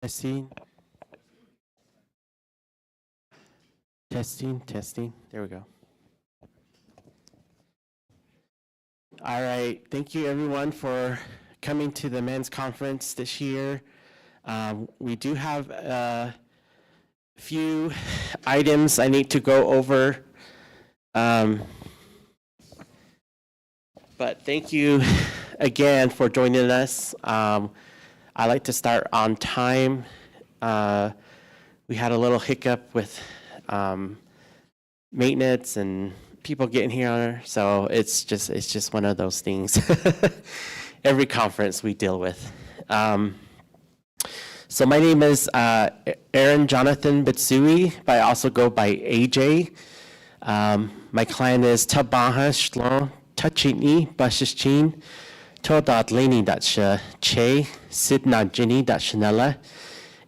Testing. Testing, testing. There we go. All right. Thank you, everyone, for coming to the men's conference this year. We do have a few items I need to go over. But thank you again for joining us. I like to start on time. We had a little hiccup with maintenance and people getting here, so it's just one of those things. Every conference we deal with. So my name is Aaron Jonathan Bitsui, but I also go by AJ. My client is Tabaha Shlon Tachini Bashichin Todat Leni Datsha Che Sidna Jini Datshanella.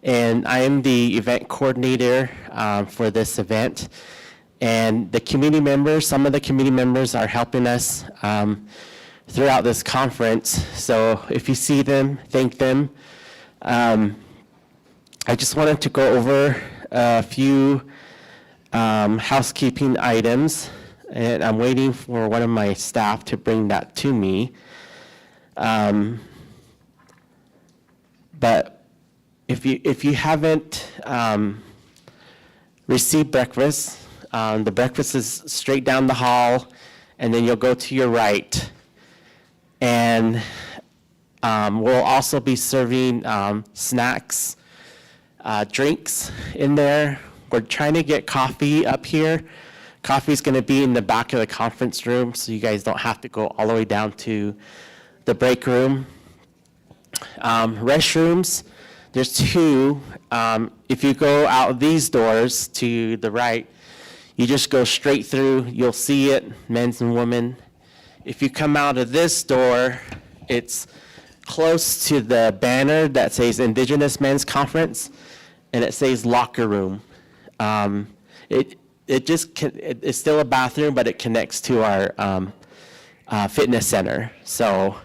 And I am the event coordinator for this event. And the community members, some of the community members are helping us throughout this conference. So if you see them, thank them. I just wanted to go over a few housekeeping items, and I'm waiting for one of my staff to bring that to me. But if you haven't received breakfast, the breakfast is straight down the hall, and then you'll go to your right. And we'll also be serving snacks, drinks in there. We're trying to get coffee up here. Coffee is going to be in the back of the conference room, so you guys don't have to go all the way down to the break room. Restrooms, there's two. If you go out these doors to the right, you just go straight through. You'll see it, men's and women. If you come out of this door, it's close to the banner that says Indigenous Men's Conference, and it says locker room. It's still a bathroom, but it connects to our fitness center. So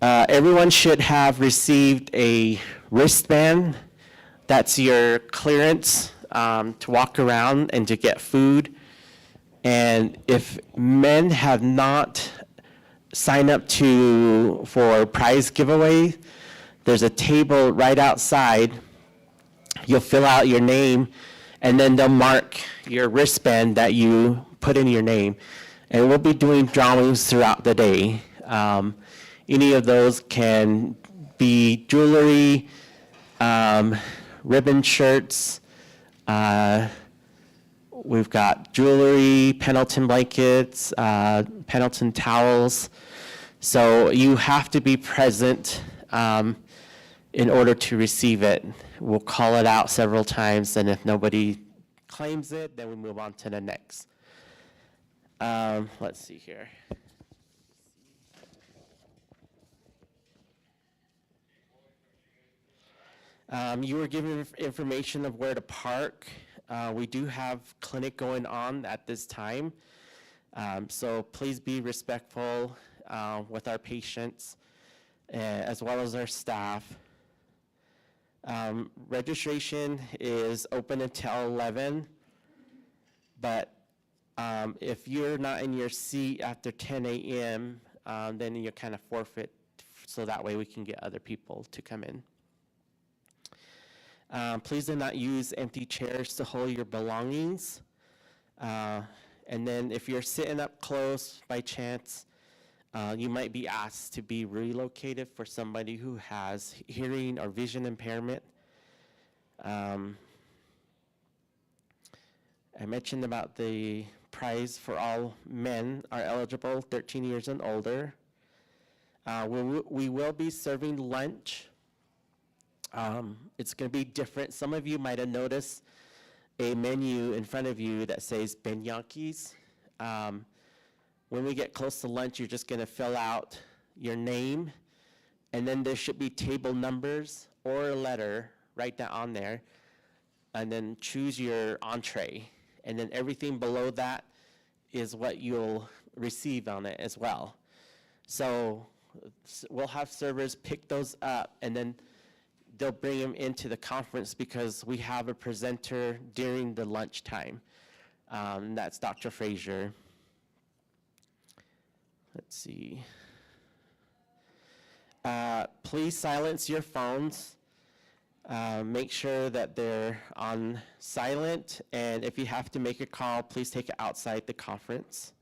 everyone should have received a wristband. That's your clearance to walk around and to get food. And if men have not signed up for prize giveaway, there's a table right outside. You'll fill out your name, and then they'll mark your wristband that you put in your name. And we'll be doing drawings throughout the day. Any of those can be jewelry, ribbon shirts. We've got jewelry, Pendleton blankets, Pendleton towels. So you have to be present in order to receive it. We'll call it out several times, and if nobody claims it, then we move on to the next. Let's see here. You were given information of where to park. We do have clinic going on at this time, so please be respectful with our patients as well as our staff. Registration is open until 11, but if you're not in your seat after 10 a.m., then you kind of forfeit, so that way we can get other people to come in. Please do not use empty chairs to hold your belongings. And then if you're sitting up close by chance, you might be asked to be relocated for somebody who has hearing or vision impairment. I mentioned about the prize for all men are eligible, 13 years and older. We will be serving lunch. It's going to be different. Some of you might have noticed a menu in front of you that says Benyankis. When we get close to lunch, you're just going to fill out your name, and then there should be table numbers or a letter right down on there, and then choose your entree. And then everything below that is what you'll receive on it as well. So we'll have servers pick those up, and then they'll bring him into the conference because we have a presenter during the lunchtime. That's Dr. Frazier. Let's see. Please silence your phones. Make sure that they're on silent, and if you have to make a call, please take it outside the conference.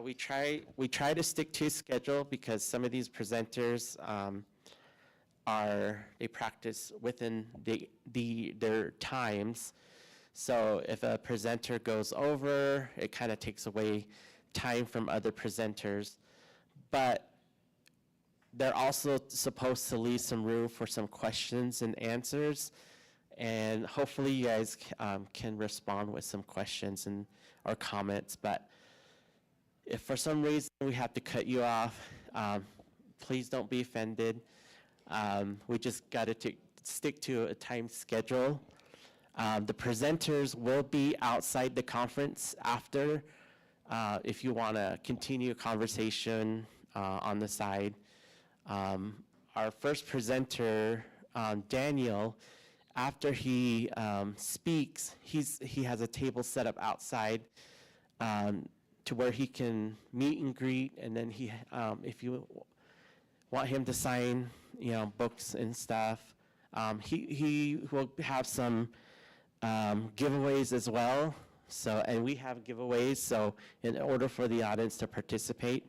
We try to stick to a schedule because some of these presenters they practice within their times. So if a presenter goes over, it kind of takes away time from other presenters. But they're also supposed to leave some room for some questions and answers. And hopefully you guys can respond with some questions or comments. But if for some reason we have to cut you off, please don't be offended. We just got to stick to a time schedule. The presenters will be outside the conference after if you want to continue a conversation on the side. Our first presenter, Daniel, after he speaks, he has a table set up outside to where he can meet and greet, and then if you want him to sign, books and stuff, he will have some giveaways as well. So, and we have giveaways. So, in order for the audience to participate,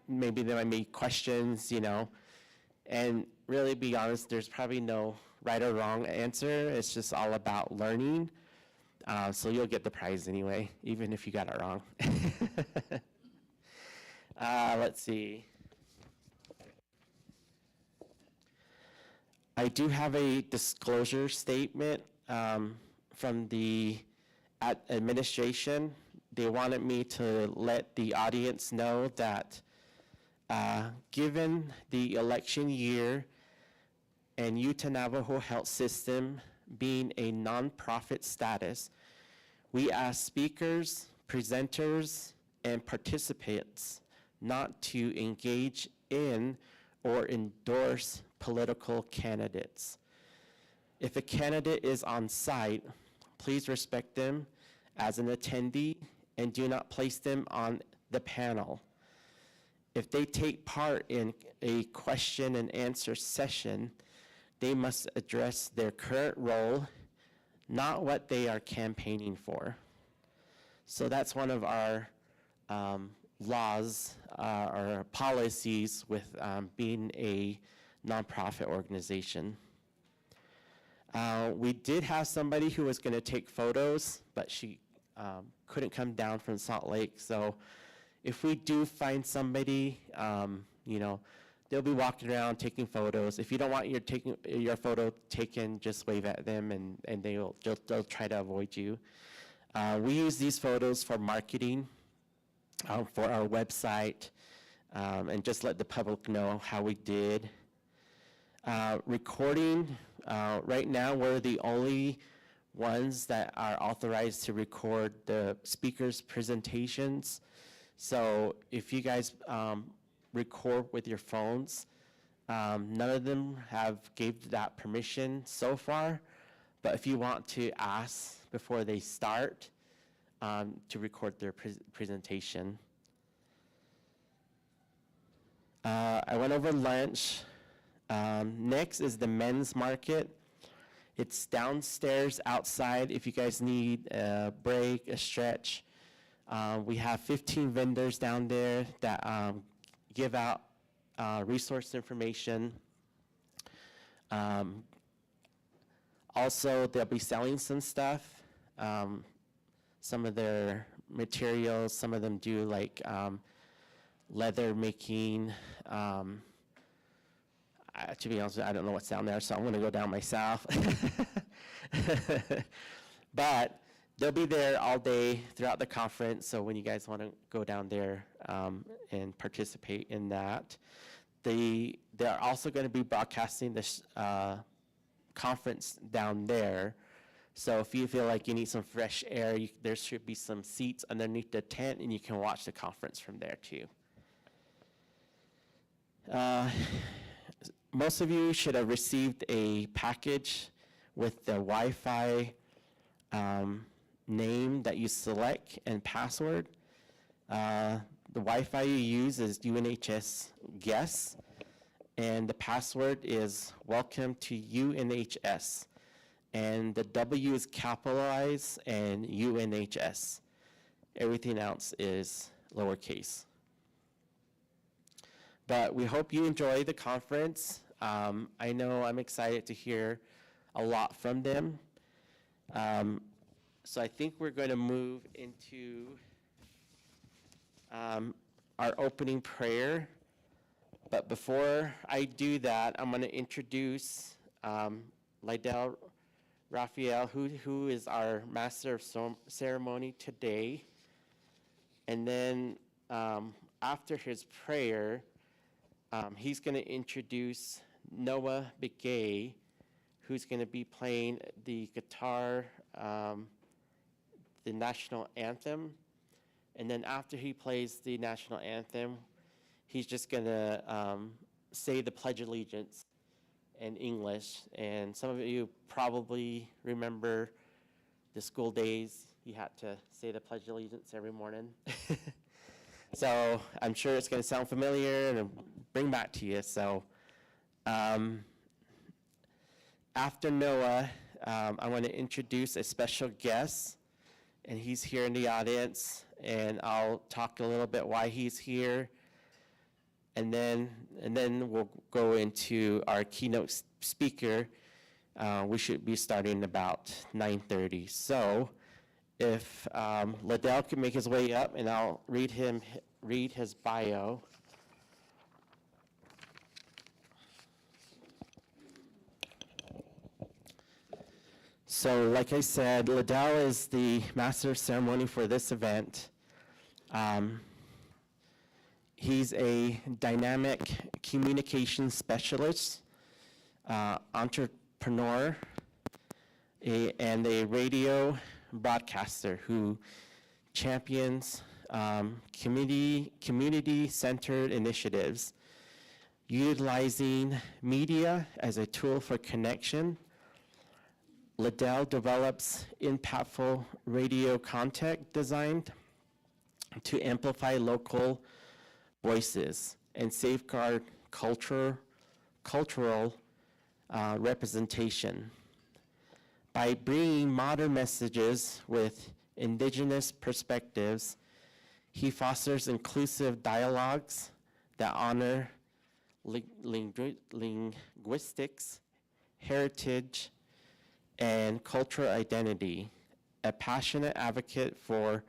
maybe there might be questions, and really be honest, there's probably no right or wrong answer. It's just all about learning. So you'll get the prize anyway, even if you got it wrong. Let's see. I do have a disclosure statement from the administration. They wanted me to let the audience know that given the election year and Utah Navajo Health System being a nonprofit status, we ask speakers, presenters, and participants not to engage in or endorse political candidates. If a candidate is on site, please respect them as an attendee and do not place them on the panel. If they take part in a question and answer session, they must address their current role, not what they are campaigning for. So that's one of our laws or policies with being a nonprofit organization. We did have somebody who was going to take photos, but she couldn't come down from Salt Lake. So if we do find somebody, they'll be walking around taking photos. If you don't want your photo taken, just wave at them, and they'll try to avoid you. We use these photos for marketing for our website, and just let the public know how we did. Recording, right now we're the only ones that are authorized to record the speakers' presentations. So if you guys record with your phones, none of them have gave that permission so far, but if you want to ask before they start to record their presentation. I went over lunch. Next is the men's market. It's downstairs outside if you guys need a break, a stretch. We have 15 vendors down there that give out resource information. Also, they'll be selling some stuff, some of their materials. Some of them do like leather making. To be honest, I don't know what's down there, so I'm going to go down myself. But they'll be there all day throughout the conference, so when you guys want to go down there and participate in that. They're also going to be broadcasting this conference down there. So if you feel like you need some fresh air, there should be some seats underneath the tent, and you can watch the conference from there too. Uh, Most of you should have received a package with the Wi-Fi name that you select and password. The Wi-Fi you use is UNHS Guess, and the password is Welcome to UNHS. And the W is capitalized and UNHS. Everything else is lowercase. But we hope you enjoy the conference. I know I'm excited to hear a lot from them. So I think we're going to move into our opening prayer. But before I do that, I'm going to introduce Lydell Raphael, who is our Master of Ceremony today. And then after his prayer, he's going to introduce Noah Begay, who's going to be playing the guitar, the national anthem. And then after he plays the national anthem, he's just going to say the Pledge of Allegiance in English. And some of you probably remember the school days. You had to say the Pledge of Allegiance every morning. So I'm sure it's going to sound familiar and bring back to you. So after Noah, I want to introduce a special guest, and he's here in the audience, and I'll talk a little bit why he's here, and then we'll go into our keynote speaker. We should be starting about 9:30. So if Liddell can make his way up, and I'll read his bio. So like I said, Liddell is the master of ceremony for this event. He's a dynamic communication specialist, entrepreneur, and a radio broadcaster who champions community-centered initiatives, utilizing media as a tool for connection. Liddell develops impactful radio content designed to amplify local voices and safeguard cultural representation. By bringing modern messages with indigenous perspectives, he fosters inclusive dialogues that honor linguistics, heritage, and cultural identity. A passionate advocate for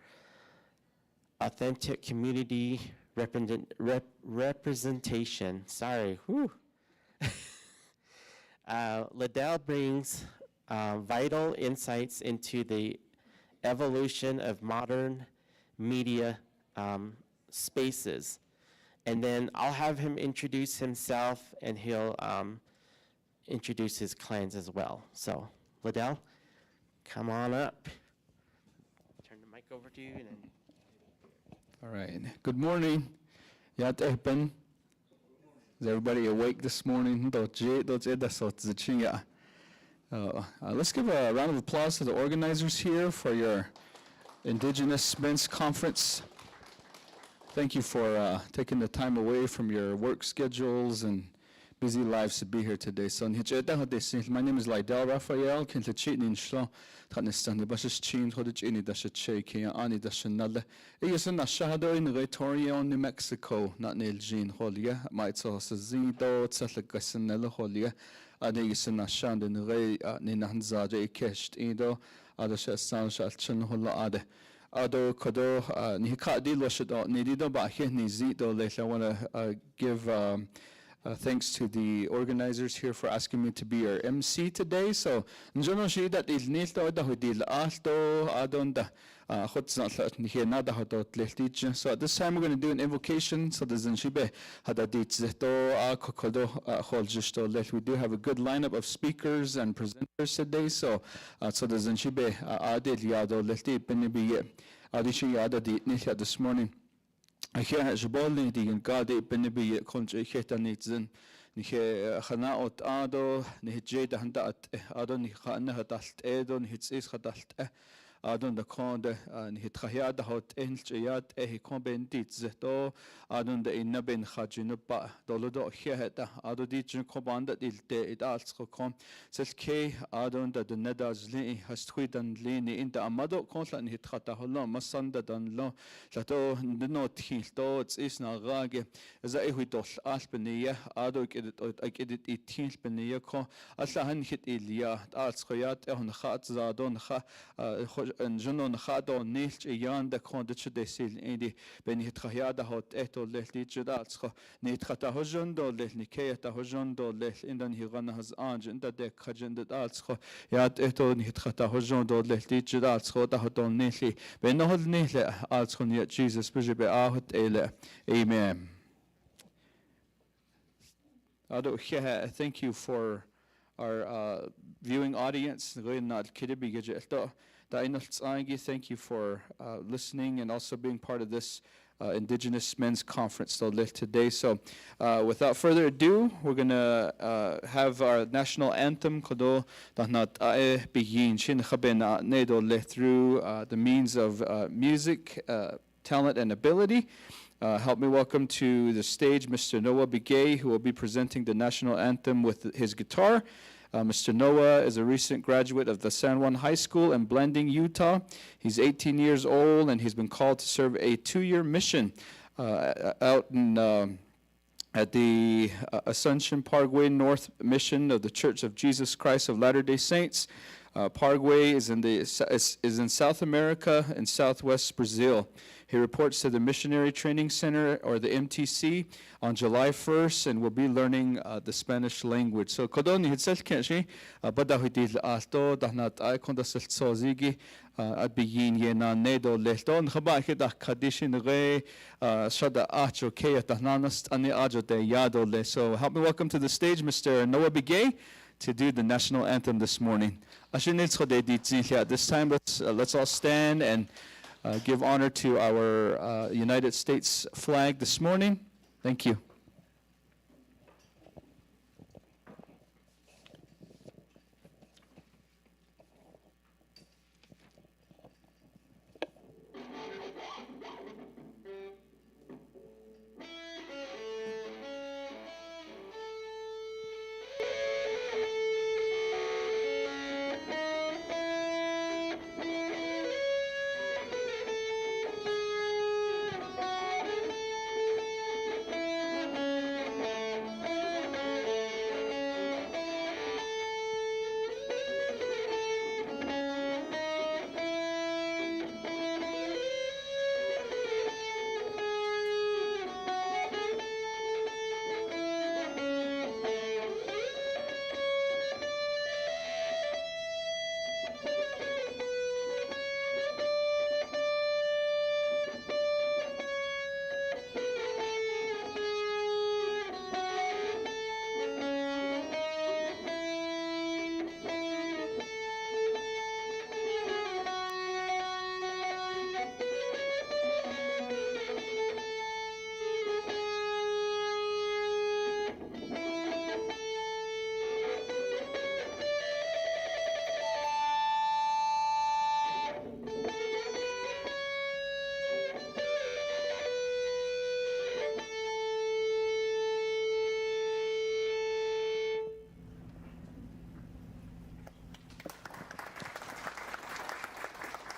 authentic community representation. Liddell brings vital insights into the evolution of modern media spaces. And then I'll have him introduce himself, and he'll introduce his clients as well. So, Liddell, come on up. Turn the mic over to you. And then. All right. Good morning. Yat Epen. Is everybody awake this morning? Let's give a round of applause to the organizers here for your Indigenous Men's Conference. Thank you for taking the time away from your work schedules and busy lives to be here today. So, my name is Lydell Raphael. New Mexico. Not Neil Jean Holia. Might so Zido, Tsatlakasanella Holia. Adegisanashan, the Ray Ninanzaja Kesht Ido, Adasha San Shalchan Hola Ade. Ado Kodo, Nika Dilo Shado, Nidido Bahi Nizito. Later, I want to give. Thanks to the organizers here for asking me to be our MC today. So, njono shi dat il nilto da hudil alto adonda khotsna here nada hodot leltich. So at this time we're going to do an invocation. So the zanshibe hadadit zeto akokodo holjisto let. We do have a good lineup of speakers and presenters today. So so the zanshibe adil yado lelti benibiye adishi yada dit nilya this morning. Hier Jbolni die gade benebi konje chetanitsen ni khanaot ado ni jeda handat ado ni khana hadalt edo ni hitsis hadalt adon da konde ni hitrahia da hot enchiyat kombendit zeto adon da inna ben khajinu ba dolodo kheta ado di jin kobanda dilte idals kom selke adon da nedazli hasthuidan lini inda amado konla ni hitrata hollo masanda dan lo lato no thilto is na rage za ehudol alpenia ado kedit itil benia ko alla han hit ilia als khoyat ehn khat zadon kha en junon khado nilch yan da konde desil indi ben hit khayada hot eto lehli judals kho nit khata hojon do lehni kayata hojon do leh indan higan haz anj inda de khajen als kho yat eto nit khata hojon do lehli judals kho da hodon nilli ben hol nilli als khon yet Jesus bijibe ahot ele amen. Thank you for our viewing audience. Thank you for listening and also being part of this Indigenous Men's Conference today. So without further ado, we're going to have our national anthem through the means of music, talent, and ability. Help me welcome to the stage Mr. Noah Begay, who will be presenting the national anthem with his guitar. Mr. Noah is a recent graduate of the San Juan High School in Blending, Utah. He's 18 years old, and he's been called to serve a 2-year mission out in, at the Ascension Parkway North Mission of the Church of Jesus Christ of Latter-day Saints. Paraguay is in South America and Southwest Brazil. He reports to the Missionary Training Center, or the MTC, on July 1st, and will be learning the Spanish language. So, kodoni hitsel kenshi, bada hutil alto, dahnat ay kondasel sozigi, at begin yena nedo lehton, khaba hida kadishin re, shada acho kaya dahnanas ani ajo de yado le. So, help me welcome to the stage Mr. Noah Begay to do the national anthem this morning. At this time, let's all stand and give honor to our United States flag this morning. Thank you.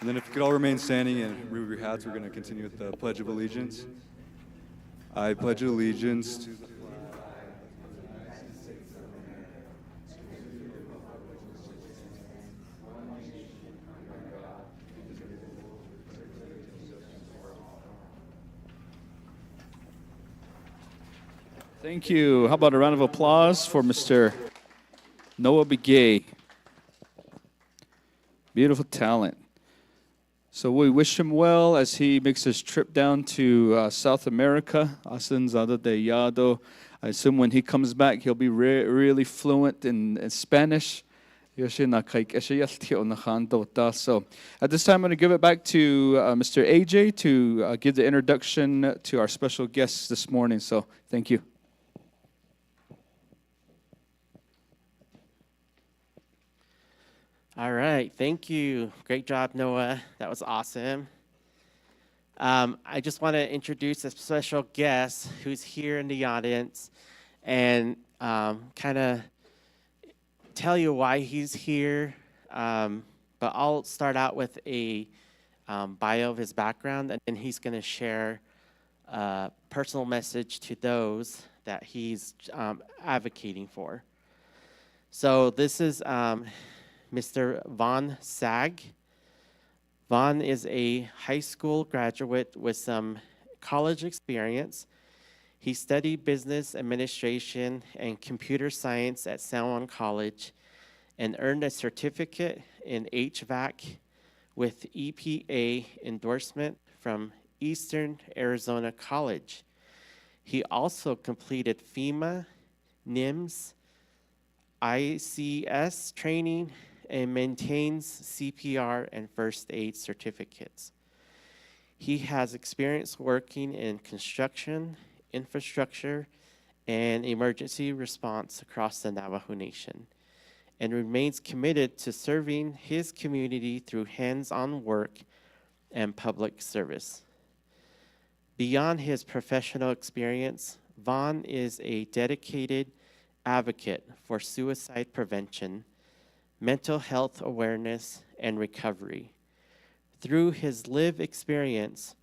And then if you could all remain standing and remove your hats, we're going to continue with the Pledge of Allegiance. I pledge allegiance to the Thank you. How about a round of applause for Mr. Noah Begay? Beautiful talent. So we wish him well as he makes his trip down to South America. I assume when he comes back, he'll be really fluent in Spanish. Yoshina Kaik Eshayalti on the Khandota. So at this time, I'm going to give it back to Mr. AJ to give the introduction to our special guests this morning. So thank you. All right, thank you. Great job, Noah. That was awesome. I just want to introduce a special guest who's here in the audience and kind of tell you why he's here. But I'll start out with a bio of his background, and then he's going to share a personal message to those that he's advocating for. So this is Mr. Von Sag. Von is a high school graduate with some college experience. He studied business administration and computer science at San Juan College and earned a certificate in HVAC with EPA endorsement from Eastern Arizona College. He also completed FEMA, NIMS, ICS training, and maintains CPR and first aid certificates. He has experience working in construction, infrastructure, and emergency response across the Navajo Nation, and remains committed to serving his community through hands-on work and public service. Beyond his professional experience, Vaughn is a dedicated advocate for suicide prevention, mental health awareness, and recovery. Through his lived experience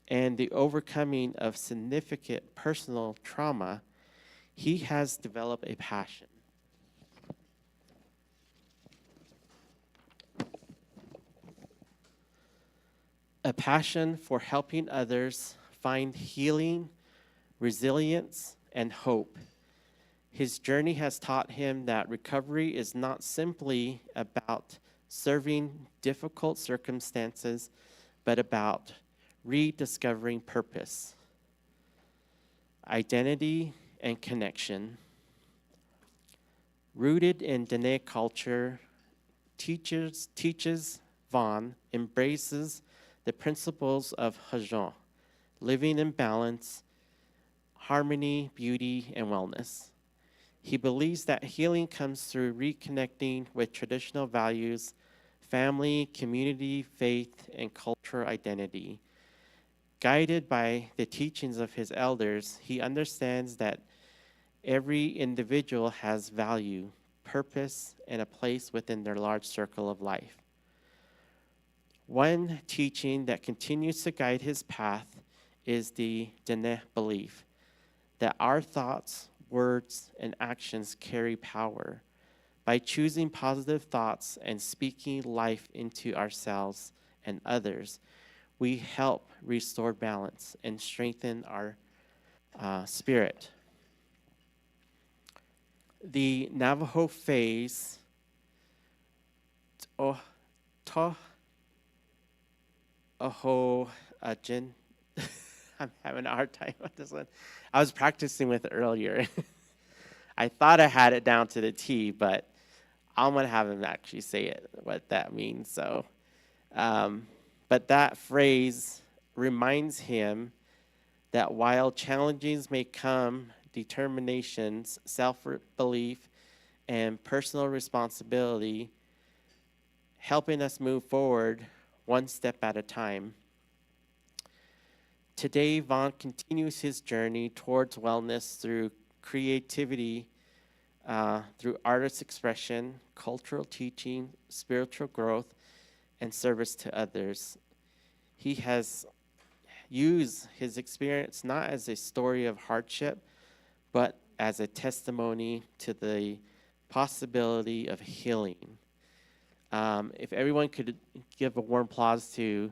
and the overcoming of significant personal trauma, he has developed a passion. A passion for helping others find healing, resilience, and hope. His journey has taught him that recovery is not simply about serving difficult circumstances, but about rediscovering purpose, identity, and connection. Rooted in Dene culture, teaches Vaughn embraces the principles of Hajon, living in balance, harmony, beauty, and wellness. He believes that healing comes through reconnecting with traditional values, family, community, faith, and cultural identity. Guided by the teachings of his elders, he understands that every individual has value, purpose, and a place within their large circle of life. One teaching that continues to guide his path is the Dene belief that our thoughts, words, and actions carry power. By choosing positive thoughts and speaking life into ourselves and others, we help restore balance and strengthen our spirit. The Navajo phrase, Aho Ajin. I'm having a hard time with this one. I was practicing with it earlier. I thought I had it down to the T, but I'm going to have him actually say it, what that means. So, but that phrase reminds him that while challenges may come, determinations, self-belief, and personal responsibility, helping us move forward one step at a time. Today, Vaughn continues his journey towards wellness through creativity, through artist expression, cultural teaching, spiritual growth, and service to others. He has used his experience not as a story of hardship, but as a testimony to the possibility of healing. If everyone could give a warm applause to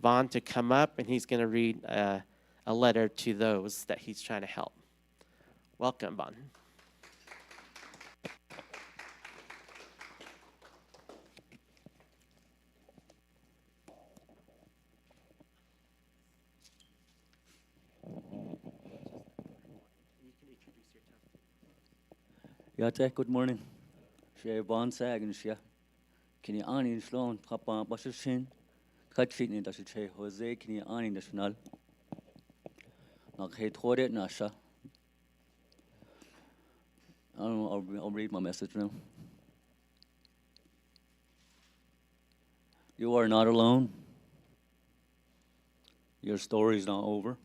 Vaughn to come up, and he's going to read a letter to those that he's trying to help. Welcome, Vaughn. Yate, good morning. She Von Sagan, she can you ani sloan, Papa, Bashin, Kachin in the Che Jose, can you ani national? Not hate what it, Nasha. I don't know, I'll read my message now. You are not alone. Your story is not over.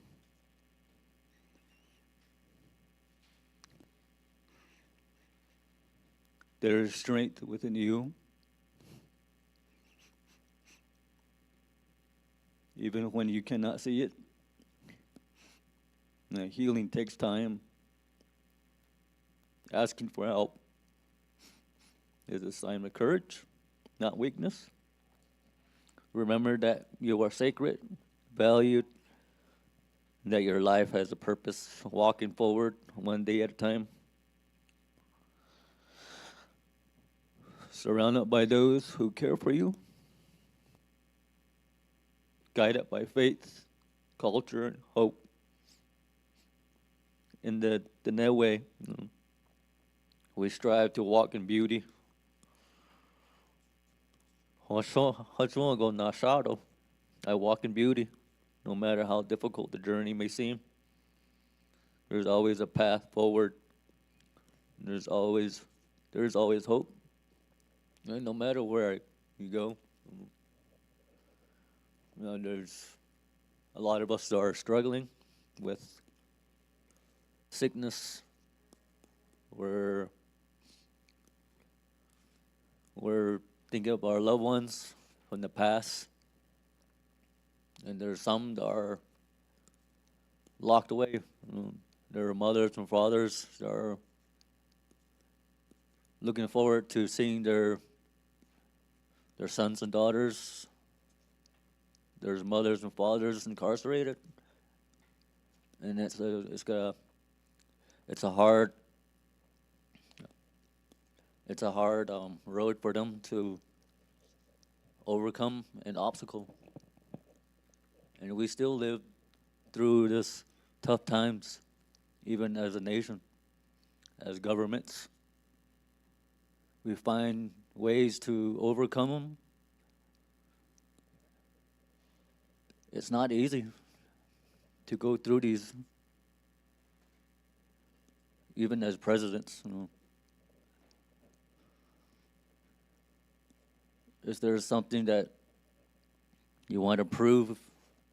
There is strength within you. Even when you cannot see it. Healing takes time. Asking for help is a sign of courage, not weakness. Remember that you are sacred, valued, that your life has a purpose, walking forward one day at a time. Surrounded by those who care for you, guided by faith, culture, and hope. In the net way, we strive to walk in beauty. I walk in beauty, no matter how difficult the journey may seem. There's always a path forward. There's always hope. And no matter where you go, there's a lot of us that are struggling with sickness. We're thinking of our loved ones from the past, and there's some that are locked away. There are mothers and fathers that are looking forward to seeing their sons and daughters. There's mothers and fathers incarcerated, and it's a hard road for them to overcome an obstacle. And we still live through this tough times, even as a nation, as governments. We find ways to overcome them. It's not easy to go through these, even as presidents. Is there something that you want to prove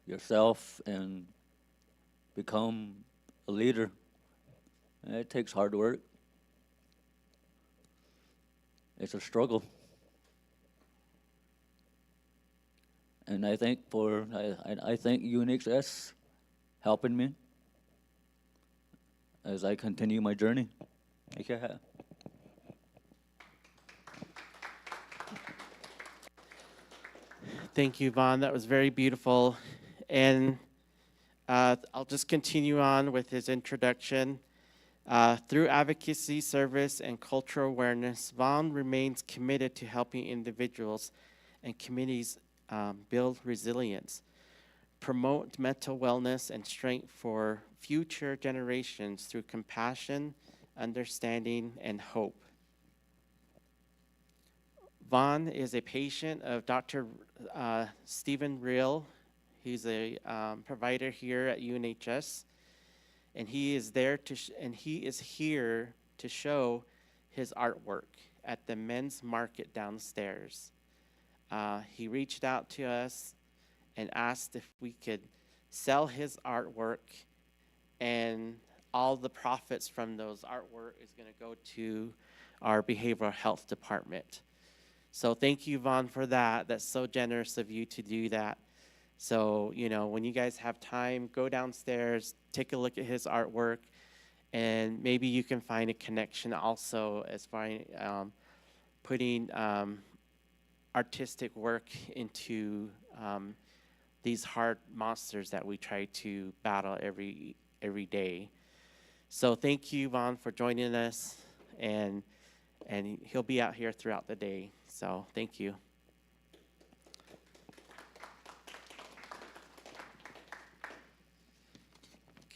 yourself and become a leader? And it takes hard work. It's a struggle. And I thank UNHS helping me as I continue my journey. Thank you, Vaughn. That was very beautiful. And I'll just continue on with his introduction. Through advocacy, service, and cultural awareness, Vaughn remains committed to helping individuals and communities build resilience, promote mental wellness and strength for future generations through compassion, understanding, and hope. Vaughn is a patient of Dr. Stephen Real. He's a provider here at UNHS, and he is here to show his artwork at the men's market downstairs. He reached out to us and asked if we could sell his artwork, and all the profits from those artwork is going to go to our behavioral health department. So thank you, Vaughn, for that. That's so generous of you to do that. So, when you guys have time, go downstairs, take a look at his artwork, and maybe you can find a connection also as far as putting artistic work into these hard monsters that we try to battle every day. So thank you, Vaughn, for joining us, and he'll be out here throughout the day. So thank you.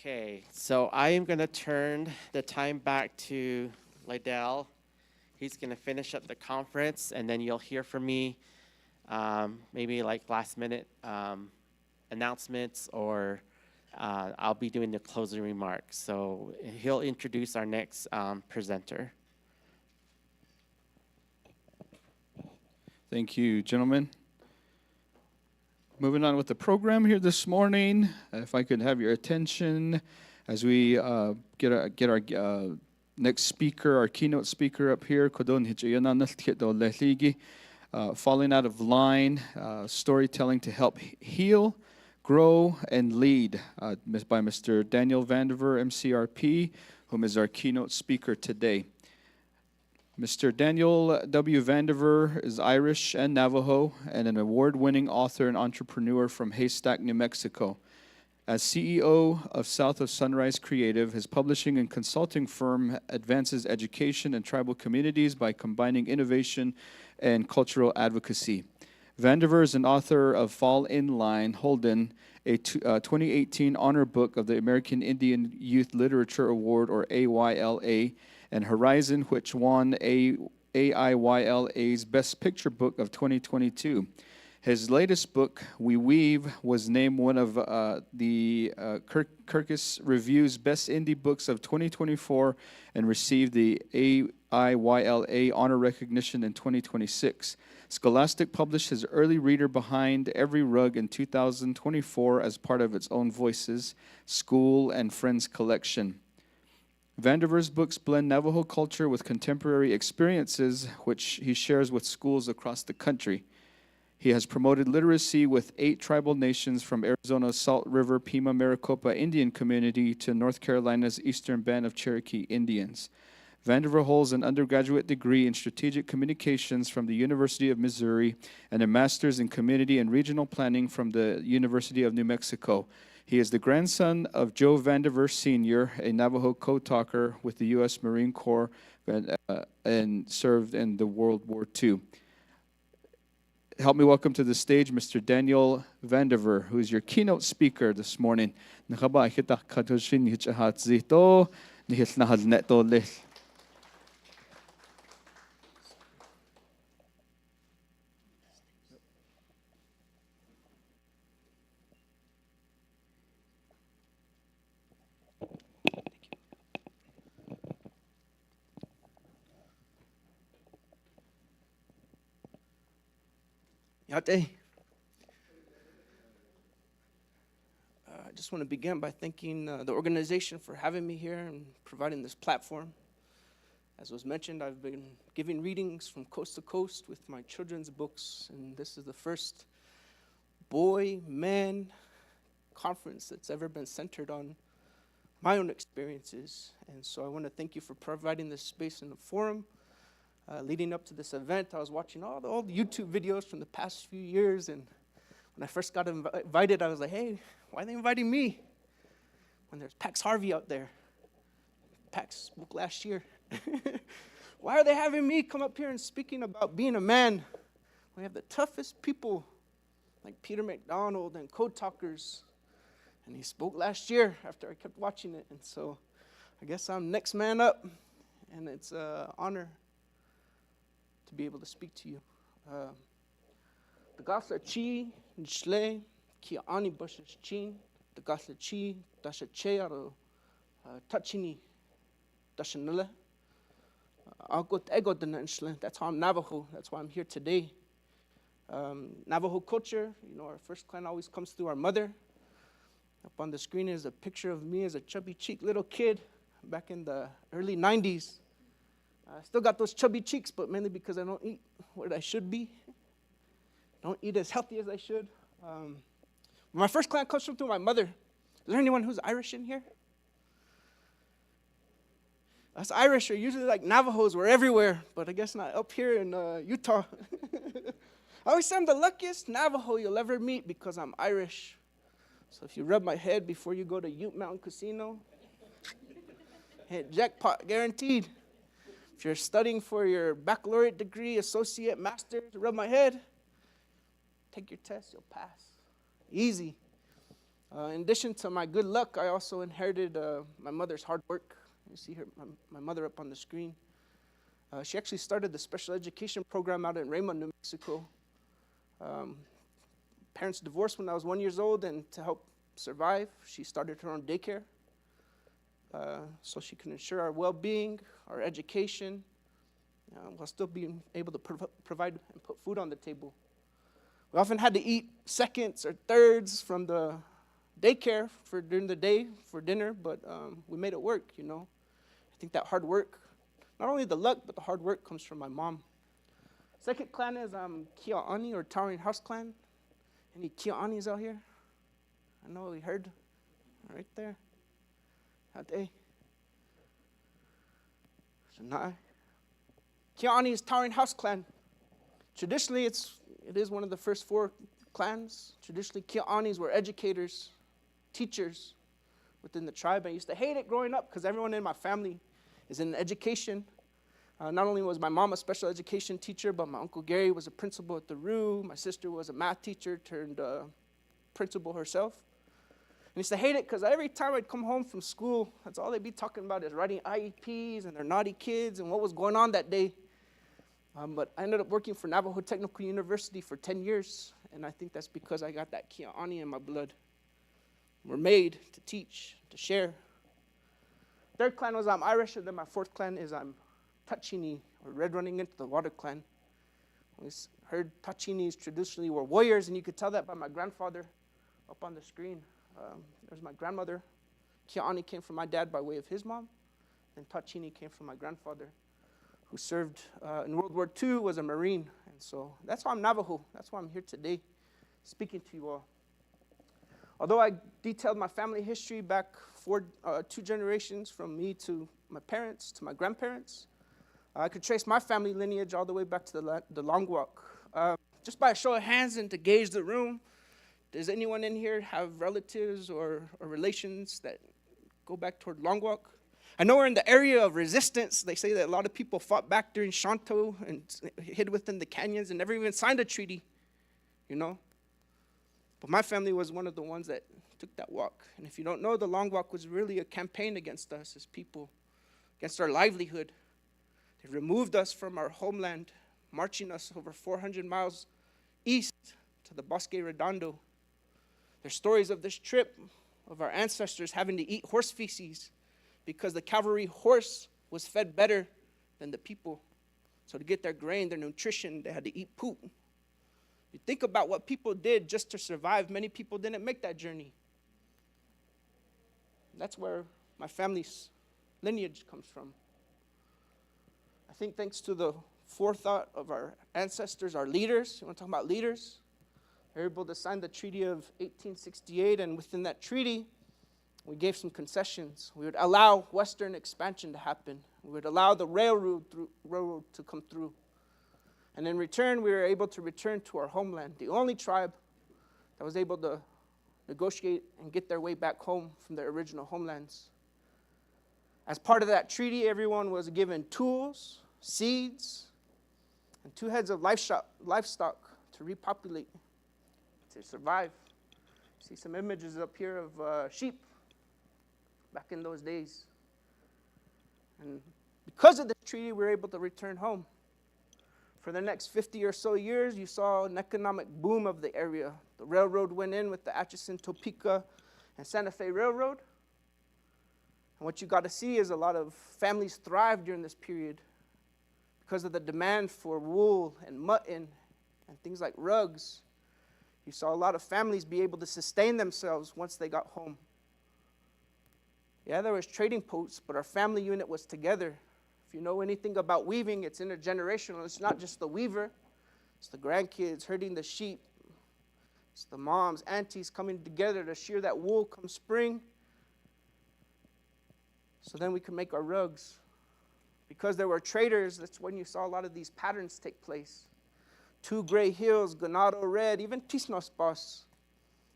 Okay, so I am going to turn the time back to Lydell. He's going to finish up the conference, and then you'll hear from me, maybe like last minute announcements, or I'll be doing the closing remarks. So he'll introduce our next presenter. Thank you, gentlemen. Moving on with the program here this morning, if I could have your attention as we get our next speaker, our keynote speaker up here. Falling out of line, storytelling to help heal, grow, and lead by Mr. Daniel Vandiver, MCRP, whom is our keynote speaker today. Mr. Daniel W. Vandiver is Irish and Navajo and an award-winning author and entrepreneur from Haystack, New Mexico. As CEO of South of Sunrise Creative, his publishing and consulting firm advances education in tribal communities by combining innovation and cultural advocacy. Vandiver is an author of Fall in Line, Holden, a 2018 honor book of the American Indian Youth Literature Award, or AYLA, and Horizon, which won AIYLA's Best Picture Book of 2022. His latest book, We Weave, was named one of the Kirkus Review's Best Indie Books of 2024 and received the AIYLA honor recognition in 2026. Scholastic published his early reader Behind Every Rug in 2024 as part of its Own Voices, School and Friends collection. Vandiver's books blend Navajo culture with contemporary experiences, which he shares with schools across the country. He has promoted literacy with 8 tribal nations from Arizona's Salt River Pima Maricopa Indian community to North Carolina's Eastern Band of Cherokee Indians. Vandiver holds an undergraduate degree in strategic communications from the University of Missouri and a master's in community and regional planning from the University of New Mexico. He is the grandson of Joe Vandiver Sr., a Navajo code talker with the U.S. Marine Corps and served in the World War II. Help me welcome to the stage Mr. Daniel Vandiver, who is your keynote speaker this morning. Yate. I just want to begin by thanking the organization for having me here and providing this platform. As was mentioned, I've been giving readings from coast to coast with my children's books, and this is the first boy-man conference that's ever been centered on my own experiences. And so I want to thank you for providing this space and the forum. Leading up to this event, I was watching all the old YouTube videos from the past few years, and when I first got invited, I was like, hey, why are they inviting me? When there's Pax Harvey out there. Pax spoke last year. Why are they having me come up here and speaking about being a man? We have the toughest people like Peter McDonald and code talkers, and he spoke last year after I kept watching it, and so I guess I'm next man up, and it's an honor to be able to speak to you. The Gasla Chi, Nshle, Kia Ani Bushes Chin, the Gasla Chi, Dasha Chearo, Tachini, Dashanilla. I'll go to Ego the Nshle. That's how I'm Navajo. That's why I'm here today. Navajo culture, you know, our first clan always comes through our mother. Up on the screen is a picture of me as a chubby cheek little kid back in the early 90s. I still got those chubby cheeks, but mainly because I don't eat what I should be. Don't eat as healthy as I should. My first clan comes from through my mother. Is there anyone who's Irish in here? Us Irish are usually like Navajos. We're everywhere, but I guess not up here in Utah. I always say I'm the luckiest Navajo you'll ever meet because I'm Irish. So if you rub my head before you go to Ute Mountain Casino, hit jackpot guaranteed. If you're studying for your baccalaureate degree, associate, master's, rub my head, take your test, you'll pass. Easy. In addition to my good luck, I also inherited my mother's hard work. You see her, my mother up on the screen. She actually started the special education program out in Raymond, New Mexico. Parents divorced when I was 1 year old, and to help survive, she started her own daycare so she can ensure our well-being, our education, while still being able to provide and put food on the table. We often had to eat seconds or thirds from the daycare for during the day for dinner, but we made it work, you know. I think that hard work, not only the luck, but the hard work comes from my mom. Second clan is Kia'ani, or Towering House Clan. Any Kia'anis out here? I know we heard right there. Hate. Sanai. Kia'ani is Towering House Clan. Traditionally, it is one of the first 4 clans. Traditionally, Kia'anis were educators, teachers within the tribe. I used to hate it growing up because everyone in my family is in education. Not only was my mom a special education teacher, but my Uncle Gary was a principal at the RU. My sister was a math teacher turned principal herself. And I used to hate it because every time I'd come home from school, that's all they'd be talking about is writing IEPs and their naughty kids and what was going on that day. But I ended up working for Navajo Technical University for 10 years, and I think that's because I got that Kia'ani in my blood. We're made to teach, to share. Third clan was I'm Irish, and then my fourth clan is I'm Tachini, or Red Running Into the Water clan. We heard Tachinis traditionally were warriors, and you could tell that by my grandfather up on the screen. There's my grandmother. Kia'ani came from my dad by way of his mom, and Tachini came from my grandfather, who served in World War II, was a Marine. And so that's why I'm Navajo. That's why I'm here today, speaking to you all. Although I detailed my family history back 2 generations from me to my parents, to my grandparents, I could trace my family lineage all the way back to the Long Walk. Just by a show of hands and to gauge the room, does anyone in here have relatives or relations that go back toward Long Walk? I know we're in the area of resistance. They say that a lot of people fought back during Shanto and hid within the canyons and never even signed a treaty, you know. But my family was one of the ones that took that walk. And if you don't know, the Long Walk was really a campaign against us as people, against our livelihood. They removed us from our homeland, marching us over 400 miles east to the Bosque Redondo. There's stories of this trip of our ancestors having to eat horse feces because the cavalry horse was fed better than the people. So to get their grain, their nutrition, they had to eat poop. You think about what people did just to survive. Many people didn't make that journey. That's where my family's lineage comes from. I think thanks to the forethought of our ancestors, our leaders, you want to talk about leaders? They were able to sign the Treaty of 1868, and within that treaty, we gave some concessions. We would allow Western expansion to happen. We would allow the railroad to come through. And in return, we were able to return to our homeland, the only tribe that was able to negotiate and get their way back home from their original homelands. As part of that treaty, everyone was given tools, seeds, and 2 heads of livestock to repopulate, to survive. See some images up here of sheep back in those days. And because of this treaty, we were able to return home. For the next 50 or so years, you saw an economic boom of the area. The railroad went in with the Atchison, Topeka, and Santa Fe Railroad. And what you got to see is a lot of families thrived during this period because of the demand for wool and mutton and things like rugs. You saw a lot of families be able to sustain themselves once they got home. Yeah, there was trading posts, but our family unit was together. If you know anything about weaving, it's intergenerational. It's not just the weaver. It's the grandkids herding the sheep. It's the moms, aunties coming together to shear that wool come spring. So then we could make our rugs. Because there were traders, that's when you saw a lot of these patterns take place. 2 Gray Hills, Ganado Red, even Tisnospas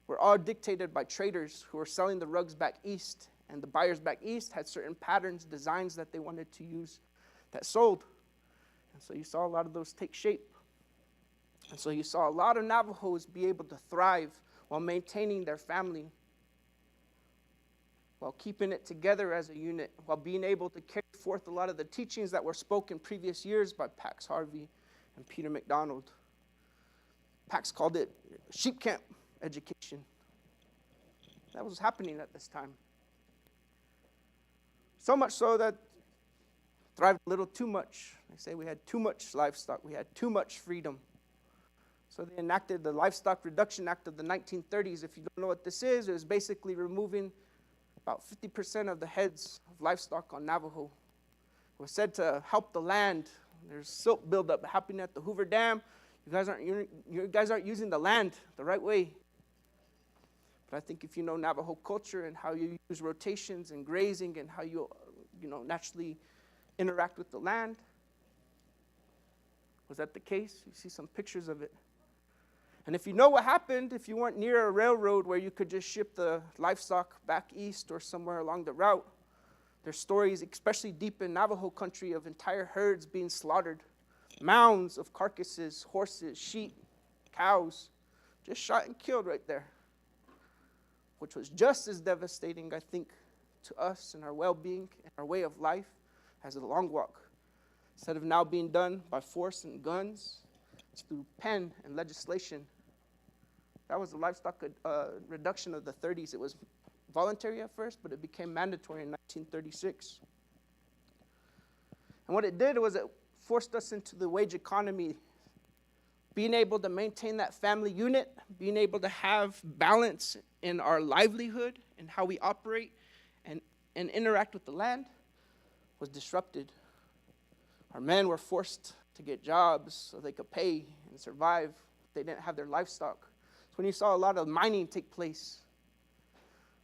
were all dictated by traders who were selling the rugs back east. And the buyers back east had certain patterns, designs that they wanted to use that sold. And so you saw a lot of those take shape. And so you saw a lot of Navajos be able to thrive while maintaining their family. while keeping it together as a unit, while being able to carry forth a lot of the teachings that were spoken previous years by Pax Harvey and Peter MacDonald. Pax called it sheep camp education. That was happening at this time. So much so that thrived a little too much. They say we had too much livestock. We had too much freedom. So they enacted the Livestock Reduction Act of the 1930s. If you don't know what this is, it was basically removing about 50% of the heads of livestock on Navajo. It was said to help the land. There's silt buildup happening at the Hoover Dam. You guys aren't using the land the right way. But I think if you know Navajo culture and how you use rotations and grazing and how you naturally interact with the land, was that the case? You see some pictures of it. And if you know what happened, if you weren't near a railroad where you could just ship the livestock back east or somewhere along the route, there's stories, especially deep in Navajo country, of entire herds being slaughtered. Mounds of carcasses, horses, sheep, cows, just shot and killed right there. Which was just as devastating, I think, to us and our well-being and our way of life as the long walk. Instead of now being done by force and guns, it's through pen and legislation. That was the livestock reduction of the 30s. It was voluntary at first, but it became mandatory in 1936. And what it did was it forced us into the wage economy, being able to maintain that family unit, being able to have balance in our livelihood and how we operate and interact with the land was disrupted. Our men were forced to get jobs so they could pay and survive if they didn't have their livestock. When you saw a lot of mining take place.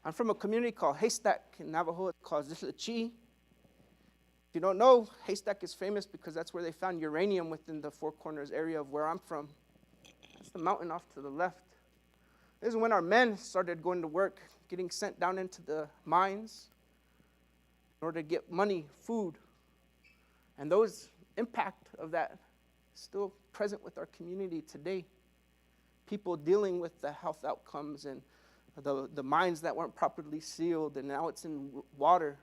I'm from a community called Haystack in Navajo. It's called Zitlachi. If you don't know, Haystack is famous because that's where they found uranium within the Four Corners area of where I'm from. That's the mountain off to the left. This is when our men started going to work, getting sent down into the mines in order to get money, food. And those impact of that is still present with our community today. People dealing with the health outcomes and the mines that weren't properly sealed, and now it's in water,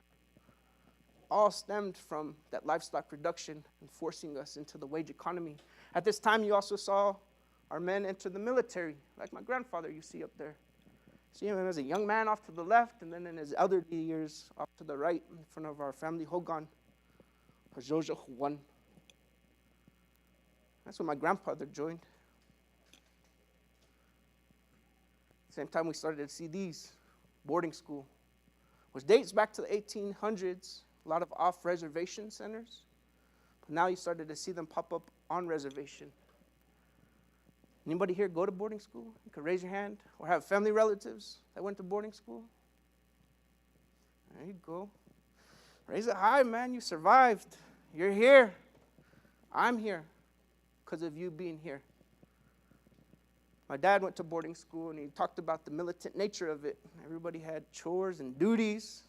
all stemmed from that livestock reduction and forcing us into the wage economy. At this time, you also saw our men enter the military, like my grandfather you see up there. See him as a young man off to the left, and then in his elderly years off to the right in front of our family hogan, Hajoja Huan. That's when my grandfather joined. Same time we started to see these, boarding school, which dates back to the 1800s, a lot of off-reservation centers. But now you started to see them pop up on reservation. Anybody here go to boarding school? You could raise your hand, or have family relatives that went to boarding school. There you go. Raise it high, man. You survived. You're here. I'm here because of you being here. My dad went to boarding school, and he talked about the militant nature of it. Everybody had chores and duties.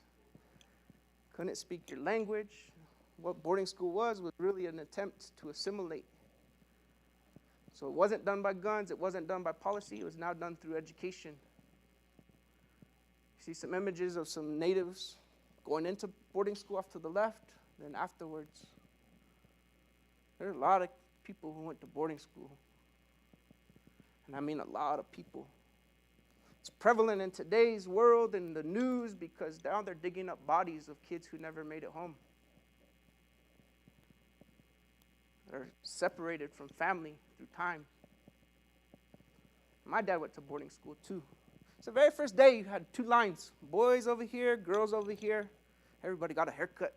Couldn't speak your language. What boarding school was really an attempt to assimilate. So it wasn't done by guns. It wasn't done by policy. It was now done through education. You see some images of some natives going into boarding school off to the left, then afterwards. There are a lot of people who went to boarding school. And I mean a lot of people. It's prevalent in today's world in the news because now they're digging up bodies of kids who never made it home. They're separated from family through time. My dad went to boarding school too. So the very first day you had two lines, boys over here, girls over here. Everybody got a haircut.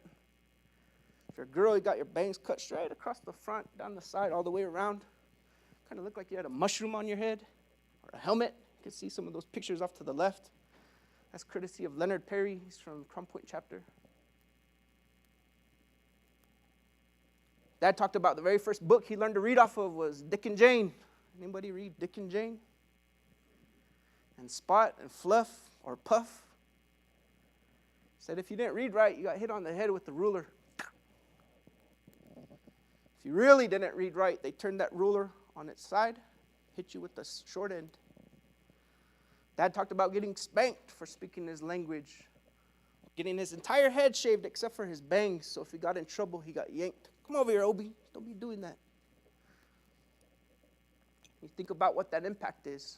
If you're a girl, you got your bangs cut straight across the front, down the side, all the way around. Kind of looked like you had a mushroom on your head or a helmet. You can see some of those pictures off to the left. That's courtesy of Leonard Perry. He's from Crum Point chapter. Dad talked about the very first book he learned to read off of was Dick and Jane. Anybody read Dick and Jane? And Spot and Fluff or Puff. Said if you didn't read right, you got hit on the head with the ruler. If you really didn't read right, they turned that ruler on its side, hit you with the short end. Dad talked about getting spanked for speaking his language. getting his entire head shaved except for his bangs, so if he got in trouble, he got yanked. Come over here, Obi. Don't be doing that. You think about what that impact is.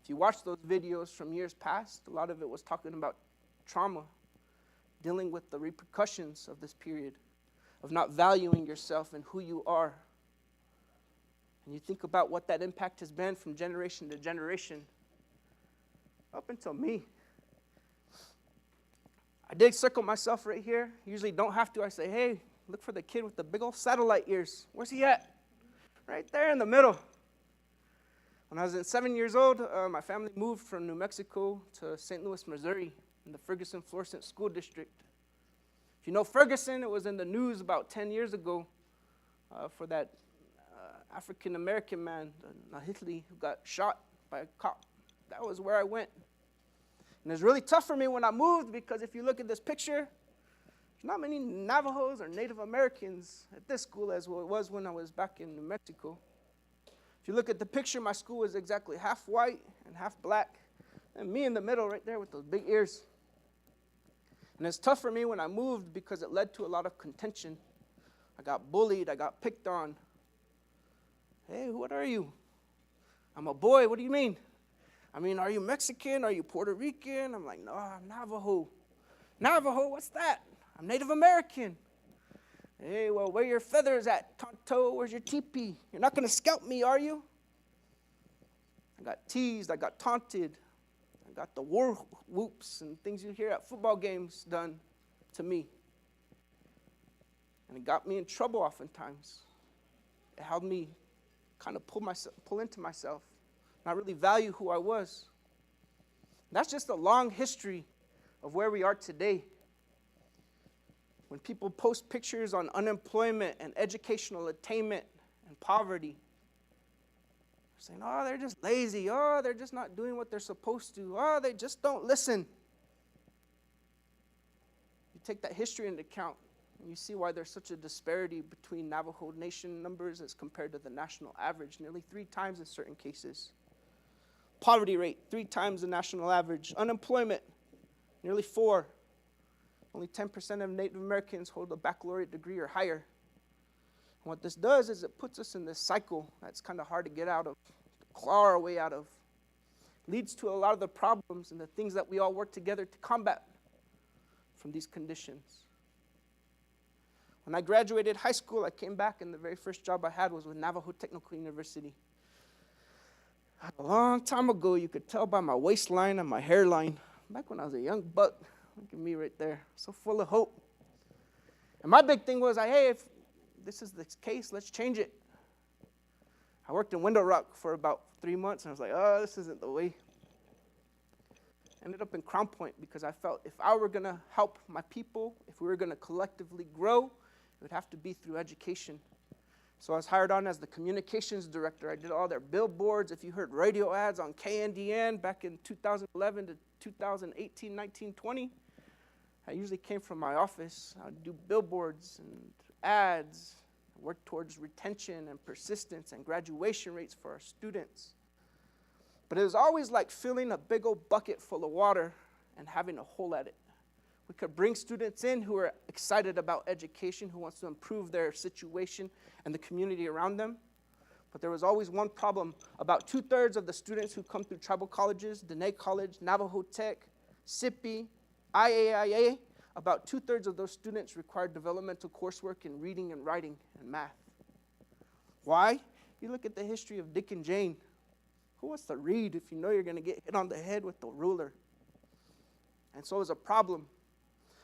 If you watch those videos from years past, a lot of it was talking about trauma, dealing with the repercussions of this period, of not valuing yourself and who you are. And you think about what that impact has been from generation to generation, up until me. I did circle myself right here. Usually don't have to. I say, hey, look for the kid with the big old satellite ears. Where's he at? Right there in the middle. When I was 7 years old, my family moved from New Mexico to St. Louis, Missouri, in the Ferguson-Florissant School District. If you know Ferguson, it was in the news about 10 years ago for that African-American man, Nahitli, who got shot by a cop. That was where I went. And it's really tough for me when I moved because if you look at this picture, there's not many Navajos or Native Americans at this school as well it was when I was back in New Mexico. If you look at the picture, my school was exactly half white and half black, and me in the middle right there with those big ears. And it's tough for me when I moved because it led to a lot of contention. I got bullied, I got picked on. Hey, what are you? I'm a boy, what do you mean? I mean, are you Mexican? Are you Puerto Rican? I'm like, no, I'm Navajo. Navajo, what's that? I'm Native American. Hey, well, where are your feathers at, Tonto? Where's your teepee? You're not going to scalp me, are you? I got teased, I got taunted. I got the war whoops and things you hear at football games done to me. And it got me in trouble oftentimes. It helped me kind of pull into myself, not really value who I was. That's just a long history of where we are today. When people post pictures on unemployment and educational attainment and poverty, they're saying, oh, they're just lazy. Oh, they're just not doing what they're supposed to. Oh, they just don't listen. You take that history into account, and you see why there's such a disparity between Navajo Nation numbers as compared to the national average, nearly 3 times in certain cases. Poverty rate, 3 times the national average. Unemployment, nearly 4. Only 10% of Native Americans hold a baccalaureate degree or higher. And what this does is it puts us in this cycle that's kind of hard to get out of, to claw our way out of. Leads to a lot of the problems and the things that we all work together to combat from these conditions. When I graduated high school, I came back and the very first job I had was with Navajo Technical University. A long time ago, you could tell by my waistline and my hairline, back when I was a young buck. Look at me right there, so full of hope. And my big thing was, hey, if this is the case, let's change it. I worked in Window Rock for about 3 months, and I was like, oh, this isn't the way. Ended up in Crown Point because I felt if I were going to help my people, if we were going to collectively grow, it would have to be through education. So I was hired on as the communications director. I did all their billboards. If you heard radio ads on KNDN back in 2011 to 2018, 19, 20, I usually came from my office. I'd do billboards and ads, work towards retention and persistence and graduation rates for our students. But it was always like filling a big old bucket full of water and having a hole at it. We could bring students in who are excited about education, who wants to improve their situation and the community around them. But there was always one problem. About 2/3 of the students who come through tribal colleges, Dene College, Navajo Tech, SIPI, IAIA, about 2/3 of those students required developmental coursework in reading and writing and math. Why? You look at the history of Dick and Jane. Who wants to read if you know you're going to get hit on the head with the ruler? And so it was a problem.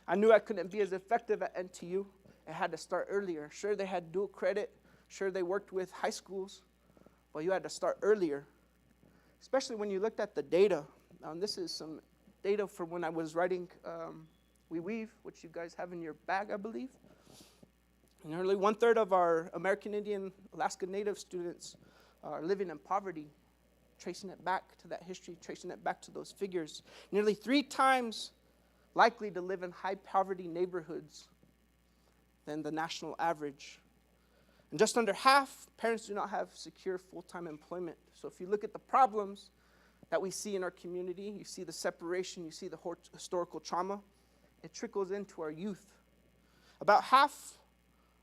I knew I couldn't be as effective at NTU. It had to start earlier. Sure, they had dual credit. Sure, they worked with high schools. But you had to start earlier, especially when you looked at the data. This is some data from when I was writing We Weave, which you guys have in your bag, I believe. And nearly 1/3 of our American Indian Alaska Native students are living in poverty, tracing it back to that history, tracing it back to those figures. Nearly 3 times likely to live in high poverty neighborhoods than the national average. And just under half, parents do not have secure full-time employment. So if you look at the problems, that we see in our community. You see the separation, you see the historical trauma. It trickles into our youth. About half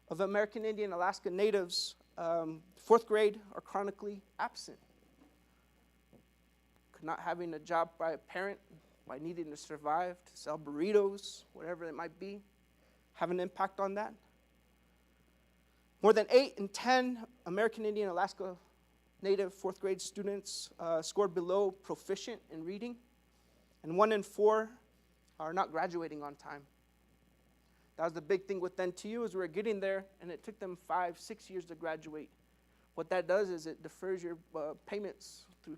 of American Indian Alaska Natives, 4th grade, are chronically absent. Not having a job by a parent, by needing to survive, to sell burritos, whatever it might be, have an impact on that. More than 8 in 10 American Indian Alaska Native 4th grade students scored below proficient in reading, and 1 in 4 are not graduating on time. That was the big thing with NTU, is we were getting there, and it took them 5-6 years to graduate. What that does is it defers your payments through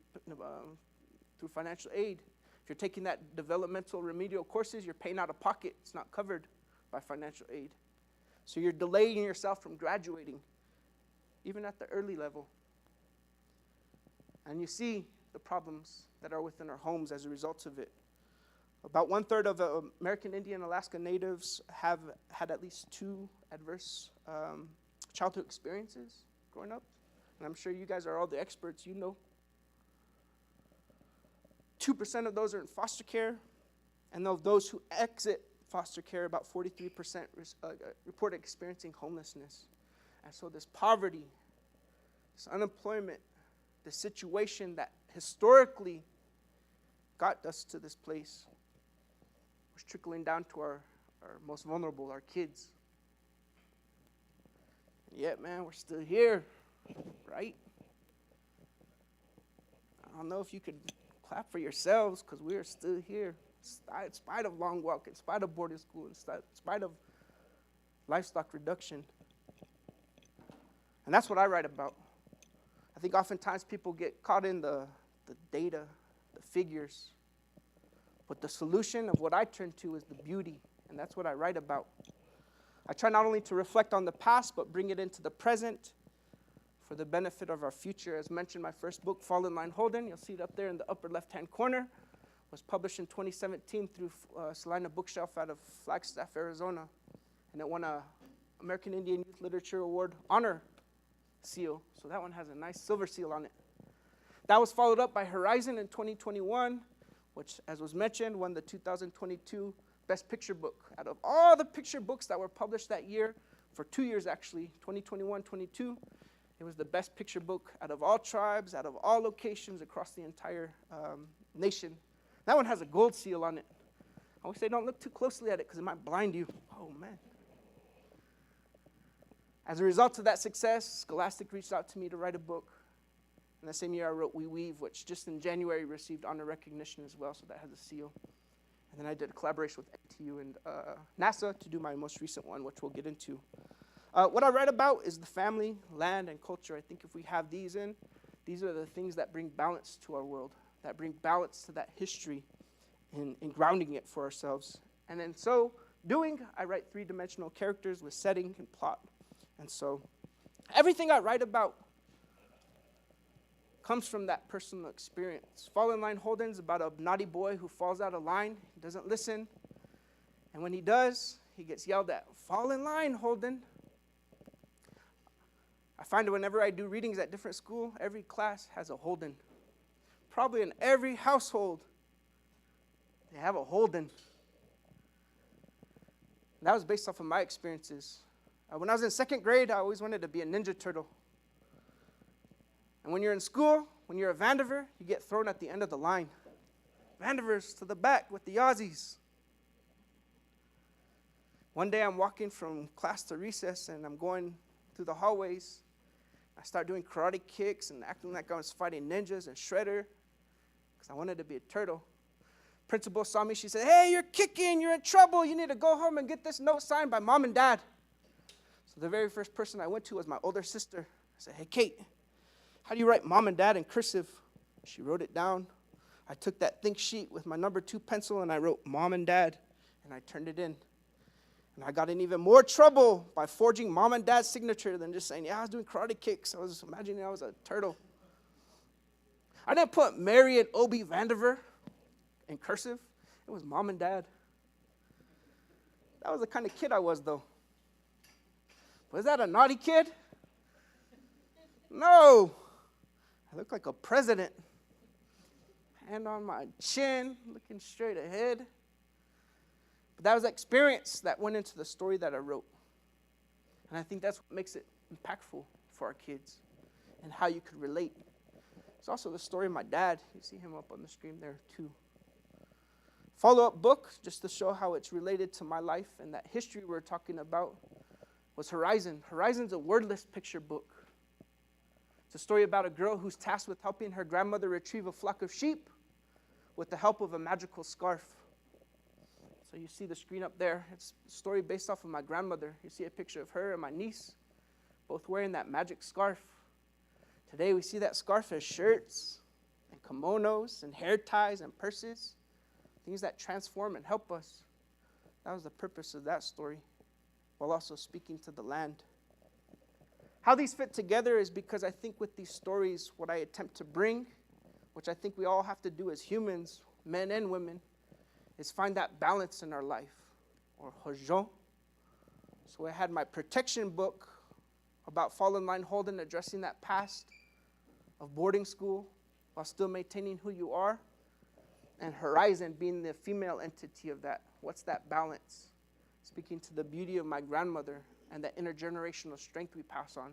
financial aid. If you're taking that developmental remedial courses, you're paying out of pocket. It's not covered by financial aid. So you're delaying yourself from graduating, even at the early level. And you see the problems that are within our homes as a result of it. About 1/3 of American Indian Alaska Natives have had at least 2 adverse childhood experiences growing up. And I'm sure you guys are all the experts, you know. 2% of those are in foster care, and of those who exit foster care, about 43% report experiencing homelessness. And so this poverty, this unemployment, this situation that historically got us to this place was trickling down to our most vulnerable, our kids. And yet, man, we're still here, right? I don't know if you could clap for yourselves, because we are still here, in spite of long walk, in spite of boarding school, in spite of livestock reduction. And that's what I write about. I think oftentimes people get caught in the data, the figures. But the solution of what I turn to is the beauty, and that's what I write about. I try not only to reflect on the past, but bring it into the present for the benefit of our future. As mentioned, my first book, Fall in Line Holden, you'll see it up there in the upper left-hand corner, was published in 2017 through Salina Bookshelf out of Flagstaff, Arizona. And it won a American Indian Youth Literature Award honor seal. So that one has a nice silver seal on it. That was followed up by Horizon in 2021, which, as was mentioned, won the 2022 Best Picture Book. Out of all the picture books that were published that year, for 2 years actually, 2021, 22, it was the best picture book out of all tribes, out of all locations across the entire nation. That one has a gold seal on it. I always say don't look too closely at it because it might blind you. Oh, man. As a result of that success, Scholastic reached out to me to write a book. And the same year I wrote We Weave, which just in January received honor recognition as well, so that has a seal. And then I did a collaboration with NTU and NASA to do my most recent one, which we'll get into. What I write about is the family, land, and culture. I think if we have these in, these are the things that bring balance to our world, that bring balance to that history in grounding it for ourselves. And in so doing, I write 3-dimensional characters with setting and plot. And so everything I write about comes from that personal experience. Fall in Line Holden's about a naughty boy who falls out of line. He doesn't listen. And when he does, he gets yelled at. Fall in line, Holden. I find that whenever I do readings at different schools, every class has a Holden. Probably in every household, they have a Holden. And that was based off of my experiences. When I was in 2nd grade, I always wanted to be a Ninja Turtle. And when you're in school, when you're a Vandiver, you get thrown at the end of the line. Vandivers to the back with the Aussies. One day I'm walking from class to recess, and I'm going through the hallways. I start doing karate kicks and acting like I was fighting ninjas and Shredder because I wanted to be a turtle. Principal saw me. She said, hey, you're kicking. You're in trouble. You need to go home and get this note signed by Mom and Dad. So the very first person I went to was my older sister. I said, hey, Kate, how do you write Mom and Dad in cursive? She wrote it down. I took that think sheet with my number 2 pencil, and I wrote Mom and Dad, and I turned it in. And I got in even more trouble by forging Mom and Dad's signature than just saying, yeah, I was doing karate kicks. I was imagining I was a turtle. I didn't put Mary and Obie Vandiver in cursive. It was Mom and Dad. That was the kind of kid I was, though. Was that a naughty kid? No. I look like a president. hand on my chin, looking straight ahead. But that was the experience that went into the story that I wrote. And I think that's what makes it impactful for our kids and how you could relate. It's also the story of my dad. You see him up on the screen there too. Follow-up book, just to show how it's related to my life and that history we're talking about, was Horizon. Horizon's a wordless picture book. It's a story about a girl who's tasked with helping her grandmother retrieve a flock of sheep with the help of a magical scarf. So you see the screen up there. It's a story based off of my grandmother. You see a picture of her and my niece, both wearing that magic scarf. Today we see that scarf as shirts and kimonos and hair ties and purses, things that transform and help us. That was the purpose of that story, while also speaking to the land. How these fit together is because I think with these stories, what I attempt to bring, which I think we all have to do as humans, men and women, is find that balance in our life, or hojon. So I had my protection book about fallen line Holden, addressing that past of boarding school while still maintaining who you are, and Horizon being the female entity of that. What's that balance? Speaking to the beauty of my grandmother and that intergenerational strength we pass on.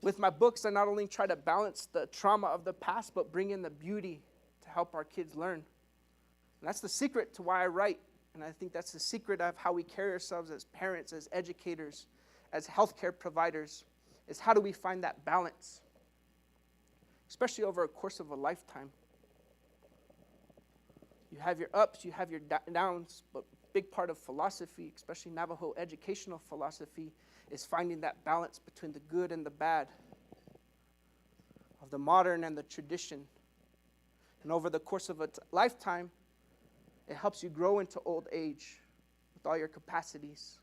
With my books, I not only try to balance the trauma of the past, but bring in the beauty to help our kids learn. And that's the secret to why I write. And I think that's the secret of how we carry ourselves as parents, as educators, as healthcare providers, is how do we find that balance, especially over a course of a lifetime. You have your ups, you have your downs, but a big part of philosophy, especially Navajo educational philosophy, is finding that balance between the good and the bad, of the modern and the tradition. And over the course of a lifetime, it helps you grow into old age with all your capacities,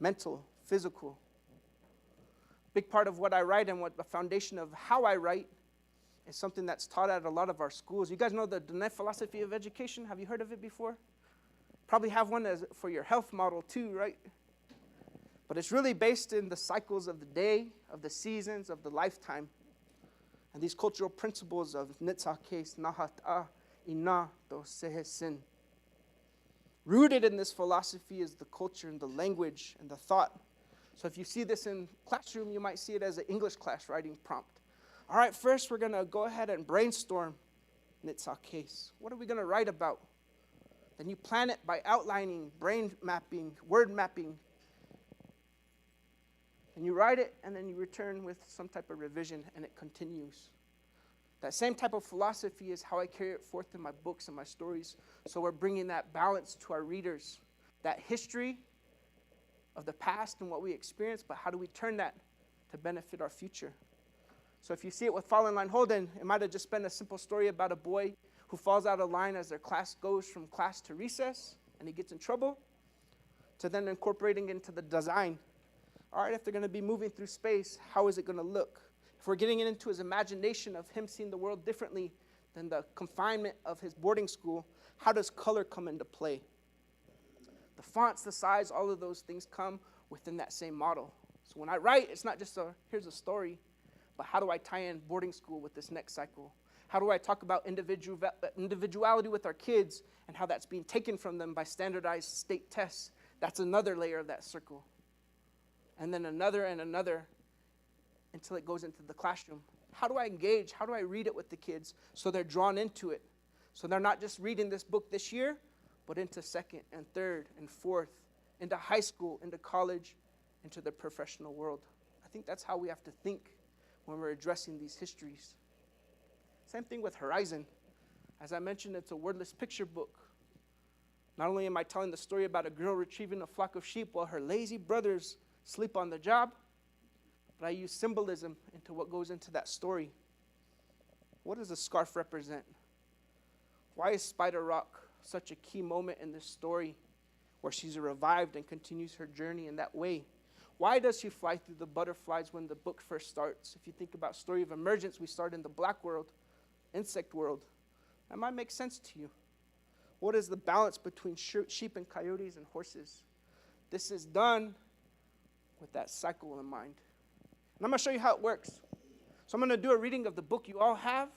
mental, physical. Big part of what I write and what the foundation of how I write is something that's taught at a lot of our schools. You guys know the Diné philosophy of education? Have you heard of it before? Probably have one as for your health model too, right? But it's really based in the cycles of the day, of the seasons, of the lifetime. And these cultural principles of Nitzakes, Nahat'a, Ina, To Sehesin. Rooted in this philosophy is the culture and the language and the thought. So if you see this in classroom, you might see it as an English class writing prompt. All right, first we're going to go ahead and brainstorm Nitzakes. What are we going to write about? Then you plan it by outlining, brain mapping, word mapping. And you write it, and then you return with some type of revision, and it continues. That same type of philosophy is how I carry it forth in my books and my stories. So we're bringing that balance to our readers, that history of the past and what we experienced, but how do we turn that to benefit our future? So if you see it with Fallen Line Holden, it might have just been a simple story about a boy who falls out of line as their class goes from class to recess, and he gets in trouble, to then incorporating into the design. All right, if they're going to be moving through space, how is it going to look? If we're getting into his imagination of him seeing the world differently than the confinement of his boarding school, how does color come into play? The fonts, the size, all of those things come within that same model. So when I write, it's not just here's a story, but how do I tie in boarding school with this next cycle? How do I talk about individuality with our kids and how that's being taken from them by standardized state tests? That's another layer of that circle. And then another and another until it goes into the classroom. How do I engage? How do I read it with the kids so they're drawn into it? So they're not just reading this book this year, but into second and third and fourth, into high school, into college, into the professional world. I think that's how we have to think when we're addressing these histories. Same thing with Horizon. As I mentioned, it's a wordless picture book. Not only am I telling the story about a girl retrieving a flock of sheep while her lazy brothers sleep on the job, but I use symbolism into what goes into that story. What does the scarf represent? Why is Spider Rock such a key moment in this story where she's revived and continues her journey in that way? Why does she fly through the butterflies when the book first starts? If you think about story of emergence, we start in the black world, insect world. That might make sense to you. What is the balance between sheep and coyotes and horses? This is done with that cycle in mind. And I'm going to show you how it works. So I'm going to do a reading of the book you all have,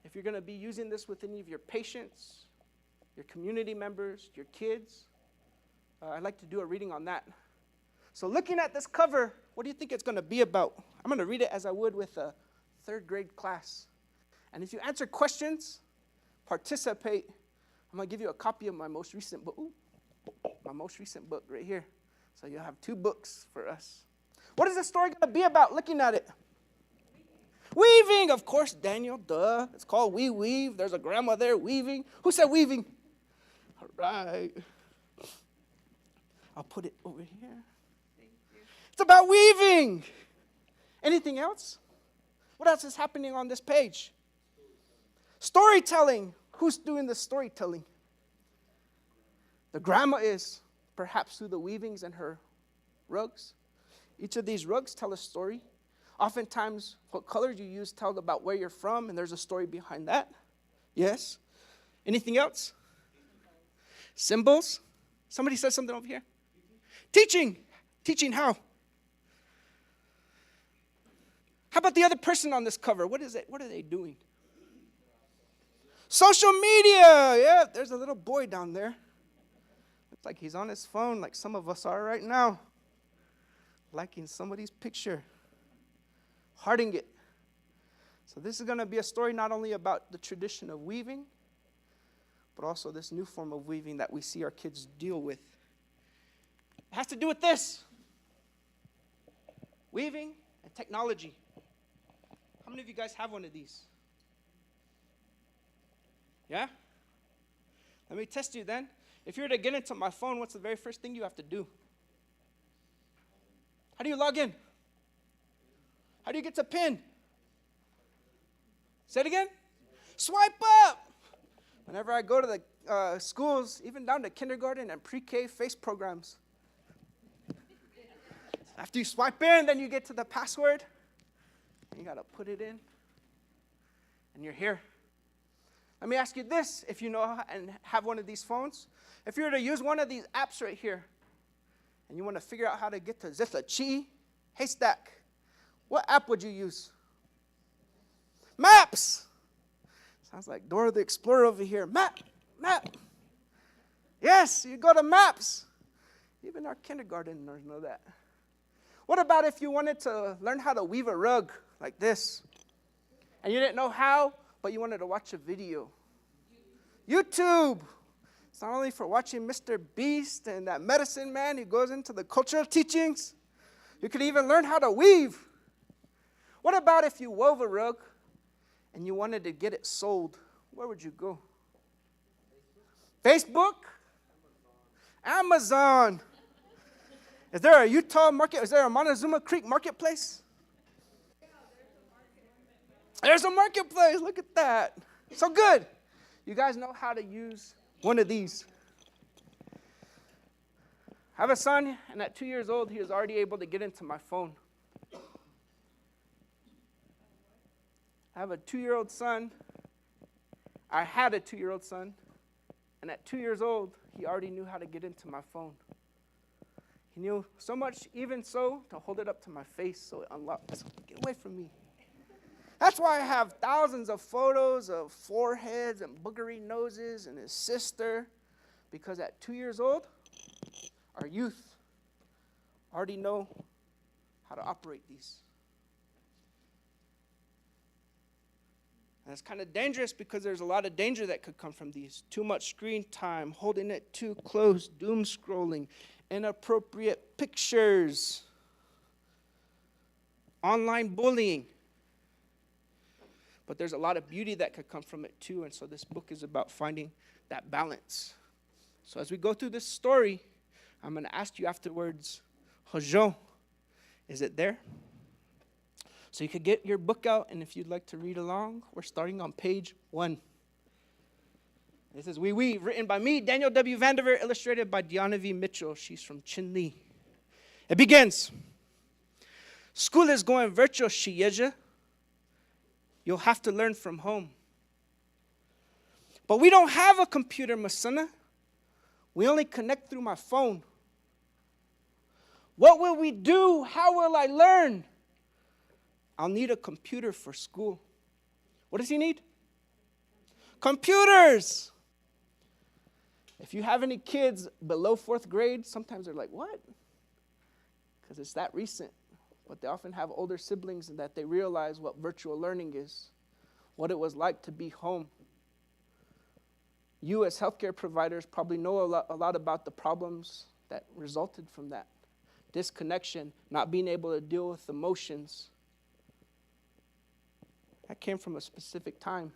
if you're going to be using this with any of your patients, your community members, your kids, I'd like to do a reading on that. So looking at this cover, what do you think it's going to be about? I'm going to read it as I would with a third grade class. And if you answer questions, participate, I'm going to give you a copy of my most recent book. Ooh, my most recent book right here. So you'll have 2 books for us. What is the story going to be about looking at it? Weaving, of course, Daniel, duh. It's called We Weave. There's a grandma there weaving. Who said weaving? All right. I'll put it over here. It's about weaving. Anything else? What else is happening on this page? Storytelling. Who's doing the storytelling? The grandma is, perhaps through the weavings and her rugs. Each of these rugs tell a story. Oftentimes, what colors you use tell about where you're from, and there's a story behind that. Yes? Anything else? Symbols? Somebody said something over here. Teaching. Teaching how? How about the other person on this cover? What is it? What are they doing? Social media. Yeah, there's a little boy down there. Looks like he's on his phone like some of us are right now. Liking somebody's picture. Hearting it. So this is going to be a story not only about the tradition of weaving, but also this new form of weaving that we see our kids deal with. It has to do with this. Weaving and technology. How many of you guys have one of these? Yeah? Let me test you then. If you were to get into my phone, what's the very first thing you have to do? How do you log in? How do you get to PIN? Say it again. Swipe up. Whenever I go to the schools, even down to kindergarten and pre-K face programs, after you swipe in, then you get to the password. And you got to put it in. And you're here. Let me ask you this, if you know and have one of these phones. If you were to use one of these apps right here, and you want to figure out how to get to Zitlachi Haystack, what app would you use? Maps. Sounds like Dora the Explorer over here. Map. Yes, you go to Maps. Even our kindergartners know that. What about if you wanted to learn how to weave a rug like this, and you didn't know how, but you wanted to watch a video? YouTube. It's not only for watching Mr. Beast and that medicine man who goes into the cultural teachings. You could even learn how to weave. What about if you wove a rug and you wanted to get it sold? Where would you go? Facebook? Amazon. Is there a Utah market? Is there a Montezuma Creek marketplace? There's a marketplace. Look at that. So good. You guys know how to use one of these. I have a son, and at 2 years old, he was already able to get into my phone. I have a 2-year-old son. I had a 2-year-old son, and at 2 years old, he already knew how to get into my phone. He knew so much, even so, to hold it up to my face so it unlocked. Get away from me. That's why I have thousands of photos of foreheads and boogery noses and his sister, because at 2 years old, our youth already know how to operate these. And it's kind of dangerous because there's a lot of danger that could come from these. Too much screen time, holding it too close, doom scrolling, inappropriate pictures, online bullying. But there's a lot of beauty that could come from it too, and so this book is about finding that balance. So as we go through this story, I'm going to ask you afterwards, Hojo, is it there? So you could get your book out, and if you'd like to read along, we're starting on page 1. This is We Weave, written by me, Daniel W. Vandiver, illustrated by Deanna V. Mitchell. She's from Chinle. It begins. School is going virtual, Shiyeja. You'll have to learn from home. But we don't have a computer, Masana. We only connect through my phone. What will we do? How will I learn? I'll need a computer for school. What does he need? Computers! If you have any kids below 4th grade, sometimes they're like, what? Because it's that recent. But they often have older siblings and that they realize what virtual learning is, what it was like to be home. You as healthcare providers probably know a lot about the problems that resulted from that. Disconnection, not being able to deal with emotions. That came from a specific time.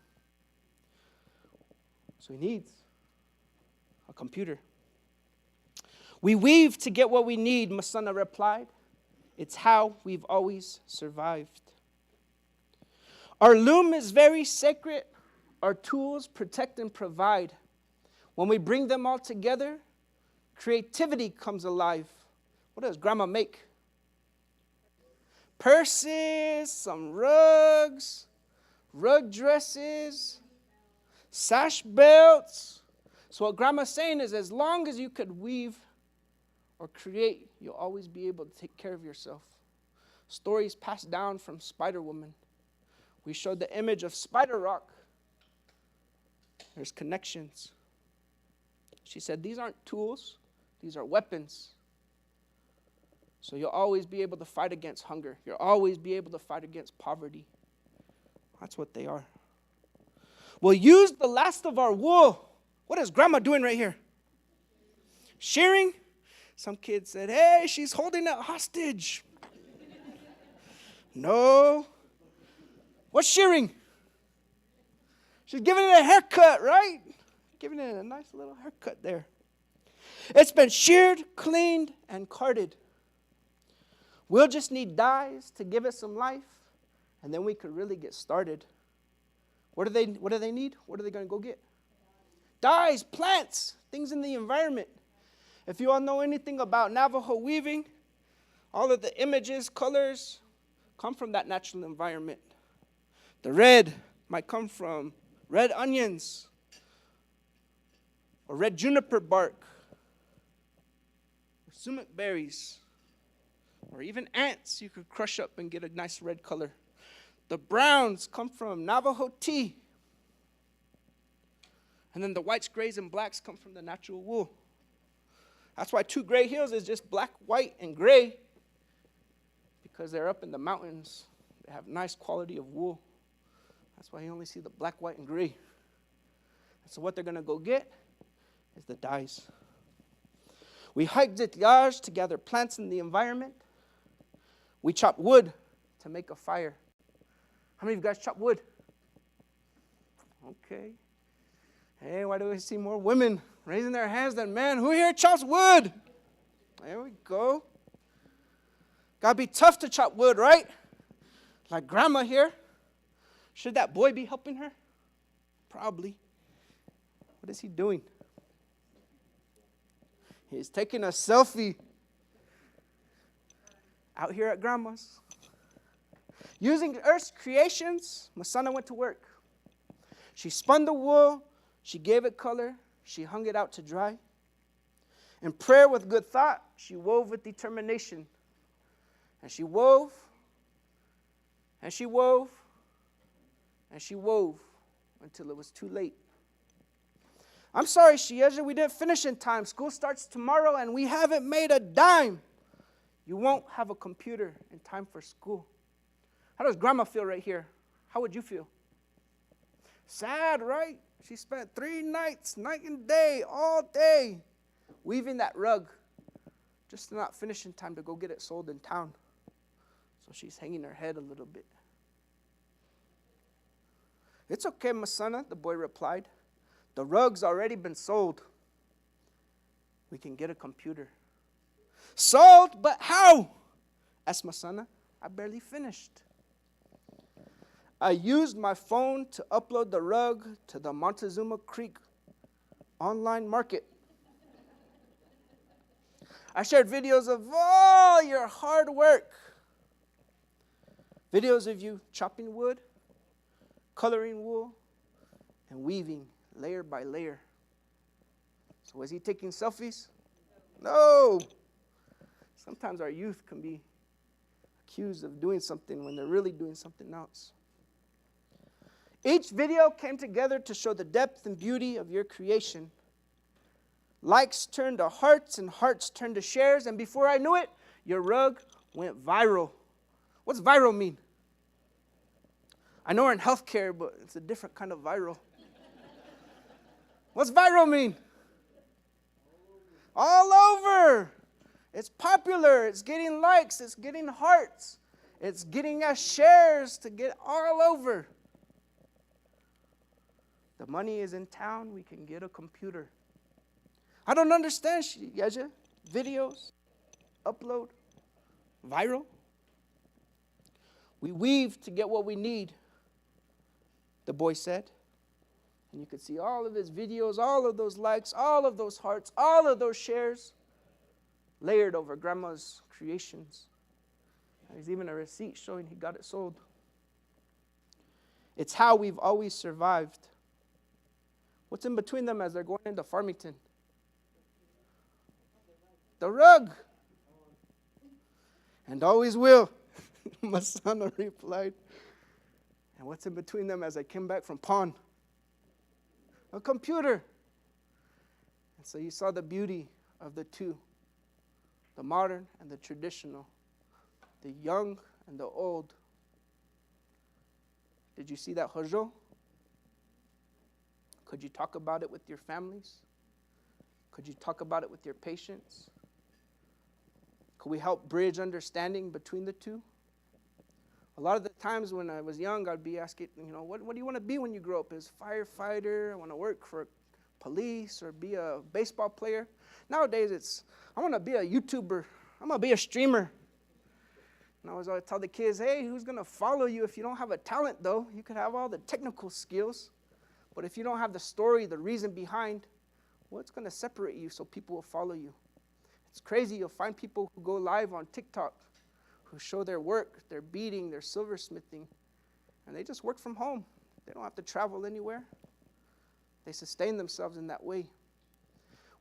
So he needs a computer. We weave to get what we need, Masana replied. It's how we've always survived. Our loom is very sacred. Our tools protect and provide. When we bring them all together, creativity comes alive. What does Grandma make? Purses, some rugs, rug dresses, sash belts. So what Grandma's saying is, as long as you could weave or create, you'll always be able to take care of yourself. Stories passed down from Spider Woman. We showed the image of Spider Rock. There's connections. She said, these aren't tools, these are weapons. So you'll always be able to fight against hunger. You'll always be able to fight against poverty. That's what they are. We'll use the last of our wool. What is Grandma doing right here? Shearing? Some kid said, hey, she's holding it hostage. No. What's shearing? She's giving it a haircut, right? Giving it a nice little haircut there. It's been sheared, cleaned, and carded. We'll just need dyes to give it some life, and then we could really get started. What do they need? What are they going to go get? Dyes, plants, things in the environment. If you all know anything about Navajo weaving, all of the images, colors, come from that natural environment. The red might come from red onions, or red juniper bark, or sumac berries, or even ants you could crush up and get a nice red color. The browns come from Navajo tea. And then the whites, grays, and blacks come from the natural wool. That's why 2 gray hills is just black, white, and gray, because they're up in the mountains. They have nice quality of wool. That's why you only see the black, white, and gray. And so what they're going to go get is the dyes. We hike dityage to gather plants in the environment. We chop wood to make a fire. How many of you guys chop wood? Okay. Hey, why do we see more women raising their hands than men? Who here chops wood? There we go. Gotta be tough to chop wood, right? Like Grandma here. Should that boy be helping her? Probably. What is he doing? He's taking a selfie out here at Grandma's. Using Earth's creations, Masana went to work. She spun the wool, she gave it color, she hung it out to dry. In prayer with good thought, she wove with determination. And she wove, and she wove, and she wove until it was too late. I'm sorry, Shieja, we didn't finish in time. School starts tomorrow and we haven't made a dime. You won't have a computer in time for school. How does Grandma feel right here? How would you feel? Sad, right? She spent 3 nights, night and day, all day, weaving that rug just to not finish in time to go get it sold in town. So she's hanging her head a little bit. It's okay, Masana, the boy replied. The rug's already been sold. We can get a computer. Sold? But how? Asked Masana. I barely finished. I used my phone to upload the rug to the Montezuma Creek online market. I shared videos of all your hard work. Videos of you chopping wood, coloring wool, and weaving layer by layer. So was he taking selfies? No. Sometimes our youth can be accused of doing something when they're really doing something else. Each video came together to show the depth and beauty of your creation. Likes turned to hearts and hearts turned to shares, and before I knew it, your rug went viral. What's viral mean? I know we're in healthcare, but it's a different kind of viral. What's viral mean? All over. It's popular. It's getting likes. It's getting hearts. It's getting us shares to get all over. The money is in town. We can get a computer. I don't understand, Yeja. Videos, upload, viral. We weave to get what we need, the boy said. And you could see all of his videos, all of those likes, all of those hearts, all of those shares layered over Grandma's creations. There's even a receipt showing he got it sold. It's how we've always survived. What's in between them as they're going into Farmington? The rug. And always will, Masana replied. And what's in between them as I came back from pawn? A computer. And so you saw the beauty of the two, the modern and the traditional, the young and the old. Did you see that hojo? Could you talk about it with your families? Could you talk about it with your patients? Could we help bridge understanding between the two? A lot of the times when I was young, I'd be asking, what do you want to be when you grow up? As a firefighter, I want to work for police, or be a baseball player. Nowadays, I want to be a YouTuber. I'm going to be a streamer. And I always tell the kids, hey, who's going to follow you if you don't have a talent, though? You could have all the technical skills, but if you don't have the story, the reason behind, what's going to separate you so people will follow you? It's crazy. You'll find people who go live on TikTok who show their work, their beading, their silversmithing, and they just work from home. They don't have to travel anywhere. They sustain themselves in that way.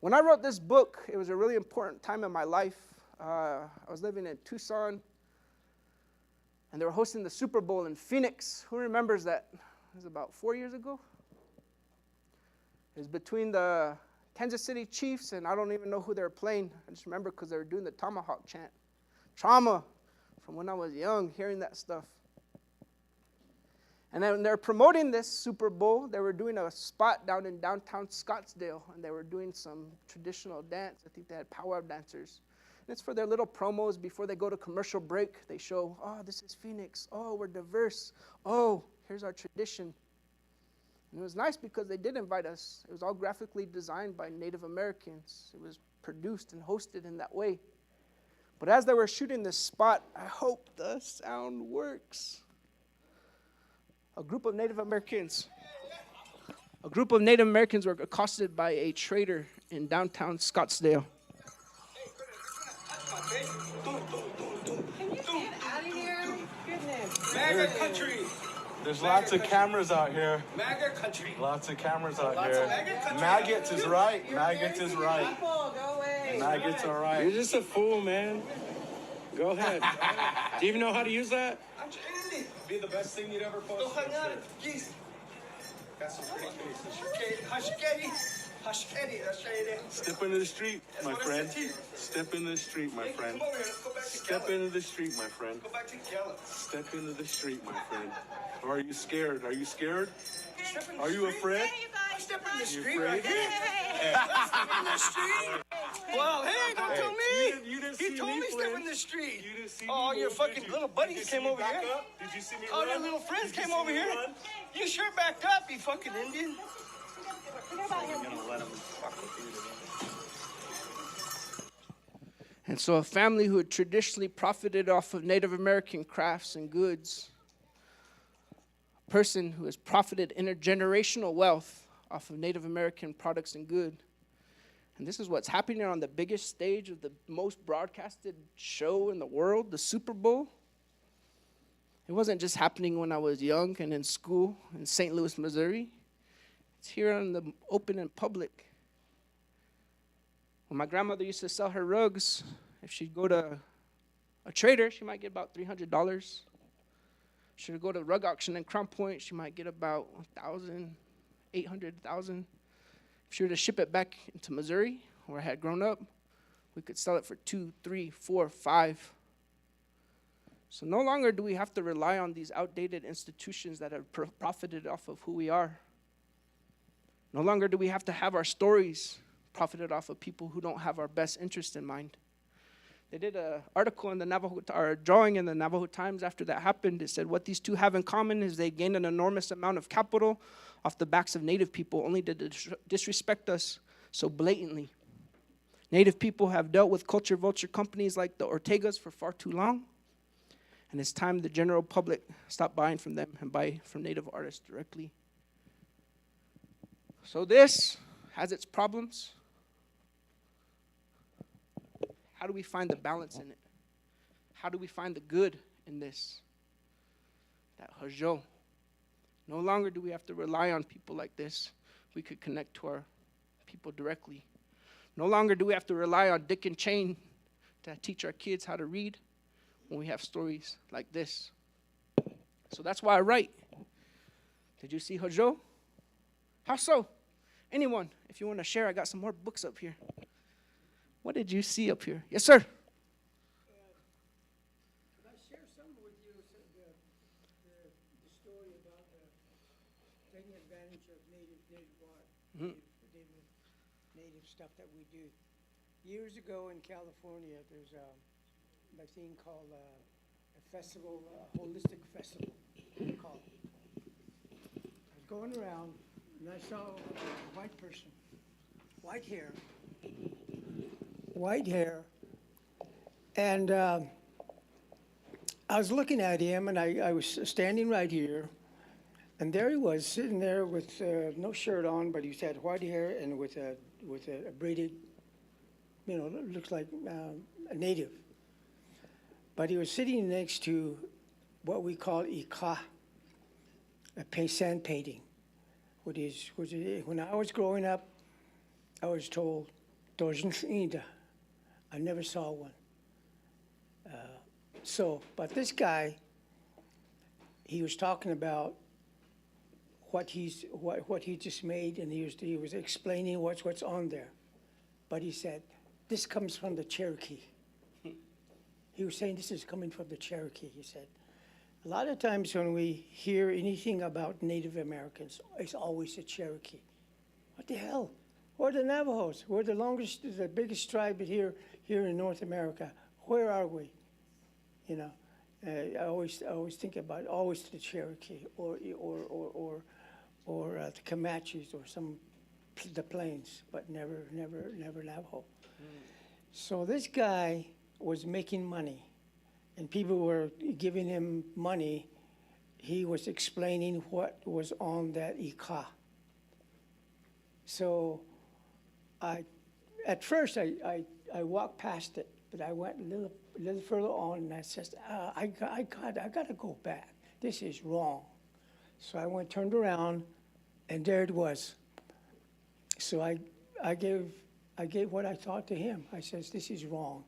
When I wrote this book, it was a really important time in my life. I was living in Tucson, and they were hosting the Super Bowl in Phoenix. Who remembers that? It was about 4 years ago. It was between the Kansas City Chiefs, and I don't even know who they were playing. I just remember because they were doing the tomahawk chant. Trauma from when I was young, hearing that stuff. And then when they were promoting this Super Bowl, they were doing a spot down in downtown Scottsdale, and they were doing some traditional dance. I think they had powwow dancers. And it's for their little promos before they go to commercial break. They show, oh, this is Phoenix. Oh, we're diverse. Oh, here's our tradition. And it was nice because they did invite us. It was all graphically designed by Native Americans. It was produced and hosted in that way. But as they were shooting this spot, I hope the sound works. A group of Native Americans were accosted by a trader in downtown Scottsdale. Can you get out of here? Goodness. MAGA country. There's lots of cameras out here. MAGA country. Lots of cameras out Lots here. of MAGA country. Maggots is right. Maggots is right. People, go away. Maggots are right. You're just a fool, man. Go ahead. Do you even know how to use that? I'm trying to Be the best thing you'd ever post. go hang out. Jeez. Got some pretty faces. Hashkedi, that's right. Step into the street, my what I friend. said to you. Step into the street, my friend. Come over here, let's go back to Step Gallup. into the street, my friend. Go back to Gallup. Step into the street, my friend. Or are you scared? Are you scared? Step in the Are you street. afraid? I step in the You street right afraid? here. I step in the street. Well, hey, don't tell me. You didn't He see told me me step flinch. in the street. You didn't see me Oh, your move, fucking did you? little Did buddies you see came me over back here. up? Did you see me Oh, run? your little friends Did you came see over me here. run? You sure backed up, you fucking Indian. And so a family who had traditionally profited off of Native American crafts and goods, a person who has profited intergenerational wealth off of Native American products and good. And this is what's happening on the biggest stage of the most broadcasted show in the world, the Super Bowl. It wasn't just happening when I was young and in school in St. Louis, Missouri. It's here in the open and public. When my grandmother used to sell her rugs, if she'd go to a trader, she might get about $300. She would go to the rug auction in Crown Point, she might get about 1,000, 800,000. If she were to ship it back into Missouri, where I had grown up, we could sell it for 2, 3, 4, 5. So no longer do we have to rely on these outdated institutions that have profited off of who we are. No longer do we have to have our stories profited off of people who don't have our best interest in mind. They did an article in the Navajo, or a drawing in the Navajo Times after that happened. It said what these two have in common is they gained an enormous amount of capital off the backs of Native people, only to disrespect us so blatantly. Native people have dealt with culture vulture companies like the Ortegas for far too long, and it's time the general public stop buying from them and buy from Native artists directly. So this has its problems. How do we find the balance in it? How do we find the good in this? That hajo. No longer do we have to rely on people like this. We could connect to our people directly. No longer do we have to rely on Dick and Chain to teach our kids how to read when we have stories like this. So that's why I write. Did you see hajo? How so? Anyone, if you want to share, I got some more books up here. What did you see up here? Yes, sir. Could I share some with you, the story about taking advantage of native water, native stuff that we do. Years ago in California, there's a thing called a festival, a holistic festival, they call it. I was going around and I saw a white person, white hair, and I was looking at him, and I was standing right here, and there he was sitting there with no shirt on, but he had white hair and with a braided, looks like a native. But he was sitting next to what we call ika, a sand painting. When I was growing up, I was told, I never saw one. But this guy, he was talking about what he just made, and he was explaining what's on there. But he said, this comes from the Cherokee. He was saying this is coming from the Cherokee, he said. A lot of times when we hear anything about Native Americans, it's always the Cherokee. What the hell? We're the Navajos. We're the biggest tribe here in North America. Where are we? I always think about always the Cherokee or the Comanches or the Plains, but never Navajo. So this guy was making money, and people were giving him money. He was explaining what was on that ika. So at first I walked past it, but I went a little further on, and I said, I got to go back. This is wrong. So I turned around, and there it was. So I gave what I thought to him. I says, this is wrong.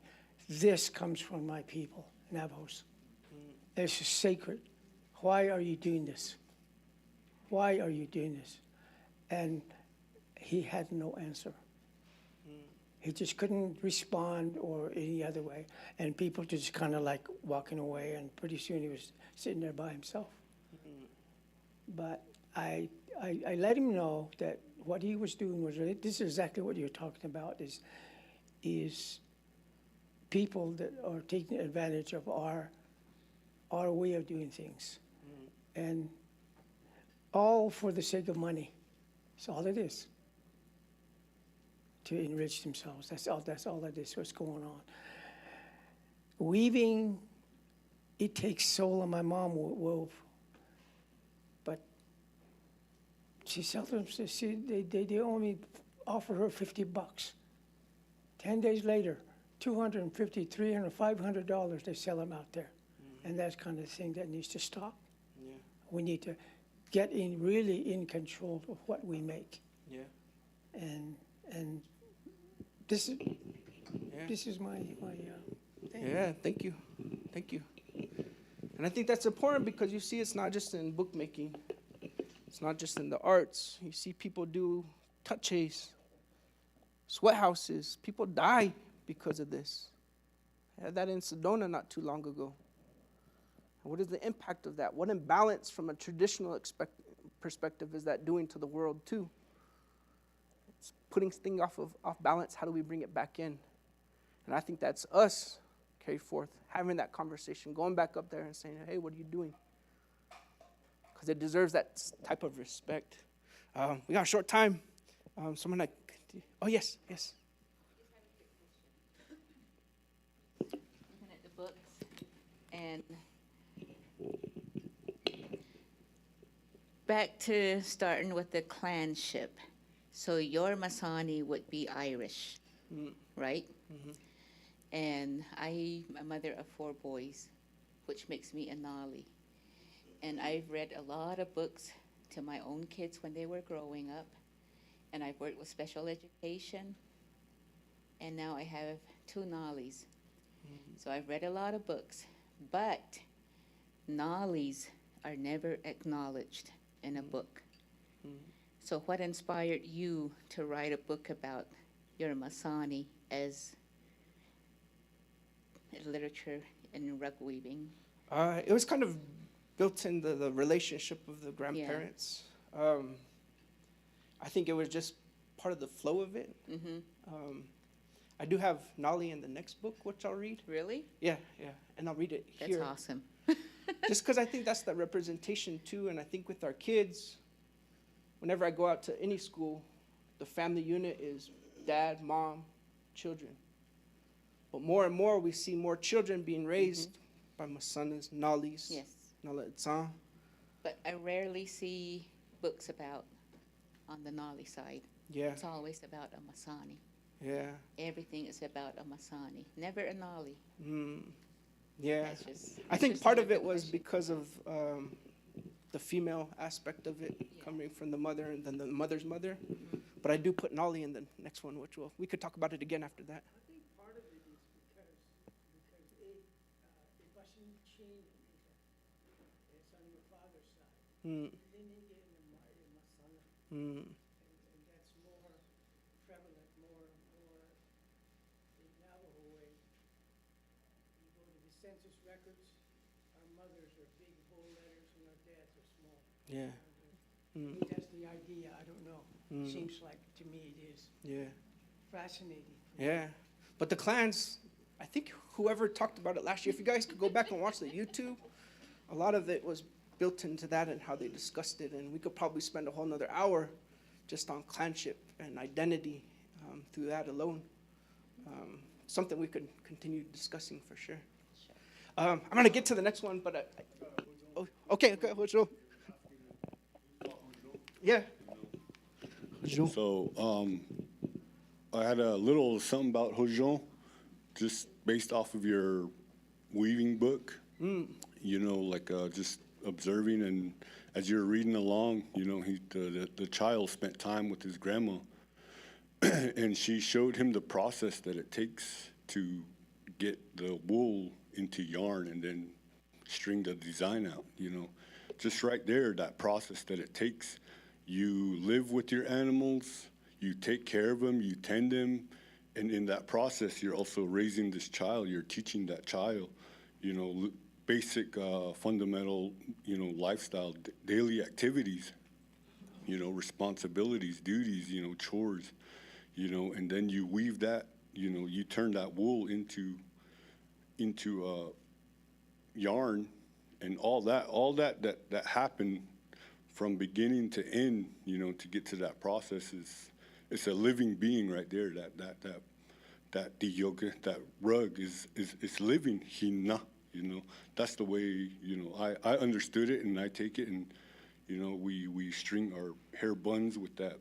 This comes from my people, Navajos. This is sacred. Why are you doing this? Why are you doing this? And he had no answer. He just couldn't respond or any other way. And people just kind of like walking away, and pretty soon he was sitting there by himself. But I let him know that what he was doing was, this is exactly what you're talking about, is people that are taking advantage of our way of doing things. And all for the sake of money. That's all it is. To enrich themselves. That's all that is, what's going on. Weaving, it takes soul, and my mom wove. But she seldom, they only offer her $50. 10 days later, $250, $300, $500, they sell them out there. And that's kind of the thing that needs to stop. Yeah. We need to get really in control of what we make. Yeah. And this is my thing. Yeah, thank you. And I think that's important because you see it's not just in bookmaking. It's not just in the arts. You see people do touches, sweat houses. People die because of this. I had that in Sedona not too long ago. And what is the impact of that? What imbalance from a traditional perspective is that doing to the world too? It's putting things off balance. How do we bring it back in? And I think that's us, carry forth, having that conversation, going back up there and saying, hey, what are you doing? Because it deserves that type of respect. We got a short time. So I'm going to, oh, yes. Looking at the books and back to starting with the clanship. So your Masani would be Irish, right? Mm-hmm. And I'm a mother of 4 boys, which makes me a Nali. And I've read a lot of books to my own kids when they were growing up. And I've worked with special education. And now I have 2 Nalis. Mm-hmm. So I've read a lot of books. But Nalis are never acknowledged in a book. Mm-hmm. So what inspired you to write a book about your Masani as literature and rug weaving? It was kind of built in the relationship of the grandparents. Yeah. I think it was just part of the flow of it. Mm-hmm. I do have Nali in the next book, which I'll read. Really? Yeah, and I'll read it here. That's awesome. Just because I think that's the representation too, and I think with our kids, whenever I go out to any school, the family unit is dad, mom, children. But more and more, we see more children being raised by Masanas, Nalis, yes, Nala Itsan. But I rarely see books about on the Nali side. Yeah. It's always about a Masani. Yeah. Everything is about a Masani, never a Nali. Yeah. That's I think part of it was because of the female aspect of it coming from the mother and then the mother's mother. Mm-hmm. But I do put Nali in the next one, which we could talk about it again after that. I think part of it is because it wasn't changed. It's on your father's side. And that's more prevalent, more in Navajo way. You go to the census records, our mothers are big, bold letters, and our dads are small. Yeah. I think that's the idea, I don't know. Seems like, to me, it is. Yeah. Fascinating. Yeah. But the clans, I think whoever talked about it last year, if you guys could go back and watch the YouTube, a lot of it was built into that and how they discussed it. And we could probably spend a whole nother hour just on clanship and identity through that alone. Something we could continue discussing for sure. I'm going to get to the next one, but okay, Hojo. Yeah. So I had a little something about Hojon, just based off of your weaving book. You know, like just observing, and as you're reading along, you know, the child spent time with his grandma, and she showed him the process that it takes to get the wool into yarn and then string the design out. You know, just right there, that process that it takes. You live with your animals, you take care of them, you tend them, and in that process, you're also raising this child. You're teaching that child, you know, basic, fundamental, you know, lifestyle, daily activities, you know, responsibilities, duties, you know, chores, you know, and then you weave that, you know, you turn that wool into yarn, and all that happened from beginning to end, you know, to get to that process it's a living being right there. That yoga, that rug is living. Hina, you know, that's the way, you know, I understood it, and I take it, and you know, we string our hair buns with that,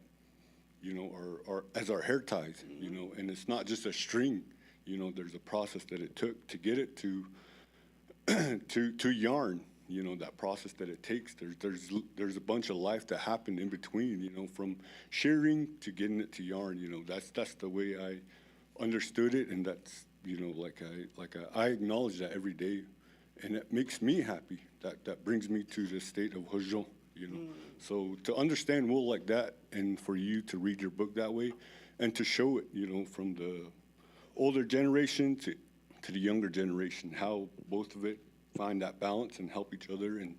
you know, our as our hair ties, you know, and it's not just a string, you know, there's a process that it took to get it to to yarn. You know, that process that it takes, there's a bunch of life that happened in between, you know, from shearing to getting it to yarn, you know, that's the way I understood it, and that's, you know, I acknowledge that every day, and it makes me happy. That brings me to the state of Hojon, you know. So to understand Will like that, and for you to read your book that way, and to show it, you know, from the older generation to the younger generation, how both of it find that balance and help each other and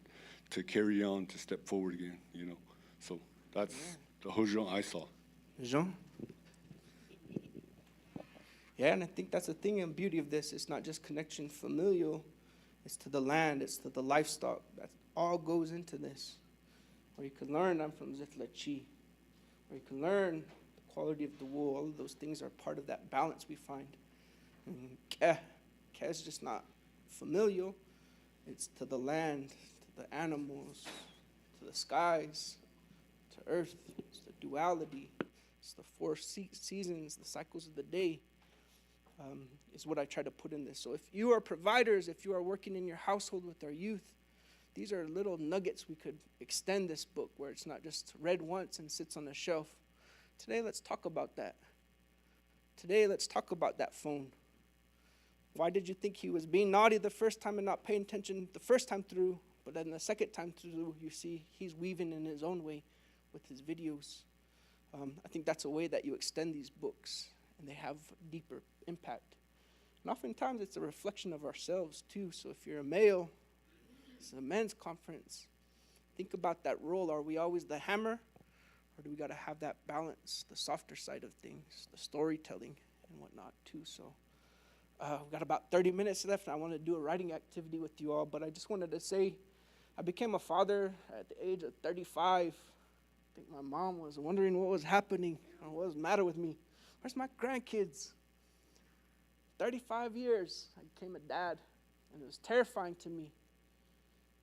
to carry on to step forward again, you know. So that's the Hojon I saw. Jean? Yeah, and I think that's the thing and beauty of this. It's not just connection familial, it's to the land, it's to the livestock. That all goes into this. Where you can learn, I'm from Zitlachi. Where you can learn the quality of the wool. All of those things are part of that balance we find. And Keh is just not familial. It's to the land, to the animals, to the skies, to earth. It's the duality. It's the four seasons, the cycles of the day. Is what I try to put in this. So if you are providers, if you are working in your household with our youth, these are little nuggets we could extend this book where it's not just read once and sits on a shelf. Today, let's talk about that. Today, let's talk about that phone. Why did you think he was being naughty the first time and not paying attention the first time through, but then the second time through, you see he's weaving in his own way with his videos. I think that's a way that you extend these books, and they have deeper impact. And oftentimes it's a reflection of ourselves too. So if you're a male, it's a men's conference. Think about that role. Are we always the hammer? Or do we got to have that balance, the softer side of things, the storytelling and whatnot too? So we've got about 30 minutes left, and I want to do a writing activity with you all. But I just wanted to say I became a father at the age of 35. I think my mom was wondering what was happening or what was the matter with me. Where's my grandkids? 35 years, I became a dad, and it was terrifying to me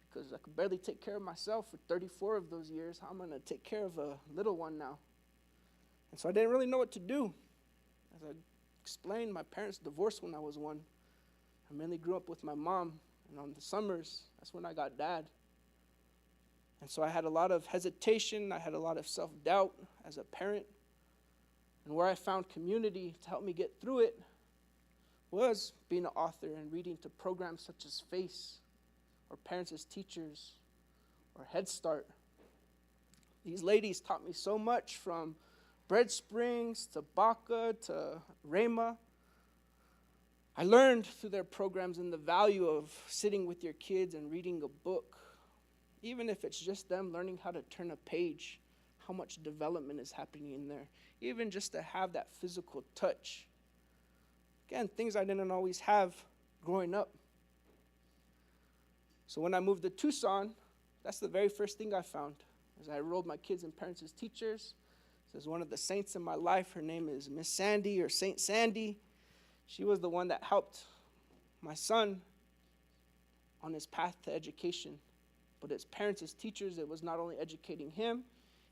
because I could barely take care of myself for 34 of those years. How am I going to take care of a little one now? And so I didn't really know what to do. As I explained, my parents divorced when I was 1. I mainly grew up with my mom, and on the summers, that's when I got dad. And so I had a lot of hesitation. I had a lot of self-doubt as a parent. And where I found community to help me get through it was being an author and reading to programs such as FACE or Parents as Teachers or Head Start. These ladies taught me so much, from Bread Springs to Baca to Rema. I learned through their programs and the value of sitting with your kids and reading a book, even if it's just them learning how to turn a page, how much development is happening in there, even just to have that physical touch. Again, things I didn't always have growing up. So when I moved to Tucson, that's the very first thing I found. As I enrolled my kids in Parents as Teachers, there's one of the saints in my life. Her name is Miss Sandy, or Saint Sandy. She was the one that helped my son on his path to education. But as Parents as Teachers, it was not only educating him,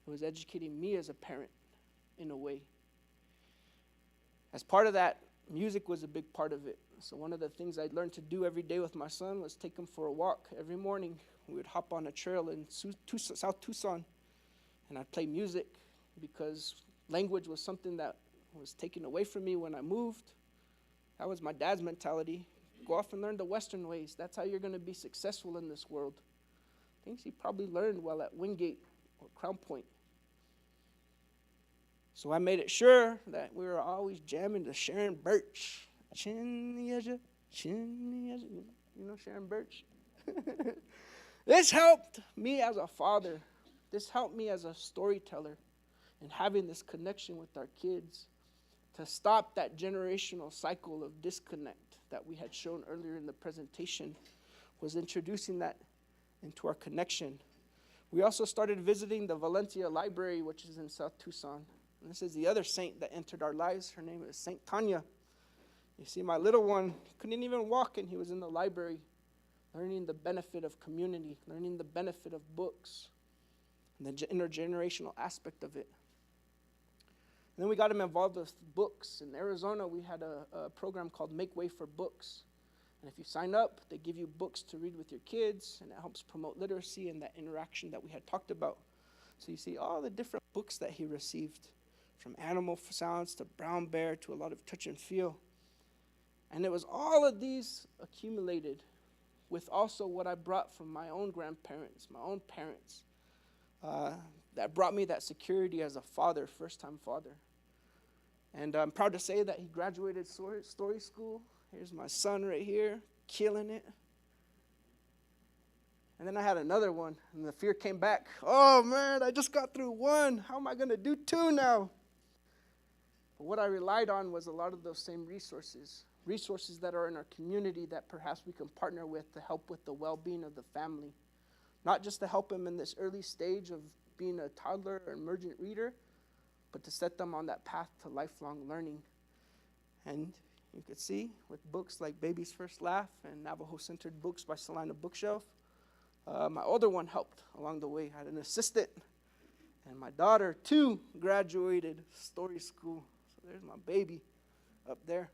it was educating me as a parent in a way. As part of that, music was a big part of it. So one of the things I learned to do every day with my son was take him for a walk. Every morning, we would hop on a trail in South Tucson, and I'd play music because language was something that was taken away from me when I moved. That was my dad's mentality. Go off and learn the Western ways. That's how you're going to be successful in this world. Things he probably learned while at Wingate or Crown Point. So I made it sure that we were always jamming to Sharon Birch. You know Sharon Birch? This helped me as a father. This helped me as a storyteller in having this connection with our kids to stop that generational cycle of disconnect that we had shown earlier in the presentation, was introducing that into our connection. We also started visiting the Valencia Library, which is in South Tucson. And this is the other saint that entered our lives. Her name is Saint Tanya. You see, my little one couldn't even walk, and he was in the library learning the benefit of community, learning the benefit of books, and the intergenerational aspect of it. And then we got him involved with books. In Arizona, we had a program called Make Way for Books. And if you sign up, they give you books to read with your kids, and it helps promote literacy and that interaction that we had talked about. So you see all the different books that he received, from animal sounds to brown bear to a lot of touch and feel. And it was all of these accumulated with also what I brought from my own grandparents, my own parents, that brought me that security as a father, first-time father. And I'm proud to say that he graduated story school. Here's my son right here, killing it. And then I had another one, and the fear came back. Oh, man, I just got through one. How am I going to do two now? But what I relied on was a lot of those same resources that are in our community that perhaps we can partner with to help with the well-being of the family. Not just to help them in this early stage of being a toddler or emergent reader, but to set them on that path to lifelong learning. And you could see with books like Baby's First Laugh and Navajo-centered books by Salina Bookshelf, my older one helped along the way. I had an assistant. And my daughter, too, graduated story school. So there's my baby up there.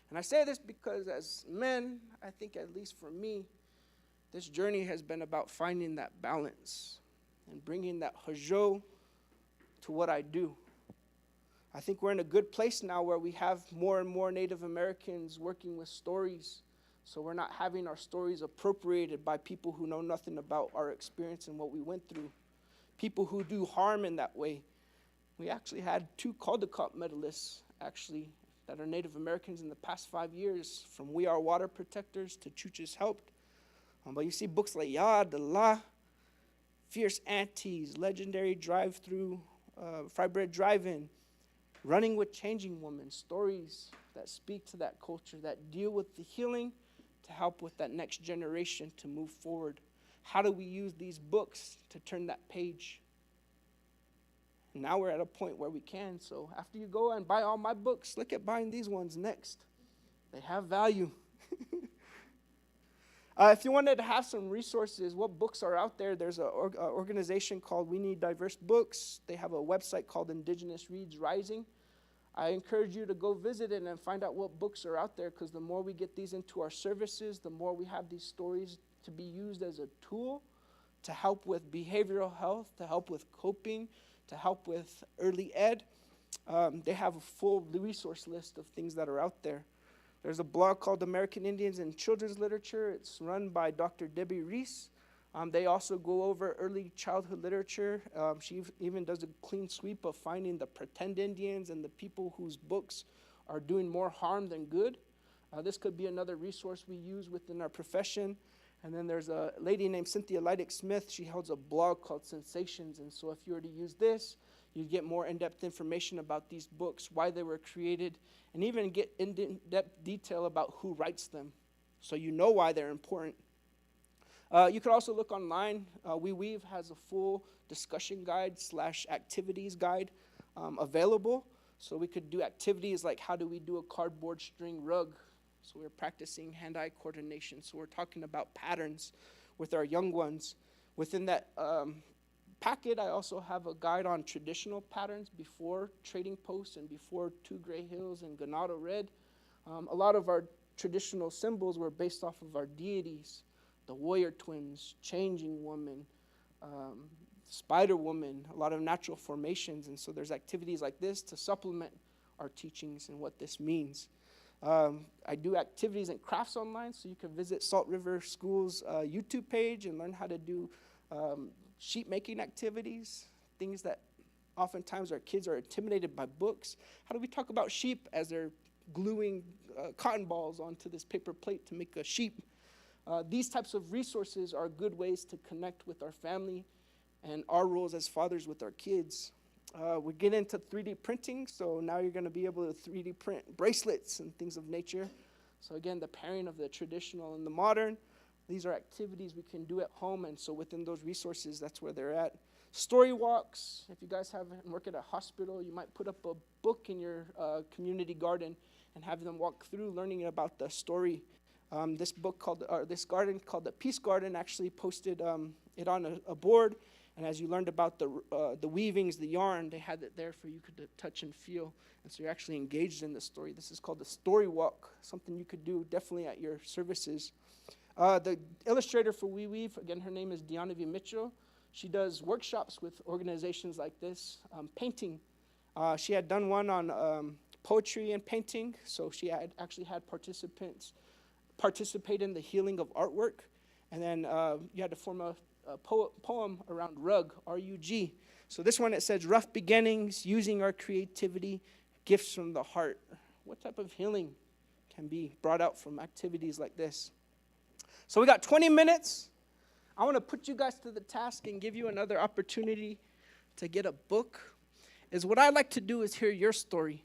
And I say this because as men, I think at least for me, this journey has been about finding that balance and bringing that hajo to what I do. I think we're in a good place now where we have more and more Native Americans working with stories. So we're not having our stories appropriated by people who know nothing about our experience and what we went through. People who do harm in that way. We actually had 2 Caldecott medalists, actually, that are Native Americans in the past 5 years, from We Are Water Protectors to Chuches Helped. But you see books like Yad, the La, Fierce Aunties, Legendary Drive-Through, Fry Bread Drive-In, Running with Changing Women, stories that speak to that culture, that deal with the healing to help with that next generation to move forward. How do we use these books to turn that page? And now we're at a point where we can. So after you go and buy all my books, look at buying these ones next. They have value. If you wanted to have some resources, what books are out there? There's an organization called We Need Diverse Books. They have a website called Indigenous Reads Rising. I encourage you to go visit it and find out what books are out there, because the more we get these into our services, the more we have these stories to be used as a tool to help with behavioral health, to help with coping, to help with early ed. They have a full resource list of things that are out there. There's a blog called American Indians in Children's Literature. It's run by Dr. Debbie Reese. They also go over early childhood literature. She even does a clean sweep of finding the pretend Indians and the people whose books are doing more harm than good. This could be another resource we use within our profession. And then there's a lady named Cynthia Leidick Smith. She holds a blog called Sensations. And so if you were to use this, you'd get more in-depth information about these books, why they were created, and even get in-depth detail about who writes them, so you know why they're important. You could also look online. We Weave has a full discussion guide / activities guide available. So we could do activities like how do we do a cardboard string rug. So we're practicing hand-eye coordination. So we're talking about patterns with our young ones. Within that packet, I also have a guide on traditional patterns before Trading Post and before Two Gray Hills and Ganado Red. A lot of our traditional symbols were based off of our deities. The warrior twins, changing woman, spider woman, a lot of natural formations. And so there's activities like this to supplement our teachings and what this means. I do activities and crafts online, so you can visit Salt River School's YouTube page and learn how to do sheet making activities, things that oftentimes our kids are intimidated by books. How do we talk about sheep as they're gluing cotton balls onto this paper plate to make a sheep? These types of resources are good ways to connect with our family and our roles as fathers with our kids. We get into 3D printing, so now you're going to be able to 3D print bracelets and things of nature. So again, the pairing of the traditional and the modern. These are activities we can do at home, and so within those resources, that's where they're at. Story walks. If you guys work at a hospital, you might put up a book in your community garden and have them walk through learning about the story. This garden called the Peace Garden actually posted it on a board, and as you learned about the weavings, the yarn, they had it there for you to touch and feel, and so you're actually engaged in the story. This is called the Story Walk, something you could do definitely at your services. The illustrator for We Weave, again, her name is Deanna V. Mitchell. She does workshops with organizations like this. Painting. She had done one on poetry and painting, so she had actually had participants participate in the healing of artwork. And then you had to form a poem around rug, R-U-G. So this one, it says, rough beginnings, using our creativity, gifts from the heart. What type of healing can be brought out from activities like this? So we got 20 minutes. I want to put you guys to the task and give you another opportunity to get a book. What I like to do is hear your story.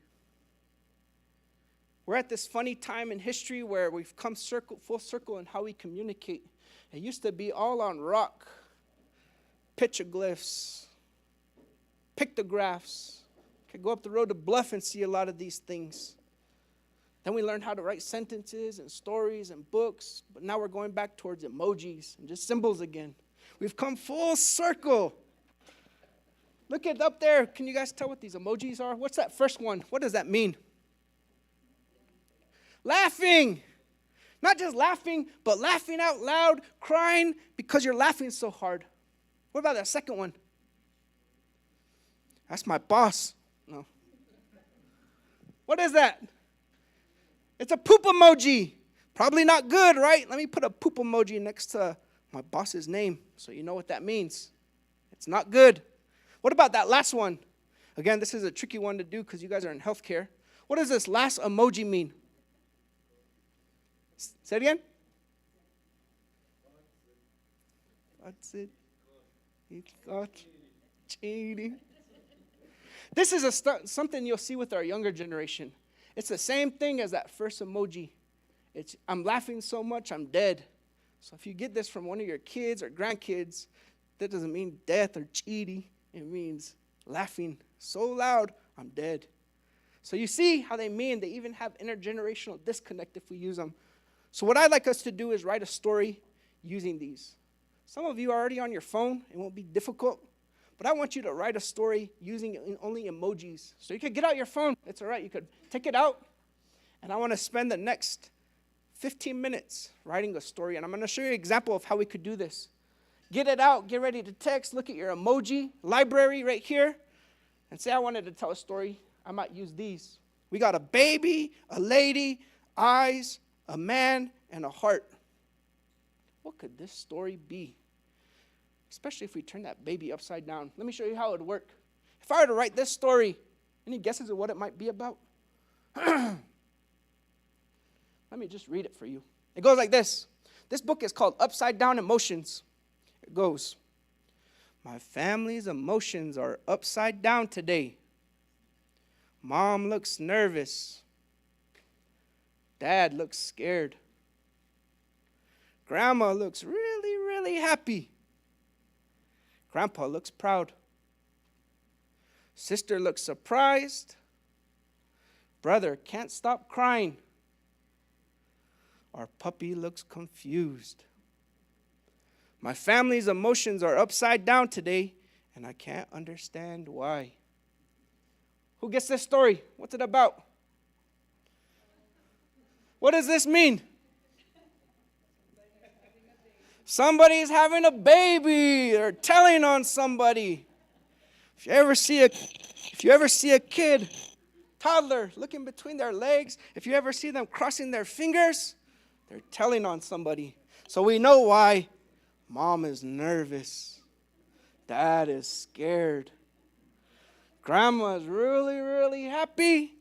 We're at this funny time in history where we've come full circle in how we communicate. It used to be all on rock, petroglyphs, pictographs. You could go up the road to Bluff and see a lot of these things. Then we learned how to write sentences and stories and books, but now we're going back towards emojis and just symbols again. We've come full circle. Look at up there. Can you guys tell what these emojis are? What's that first one? What does that mean? Laughing. Not just laughing, but laughing out loud, crying because you're laughing so hard. What about that second one? That's my boss. No. What is that? It's a poop emoji. Probably not good, right? Let me put a poop emoji next to my boss's name so you know what that means. It's not good. What about that last one? Again, this is a tricky one to do because you guys are in healthcare. What does this last emoji mean? Say it again. What's it? It's got cheating. This is something you'll see with our younger generation. It's the same thing as that first emoji. It's, I'm laughing so much, I'm dead. So if you get this from one of your kids or grandkids, that doesn't mean death or cheating. It means laughing so loud, I'm dead. So you see how they even have intergenerational disconnect if we use them. So what I'd like us to do is write a story using these. Some of you are already on your phone. It won't be difficult. But I want you to write a story using only emojis. So you could get out your phone. It's all right. You could take it out. And I want to spend the next 15 minutes writing a story. And I'm going to show you an example of how we could do this. Get it out. Get ready to text. Look at your emoji library right here. And say I wanted to tell a story. I might use these. We got a baby, a lady, eyes, a man, and a heart. What could this story be? Especially if we turn that baby upside down. Let me show you how it would work. If I were to write this story, any guesses of what it might be about? Let me just read it for you. It goes like this. This book is called Upside Down Emotions. It goes, my family's emotions are upside down today. Mom looks nervous. Dad looks scared. Grandma looks really, really happy. Grandpa looks proud. Sister looks surprised. Brother can't stop crying. Our puppy looks confused. My family's emotions are upside down today, and I can't understand why. Who gets this story? What's it about? What does this mean? Somebody's having a baby. They're telling on somebody. If you ever see a kid, toddler, looking between their legs, if you ever see them crossing their fingers, they're telling on somebody. So we know why. Mom is nervous. Dad is scared. Grandma's really, really happy.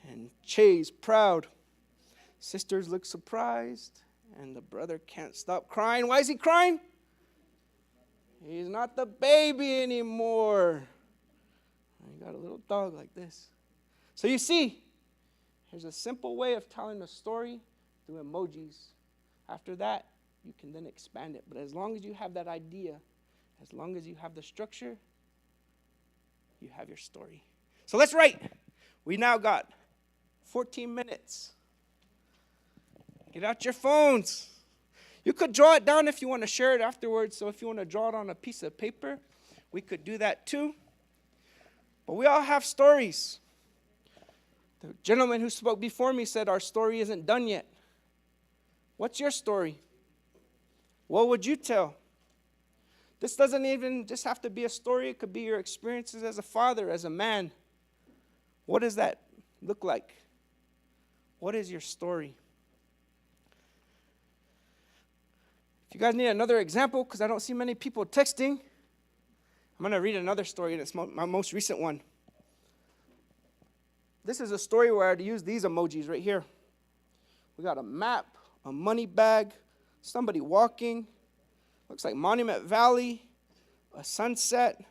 And Che's proud. Sisters look surprised. And the brother can't stop crying. Why is he crying? He's not the baby anymore. He got a little dog like this. So you see, here's a simple way of telling a story through emojis. After that, you can then expand it. But as long as you have that idea, as long as you have the structure, you have your story. So let's write. We now got 14 minutes. Get out your phones. You could draw it down if you want to share it afterwards. So if you want to draw it on a piece of paper, we could do that too. But we all have stories. The gentleman who spoke before me said our story isn't done yet. What's your story? What would you tell? This doesn't even just have to be a story. It could be your experiences as a father, as a man. What does that look like? What is your story? If you guys need another example, because I don't see many people texting, I'm going to read another story, and it's my most recent one. This is a story where I'd use these emojis right here. We got a map, a money bag, somebody walking, looks like Monument Valley, a sunset,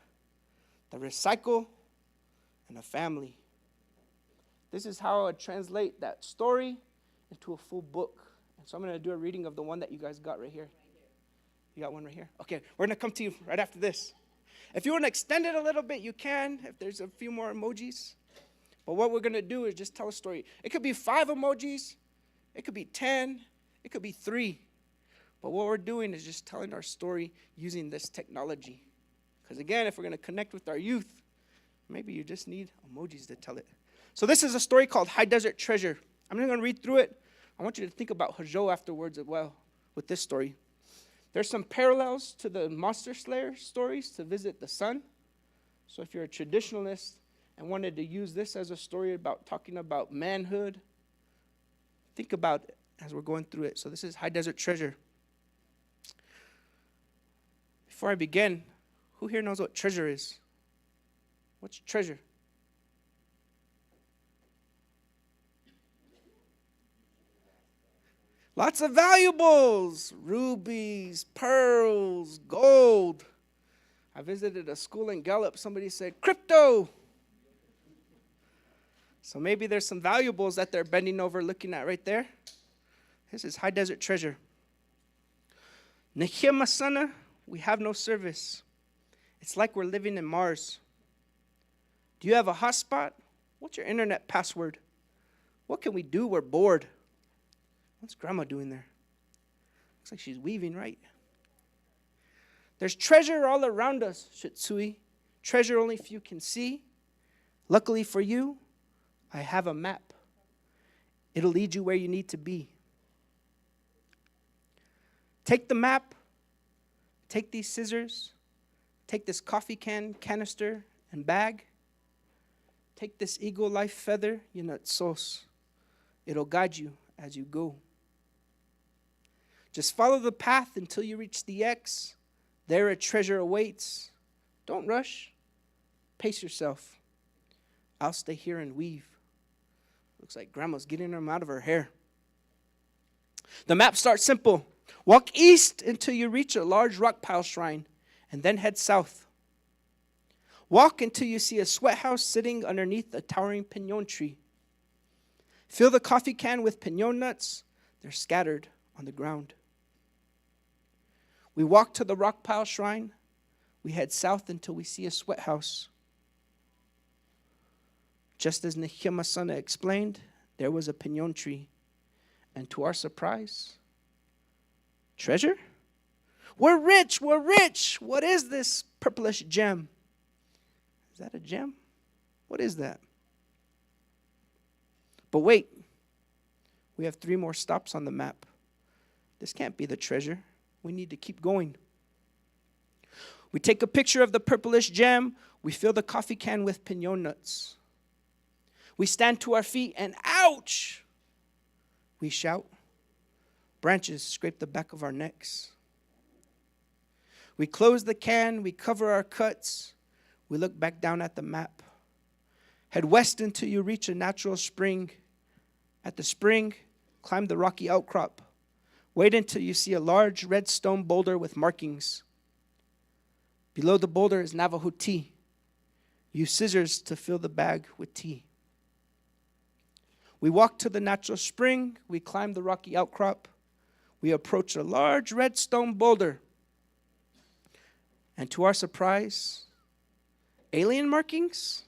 the recycle, and a family. This is how I would translate that story into a full book. And so I'm going to do a reading of the one that you guys got right here. You got one right here? Okay, we're going to come to you right after this. If you want to extend it a little bit, you can, if there's a few more emojis. But what we're going to do is just tell a story. It could be 5 emojis. It could be 10. It could be 3. But what we're doing is just telling our story using this technology. Because again, if we're going to connect with our youth, maybe you just need emojis to tell it. So this is a story called High Desert Treasure. I'm not going to read through it. I want you to think about Hajo afterwards as well with this story. There's some parallels to the Monster Slayer stories to visit the sun. So if you're a traditionalist and wanted to use this as a story about talking about manhood, think about it as we're going through it. So this is High Desert Treasure. Before I begin, who here knows what treasure is? What's treasure? Lots of valuables, rubies, pearls, gold. I visited a school in Gallup. Somebody said, crypto. So maybe there's some valuables that they're bending over looking at right there. This is High Desert Treasure. Nehia Masana, we have no service. It's like we're living in Mars. Do you have a hotspot? What's your internet password? What can we do? We're bored. What's Grandma doing there? Looks like she's weaving, right? There's treasure all around us, Shitsui. Treasure only few can see. Luckily for you, I have a map. It'll lead you where you need to be. Take the map. Take these scissors. Take this coffee can, canister, and bag. Take this eagle life feather, sauce. It'll guide you as you go. Just follow the path until you reach the X. There a treasure awaits. Don't rush. Pace yourself. I'll stay here and weave. Looks like Grandma's getting them out of her hair. The map starts simple. Walk east until you reach a large rock pile shrine, and then head south. Walk until you see a sweat house sitting underneath a towering pinon tree. Fill the coffee can with pinon nuts. They're scattered on the ground. We walk to the rock pile shrine. We head south until we see a sweat house. Just as Nehia Masana explained, there was a pinon tree. And to our surprise, treasure? We're rich, we're rich. What is this purplish gem? Is that a gem? What is that? But wait, we have 3 more stops on the map. This can't be the treasure. We need to keep going. We take a picture of the purplish gem. We fill the coffee can with pinon nuts. We stand to our feet and ouch! We shout. Branches scrape the back of our necks. We close the can. We cover our cuts. We look back down at the map. Head west until you reach a natural spring. At the spring, climb the rocky outcrop. Wait until you see a large red stone boulder with markings. Below the boulder is Navajo tea. Use scissors to fill the bag with tea. We walk to the natural spring. We climb the rocky outcrop. We approach a large red stone boulder. And to our surprise, alien markings?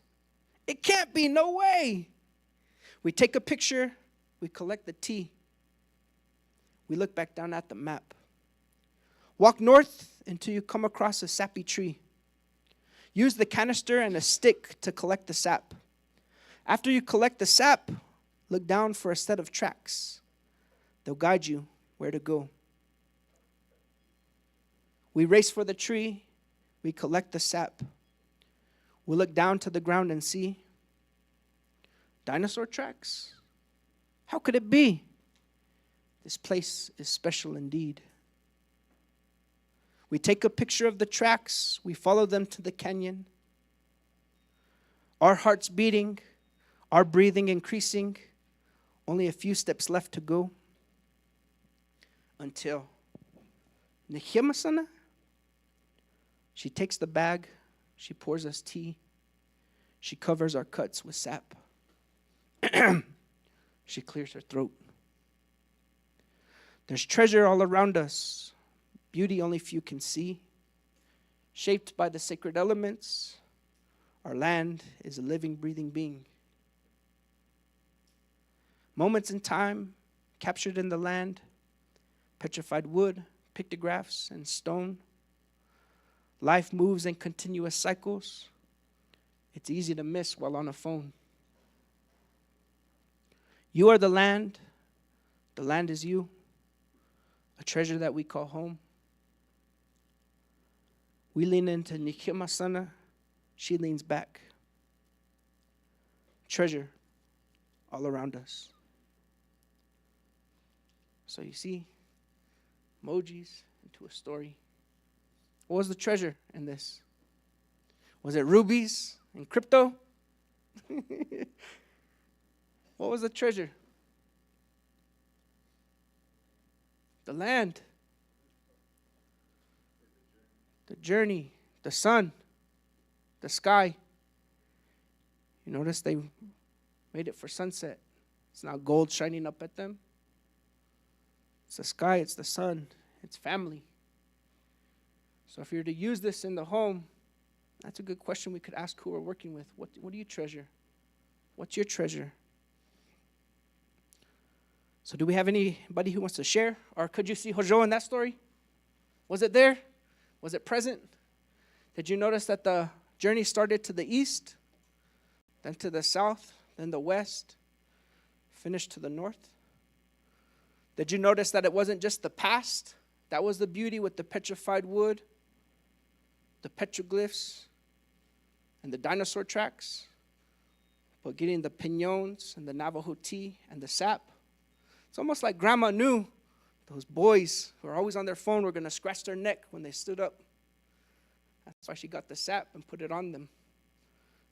It can't be, no way. We take a picture. We collect the tea. We look back down at the map. Walk north until you come across a sappy tree. Use the canister and a stick to collect the sap. After you collect the sap, look down for a set of tracks. They'll guide you where to go. We race for the tree. We collect the sap. We look down to the ground and see dinosaur tracks. How could it be? This place is special indeed. We take a picture of the tracks. We follow them to the canyon. Our hearts beating, our breathing increasing. Only a few steps left to go. Until Nihimasana, she takes the bag. She pours us tea. She covers our cuts with sap. She clears her throat. There's treasure all around us, beauty only few can see. Shaped by the sacred elements, our land is a living, breathing being. Moments in time captured in the land, petrified wood, pictographs, and stone. Life moves in continuous cycles. It's easy to miss while on a phone. You are the land is you, a treasure that we call home. We lean into Nikimasana, she leans back. Treasure all around us. So you see, emojis into a story. What was the treasure in this? Was it rubies and crypto? What was the treasure? The land, the journey, the sun, the sky. You notice they made it for sunset. It's not gold shining up at them. It's the sky, it's the sun, it's family. So if you're to use this in the home, that's a good question we could ask who we're working with. What do you treasure? What's your treasure? So do we have anybody who wants to share? Or could you see Hojo in that story? Was it there? Was it present? Did you notice that the journey started to the east, then to the south, then the west, finished to the north? Did you notice that it wasn't just the past? That was the beauty with the petrified wood, the petroglyphs, and the dinosaur tracks. But getting the piñons and the Navajo tea and the sap. It's almost like Grandma knew those boys who are always on their phone were going to scratch their neck when they stood up. That's why she got the sap and put it on them.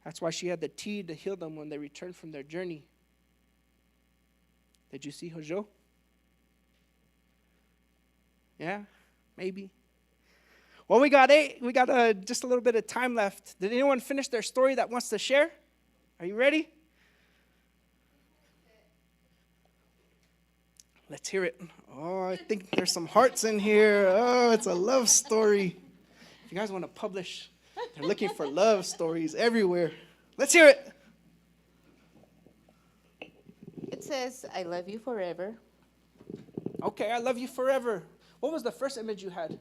That's why she had the tea to heal them when they returned from their journey. Did you see Hojo? Yeah, maybe. Well, we got just a little bit of time left. Did anyone finish their story that wants to share? Are you ready? Let's hear it. Oh, I think there's some hearts in here. Oh, it's a love story. If you guys want to publish, they're looking for love stories everywhere. Let's hear it. It says, I love you forever. Okay, I love you forever. What was the first image you had?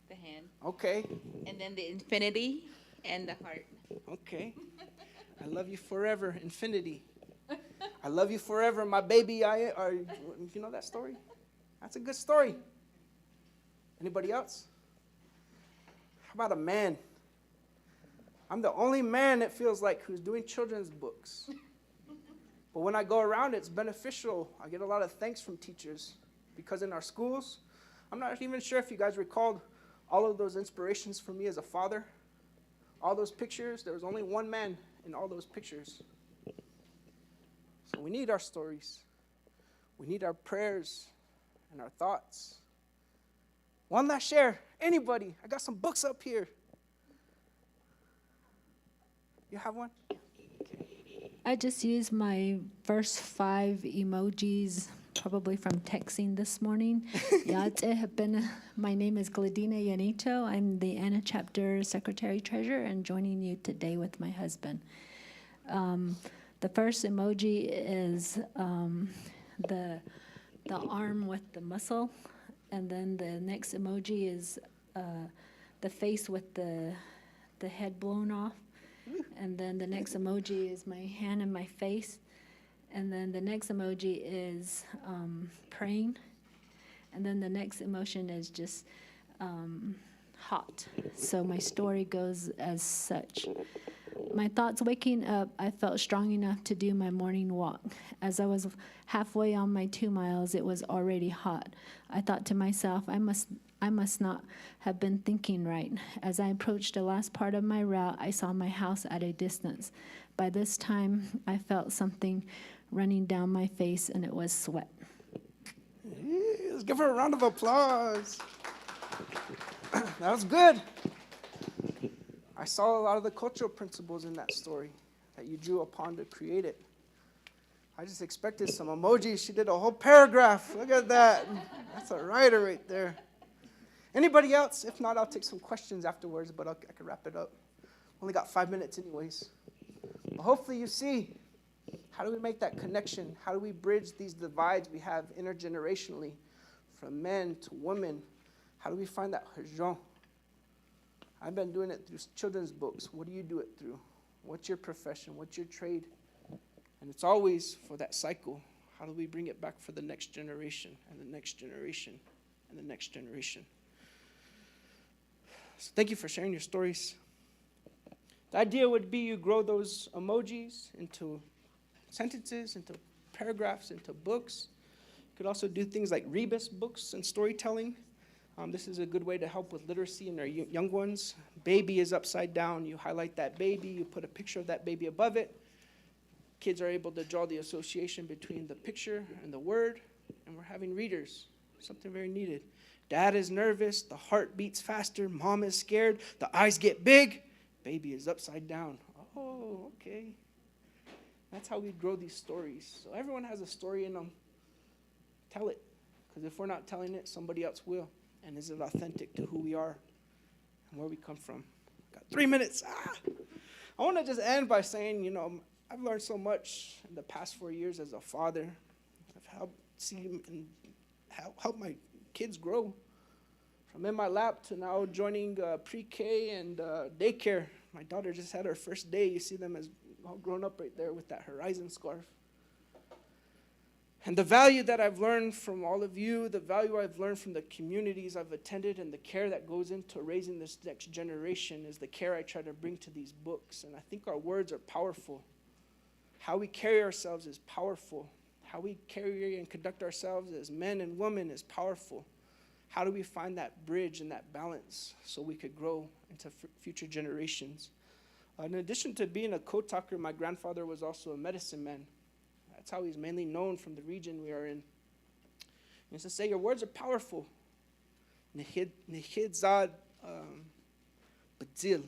The hand. Okay. And then the infinity and the heart. Okay. I love you forever, infinity. I love you forever, my baby. You know that story? That's a good story. Anybody else? How about a man? I'm the only man, it feels like, who's doing children's books. But when I go around, it's beneficial. I get a lot of thanks from teachers. Because in our schools, I'm not even sure if you guys recalled all of those inspirations for me as a father. All those pictures, there was only one man in all those pictures. So we need our stories. We need our prayers and our thoughts. One last share. Anybody? I got some books up here. You have one? I just used my first 5 emojis, probably from texting this morning. My name is Gladina Yanito. I'm the Anna Chapter Secretary Treasurer and joining you today with my husband. The first emoji is the arm with the muscle, and then the next emoji is the face with the head blown off, and then the next emoji is my hand and my face, and then the next emoji is praying, and then the next emotion is just hot. So my story goes as such. My thoughts waking up, I felt strong enough to do my morning walk. As I was halfway on my 2 miles, it was already hot. I thought to myself, I I must not have been thinking right. As I approached the last part of my route, I saw my house at a distance. By this time, I felt something running down my face, and it was sweat. Let's give her a round of applause. That was good. I saw a lot of the cultural principles in that story that you drew upon to create it. I just expected some emojis. She did a whole paragraph. Look at that. That's a writer right there. Anybody else? If not, I'll take some questions afterwards, but I can wrap it up. Only got 5 minutes anyways. But hopefully you see, how do we make that connection? How do we bridge these divides we have intergenerationally from men to women? How do we find that raison? I've been doing it through children's books. What do you do it through? What's your profession? What's your trade? And it's always for that cycle. How do we bring it back for the next generation and the next generation and the next generation? So thank you for sharing your stories. The idea would be you grow those emojis into sentences, into paragraphs, into books. You could also do things like rebus books and storytelling. This is a good way to help with literacy in our young ones. Baby is upside down. You highlight that baby. You put a picture of that baby above it. Kids are able to draw the association between the picture and the word. And we're having readers, something very needed. Dad is nervous. The heart beats faster. Mom is scared. The eyes get big. Baby is upside down. Oh, okay. That's how we grow these stories. So everyone has a story in them. Tell it. Because if we're not telling it, somebody else will. And is it authentic to who we are and where we come from? Got 3 minutes. I want to just end by saying, I've learned so much in the past 4 years as a father. I've helped see and help my kids grow. From in my lap to now joining pre-K and daycare. My daughter just had her first day. You see them as all grown up right there with that Horizon scarf. And the value that I've learned from all of you, the value I've learned from the communities I've attended, and the care that goes into raising this next generation is the care I try to bring to these books. And I think our words are powerful. How we carry ourselves is powerful. How we carry and conduct ourselves as men and women is powerful. How do we find that bridge and that balance so we could grow into future generations? In addition to being a code talker, my grandfather was also a medicine man. That's how he's mainly known from the region we are in. He used to say, your words are powerful. Nehid Badzil.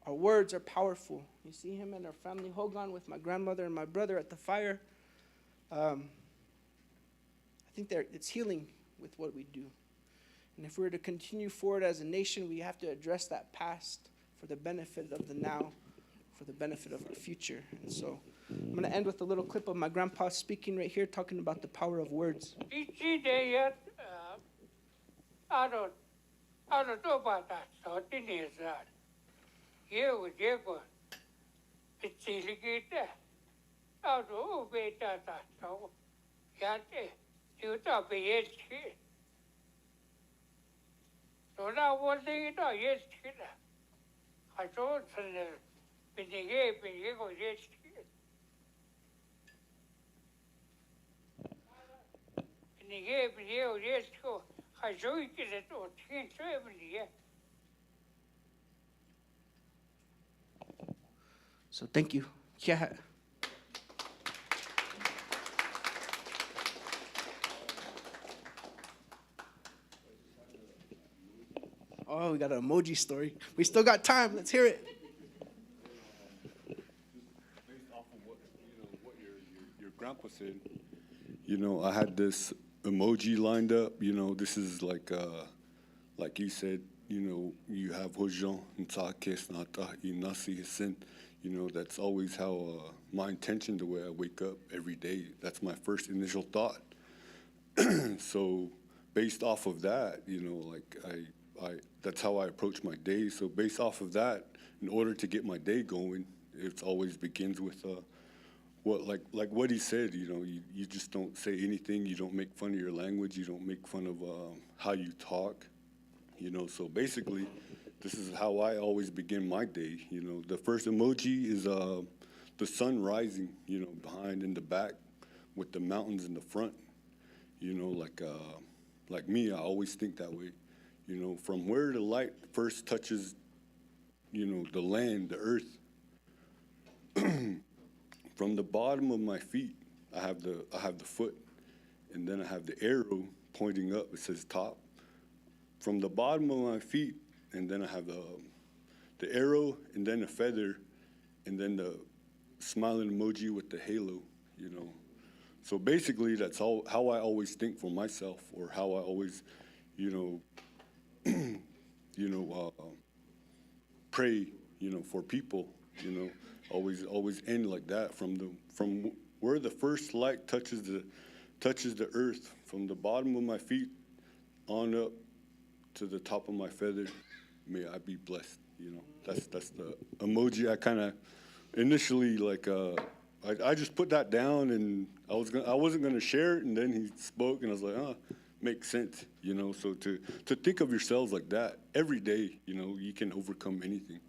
Our words are powerful. You see him and our family Hogan with my grandmother and my brother at the fire. I think it's healing with what we do. And if we're to continue forward as a nation, we have to address that past for the benefit of the now, for the benefit of our future. And so I'm going to end with a little clip of my grandpa speaking right here, talking about the power of words. So thank you. Yeah. Oh, we got an emoji story. We still got time. Let's hear it. Based off of what your grandpa said, I had this emoji lined up. This is like you said, you have hojon and takes nata inasi sin. That's always how my intention, the way I wake up every day. That's my first initial thought. So based off of that, that's how I approach my day. So based off of that, in order to get my day going, it always begins with what he said. You just don't say anything. You don't make fun of your language. You don't make fun of how you talk. So basically, this is how I always begin my day. The first emoji is the sun rising. Behind in the back, with the mountains in the front. Like me, I always think that way. You know, from where the light first touches, you know, the land, the earth, from the bottom of my feet, I have the foot, and then I have the arrow pointing up. It says top. From the bottom of my feet, and then I have the arrow, and then the feather, and then the smiling emoji with the halo. You know, so basically that's all how I always think for myself, or how I always, you know, pray, you know, for people. You know, always end like that, from where the first light touches the earth, from the bottom of my feet on up to the top of my feather. May I be blessed. You know, that's the emoji I kind of initially like. I just put that down, and I wasn't gonna share it, and then he spoke, and I was like, makes sense. You know, so to think of yourselves like that every day, you know, you can overcome anything.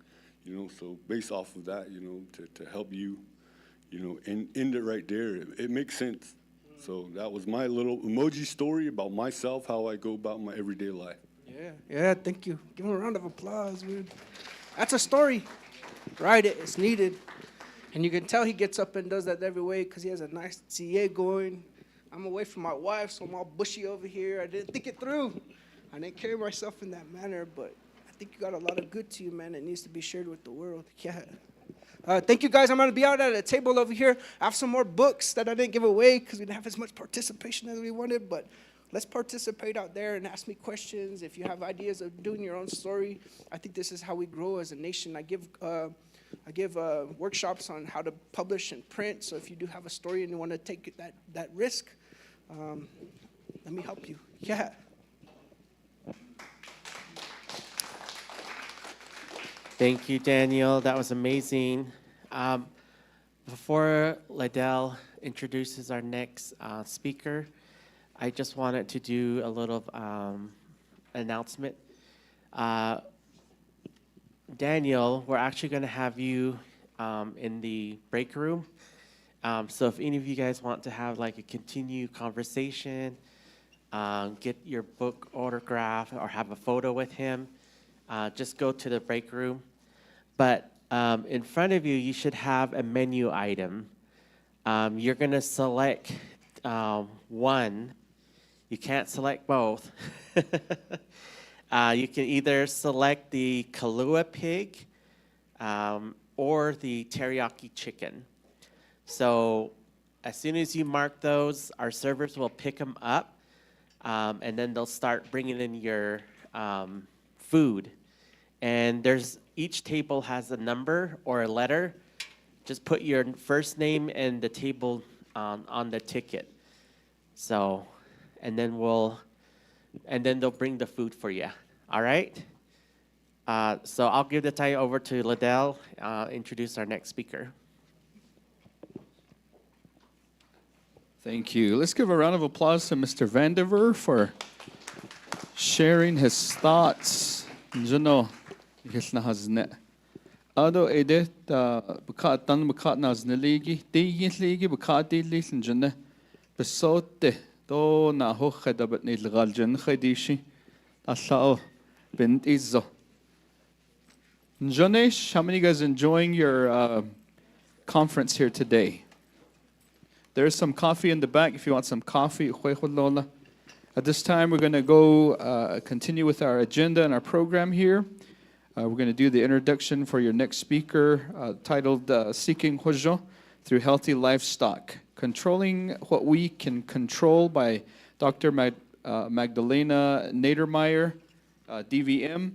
You know, so based off of that, you know, to help you, you know, end it right there, it makes sense. So that was my little emoji story about myself, how I go about my everyday life. Yeah, thank you. Give him a round of applause, man. That's a story. Write it, it's needed. And you can tell he gets up and does that every way because he has a nice TA going. I'm away from my wife, so I'm all bushy over here. I didn't think it through. I didn't carry myself in that manner, but I think you got a lot of good to you, man. It needs to be shared with the world. Yeah. Thank you, guys. I'm going to be out at a table over here. I have some more books that I didn't give away because we didn't have as much participation as we wanted, but let's participate out there and ask me questions. If you have ideas of doing your own story, I think this is how we grow as a nation. I give workshops on how to publish and print, so if you do have a story and you want to take that risk, let me help you. Yeah. Thank you, Daniel. That was amazing. Before Liddell introduces our next speaker, I just wanted to do a little announcement. Daniel, we're actually going to have you in the break room. So if any of you guys want to have like a continued conversation, get your book autographed or have a photo with him, just go to the break room. But in front of you, you should have a menu item. You're going to select one. You can't select both. You can either select the Kahlua pig or the teriyaki chicken. So as soon as you mark those, our servers will pick them up, and then they'll start bringing in your food. And each table has a number or a letter. Just put your first name and the table on the ticket. So, and then they'll bring the food for you. All right? So I'll give the time over to Liddell, introduce our next speaker. Thank you. Let's give a round of applause to Mr. Vandiver for sharing his thoughts. Ado edet bukatan bukatnas neligi digiligi bukatili sinjane besote do na hochadabat nilgaljan khadishi asao bint izzo. Njonesh, how many of you guys enjoying your conference here today? There's some coffee in the back if you want some coffee. At this time, we're going to go continue with our agenda and our program here. We're going to do the introduction for your next speaker, titled Seeking Hojo Through Healthy Livestock, Controlling What We Can Control by Dr. Magdalena Nadermeyer, DVM.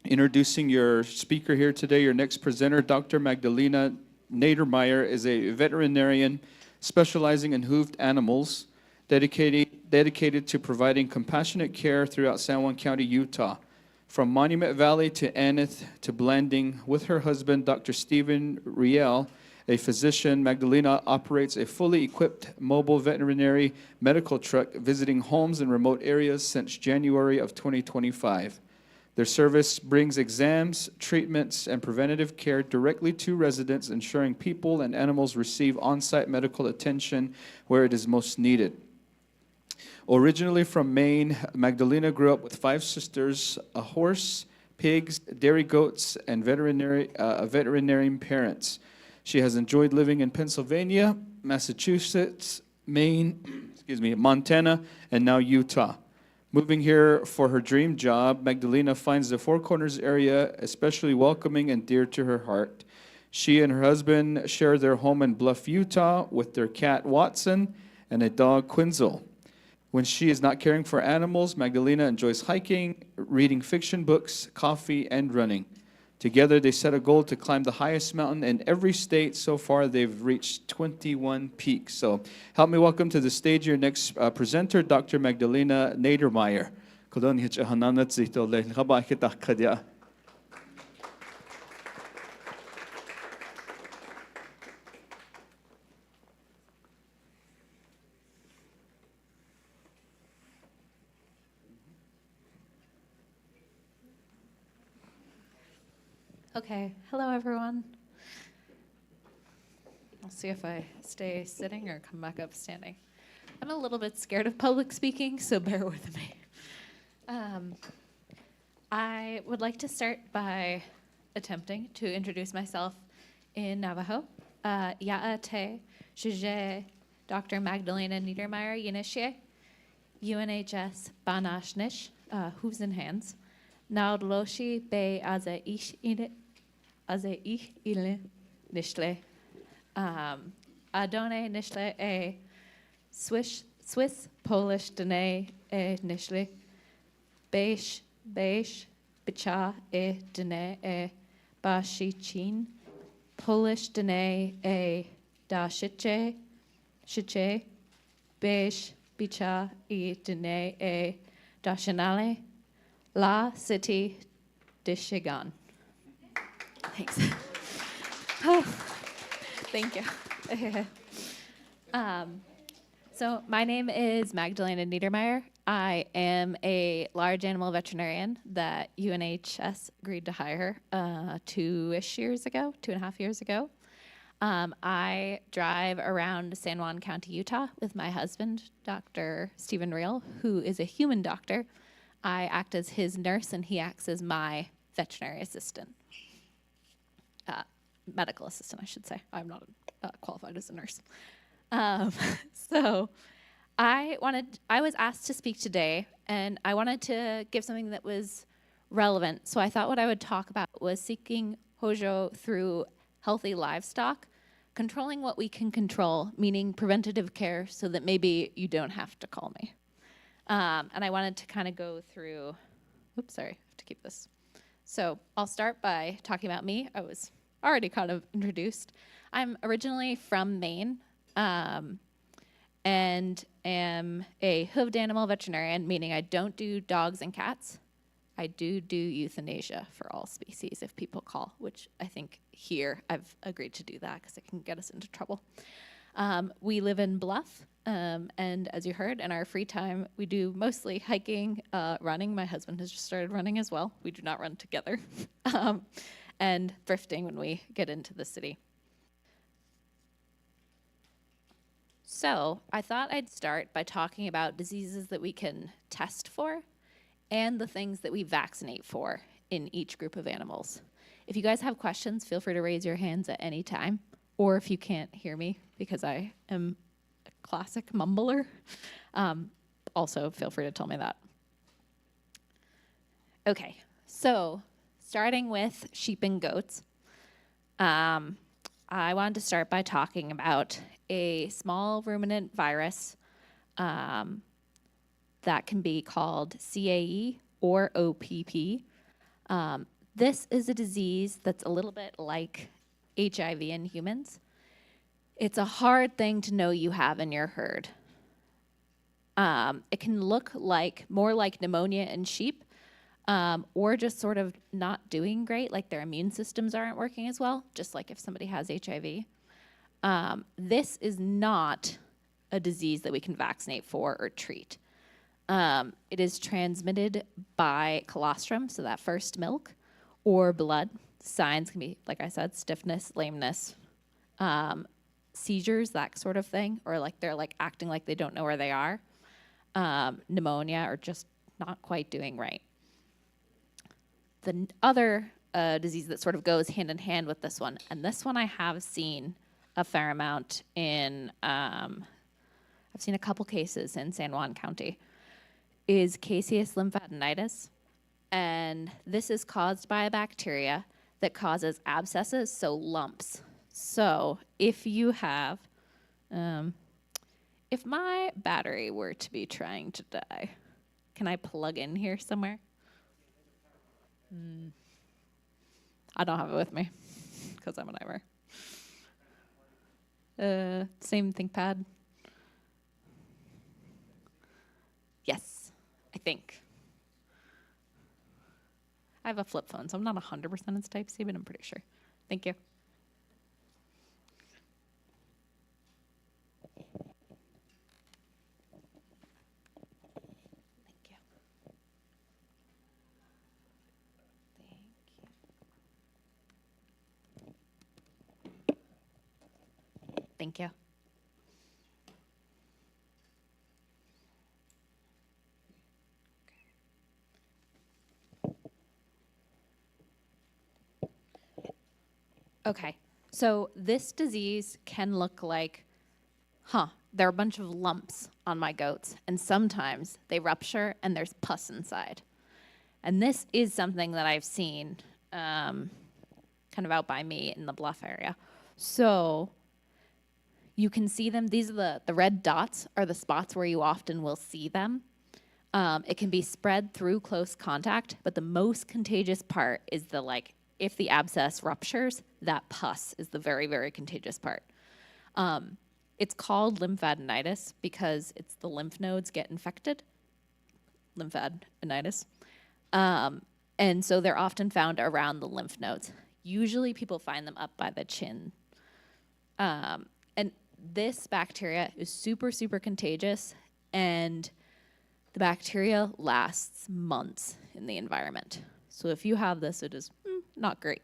Introducing your speaker here today, your next presenter, Dr. Magdalena Nadermeyer is a veterinarian specializing in hooved animals, dedicated to providing compassionate care throughout San Juan County, Utah. From Monument Valley to Aneth to Blanding, with her husband, Dr. Stephen Riel, a physician, Magdalena operates a fully equipped mobile veterinary medical truck visiting homes in remote areas since January of 2025. Their service brings exams, treatments, and preventative care directly to residents, ensuring people and animals receive on-site medical attention where it is most needed. Originally from Maine, Magdalena grew up with 5 sisters, a horse, pigs, dairy goats, and veterinarian parents. She has enjoyed living in Pennsylvania, Massachusetts, Maine, Montana, and now Utah. Moving here for her dream job, Magdalena finds the Four Corners area especially welcoming and dear to her heart. She and her husband share their home in Bluff, Utah, with their cat Watson and a dog Quinzel. When she is not caring for animals, Magdalena enjoys hiking, reading fiction books, coffee, and running. Together, they set a goal to climb the highest mountain in every state. So far, they've reached 21 peaks. So help me welcome to the stage your next presenter, Dr. Magdalena Nadermeyer. Okay, hello everyone. I'll see if I stay sitting or come back up standing. I'm a little bit scared of public speaking, so bear with me. I would like to start by attempting to introduce myself in Navajo. Ya'a te, shuje Dr. Magdalena Niedermeyer Yinishe, UNHS Banashnish, hooves and hands. Naudloshi be aze ich ile nishle. Adone nishle e Swiss Polish dene e nishle. Beish bicha e dene e bashichin. Polish dene e da shiche. Beish bicha e dene e da shinale. La City de Chigan. Thanks. Oh, thank you. So my name is Magdalena Niedermeyer. I am a large animal veterinarian that UNHS agreed to hire 2.5 years ago. I drive around San Juan County, Utah with my husband, Dr. Stephen Reel, who is a human doctor. I act as his nurse, and he acts as my veterinary assistant. Medical assistant, I should say. I'm not qualified as a nurse. So I was asked to speak today, and I wanted to give something that was relevant. So I thought what I would talk about was seeking Hojo through healthy livestock, controlling what we can control, meaning preventative care, so that maybe you don't have to call me. And I wanted to kind of go through, oops, sorry, I have to keep this. So I'll start by talking about me. I was already kind of introduced. I'm originally from Maine, and am a hooved animal veterinarian, meaning I don't do dogs and cats. I do euthanasia for all species if people call, which I think here I've agreed to do that because it can get us into trouble. We live in Bluff, and as you heard, in our free time, we do mostly hiking, running. My husband has just started running as well. We do not run together. And thrifting when we get into the city. So I thought I'd start by talking about diseases that we can test for and the things that we vaccinate for in each group of animals. If you guys have questions, feel free to raise your hands at any time. Or if you can't hear me, because I am a classic mumbler, also feel free to tell me that. Okay, so starting with sheep and goats, I wanted to start by talking about a small ruminant virus that can be called CAE or OPP. This is a disease that's a little bit like HIV in humans. It's a hard thing to know you have in your herd. It can look like more like pneumonia in sheep, or just sort of not doing great, like their immune systems aren't working as well, just like if somebody has HIV. This is not a disease that we can vaccinate for or treat. It is transmitted by colostrum, so that first milk, or blood. Signs can be, like I said, stiffness, lameness, seizures, that sort of thing, or like they're like acting like they don't know where they are. pneumonia, or just not quite doing right. The other disease that sort of goes hand in hand with this one, and this one I have seen a fair amount in, I've seen a couple cases in San Juan County, is caseous lymphadenitis. And this is caused by a bacteria that causes abscesses, so lumps. So if you have, if my battery were to be trying to die, can I plug in here somewhere? I don't have it with me because I'm a nightmare. Same ThinkPad. Yes, I think. I have a flip phone, so I'm not 100% it's Type-C, but I'm pretty sure. Thank you. Thank you. Okay, so this disease can look like, there are a bunch of lumps on my goats, and sometimes they rupture and there's pus inside. And this is something that I've seen kind of out by me in the Bluff area. So you can see them. These are the red dots are the spots where you often will see them. It can be spread through close contact, but the most contagious part is if the abscess ruptures, that pus is the very, very contagious part. It's called lymphadenitis because it's the lymph nodes get infected. Lymphadenitis. And so they're often found around the lymph nodes. Usually people find them up by the chin. And this bacteria is super, super contagious, and the bacteria lasts months in the environment. So if you have this, it is not great.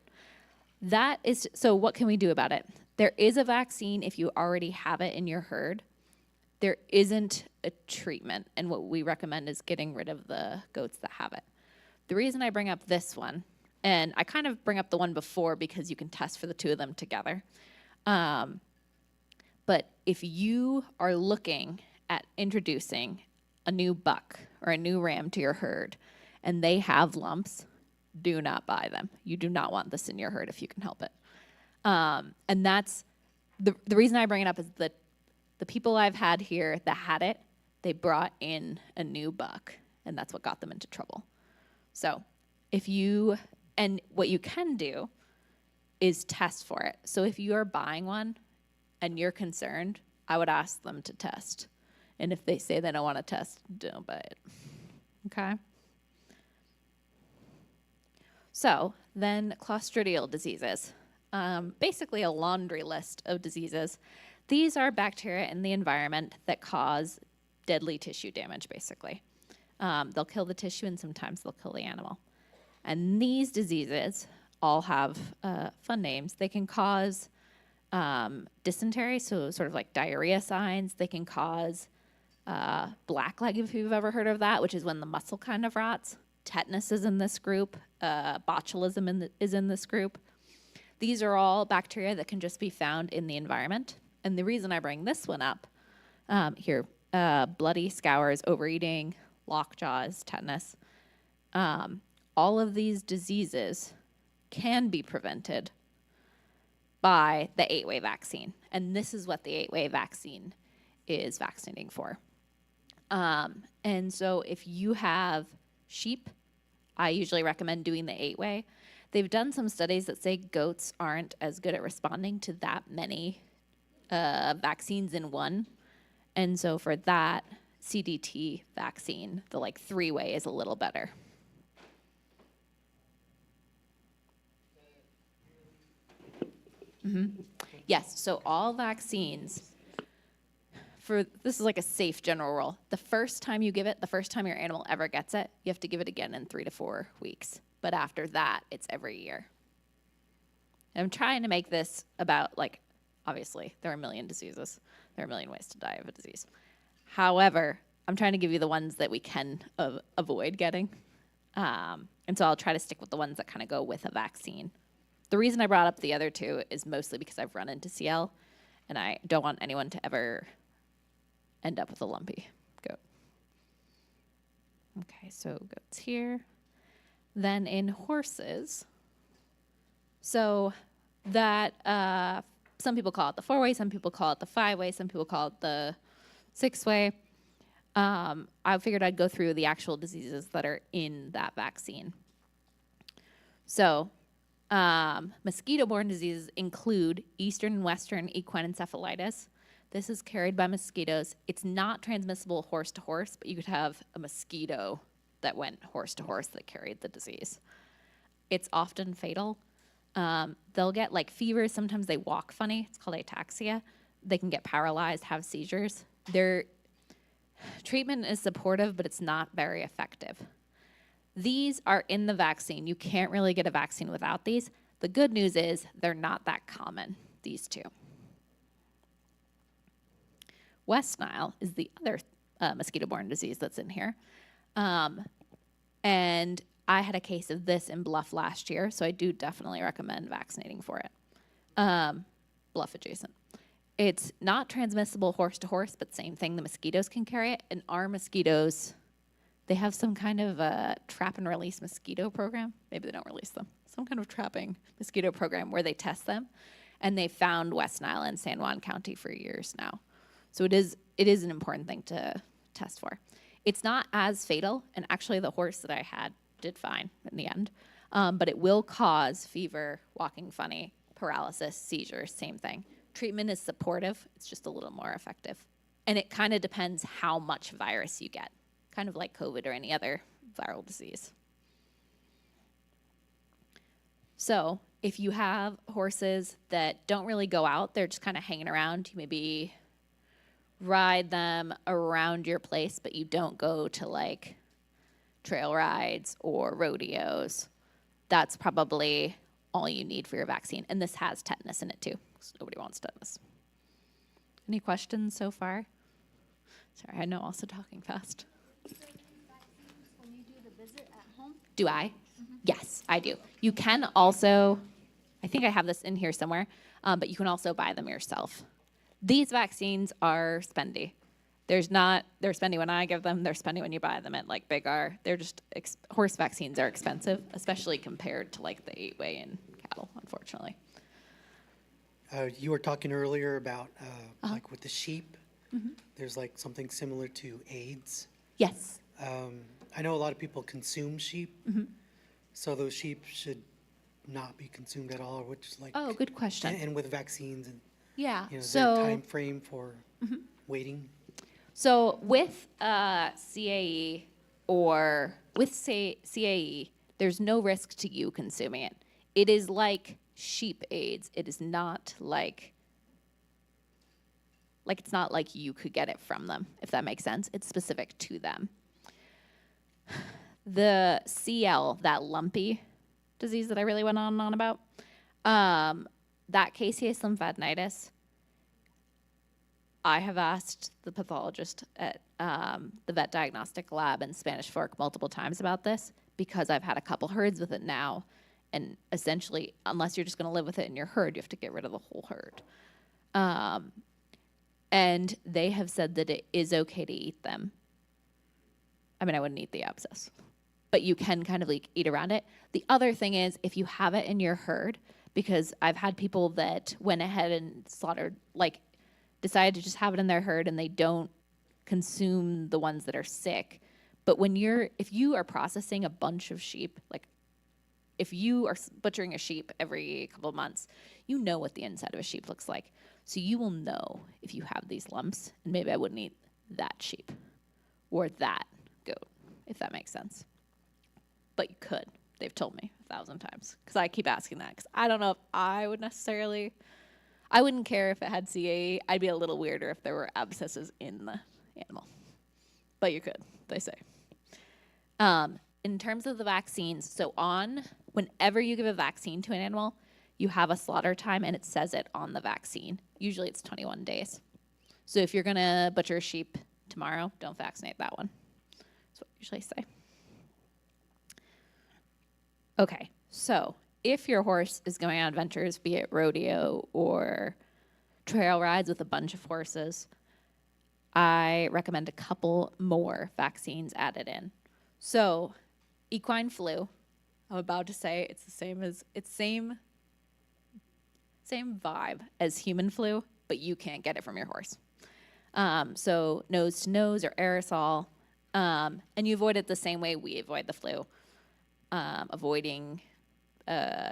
So what can we do about it? There is a vaccine if you already have it in your herd. There isn't a treatment, and what we recommend is getting rid of the goats that have it. The reason I bring up this one, and I kind of bring up the one before because you can test for the two of them together. But if you are looking at introducing a new buck or a new ram to your herd and they have lumps, do not buy them. You do not want this in your herd if you can help it. And that's the reason I bring it up is that the people I've had here that had it, they brought in a new buck, and that's what got them into trouble. So what you can do is test for it. So if you are buying one and you're concerned, I would ask them to test. And if they say they don't want to test, don't buy it. Okay? So then clostridial diseases. Basically a laundry list of diseases. These are bacteria in the environment that cause deadly tissue damage, basically. They'll kill the tissue and sometimes they'll kill the animal. And these diseases all have fun names. They can cause dysentery, so sort of like diarrhea signs. They can cause blackleg, if you've ever heard of that, which is when the muscle kind of rots. Tetanus is in this group. Botulism is in this group. These are all bacteria that can just be found in the environment. And the reason I bring this one up here, bloody scours, overeating, lockjaws, tetanus, all of these diseases can be prevented by the 8-way vaccine. And this is what the 8-way vaccine is vaccinating for. And so if you have sheep, I usually recommend doing the 8-way. They've done some studies that say goats aren't as good at responding to that many vaccines in one. And so for that CDT vaccine, the 3-way is a little better. Yes, so all vaccines, this is like a safe general rule. The first time you give it, the first time your animal ever gets it, you have to give it again in 3 to 4 weeks. But after that, it's every year. And I'm trying to make this about, obviously, there are a million diseases. There are a million ways to die of a disease. However, I'm trying to give you the ones that we can avoid getting. And so I'll try to stick with the ones that kind of go with a vaccine. The reason I brought up the other two is mostly because I've run into CL, and I don't want anyone to ever end up with a lumpy goat. Okay, so goats here. Then in horses, so that some people call it the 4-way, some people call it the 5-way, some people call it the 6-way. I figured I'd go through the actual diseases that are in that vaccine. So mosquito-borne diseases include Eastern and Western equine encephalitis. This is carried by mosquitoes. It's not transmissible horse to horse, but you could have a mosquito that went horse to horse that carried the disease. It's often fatal. They'll get like fevers. Sometimes they walk funny. It's called ataxia. They can get paralyzed, have seizures. Their treatment is supportive, but it's not very effective. These are in the vaccine. You can't really get a vaccine without these. The good news is they're not that common, these two. West Nile is the other mosquito-borne disease that's in here. And I had a case of this in Bluff last year, so I do definitely recommend vaccinating for it. Bluff adjacent. It's not transmissible horse to horse, but same thing, the mosquitoes can carry it. And our mosquitoes, they have some kind of a trap and release mosquito program. Maybe they don't release them. Some kind of trapping mosquito program where they test them. And they found West Nile in San Juan County for years now. So it is an important thing to test for. It's not as fatal, and actually the horse that I had did fine in the end. But it will cause fever, walking funny, paralysis, seizures, same thing. Treatment is supportive, it's just a little more effective. And it kind of depends how much virus you get, kind of like COVID or any other viral disease. So if you have horses that don't really go out, they're just kind of hanging around, you maybe ride them around your place, but you don't go to like trail rides or rodeos. That's probably all you need for your vaccine. And this has tetanus in it too, because nobody wants tetanus. Any questions so far? Sorry, I know also talking fast. When you do the visit at home? Do I? Mm-hmm. Yes, I do. You can also, I think I have this in here somewhere, but you can also buy them yourself. These vaccines are spendy. They're spendy when I give them, they're spendy when you buy them at like Big R. They're just, horse vaccines are expensive, especially compared to like the 8-way in cattle, unfortunately. You were talking earlier about like with the sheep, there's like something similar to AIDS. Yes. I know a lot of people consume sheep, so those sheep should not be consumed at all, which is like. Oh, good question. And with vaccines and. Yeah. Is there a time frame for waiting? So with CAE or with CAE, there's no risk to you consuming it. It is like sheep AIDS. It is not like it's not like you could get it from them, if that makes sense. It's specific to them. The CL, that lumpy disease that I really went on and on about, that caseous lymphadenitis, I have asked the pathologist at the vet diagnostic lab in Spanish Fork multiple times about this because I've had a couple herds with it now. And essentially, unless you're just going to live with it in your herd, you have to get rid of the whole herd. And they have said that it is okay to eat them. I mean, I wouldn't eat the abscess, but you can kind of like eat around it. The other thing is if you have it in your herd, because I've had people that went ahead and slaughtered, like decided to just have it in their herd and they don't consume the ones that are sick. But if you are processing a bunch of sheep, like if you are butchering a sheep every couple of months, you know what the inside of a sheep looks like. So you will know if you have these lumps, and maybe I wouldn't eat that sheep or that goat, if that makes sense. But you could. They've told me 1,000 times, because I keep asking that, because I don't know if I would necessarily, I wouldn't care if it had CAE. I'd be a little weirder if there were abscesses in the animal. But you could, they say. In terms of the vaccines, so whenever you give a vaccine to an animal, you have a slaughter time, and it says it on the vaccine. Usually it's 21 days. So if you're going to butcher a sheep tomorrow, don't vaccinate that one. That's what I usually say. Okay, so if your horse is going on adventures, be it rodeo or trail rides with a bunch of horses, I recommend a couple more vaccines added in. So, equine flu, I'm about to say it's the same as, it's same vibe as human flu, but you can't get it from your horse. So nose to nose or aerosol, and you avoid it the same way we avoid the flu, avoiding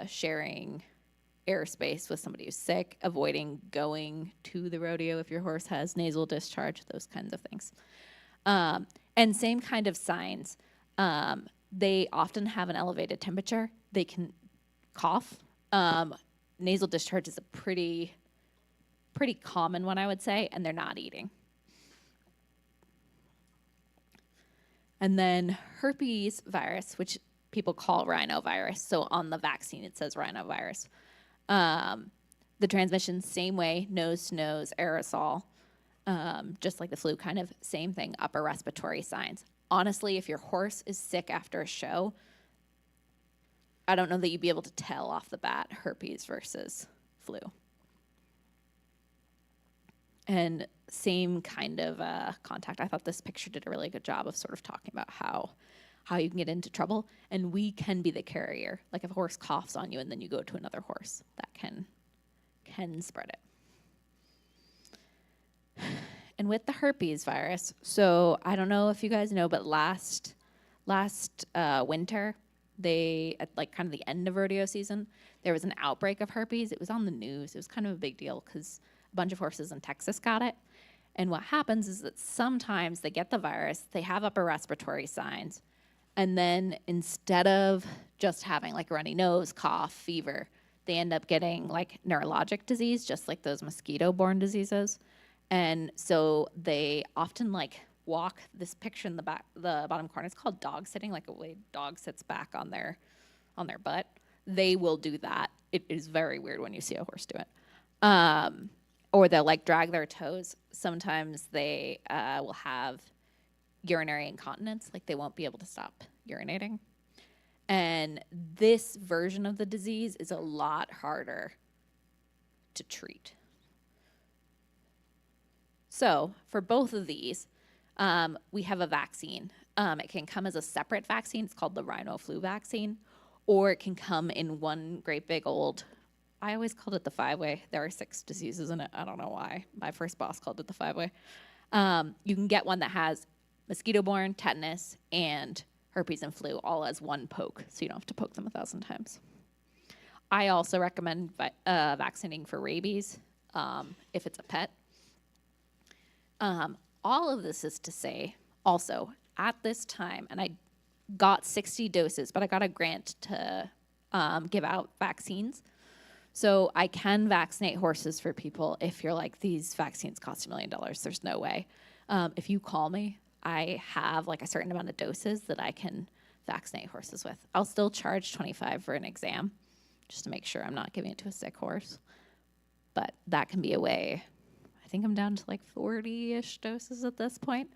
sharing airspace with somebody who's sick, avoiding going to the rodeo if your horse has nasal discharge, those kinds of things. And same kind of signs. They often have an elevated temperature. They can cough. Nasal discharge is a pretty common one, I would say, and they're not eating. And then herpes virus, which people call rhinovirus. So on the vaccine, it says rhinovirus. The transmission, same way, nose to nose, aerosol, just like the flu, kind of same thing, upper respiratory signs. Honestly, if your horse is sick after a show, I don't know that you'd be able to tell off the bat herpes versus flu. And same kind of contact. I thought this picture did a really good job of sort of talking about how you can get into trouble. And we can be the carrier. Like if a horse coughs on you and then you go to another horse, that can spread it. And with the herpes virus, so I don't know if you guys know, but last winter, at like kind of the end of rodeo season, there was an outbreak of herpes. It was on the news. It was kind of a big deal because a bunch of horses in Texas got it. And what happens is that sometimes they get the virus, they have upper respiratory signs, and then instead of just having like a runny nose, cough, fever, they end up getting like neurologic disease, just like those mosquito-borne diseases. And so they often like walk, this picture in the bottom corner, it's called dog sitting, like a way dog sits back on their butt. They will do that. It is very weird when you see a horse do it. Or they'll like drag their toes. Sometimes they will have urinary incontinence, like they won't be able to stop urinating. And this version of the disease is a lot harder to treat. So for both of these, we have a vaccine. It can come as a separate vaccine. It's called the rhino flu vaccine, or it can come in one great big old, I always called it the 5-way. There are 6 diseases in it. I don't know why. My first boss called it the 5-way. You can get one that has mosquito-borne, tetanus, and herpes and flu all as one poke, so you don't have to poke them 1,000 times. I also recommend vaccinating for rabies if it's a pet. All of this is to say, also, at this time, and I got 60 doses, but I got a grant to give out vaccines. So I can vaccinate horses for people if you're like, these vaccines cost $1 million. There's no way. If you call me, I have like a certain amount of doses that I can vaccinate horses with. I'll still charge $25 for an exam, just to make sure I'm not giving it to a sick horse. But that can be a way. I think I'm down to like 40-ish doses at this point.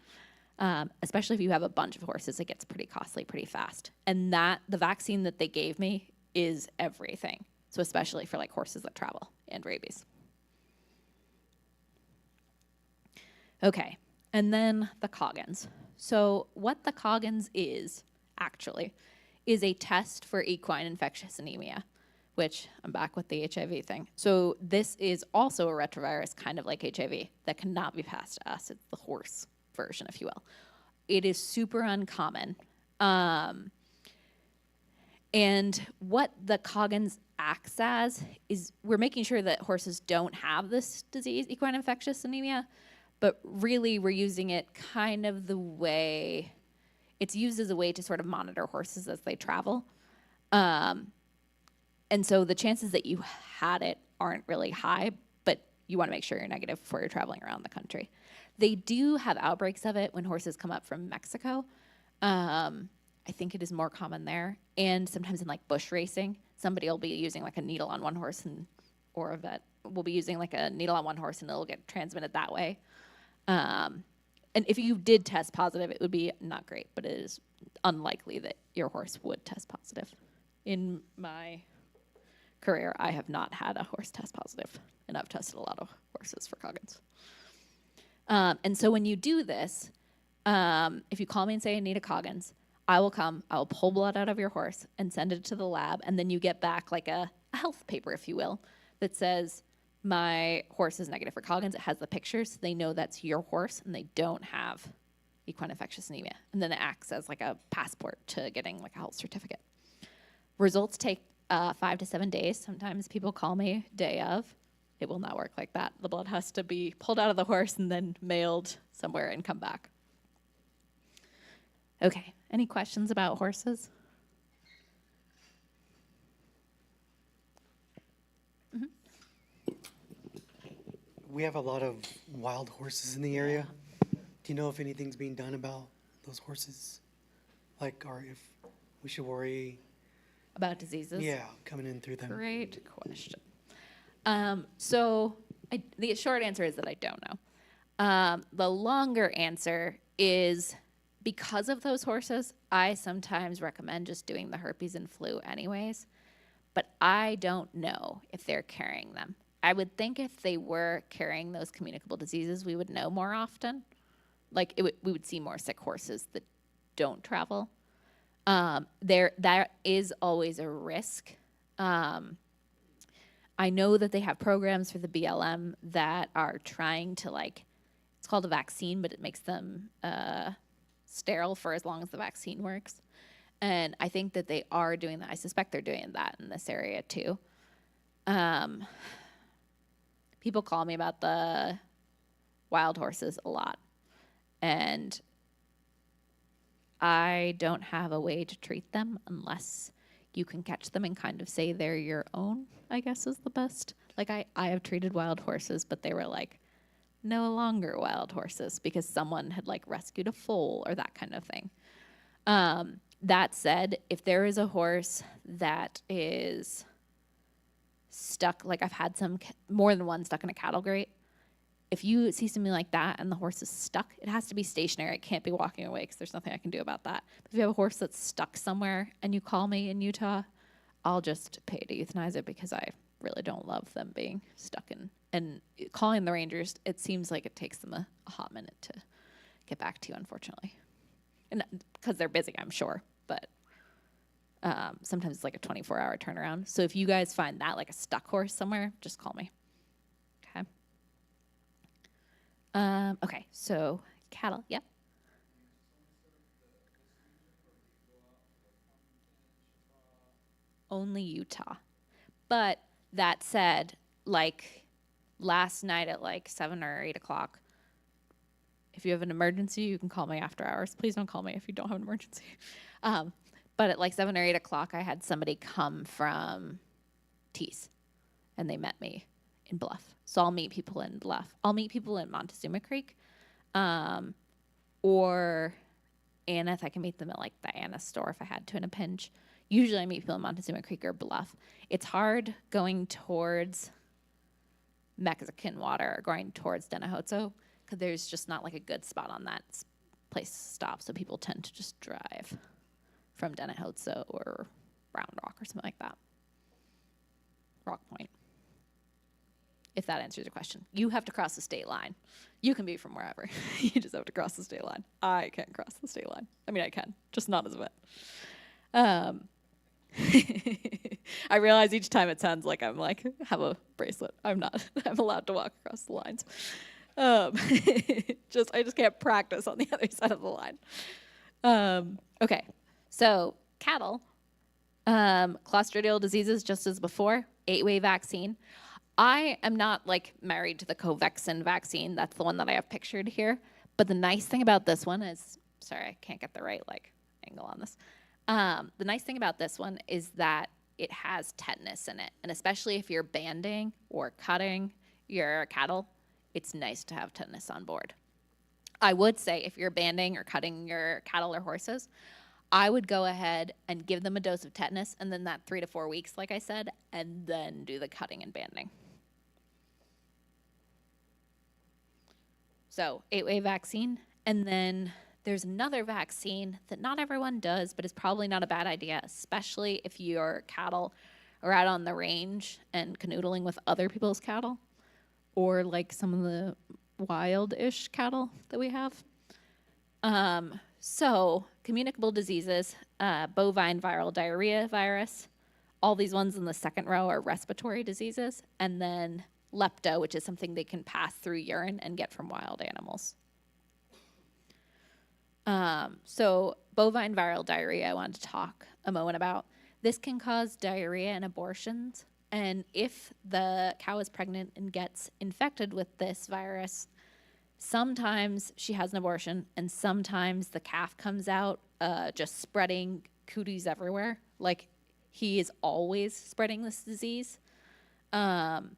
Especially if you have a bunch of horses, it gets pretty costly pretty fast. And the vaccine that they gave me is everything. So especially for like horses that travel and rabies. Okay, and then the Coggins. So what the Coggins is, actually, is a test for equine infectious anemia, which I'm back with the HIV thing. So this is also a retrovirus, kind of like HIV, that cannot be passed to us. It's the horse version, if you will. It is super uncommon. And what the Coggins acts as is we're making sure that horses don't have this disease, equine infectious anemia, but really we're using it kind of the way, it's used as a way to sort of monitor horses as they travel. And so the chances that you had it aren't really high, but you want to make sure you're negative before you're traveling around the country. They do have outbreaks of it when horses come up from Mexico. I think it is more common there. And sometimes in like bush racing, somebody will be using like a needle on one horse or a vet will be using like a needle on one horse and it'll get transmitted that way. And if you did test positive, it would be not great, but it is unlikely that your horse would test positive. In my career, I have not had a horse test positive, and I've tested a lot of horses for Coggins. And so when you do this, if you call me and say I need a Coggins, I will come, I will pull blood out of your horse and send it to the lab, and then you get back like a health paper, if you will, that says my horse is negative for Coggins. It has the pictures, so they know that's your horse, and they don't have equine infectious anemia. And then it acts as like a passport to getting like a health certificate. Results take 5 to 7 days. Sometimes people call me day of. It will not work like that. The blood has to be pulled out of the horse and then mailed somewhere and come back. Okay, any questions about horses? We have a lot of wild horses in the area. Do you know if anything's being done about those horses? Like, or if we should worry? About diseases? Yeah, coming in through them. Great question. The short answer is that I don't know. The longer answer is because of those horses, I sometimes recommend just doing the herpes and flu anyways, but I don't know if they're carrying them. I would think if they were carrying those communicable diseases, we would know more often. Like we would see more sick horses that don't travel. That is always a risk. I know that they have programs for the BLM that are trying to it's called a vaccine, but it makes them sterile for as long as the vaccine works. And I think that they are doing that. I suspect they're doing that in this area too. People call me about the wild horses a lot. And I don't have a way to treat them unless you can catch them and kind of say they're your own, I guess is the best. Like I have treated wild horses, but they were no longer wild horses because someone had rescued a foal or that kind of thing. That said, if there is a horse that is stuck, I've had more than one stuck in a cattle grate. If you see something like that and the horse is stuck, it has to be stationary. It can't be walking away because there's nothing I can do about that. If you have a horse that's stuck somewhere and you call me in Utah, I'll just pay to euthanize it because I really don't love them being stuck in. And calling the rangers, it seems like it takes them a hot minute to get back to you, unfortunately. And because they're busy, I'm sure, but sometimes it's a 24-hour turnaround. So if you guys find that a stuck horse somewhere, just call me. Okay. Okay, so cattle, yep. Only Utah. But that said, last night at 7 or 8 o'clock, if you have an emergency, you can call me after hours. Please don't call me if you don't have an emergency. But at 7 or 8 o'clock, I had somebody come from Tees, and they met me in Bluff. So I'll meet people in Bluff. I'll meet people in Montezuma Creek, or Aneth. I can meet them at the Aneth store if I had to in a pinch. Usually I meet people in Montezuma Creek or Bluff. It's hard going towards Mexican water or going towards Dennehotso because there's just not a good spot on that place to stop. So people tend to just drive from Dennehotso or Round Rock or something like that. Rock Point. If that answers your question. You have to cross the state line. You can be from wherever. You just have to cross the state line. I can't cross the state line. I mean, I can, just not as a vet. I realize each time it sounds like I'm have a bracelet. I'm not. I'm allowed to walk across the lines. I just can't practice on the other side of the line. Okay, so cattle, clostridial diseases just as before, 8-way vaccine. I am not married to the Covaxin vaccine. That's the one that I have pictured here. But the nice thing about this one is, sorry, I can't get the right angle on this. The nice thing about this one is that it has tetanus in it. And especially if you're banding or cutting your cattle, it's nice to have tetanus on board. I would say if you're banding or cutting your cattle or horses, I would go ahead and give them a dose of tetanus and then that 3 to 4 weeks, like I said, and then do the cutting and banding. So 8-way vaccine And then there's another vaccine that not everyone does, but is probably not a bad idea, especially if your cattle are out on the range and canoodling with other people's cattle, or like some of the wild-ish cattle that we have. So communicable diseases, bovine viral diarrhea virus, all these ones in the second row are respiratory diseases, and then lepto, which is something they can pass through urine and get from wild animals. So bovine viral diarrhea, I wanted to talk a moment about. This can cause diarrhea and abortions. And if the cow is pregnant and gets infected with this virus, sometimes she has an abortion and sometimes the calf comes out just spreading cooties everywhere. Like he is always spreading this disease. And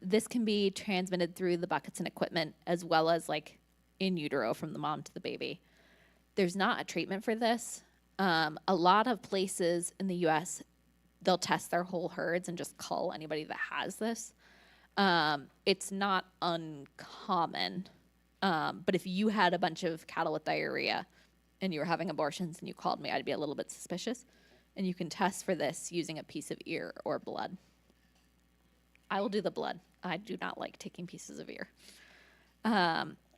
this can be transmitted through the buckets and equipment as well as like in utero from the mom to the baby. There's not a treatment for this. A lot of places in the US, they'll test their whole herds and just cull anybody that has this. It's not uncommon, but if you had a bunch of cattle with diarrhea and you were having abortions and you called me, I'd be a little bit suspicious. And you can test for this using a piece of ear or blood. I will do the blood. I do not like taking pieces of ear.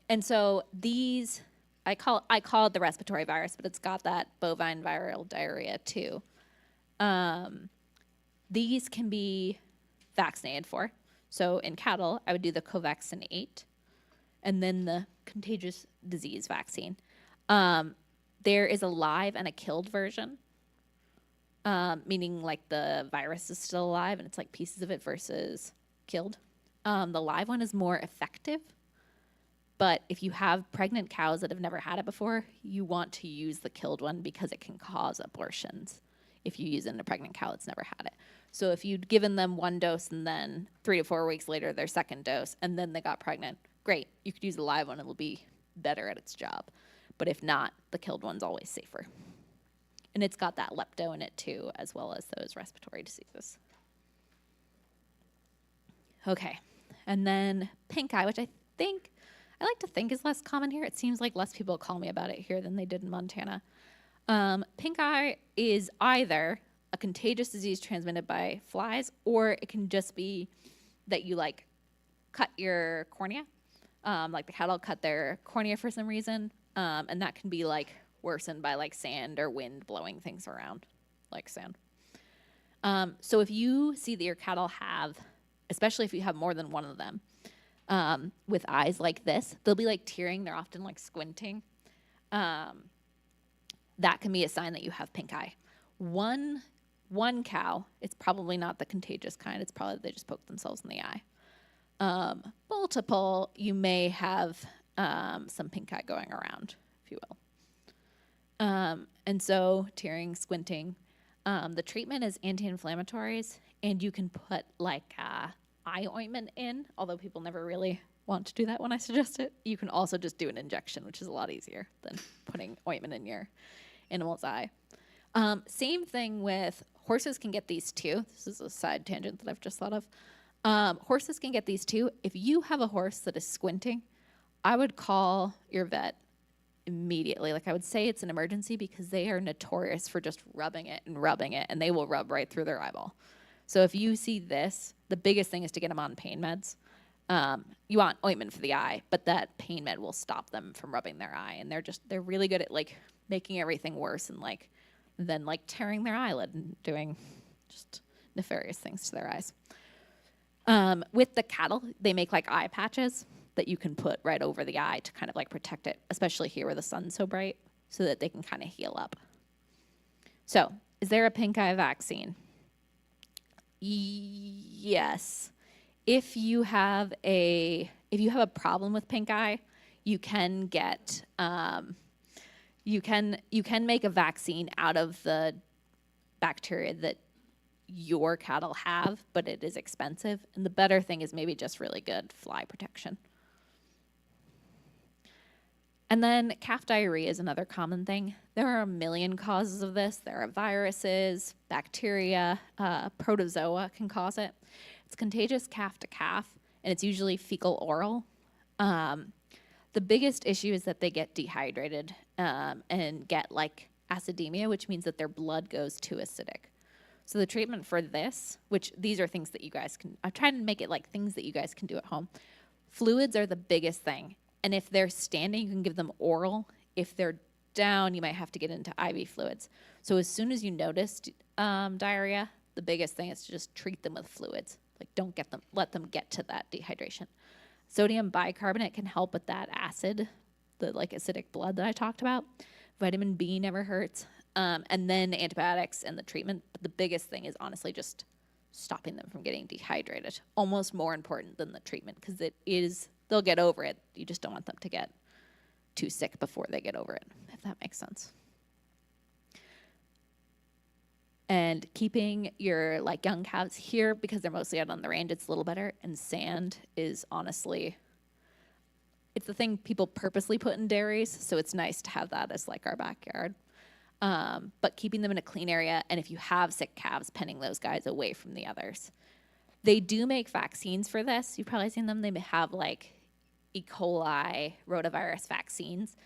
And so these, I call it the respiratory virus, but it's got that bovine viral diarrhea too. These can be vaccinated for. So in cattle, I would do the Covaxin 8 and then the contagious disease vaccine. There is a live and a killed version, meaning like the virus is still alive and it's like pieces of it versus killed. The live one is more effective, but if you have pregnant cows that have never had it before, you want to use the killed one because it can cause abortions if you use it in a pregnant cow that's never had it. So if you'd given them one dose and then 3 to 4 weeks later their second dose and then they got pregnant, great. You could use the live one, it'll be better at its job. But if not, the killed one's always safer. And it's got that lepto in it too, as well as those respiratory diseases. Okay, and then pink eye, which I like to think is less common here. It seems like less people call me about it here than they did in Montana. Pink eye is either a contagious disease transmitted by flies, or it can just be that you like cut your cornea, like the cattle cut their cornea for some reason, and that can be like worsened by like sand or wind blowing things around, like sand. So if you see that your cattle have, especially if you have more than one of them, with eyes like this, they'll be like tearing. They're often like squinting. That can be a sign that you have pink eye. One cow, it's probably not the contagious kind. It's probably they just poked themselves in the eye. Multiple, you may have some pink eye going around, if you will. And so tearing, squinting. The treatment is anti-inflammatories, and you can put like eye ointment in, although people never really want to do that when I suggest it. You can also just do an injection, which is a lot easier than putting ointment in your animal's eye. Same thing with horses can get these too. This is a side tangent that I've just thought of. Horses can get these too. If you have a horse that is squinting, I would call your vet immediately. Like I would say it's an emergency because they are notorious for just rubbing it, and they will rub right through their eyeball. So if you see this, the biggest thing is to get them on pain meds. You want ointment for the eye, but that pain med will stop them from rubbing their eye. And they're really good at like making everything worse and like then like tearing their eyelid and doing just nefarious things to their eyes. With the cattle, they make like eye patches that you can put right over the eye to kind of like protect it, especially here where the sun's so bright, so that they can kind of heal up. So, is there a pink eye vaccine? Yes. If you have a problem with pink eye, you can get you can make a vaccine out of the bacteria that your cattle have, but it is expensive. And the better thing is maybe just really good fly protection. And then calf diarrhea is another common thing. There are a million causes of this. There are viruses, bacteria, protozoa can cause it. It's contagious calf to calf, and it's usually fecal oral. The biggest issue is that they get dehydrated and get like acidemia, which means that their blood goes too acidic. So the treatment for this, which these are things that you guys can, I'm trying to make it like things that you guys can do at home. Fluids are the biggest thing. And if they're standing, you can give them oral. If they're down, you might have to get into IV fluids. So as soon as you notice diarrhea, the biggest thing is to just treat them with fluids. Like don't let them get to that dehydration. Sodium bicarbonate can help with that acid, the like acidic blood that I talked about. Vitamin B never hurts. And then antibiotics and the treatment. But the biggest thing is honestly just stopping them from getting dehydrated. Almost more important than the treatment because they'll get over it. You just don't want them to get too sick before they get over it, if that makes sense. And keeping your like young calves here because they're mostly out on the range, it's a little better. And sand is honestly, it's the thing people purposely put in dairies, so it's nice to have that as like our backyard. But keeping them in a clean area, and if you have sick calves, penning those guys away from the others. They do make vaccines for this. You've probably seen them. They have like E. coli, rotavirus vaccines.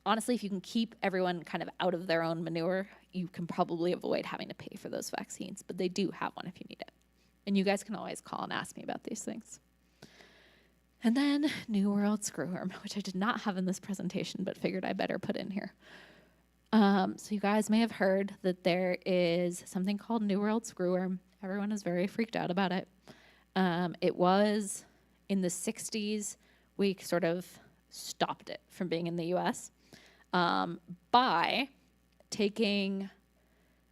Honestly, if you can keep everyone kind of out of their own manure, you can probably avoid having to pay for those vaccines. But they do have one if you need it. And you guys can always call and ask me about these things. And then New World screwworm, which I did not have in this presentation, but figured I better put in here. So you guys may have heard that there is something called New World screwworm. Everyone is very freaked out about it. It was in the 60s, we sort of stopped it from being in the US by taking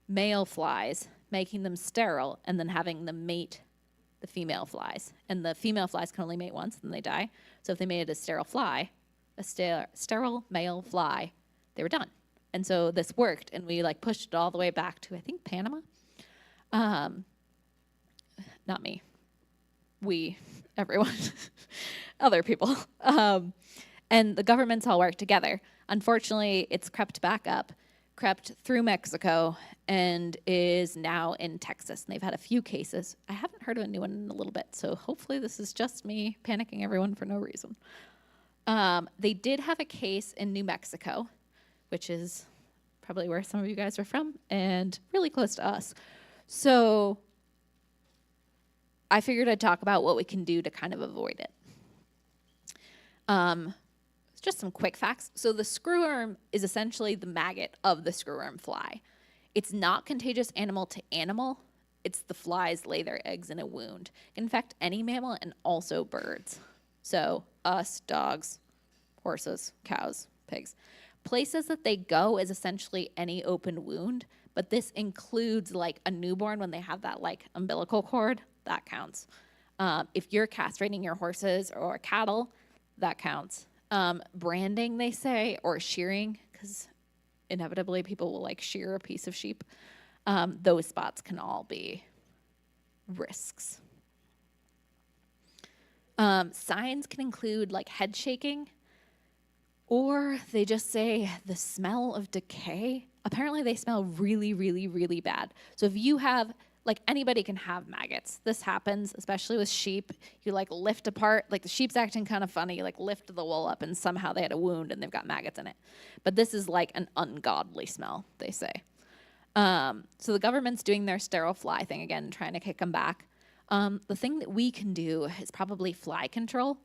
male flies, making them sterile, and then having them mate the female flies. And the female flies can only mate once, and they die. So if they made a sterile fly, sterile male fly, they were done. And so this worked, and we like pushed it all the way back to, I think, Panama. Not me. We, everyone, other people. And the governments all work together. Unfortunately, it's crept back up, crept through Mexico, and is now in Texas. And they've had a few cases. I haven't heard of a new one in a little bit, so hopefully this is just me panicking everyone for no reason. They did have a case in New Mexico, which is probably where some of you guys are from, and really close to us. So I figured I'd talk about what we can do to kind of avoid it. Just some quick facts. So the screwworm is essentially the maggot of the screwworm fly. It's not contagious animal to animal. It's the flies lay their eggs in a wound. It can infect any mammal and also birds. So us, dogs, horses, cows, pigs. Places that they go is essentially any open wound, but this includes like a newborn when they have that like umbilical cord, that counts. If you're castrating your horses or cattle, that counts. Branding, they say, or shearing, because inevitably people will like shear a piece of sheep. Those spots can all be risks. Signs can include like head shaking, or they just say the smell of decay. Apparently they smell really, really, really bad. So if you have, like anybody can have maggots. This happens, especially with sheep. You like lift apart, like the sheep's acting kind of funny, you like lift the wool up and somehow they had a wound and they've got maggots in it. But this is like an ungodly smell, they say. So the government's doing their sterile fly thing again, trying to kick them back. The thing that we can do is probably fly control.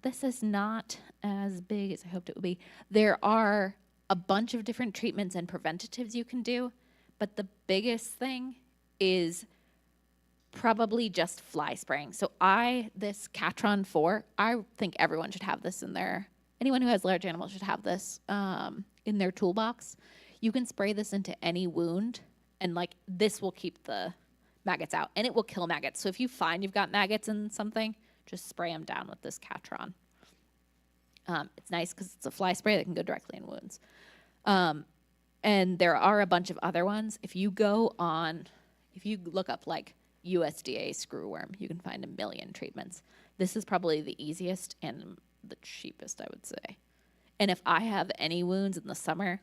This is not as big as I hoped it would be. There are a bunch of different treatments and preventatives you can do, but the biggest thing is probably just fly spraying. So this Catron 4, I think everyone should have this in anyone who has large animals should have this in their toolbox. You can spray this into any wound, and like this will keep the maggots out, and it will kill maggots. So if you find you've got maggots in something, just spray them down with this Catron. It's nice because it's a fly spray that can go directly in wounds. And there are a bunch of other ones. If you look up like USDA screwworm, you can find a million treatments. This is probably the easiest and the cheapest, I would say. And if I have any wounds in the summer,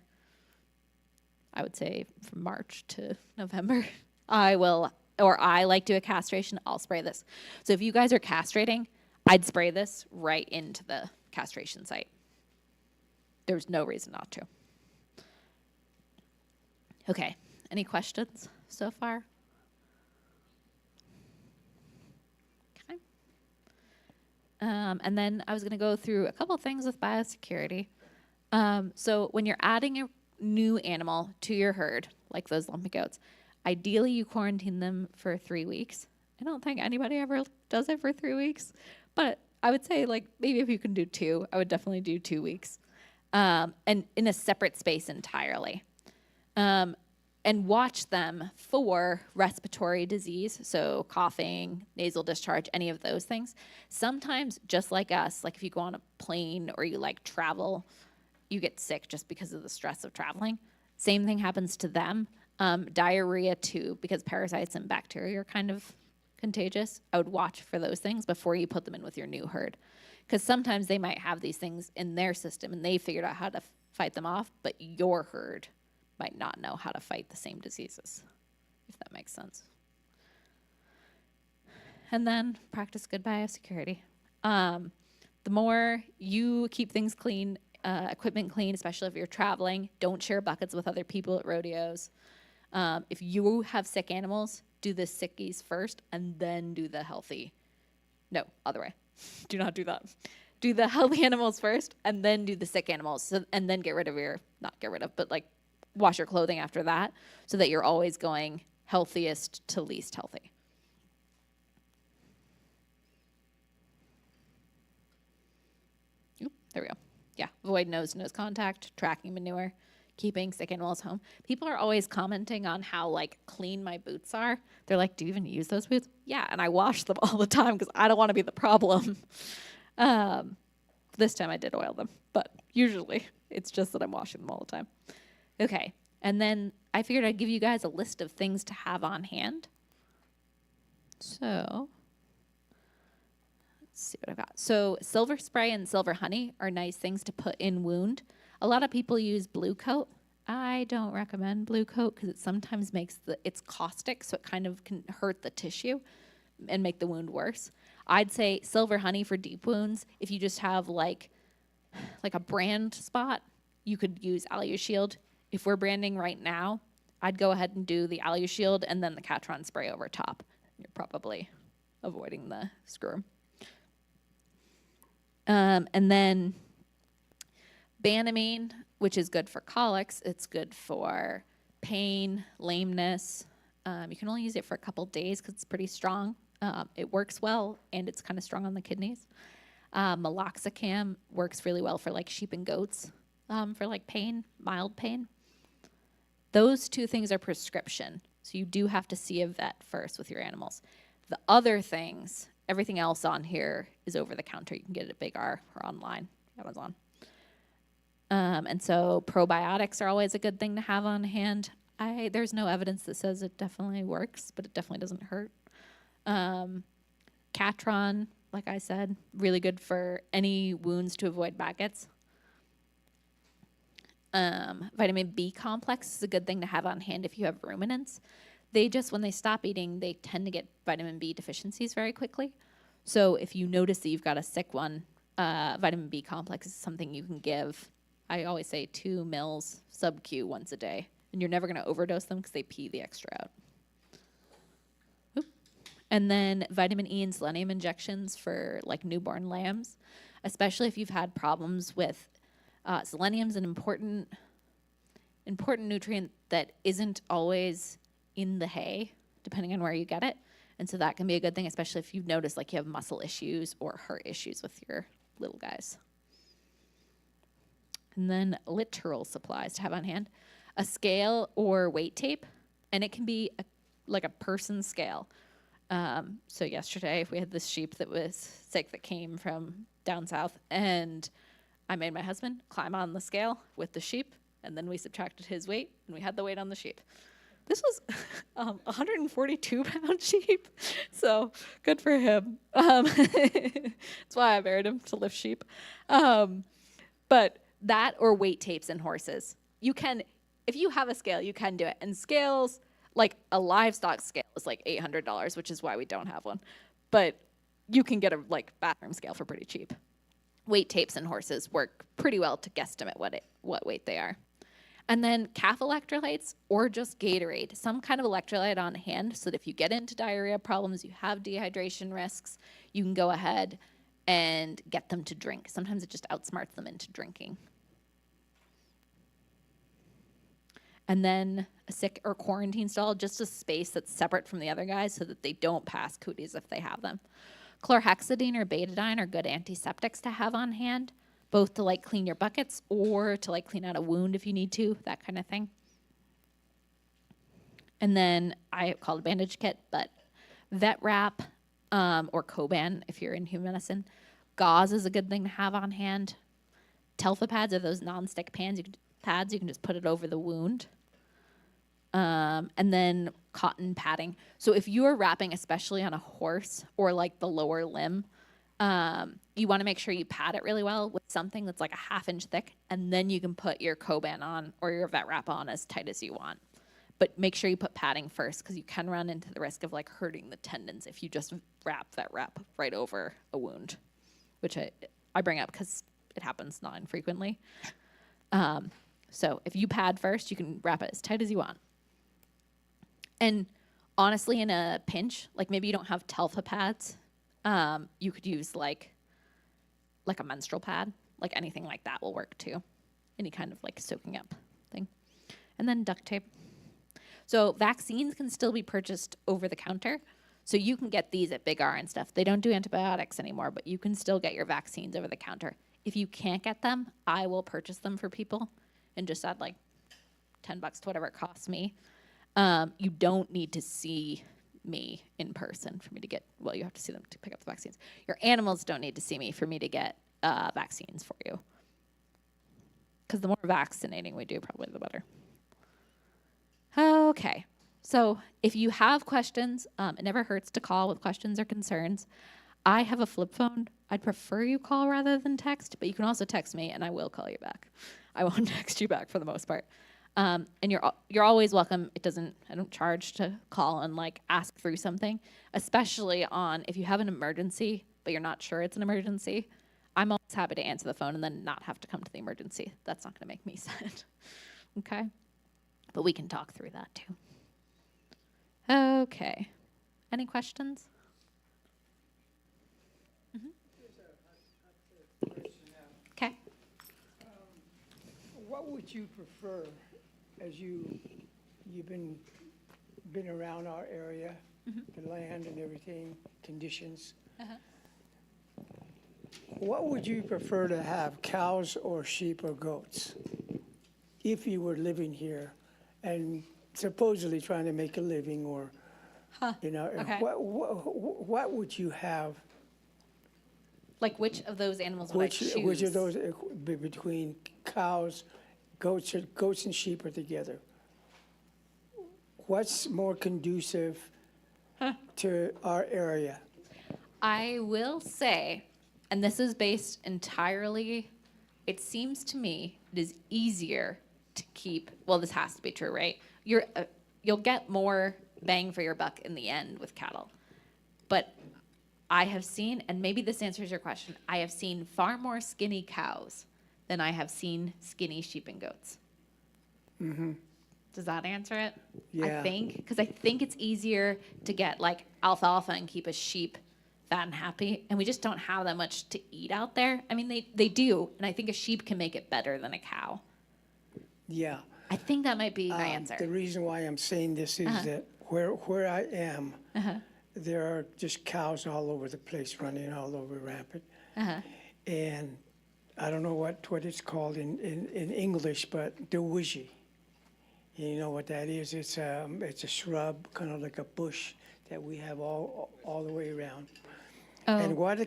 I would say from March to November, I like do a castration, I'll spray this. So if you guys are castrating, I'd spray this right into the castration site. There's no reason not to. Okay, any questions so far? Okay. And then I was going to go through a couple things with biosecurity. So when you're adding a new animal to your herd, like those lumpy goats, ideally you quarantine them for 3 weeks. I don't think anybody ever does it for 3 weeks, but I would say like maybe if you can do 2, I would definitely do 2 weeks. And in a separate space entirely. And watch them for respiratory disease, so coughing, nasal discharge, any of those things. Sometimes, just like us, like if you go on a plane or you like travel, you get sick just because of the stress of traveling. Same thing happens to them. Diarrhea too, because parasites and bacteria are kind of contagious. I would watch for those things before you put them in with your new herd. Because sometimes they might have these things in their system and they figured out how to fight them off, but your herd might not know how to fight the same diseases, if that makes sense. And then practice good biosecurity. The more you keep things clean, equipment clean, especially if you're traveling, don't share buckets with other people at rodeos. If you have sick animals, do the sickies first and then do the healthy. No, other way. Do not do that. Do the healthy animals first and then do the sick animals. So, and then get rid of your, not get rid of, but like wash your clothing after that so that you're always going healthiest to least healthy. Oop, there we go. Yeah, avoid nose-to-nose contact, tracking manure, keeping sick animals home. People are always commenting on how like clean my boots are. They're like, do you even use those boots? Yeah, and I wash them all the time because I don't want to be the problem. This time I did oil them, but usually it's just that I'm washing them all the time. Okay, and then I figured I'd give you guys a list of things to have on hand. So, let's see what I've got. So, silver spray and silver honey are nice things to put in wound. A lot of people use blue coat. I don't recommend blue coat because it sometimes makes it's caustic, so it kind of can hurt the tissue and make the wound worse. I'd say silver honey for deep wounds. If you just have like a brand spot, you could use AluShield. If we're branding right now, I'd go ahead and do the AluShield and then the Catron spray over top. You're probably avoiding the screw. And then Banamine, which is good for colics. It's good for pain, lameness. You can only use it for a couple days because it's pretty strong. It works well, and it's kind of strong on the kidneys. Meloxicam works really well for like sheep and goats for like pain, mild pain. Those two things are prescription, so you do have to see a vet first with your animals. The other things, everything else on here is over the counter. You can get it at Big R or online, Amazon. And so probiotics are always a good thing to have on hand. There's no evidence that says it definitely works, but it definitely doesn't hurt. Catron, like I said, really good for any wounds to avoid maggots. Vitamin B complex is a good thing to have on hand if you have ruminants. They just, when they stop eating, they tend to get vitamin B deficiencies very quickly. So if you notice that you've got a sick one, vitamin B complex is something you can give. I always say 2 mils sub-Q once a day. And you're never going to overdose them because they pee the extra out. Oop. And then vitamin E and selenium injections for like newborn lambs, especially if you've had problems with selenium's an important nutrient that isn't always in the hay, depending on where you get it. And so that can be a good thing, especially if you've noticed like you have muscle issues or heart issues with your little guys. And then literal supplies to have on hand. A scale or weight tape, and it can be like a person scale. So yesterday we had this sheep that was sick that came from down south, and I made my husband climb on the scale with the sheep, and then we subtracted his weight, and we had the weight on the sheep. This was a 142-pound sheep, so good for him. That's why I married him, to lift sheep. But that or weight tapes in horses. You can, if you have a scale, you can do it. And scales, like a livestock scale is like $800, which is why we don't have one. But you can get a like bathroom scale for pretty cheap. Weight tapes in horses work pretty well to guesstimate what weight they are. And then calf electrolytes or just Gatorade, some kind of electrolyte on hand so that if you get into diarrhea problems, you have dehydration risks, you can go ahead and get them to drink. Sometimes it just outsmarts them into drinking. And then a sick or quarantine stall, just a space that's separate from the other guys so that they don't pass cooties if they have them. Chlorhexidine or betadine are good antiseptics to have on hand, both to like clean your buckets or to like clean out a wound if you need to, that kind of thing. And then I call it a bandage kit, but vet wrap or Coban if you're in human medicine. Gauze is a good thing to have on hand. Telfa pads are those non-stick pads. You can just put it over the wound. And then cotton padding. So if you are wrapping, especially on a horse or like the lower limb, you want to make sure you pad it really well with something that's like a 1/2 inch thick, and then you can put your Coban on or your vet wrap on as tight as you want. But make sure you put padding first because you can run into the risk of like hurting the tendons if you just wrap vet wrap right over a wound, which I bring up because it happens not infrequently. So if you pad first, you can wrap it as tight as you want. And honestly, in a pinch, like maybe you don't have Telfa pads, you could use like a menstrual pad, like anything like that will work too. Any kind of like soaking up thing. And then duct tape. So vaccines can still be purchased over the counter. So you can get these at Big R and stuff. They don't do antibiotics anymore, but you can still get your vaccines over the counter. If you can't get them, I will purchase them for people and just add like $10 to whatever it costs me. You don't need to see me in person for me to get, well, you have to see them to pick up the vaccines. Your animals don't need to see me for me to get vaccines for you. Because the more vaccinating we do, probably the better. Okay, so if you have questions, it never hurts to call with questions or concerns. I have a flip phone. I'd prefer you call rather than text, but you can also text me and I will call you back. I won't text you back for the most part. And you're always welcome. I don't charge to call and like ask through something, especially on if you have an emergency, but you're not sure it's an emergency. I'm always happy to answer the phone and then not have to come to the emergency. That's not gonna make me sad, okay? But we can talk through that too. Okay, any questions? Okay. What would you prefer as you've been around our area, the land and everything, conditions? What would you prefer to have, cows or sheep or goats, if you were living here and supposedly trying to make a living, or Okay. what would you have? Like which of those animals would I choose? Which of those between cows, goats and sheep are together? What's more conducive to our area? I will say, and this is based entirely, it seems to me it is easier to keep, well, this has to be true, right? You'll get more bang for your buck in the end with cattle. But I have seen, and maybe this answers your question, I have seen far more skinny cows than I have seen skinny sheep and goats. Mm-hmm. Does that answer it? Yeah. I think, because I think it's easier to get like alfalfa and keep a sheep fat and happy, and we just don't have that much to eat out there. I mean, they do, and I think a sheep can make it better than a cow. Yeah. I think that might be my answer. The reason why I'm saying this is that where I am, there are just cows all over the place, running all over rampant. And I don't know what it's called in English, but the wishy. You know what that is? It's a shrub, kind of like a bush that we have all the way around. Oh. And what a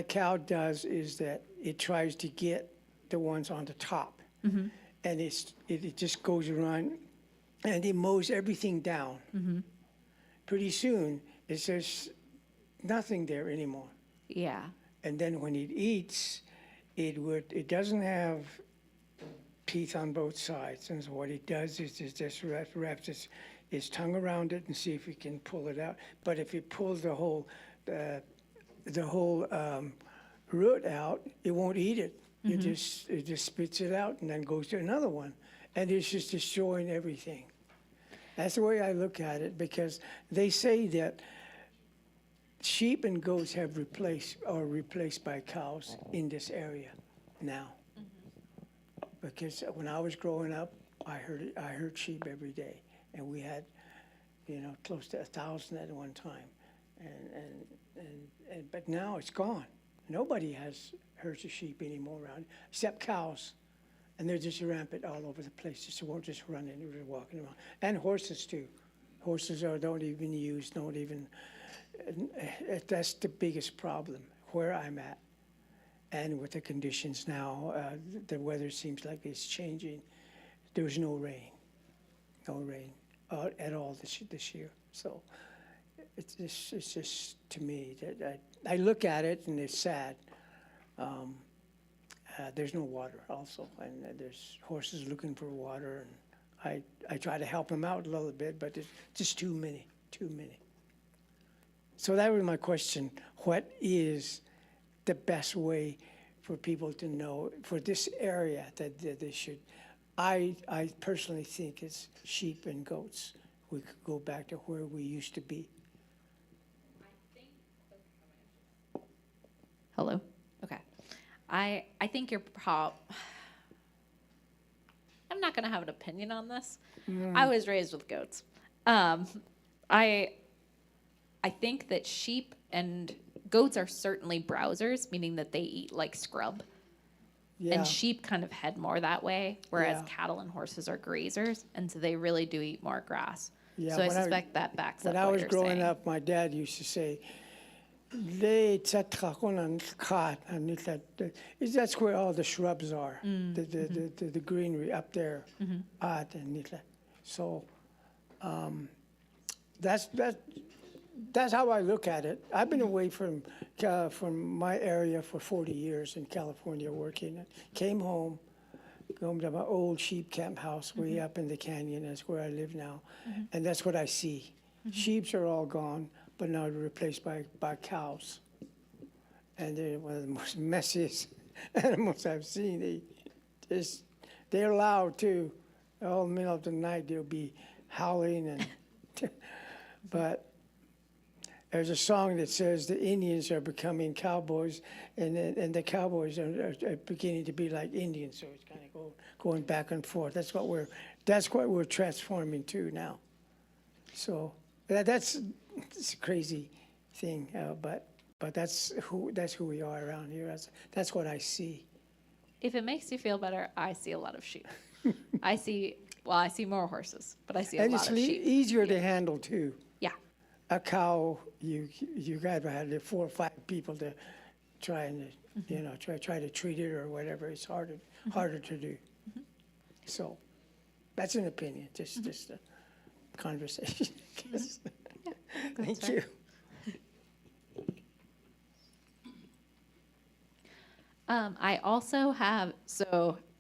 cow does is that it tries to get the ones on the top, and it just goes around, and it mows everything down. Pretty soon, it's just nothing there anymore. Yeah. And then when it eats, it doesn't have teeth on both sides, and so what it does is it just wraps its tongue around it and see if it can pull it out. But if it pulls the whole root out, it won't eat it. It just spits it out and then goes to another one. And it's just destroying everything. That's the way I look at it, because they say that sheep and goats are replaced by cows in this area now. Because when I was growing up, I heard sheep every day, and we had, close to 1,000 at one time, but now it's gone. Nobody has herds of sheep anymore around, except cows, and they're just rampant all over the place. Just just running, just walking around, and horses too. Horses don't even use, that's the biggest problem where I'm at. And with the conditions now, the weather seems like it's changing. There's no rain at all this year. So it's just to me that I look at it and it's sad. There's no water also, and there's horses looking for water, and I try to help them out a little bit, but it's just too many. So that was my question. What is the best way for people to know for this area that they should? I personally think it's sheep and goats. We could go back to where we used to be. Hello? Okay. I think you're I'm not going to have an opinion on this. I was raised with goats. I think that sheep and goats are certainly browsers, meaning that they eat like scrub. Yeah. And sheep kind of head more that way, whereas Yeah. cattle and horses are grazers, and so they really do eat more grass. Yeah, So I when suspect that backs up When I what was you're growing saying. up, my dad used to say, that's where all the shrubs are, the greenery up there. So that's how I look at it. I've been away from my area for 40 years in California working. Came home to my old sheep camp house way up in the canyon. That's where I live now. And that's what I see. Sheeps are all gone, but now they're replaced by cows. And they're one of the most messiest animals I've seen. They're loud too. All in the middle of the night, they'll be howling. But there's a song that says the Indians are becoming cowboys, and the cowboys are beginning to be like Indians. So it's kind of going back and forth. That's what we're transforming to now. So that's a crazy thing, but that's who we are around here. That's what I see. If it makes you feel better, I see a lot of sheep. I see more horses, but I see a And lot it's of sheep. easier to handle too. Yeah. A cow, you gotta have 4 or 5 people to try and try to treat it or whatever. It's harder to do. So that's an opinion, just a conversation. I guess. Thank you. I also have,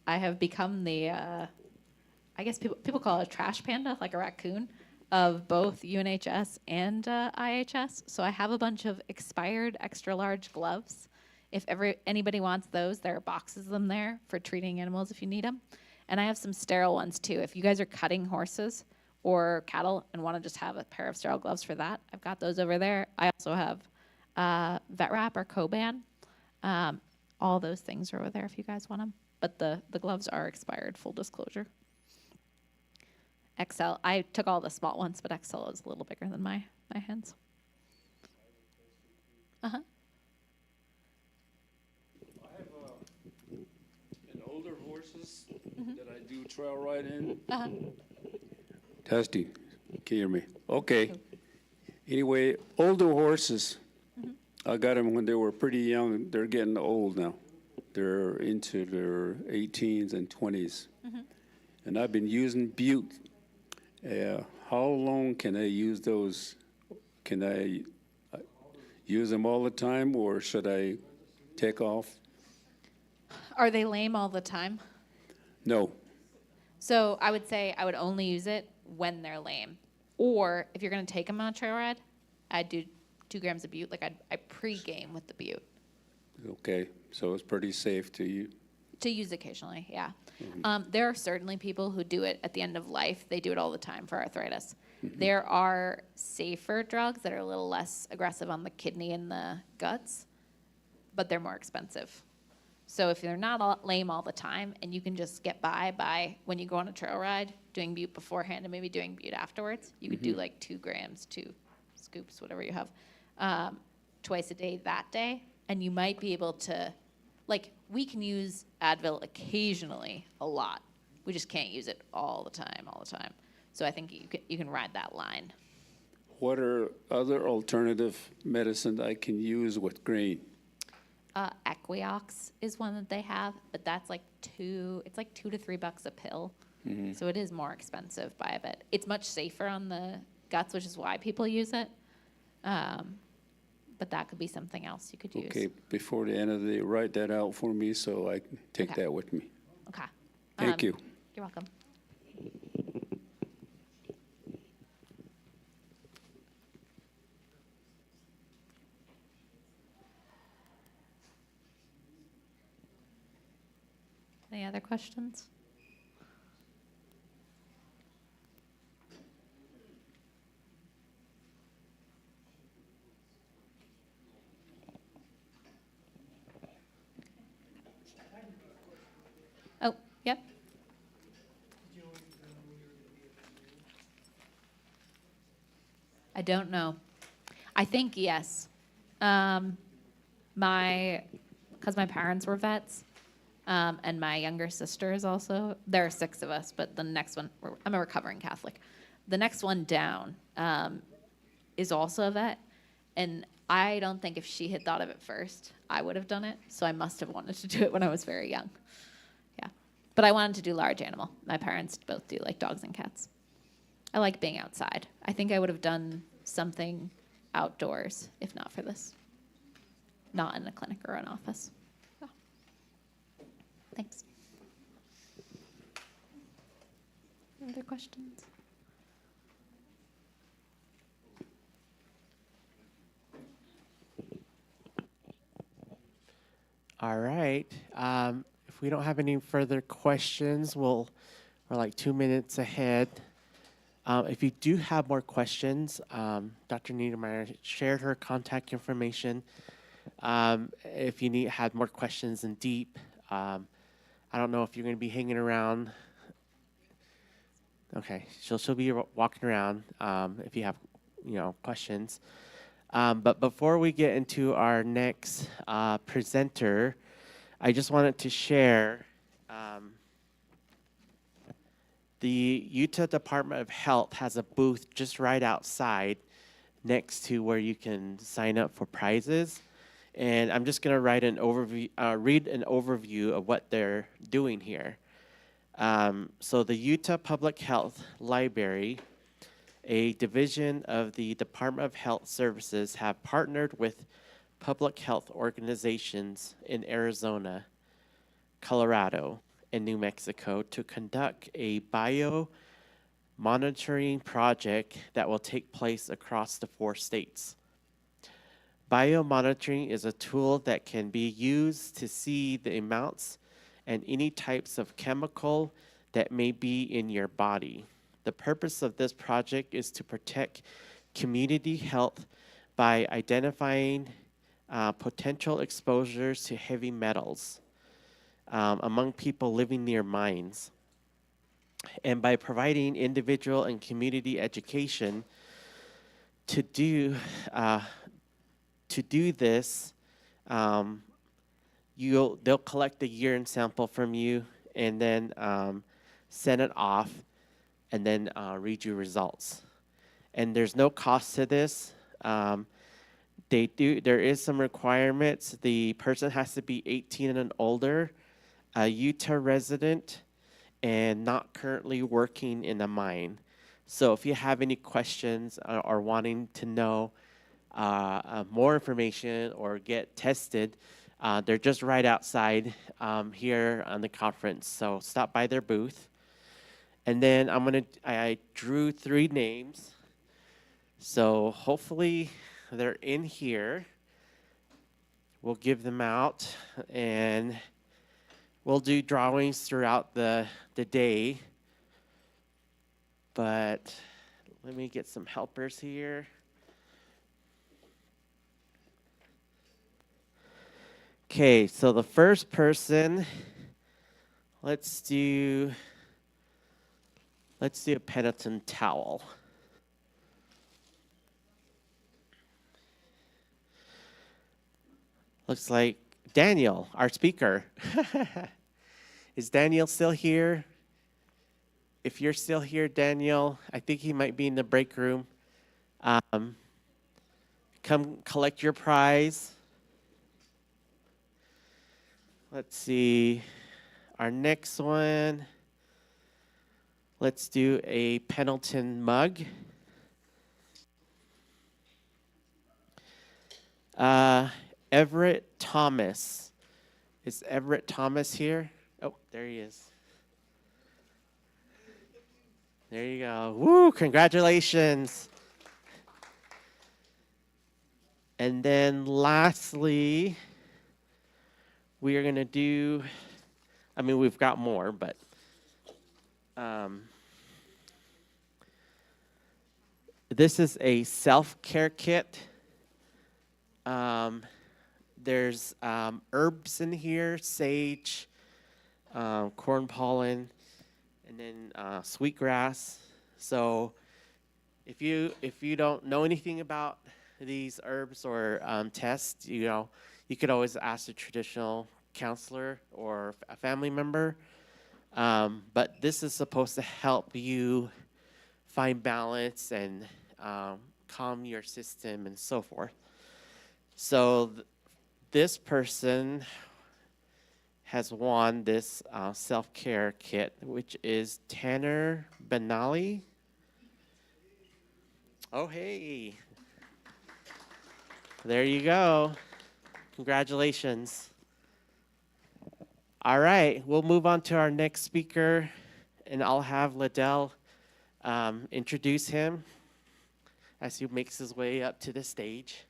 I have become the, I guess people call it a trash panda, like a raccoon, of both UNHS and IHS. So I have a bunch of expired extra large gloves. If anybody wants those, there are boxes of them there for treating animals if you need them. And I have some sterile ones too. If you guys are cutting horses or cattle and want to just have a pair of sterile gloves for that, I've got those over there. I also have vet wrap or Coban. All those things are over there if you guys want them. But the gloves are expired, full disclosure. XL, I took all the small ones, but XL is a little bigger than my hands. Uh-huh. I have an older horses that I do trail ride in. Uh-huh. Testing. Can you hear me? Okay. Anyway, older horses. I got them when they were pretty young. They're getting old now. They're into their 18s and 20s. And I've been using Butte. How long can I use those? Can I use them all the time, or should I take off? Are they lame all the time? No. So I would say I would only use it when they're lame. Or if you're going to take them on a trail ride, I'd do 2 grams of butte. Like I pre-game with the butte. Okay, so it's pretty safe to you. To use occasionally, yeah. There are certainly people who do it at the end of life. They do it all the time for arthritis. There are safer drugs that are a little less aggressive on the kidney and the guts, but they're more expensive. So if you're not lame all the time and you can just get by when you go on a trail ride, doing butte beforehand and maybe doing butte afterwards, you could do like 2 grams, 2 scoops, whatever you have, twice a day that day, and you might be able to, like, we can use Advil occasionally a lot. We just can't use it all the time. So I think you can ride that line. What are other alternative medicine I can use with grain? Equiox is one that they have, but that's like $2 to $3 a pill. So it is more expensive by a bit. It's much safer on the guts, which is why people use it. But that could be something else you could use. Okay, before the end of the day, write that out for me so I can take Okay. that with me. Okay. Thank you. You're welcome. Any other questions? Oh, yep. I don't know. I think yes. Because my parents were vets, and my younger sister is also. There are 6 of us, but the next one, I'm a recovering Catholic. The next one down is also a vet, and I don't think if she had thought of it first, I would have done it. So I must have wanted to do it when I was very young. Yeah, but I wanted to do large animal. My parents both do, like dogs and cats. I like being outside. I think I would have done something outdoors if not for this. Not in a clinic or an office. Yeah. Thanks. Other questions? All right. If we don't have any further questions, we're like 2 minutes ahead. If you do have more questions, Dr. Niedermeyer shared her contact information. If you had more questions in deep, I don't know if you're going to be hanging around. Okay, she'll be walking around if you have questions. But before we get into our next presenter, I just wanted to share the Utah Department of Health has a booth just right outside next to where you can sign up for prizes. And I'm just going to read an overview of what they're doing here. So the Utah Public Health Library, a division of the Department of Health Services, have partnered with public health organizations in Arizona, Colorado, and New Mexico to conduct a bio-monitoring project that will take place across the 4 states. Biomonitoring is a tool that can be used to see the amounts and any types of chemical that may be in your body. The purpose of this project is to protect community health by identifying potential exposures to heavy metals among people living near mines, and by providing individual and community education to do this. They'll collect a urine sample from you and then send it off, and then read your results. And there's no cost to this. There is some requirements. The person has to be 18 and older, a Utah resident, and not currently working in a mine. So if you have any questions or wanting to know more information or get tested, they're just right outside here on the conference. So stop by their booth. And then I drew 3 names. So hopefully they're in here. We'll give them out, and we'll do drawings throughout the day. But let me get some helpers here. Okay, so the first person, let's do a Pendleton towel. Looks like Daniel, our speaker. Is Daniel still here? If you're still here, Daniel, I think he might be in the break room. Come collect your prize. Let's see. Our next one. Let's do a Pendleton mug. Everett Thomas. Is Everett Thomas here? Oh, there he is. There you go. Woo, congratulations. And then lastly, we are going to do, we've got more, but this is a self-care kit. There's herbs in here, sage, corn pollen, and then sweetgrass. So if you don't know anything about these herbs or tests, you could always ask a traditional counselor or a family member. But this is supposed to help you find balance and calm your system and so forth. So this person has won this self-care kit, which is Tanner Benali. Oh, hey. There you go. Congratulations. All right, we'll move on to our next speaker, and I'll have Liddell introduce him as he makes his way up to the stage.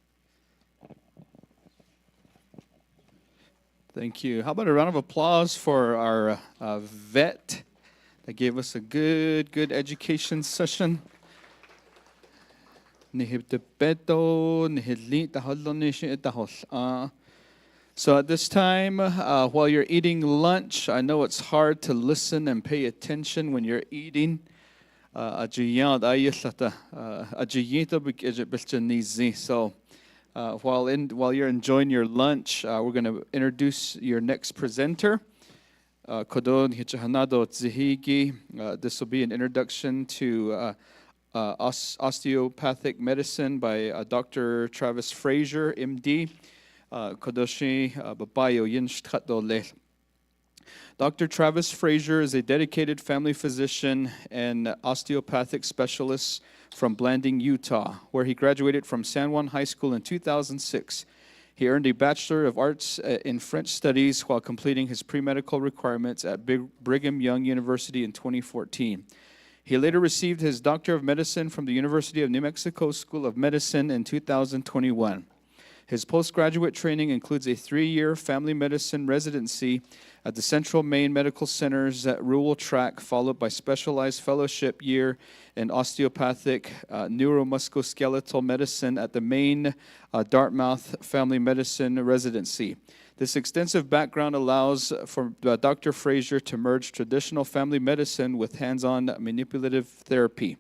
Thank you. How about a round of applause for our vet that gave us a good education session. So at this time, while you're eating lunch, I know it's hard to listen and pay attention when you're eating. So while you're enjoying your lunch, we're going to introduce your next presenter. This will be an introduction to osteopathic medicine by Dr. Travis Frazier, MD. Dr. Travis Frazier is a dedicated family physician and osteopathic specialist from Blanding, Utah, where he graduated from San Juan High School in 2006. He earned a Bachelor of Arts in French Studies while completing his pre-medical requirements at Brigham Young University in 2014. He later received his Doctor of Medicine from the University of New Mexico School of Medicine in 2021. His postgraduate training includes a 3-year family medicine residency at the Central Maine Medical Center's rural track, followed by specialized fellowship year in osteopathic neuromusculoskeletal medicine at the Maine Dartmouth Family Medicine Residency. This extensive background allows for Dr. Frazier to merge traditional family medicine with hands-on manipulative therapy.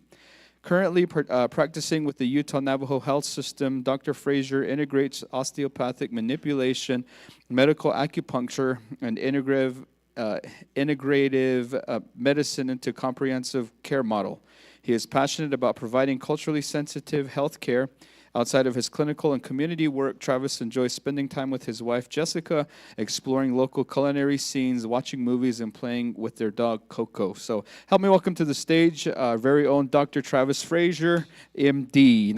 Currently practicing with the Utah Navajo Health System, Dr. Frazier integrates osteopathic manipulation, medical acupuncture, and integrative medicine into comprehensive care model. He is passionate about providing culturally sensitive health care. Outside of his clinical and community work, Travis enjoys spending time with his wife, Jessica, exploring local culinary scenes, watching movies, and playing with their dog, Coco. So help me welcome to the stage our very own Dr. Travis Frazier, MD.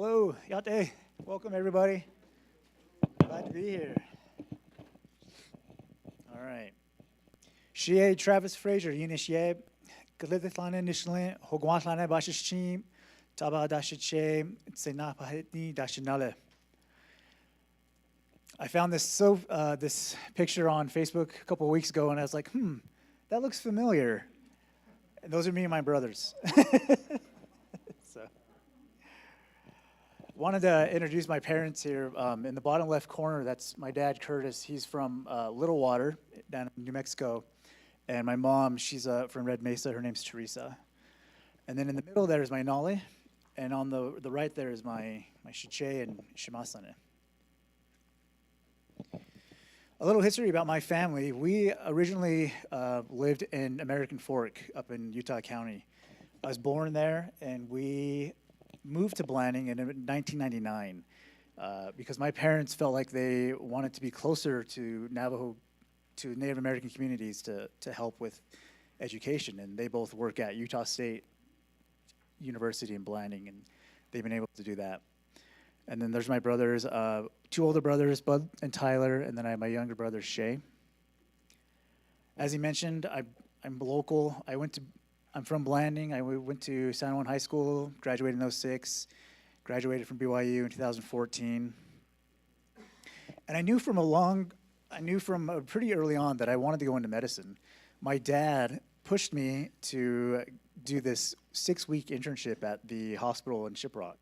Hello, Yate. Welcome, everybody. Glad to be here. All right. Shie Travis Fraser, Unishye, Galithane Nishlin, Hogwantlane Bashishim, Taba Dashiche, Sena Pahitni Dashinale. I found this picture on Facebook a couple of weeks ago, and I was like, that looks familiar. And those are me and my brothers. So, wanted to introduce my parents here. In the bottom left corner, that's my dad, Curtis. He's from Little Water, down in New Mexico. And my mom, she's from Red Mesa. Her name's Teresa. And then in the middle there is my Nale. And on the right there is my Shiche and Shimasane. A little history about my family. We originally lived in American Fork up in Utah County. I was born there, and we moved to Blanding in 1999 because my parents felt like they wanted to be closer to Native American communities to help with education, and they both work at Utah State University in Blanding, and they've been able to do that. And then there's my brothers, 2 older brothers, Bud and Tyler, and then I have my younger brother, Shay. As he mentioned, I'm local. I'm from Blanding. I went to San Juan High School, graduated in 2006, graduated from BYU in 2014. And I knew from pretty early on that I wanted to go into medicine. My dad pushed me to do this 6-week internship at the hospital in Shiprock.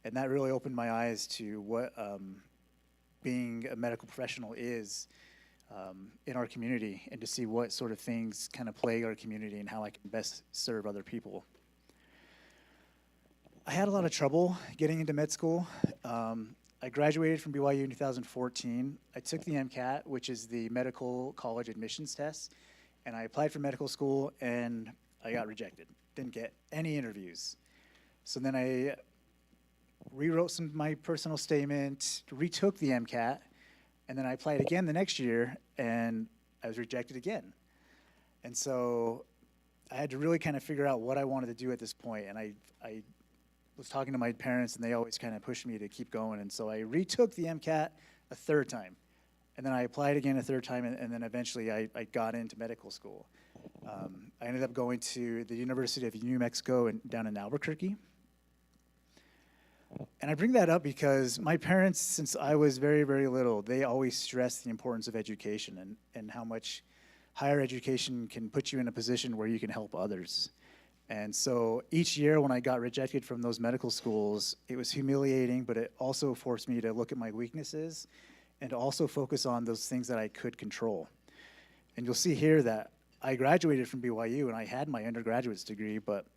And that really opened my eyes to what being a medical professional is in our community, and to see what sort of things kind of plague our community and how I can best serve other people. I had a lot of trouble getting into med school. I graduated from BYU in 2014. I took the MCAT, which is the medical college admissions test, and I applied for medical school, and I got rejected. Didn't get any interviews. So then I rewrote my personal statement, retook the MCAT, and then I applied again the next year, and I was rejected again. And so I had to really kind of figure out what I wanted to do at this point, and I was talking to my parents, and they always kind of pushed me to keep going, and so I retook the MCAT a 3rd time, and then I applied again a 3rd time, and then eventually I got into medical school. I ended up going to the University of New Mexico down in Albuquerque. And I bring that up because my parents, since I was very, very little, they always stressed the importance of education and how much higher education can put you in a position where you can help others. And so each year when I got rejected from those medical schools, it was humiliating, but it also forced me to look at my weaknesses and to also focus on those things that I could control. And you'll see here that I graduated from BYU and I had my undergraduate's degree, but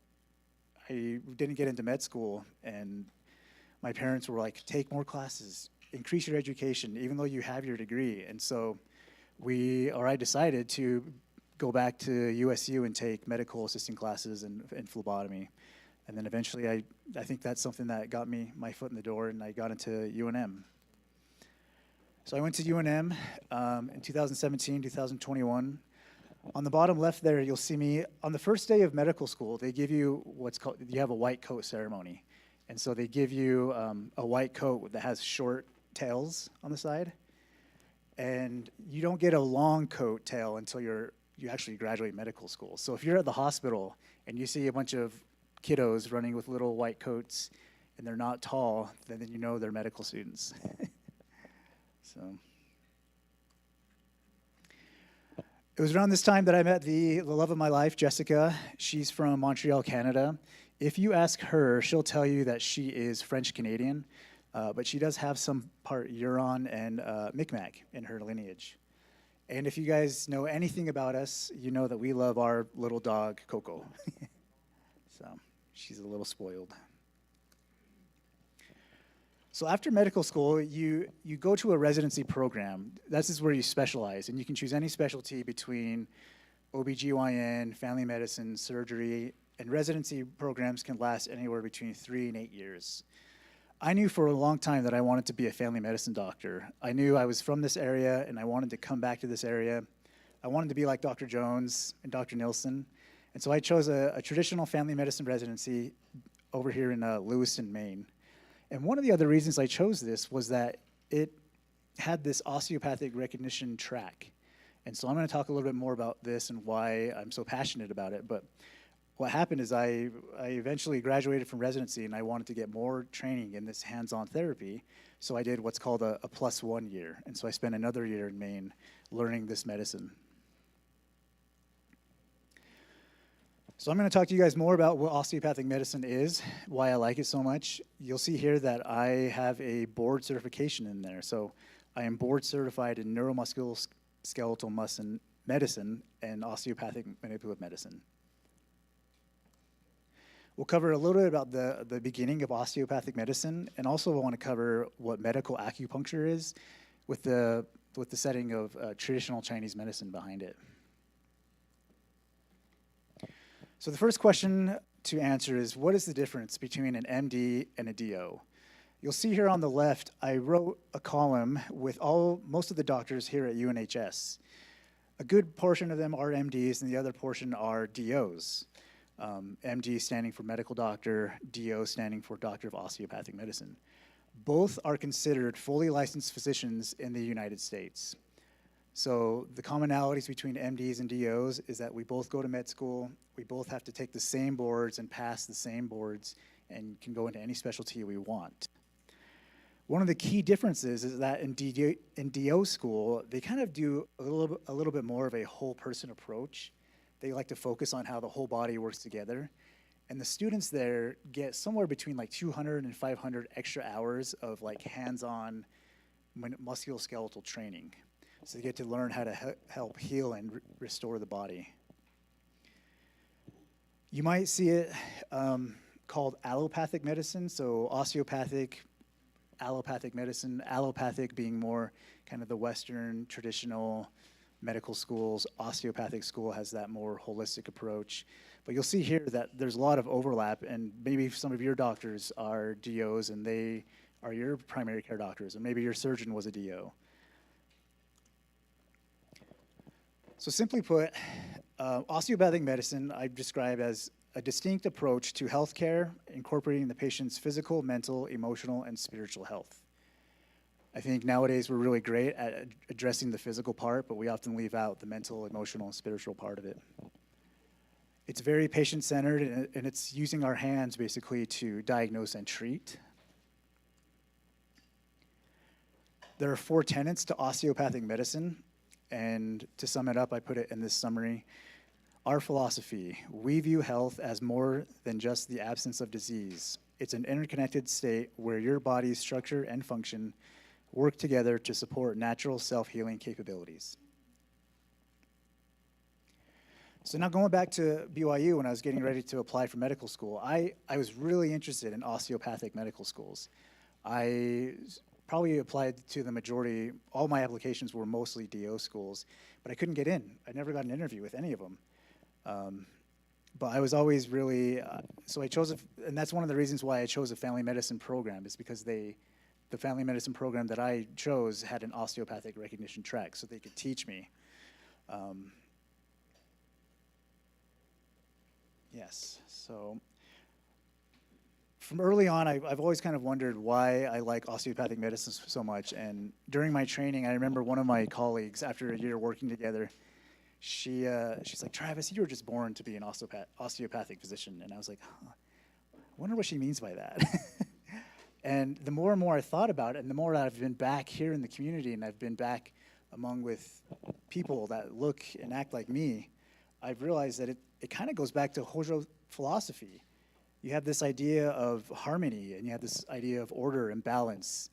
I didn't get into med school, and my parents were like, take more classes, increase your education, even though you have your degree. And so I decided to go back to USU and take medical assisting classes and phlebotomy. And then eventually, I think that's something that got me my foot in the door, and I got into UNM. So I went to UNM in 2017, 2021. On the bottom left there, you'll see me. On the first day of medical school, they give you you have a white coat ceremony. And so they give you a white coat that has short tails on the side. And you don't get a long coat tail until you actually graduate medical school. So if you're at the hospital and you see a bunch of kiddos running with little white coats and they're not tall, then you know they're medical students. So it was around this time that I met the love of my life, Jessica. She's from Montreal, Canada. If you ask her, she'll tell you that she is French-Canadian, but she does have some part Huron and Mi'kmaq in her lineage. And if you guys know anything about us, you know that we love our little dog, Coco. So she's a little spoiled. So after medical school, you go to a residency program. This is where you specialize, and you can choose any specialty between OBGYN, family medicine, surgery, and residency programs can last anywhere between 3 and 8 years. I knew for a long time that I wanted to be a family medicine doctor. I knew I was from this area, and I wanted to come back to this area. I wanted to be like Dr. Jones and Dr. Nilsson, and so I chose a traditional family medicine residency over here in Lewiston, Maine. And one of the other reasons I chose this was that it had this osteopathic recognition track. And so I'm going to talk a little bit more about this and why I'm so passionate about it. But what happened is I eventually graduated from residency, and I wanted to get more training in this hands-on therapy. So I did what's called a +1 year. And so I spent another year in Maine learning this medicine. So I'm going to talk to you guys more about what osteopathic medicine is, why I like it so much. You'll see here that I have a board certification in there. So I am board certified in neuromusculoskeletal medicine and osteopathic manipulative medicine. We'll cover a little bit about the beginning of osteopathic medicine, and also I want to cover what medical acupuncture is with the setting of traditional Chinese medicine behind it. So the first question to answer is, what is the difference between an MD and a DO? You'll see here on the left, I wrote a column with most of the doctors here at UNHS. A good portion of them are MDs, and the other portion are DOs. MD standing for medical doctor, DO standing for doctor of osteopathic medicine. Both are considered fully licensed physicians in the United States. So the commonalities between MDs and DOs is that we both go to med school, we both have to take the same boards and pass the same boards, and can go into any specialty we want. One of the key differences is that in DO school, they kind of do a little bit more of a whole person approach. They like to focus on how the whole body works together. And the students there get somewhere between like 200 and 500 extra hours of like hands-on musculoskeletal training. So they get to learn how to help heal and restore the body. You might see it called allopathic medicine, so osteopathic, allopathic medicine, allopathic being more kind of the Western traditional medical schools. Osteopathic school has that more holistic approach. But you'll see here that there's a lot of overlap, and maybe some of your doctors are DOs and they are your primary care doctors, and maybe your surgeon was a DO. So simply put, osteopathic medicine I describe as a distinct approach to healthcare, incorporating the patient's physical, mental, emotional, and spiritual health. I think nowadays we're really great at addressing the physical part, but we often leave out the mental, emotional, and spiritual part of it. It's very patient-centered, and it's using our hands basically to diagnose and treat. There are 4 tenets to osteopathic medicine. And to sum it up, I put it in this summary. Our philosophy: we view health as more than just the absence of disease. It's an interconnected state where your body's structure and function work together to support natural self-healing capabilities. So now going back to BYU, when I was getting ready to apply for medical school, I was really interested in osteopathic medical schools. I probably applied to the majority. All my applications were mostly DO schools, but I couldn't get in. I never got an interview with any of them. But I was always really, so I chose, and that's one of the reasons why I chose a family medicine program, is because the family medicine program that I chose had an osteopathic recognition track, so they could teach me. Yes, so from early on, I've always kind of wondered why I like osteopathic medicine so much. And during my training, I remember one of my colleagues, after a year working together, she's like, "Travis, you were just born to be an osteopathic physician." And I was like, huh, I wonder what she means by that. And the more and more I thought about it, and the more I've been back here in the community, and I've been back with people that look and act like me, I've realized that it kind of goes back to Hojo philosophy. You have this idea of harmony, and you have this idea of order and balance,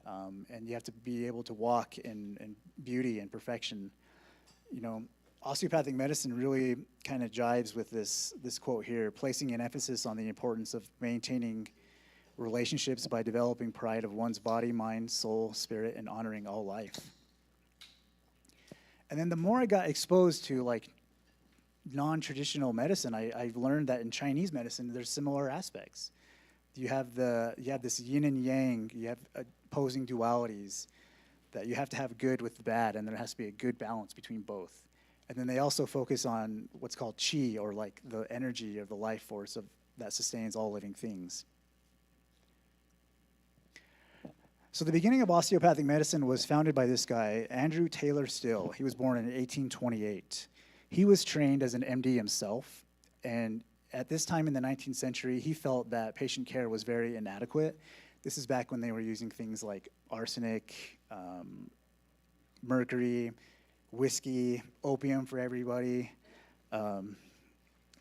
and you have to be able to walk in beauty and perfection. You know, osteopathic medicine really kind of jives with this quote here, placing an emphasis on the importance of maintaining relationships by developing pride of one's body, mind, soul, spirit, and honoring all life. And then the more I got exposed to like non-traditional medicine, I learned that in Chinese medicine there's similar aspects. You have this yin and yang, you have opposing dualities, that you have to have good with the bad, and there has to be a good balance between both. And then they also focus on what's called qi, or like the energy of the life force that sustains all living things. So the beginning of osteopathic medicine was founded by this guy, Andrew Taylor Still. He was born in 1828. He was trained as an MD himself, and at this time in the 19th century, he felt that patient care was very inadequate. This is back when they were using things like arsenic, mercury, whiskey, opium for everybody.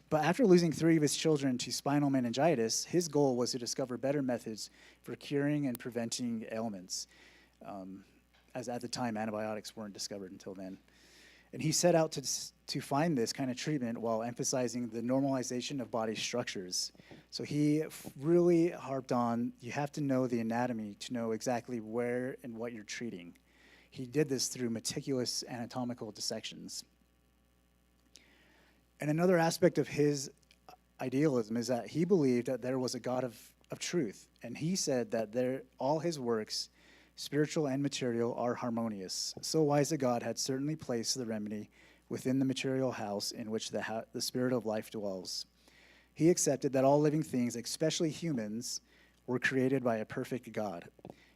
But after losing 3 of his children to spinal meningitis, his goal was to discover better methods for curing and preventing ailments, as at the time antibiotics weren't discovered until then. And he set out to find this kind of treatment while emphasizing the normalization of body structures. So he really harped on, you have to know the anatomy to know exactly where and what you're treating. He did this through meticulous anatomical dissections. And another aspect of his idealism is that he believed that there was a God of truth. And he said that all his works, spiritual and material, are harmonious. So wise a God had certainly placed the remedy within the material house in which the spirit of life dwells. He accepted that all living things, especially humans, were created by a perfect God.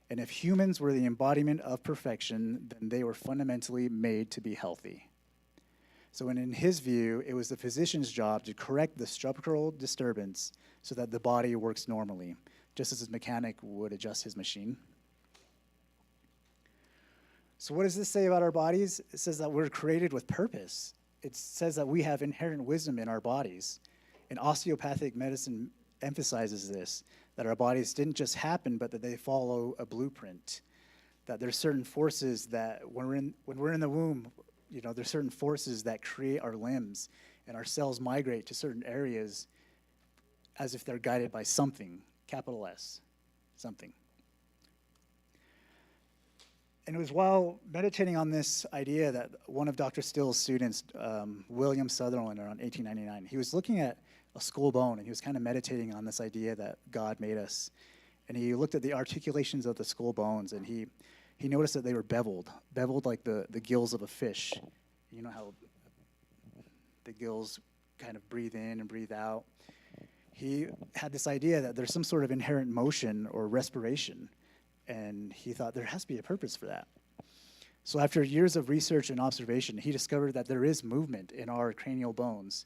And if humans were the embodiment of perfection, then they were fundamentally made to be healthy. So in his view, it was the physician's job to correct the structural disturbance so that the body works normally, just as a mechanic would adjust his machine. So what does this say about our bodies? It says that we're created with purpose. It says that we have inherent wisdom in our bodies. And osteopathic medicine emphasizes this, that our bodies didn't just happen, but that they follow a blueprint. That there's certain forces that when we're in the womb, there's certain forces that create our limbs, and our cells migrate to certain areas as if they're guided by something, capital S, something. And it was while meditating on this idea that one of Dr. Still's students, William Sutherland, around 1899, he was looking at a skull bone, and he was kind of meditating on this idea that God made us. And he looked at the articulations of the skull bones, and he noticed that they were beveled like the gills of a fish. You know how the gills kind of breathe in and breathe out? He had this idea that there's some sort of inherent motion or respiration, and he thought there has to be a purpose for that. So after years of research and observation, he discovered that there is movement in our cranial bones,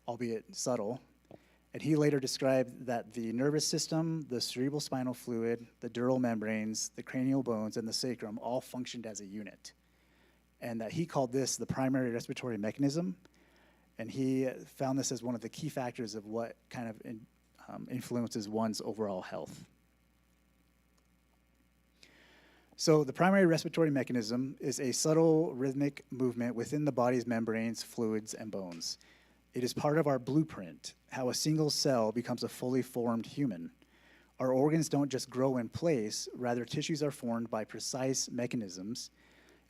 albeit subtle. And he later described that the nervous system, the cerebral spinal fluid, the dural membranes, the cranial bones, and the sacrum all functioned as a unit. And that he called this the primary respiratory mechanism. And he found this as one of the key factors of what kind of influences one's overall health. So the primary respiratory mechanism is a subtle rhythmic movement within the body's membranes, fluids, and bones. It is part of our blueprint, how a single cell becomes a fully formed human. Our organs don't just grow in place, rather tissues are formed by precise mechanisms,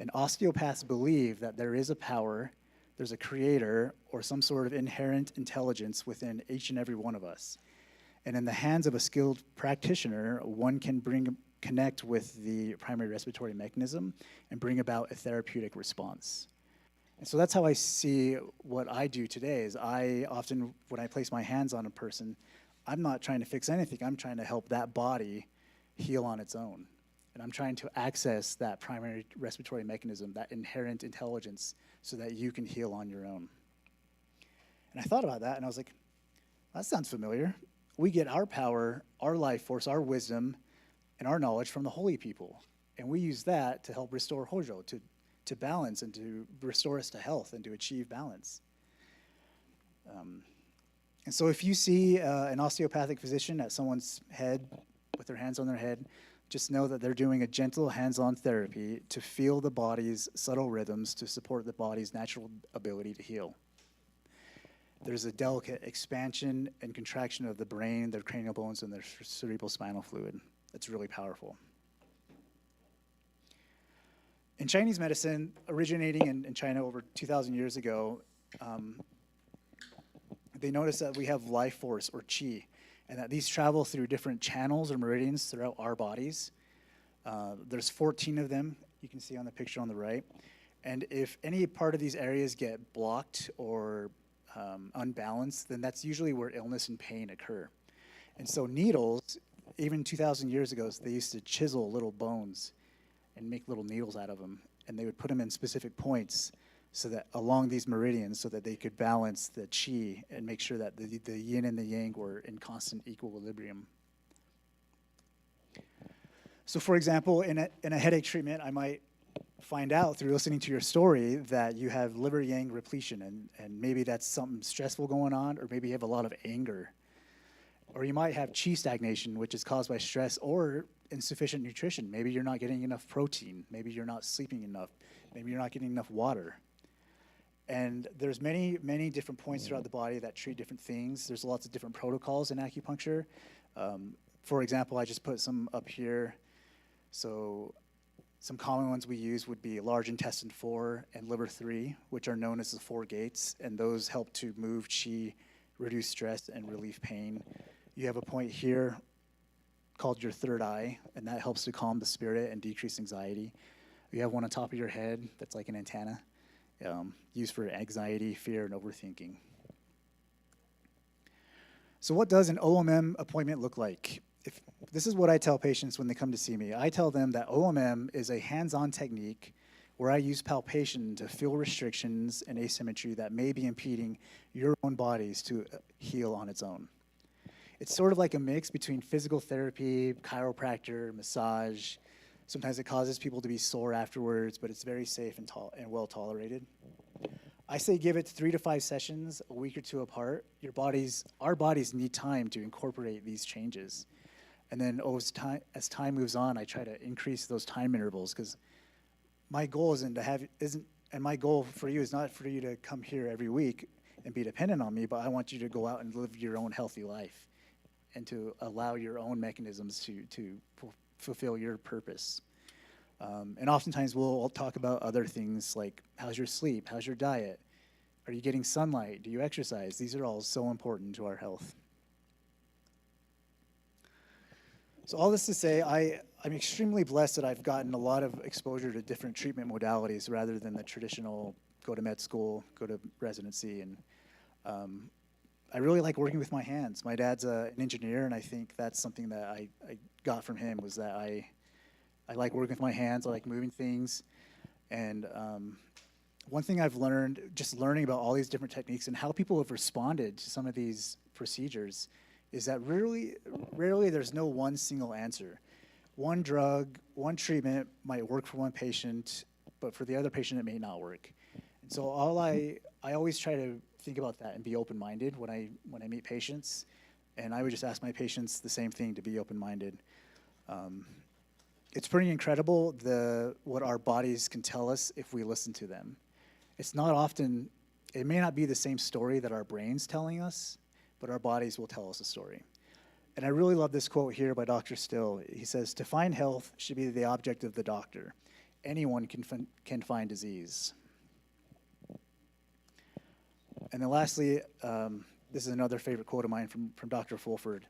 and osteopaths believe that there is a power, there's a creator, or some sort of inherent intelligence within each and every one of us. And in the hands of a skilled practitioner, one can connect with the primary respiratory mechanism and bring about a therapeutic response. And so that's how I see what I do today. Is I often, when I place my hands on a person, I'm not trying to fix anything. I'm trying to help that body heal on its own. And I'm trying to access that primary respiratory mechanism, that inherent intelligence, so that you can heal on your own. And I thought about that, and I was like, that sounds familiar. We get our power, our life force, our wisdom, and our knowledge from the holy people. And we use that to help restore Hojo, to balance and to restore us to health and to achieve balance. And so if you see an osteopathic physician at someone's head with their hands on their head, just know that they're doing a gentle hands-on therapy to feel the body's subtle rhythms to support the body's natural ability to heal. There's a delicate expansion and contraction of the brain, their cranial bones, and their cerebral spinal fluid. It's really powerful. In Chinese medicine, originating in China over 2,000 years ago, they noticed that we have life force, or qi, and that these travel through different channels or meridians throughout our bodies. There's 14 of them, you can see on the picture on the right. And if any part of these areas get blocked or unbalanced, then that's usually where illness and pain occur. And so needles even 2,000 years ago, they used to chisel little bones and make little needles out of them, and they would put them in specific points so that along these meridians so that they could balance the qi and make sure that the yin and the yang were in constant equilibrium. So for example, in a headache treatment, I might find out through listening to your story that you have liver yang repletion, and maybe that's something stressful going on, or maybe you have a lot of anger. Or you might have qi stagnation, which is caused by stress or insufficient nutrition. Maybe you're not getting enough protein. Maybe you're not sleeping enough. Maybe you're not getting enough water. And there's many, many different points throughout the body that treat different things. There's lots of different protocols in acupuncture. For example, I just put some up here. So some common ones we use would be large intestine 4 and liver 3, which are known as the 4 gates, and those help to move qi, reduce stress, and relieve pain. You have a point here called your third eye, and that helps to calm the spirit and decrease anxiety. You have one on top of your head that's like an antenna, used for anxiety, fear, and overthinking. So what does an OMM appointment look like? This is what I tell patients when they come to see me. I tell them that OMM is a hands-on technique where I use palpation to feel restrictions and asymmetry that may be impeding your own bodies to heal on its own. It's sort of like a mix between physical therapy, chiropractor, massage. Sometimes it causes people to be sore afterwards, but it's very safe and well tolerated. I say give it 3 to 5 sessions, a week or 2 apart. Our bodies need time to incorporate these changes. And then as time moves on, I try to increase those time intervals, because my goal and my goal for you is not for you to come here every week and be dependent on me, but I want you to go out and live your own healthy life and to allow your own mechanisms to fulfill your purpose. And oftentimes we'll talk about other things like, how's your sleep? How's your diet? Are you getting sunlight? Do you exercise? These are all so important to our health. So all this to say, I'm extremely blessed that I've gotten a lot of exposure to different treatment modalities rather than the traditional go to med school, go to residency. And I really like working with my hands. My dad's an engineer, and I think that's something that I got from him, was that I like working with my hands. I like moving things. And one thing I've learned, just learning about all these different techniques and how people have responded to some of these procedures, is that rarely there's no one single answer. One drug, one treatment might work for one patient, but for the other patient it may not work. And so I always try to think about that and be open-minded when I meet patients. And I would just ask my patients the same thing, to be open-minded. It's pretty incredible what our bodies can tell us if we listen to them. It's not often, it may not be the same story that our brain's telling us, but our bodies will tell us a story. And I really love this quote here by Dr. Still. He says, "To find health should be the object of the doctor. Anyone can find disease." And then lastly, this is another favorite quote of mine from Dr. Fulford.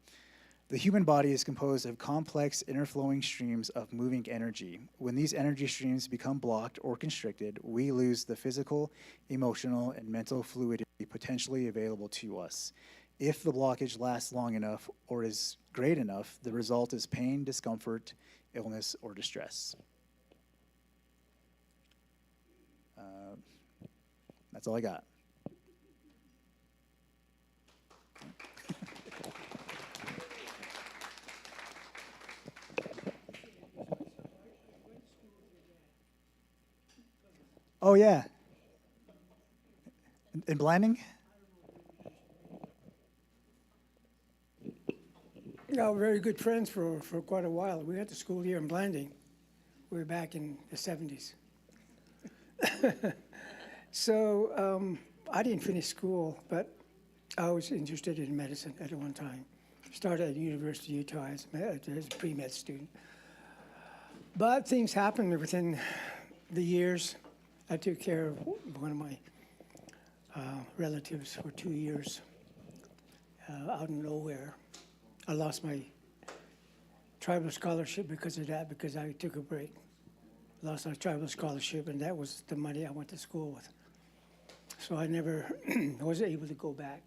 "The human body is composed of complex interflowing streams of moving energy. When these energy streams become blocked or constricted, we lose the physical, emotional, and mental fluidity potentially available to us. If the blockage lasts long enough or is great enough, the result is pain, discomfort, illness, or distress." That's all I got. Oh, yeah. In Blanding? Yeah, we're very good friends for quite a while. We went to school here in Blanding. We were back in the 70s. So I didn't finish school, but I was interested in medicine at one time. Started at the University of Utah as a pre-med student. But things happened within the years. I took care of one of my relatives for 2 years out of nowhere. I lost my tribal scholarship because of that, because I took a break. Lost my tribal scholarship, and that was the money I went to school with. So I never wasn't able to go back.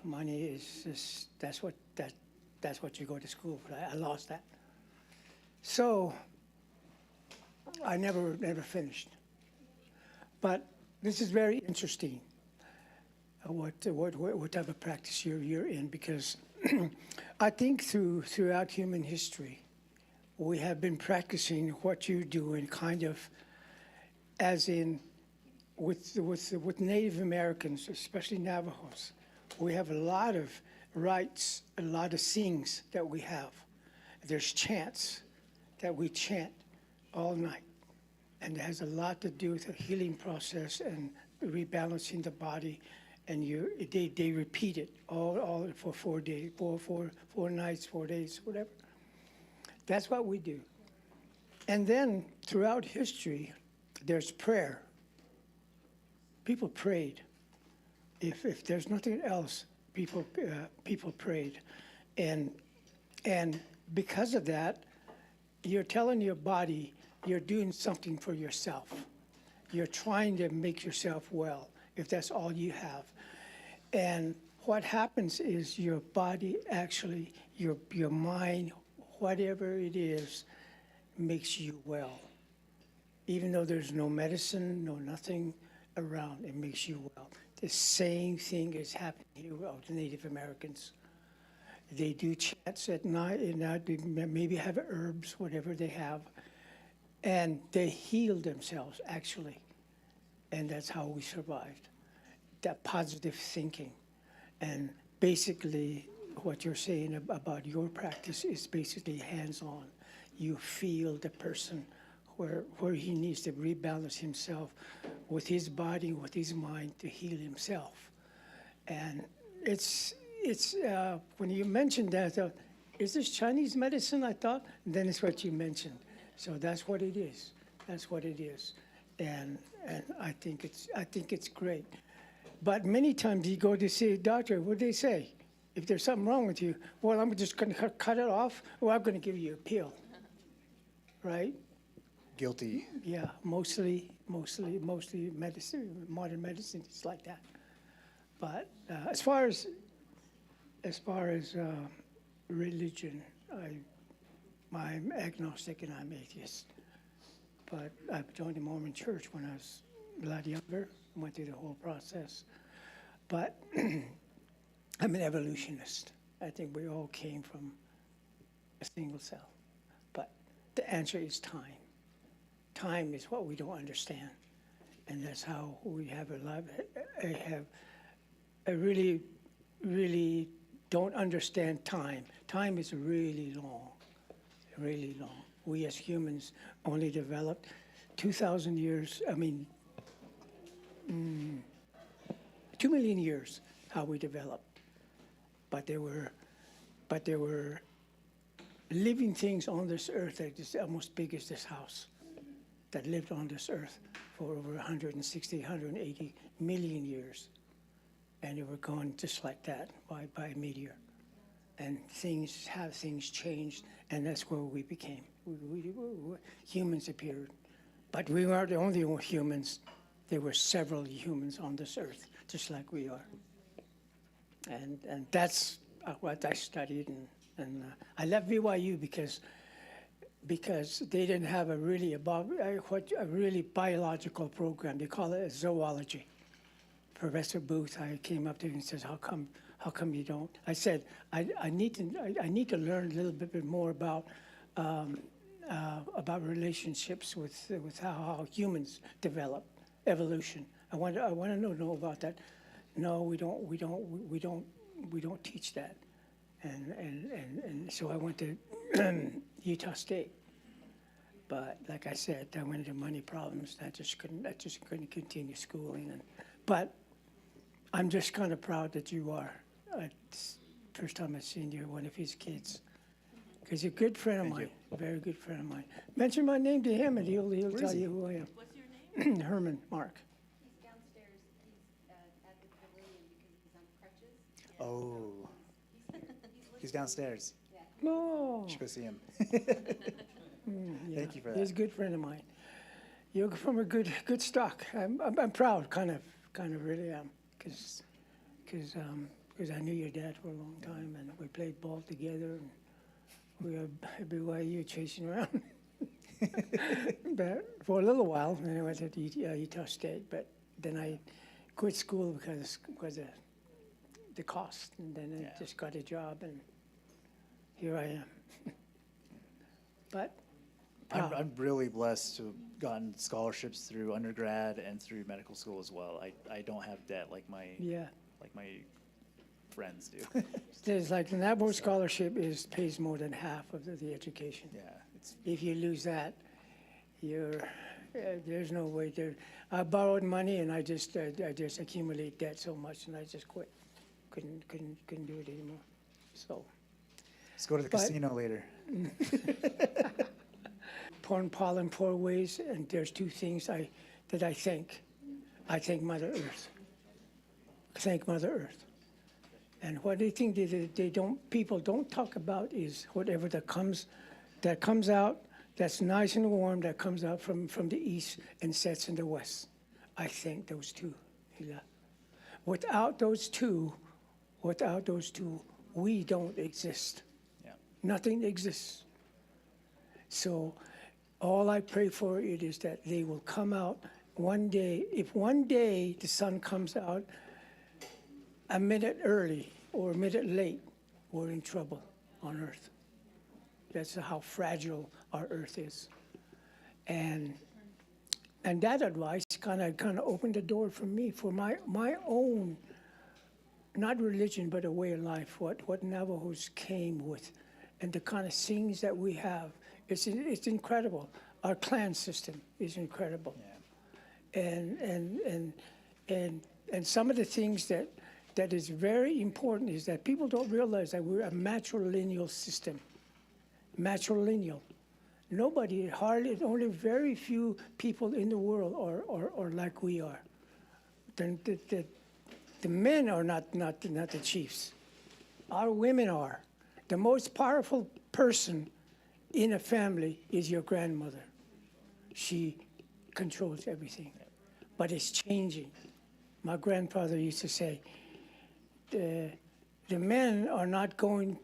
Money is just, that's That's what you go to school for. I lost that. So I never finished. But this is very interesting, what type of practice you're in, because I think throughout human history, we have been practicing what you're doing, kind of, as in with Native Americans, especially Navajos. We have a lot of rites, a lot of sings that we have. There's chants that we chant all night. And it has a lot to do with the healing process and rebalancing the body. And they repeat it all for 4 days, four nights, 4 days, whatever. That's what we do. And then throughout history, there's prayer. People prayed. If there's nothing else, people prayed. And because of that, you're telling your body you're doing something for yourself. You're trying to make yourself well, if that's all you have. And what happens is your body actually, your mind, whatever it is, makes you well. Even though there's no medicine, no nothing around, it makes you well. The same thing is happening here with the Native Americans. They do chants at night, they maybe have herbs, whatever they have, and they heal themselves, actually. And that's how we survived. That positive thinking. And basically, what you're saying about your practice is basically hands-on. You feel the person where he needs to rebalance himself with his body, with his mind, to heal himself. And it's when you mentioned that, I thought, is this Chinese medicine? I thought, and then it's what you mentioned. So that's what it is. That's what it is. And I think it's great. But many times you go to see a doctor, what do they say? If there's something wrong with you, well, I'm just going to cut it off, or I'm going to give you a pill. Right? Guilty. Yeah, mostly medicine, modern medicine is like that. But as far as religion, I'm agnostic and I'm atheist. But I joined the Mormon Church when I was a lot younger. Went through the whole process. But I'm an evolutionist. I think we all came from a single cell. But the answer is time. Time is what we don't understand. And that's how we have a lot. I really, really don't understand time. Time is really long, really long. We as humans only developed 2,000 years, 2 million years how we developed. But there were living things on this earth that is almost big as this house that lived on this earth for over 160, 180 million years. And they were gone just like that by a meteor. And things changed, and that's where we became. Humans appeared. But we weren't the only humans. There were several humans on this earth, just like we are. And that's what I studied. And I left BYU because they didn't have a really biological program. They call it zoology. Professor Booth, I came up to him and says, how come you don't? I said, I need to learn a little bit more about relationships with how humans develop, evolution. I want to know about that. No, we don't teach that. And so I went to Utah State. But like I said, I went into money problems. I just couldn't continue schooling. But I'm just kind of proud that you are. First time I've seen you, one of his kids. Because you're a good friend of mine, a very good friend of mine. Mention my name to him and he'll tell you who I am. What's your name? Herman Mark. He's downstairs. He's at the pavilion because he's on crutches. Oh. He's downstairs. Yeah. No. You should go see him. Yeah. Thank you for that. He's a good friend of mine. You're from a good stock. I'm proud, kind of really am, because because I knew your dad for a long time, and we played ball together, and we were BYU chasing around. But for a little while, then I went to Utah State, but then I quit school because of the cost, and then I just got a job, and here I am. But I'm really blessed to have gotten scholarships through undergrad and through medical school as well. I don't have debt like my friends do. there's like the NABO scholarship pays more than half of the education. Yeah, If you lose that, there's no way there. I borrowed money and I just accumulate debt so much, and I just quit. Couldn't do it anymore. So let's go to the casino later. Paul in poor ways, and there's two things that I thank. I thank Mother Earth. I thank Mother Earth. And what they think people don't talk about is whatever that comes out, that's nice and warm, that comes out from the east and sets in the west. I thank those two, Hila. Without those two, we don't exist. Yeah. Nothing exists. So all I pray for it is that they will come out one day. If one day the sun comes out a minute early or a minute late, we're in trouble on Earth. That's how fragile our Earth is. And that advice kind of opened the door for me, for my own, not religion, but a way of life, what Navajos came with, and the kind of things that we have. It's incredible. Our clan system is incredible. Yeah. And some of the things that is very important is that people don't realize that we're a matrilineal system. Matrilineal. Nobody, only very few people in the world are like we are. The men are not the chiefs. Our women are. The most powerful person in a family is your grandmother. She controls everything. But it's changing. My grandfather used to say, the men are not going,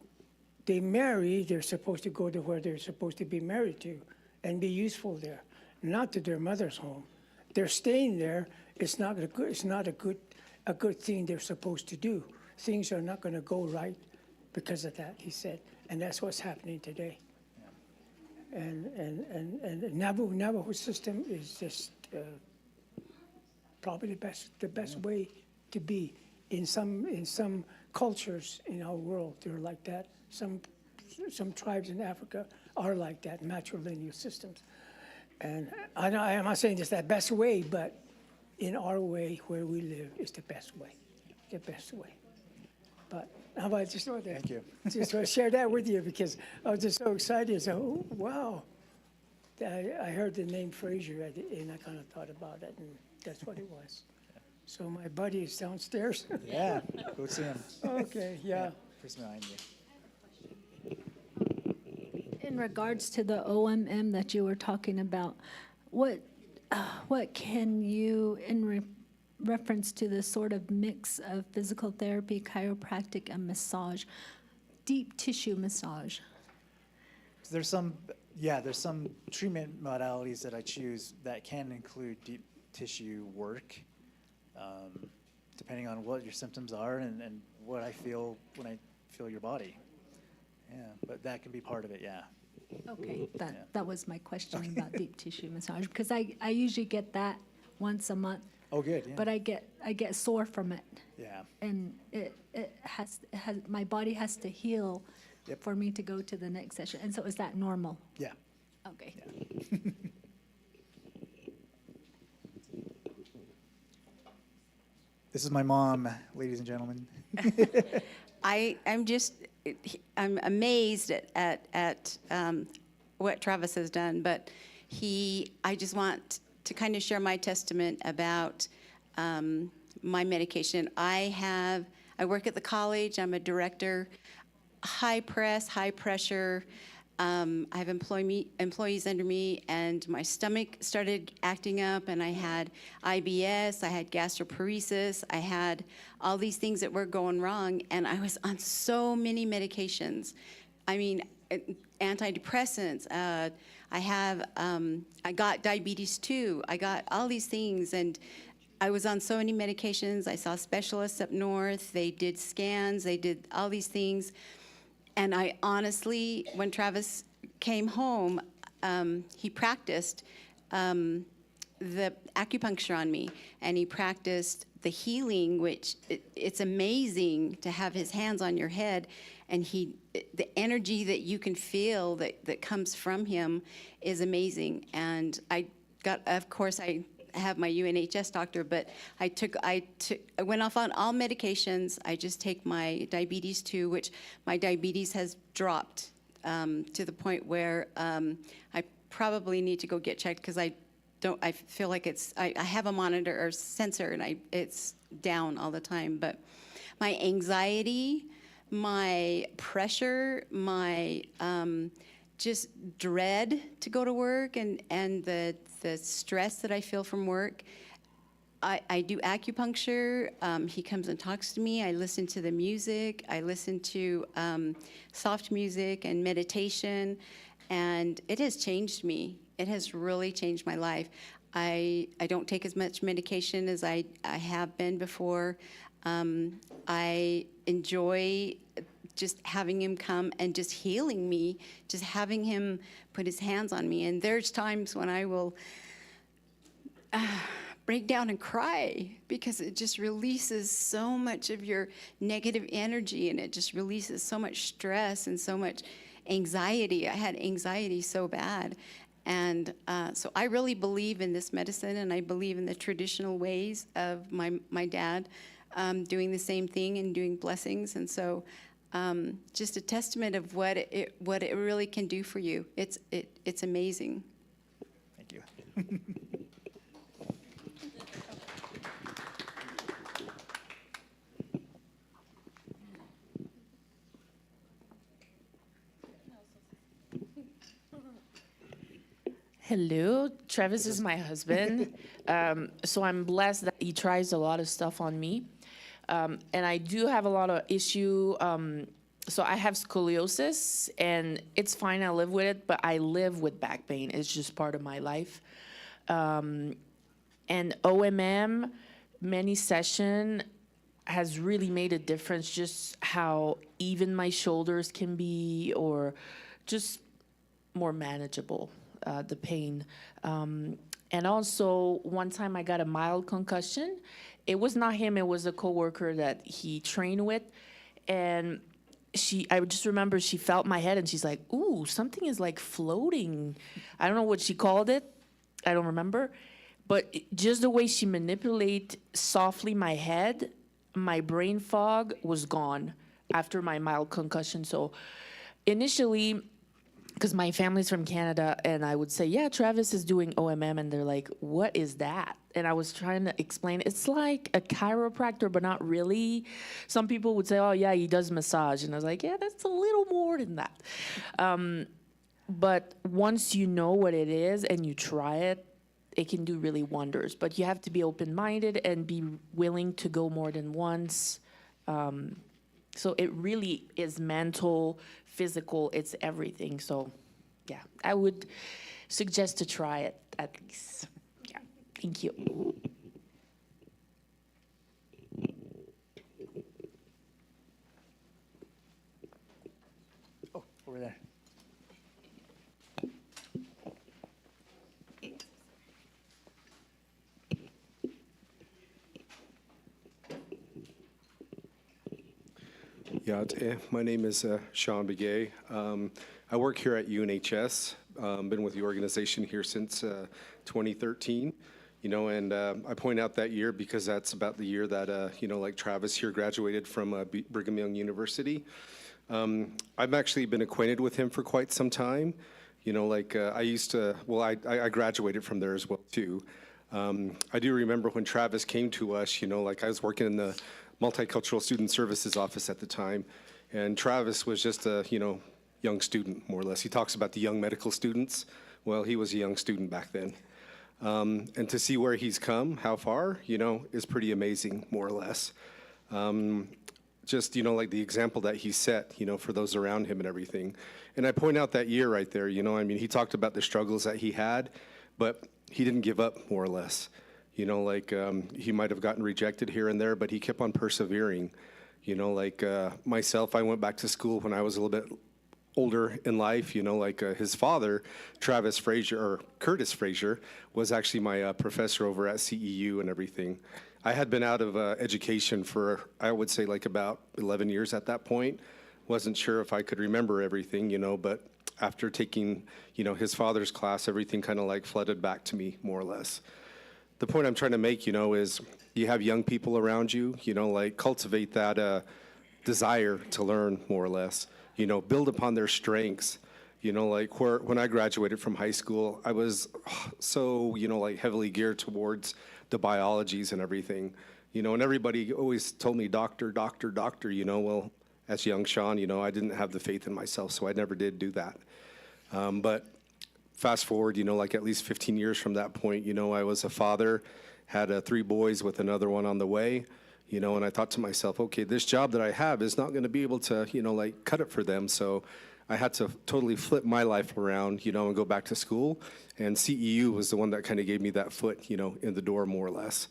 they marry, they're supposed to go to where they're supposed to be married to and be useful there, not to their mother's home. They're staying there. It's not a good thing they're supposed to do. Things are not going to go right because of that, he said. And that's what's happening today. And the Navajo system is just probably the best way to be. In some cultures in our world, they're like that. Some tribes in Africa are like that, matrilineal systems. And I'm not saying it's the best way, but in our way, where we live, is the best way. The best way. But how about just want to, thank you. Just want to share that with you because I was just so excited. So, oh, wow. I heard the name Fraser and I kind of thought about it, and that's what it was. So my buddy is downstairs. Yeah, go see him. Okay, yeah. Chris behind you. In regards to the OMM that you were talking about, what can you, in reference to the sort of mix of physical therapy, chiropractic, and massage, deep tissue massage? There's some treatment modalities that I choose that can include deep tissue work, depending on what your symptoms are and what I feel when I feel your body. Yeah, but that can be part of it, yeah. Okay, that was my question about deep tissue massage, because I usually get that once a month. Oh, good. Yeah. But I get sore from it. Yeah. And it has my body has to heal for me to go to the next session. And so is that normal? Yeah. Okay. Yeah. This is my mom, ladies and gentlemen. I'm amazed at what Travis has done, but I just want to kind of share my testament about my medication. I work at the college. I'm a director. High press, high pressure, I have employees under me, and my stomach started acting up, and I had IBS, I had gastroparesis, I had all these things that were going wrong, and I was on so many medications. I mean, antidepressants. I got diabetes too. I got all these things, and I was on so many medications. I saw specialists up north. They did scans. They did all these things. And I honestly, when Travis came home, he practiced the acupuncture on me, and he practiced the healing, which it's amazing to have his hands on your head, and the energy that you can feel that comes from him is amazing. And of course, I have my UNHS doctor, but I went off on all medications. I just take my diabetes too, which my diabetes has dropped to the point where I probably need to go get checked, because I feel like I have a monitor or sensor, and it's down all the time. But my anxiety, my pressure, my just dread to go to work, and the stress that I feel from work. I do acupuncture. He comes and talks to me. I listen to the music. I listen to soft music and meditation, and it has changed me. It has really changed my life. I don't take as much medication as I have been before. I enjoy just having him come and just healing me, just having him put his hands on me. And there's times when I will break down and cry, because it just releases so much of your negative energy, and it just releases so much stress and so much anxiety. I had anxiety so bad. And so I really believe in this medicine, and I believe in the traditional ways of my dad doing the same thing and doing blessings. And so just a testament of what it really can do for you. It's amazing. Thank you. Hello, Travis is my husband. So I'm blessed that he tries a lot of stuff on me. And I do have a lot of issue. So I have scoliosis, and it's fine, I live with it, but I live with back pain. It's just part of my life. And OMM, many session, has really made a difference, just how even my shoulders can be, or just more manageable. The pain. And also, one time I got a mild concussion. It was not him, it was a coworker that he trained with. And I just remember she felt my head, and she's like, ooh, something is like floating. I don't know what she called it. I don't remember. But just the way she manipulated softly my head, my brain fog was gone after my mild concussion. So initially, because my family's from Canada, and I would say, yeah, Travis is doing OMM, and they're like, what is that? And I was trying to explain, it's like a chiropractor, but not really. Some people would say, oh, yeah, he does massage. And I was like, yeah, that's a little more than that. But once you know what it is and you try it, it can do really wonders. But you have to be open-minded and be willing to go more than once. So it really is mental, physical, it's everything. So, yeah, I would suggest to try it at least. Yeah, thank you. Oh, over there. Yeah, my name is Sean Begay. I work here at UNHS. Been with the organization here since 2013. You know, and I point out that year because that's about the year that you know, like Travis here graduated from Brigham Young University. I've actually been acquainted with him for quite some time. You know, like I graduated from there as well too. I do remember when Travis came to us. You know, like I was working in the Multicultural Student Services office at the time, and Travis was just a young student, more or less. He talks about the young medical students. Well, he was a young student back then. And to see where he's come, how far, is pretty amazing, more or less. Just, like the example that he set, for those around him and everything. And I point out that year right there, he talked about the struggles that he had, but he didn't give up, more or less. He might have gotten rejected here and there, but he kept on persevering. Myself, I went back to school when I was a little bit older in life, his father, Curtis Frazier, was actually my professor over at CEU and everything. I had been out of education for, I would say, about 11 years at that point. Wasn't sure if I could remember everything, but after taking, his father's class, everything kind of flooded back to me, more or less. The point I'm trying to make, is you have young people around you, cultivate that desire to learn, more or less. Build upon their strengths. When I graduated from high school, I was so, heavily geared towards the biologies and everything. And everybody always told me, doctor, doctor, doctor, well, as young Sean, I didn't have the faith in myself, so I never did do that. But fast forward, at least 15 years from that point, I was a father, had 3 boys with another one on the way. And I thought to myself, okay, this job that I have is not going to be able to, cut it for them. So I had to totally flip my life around, and go back to school. And CEU was the one that kind of gave me that foot, in the door, more or less.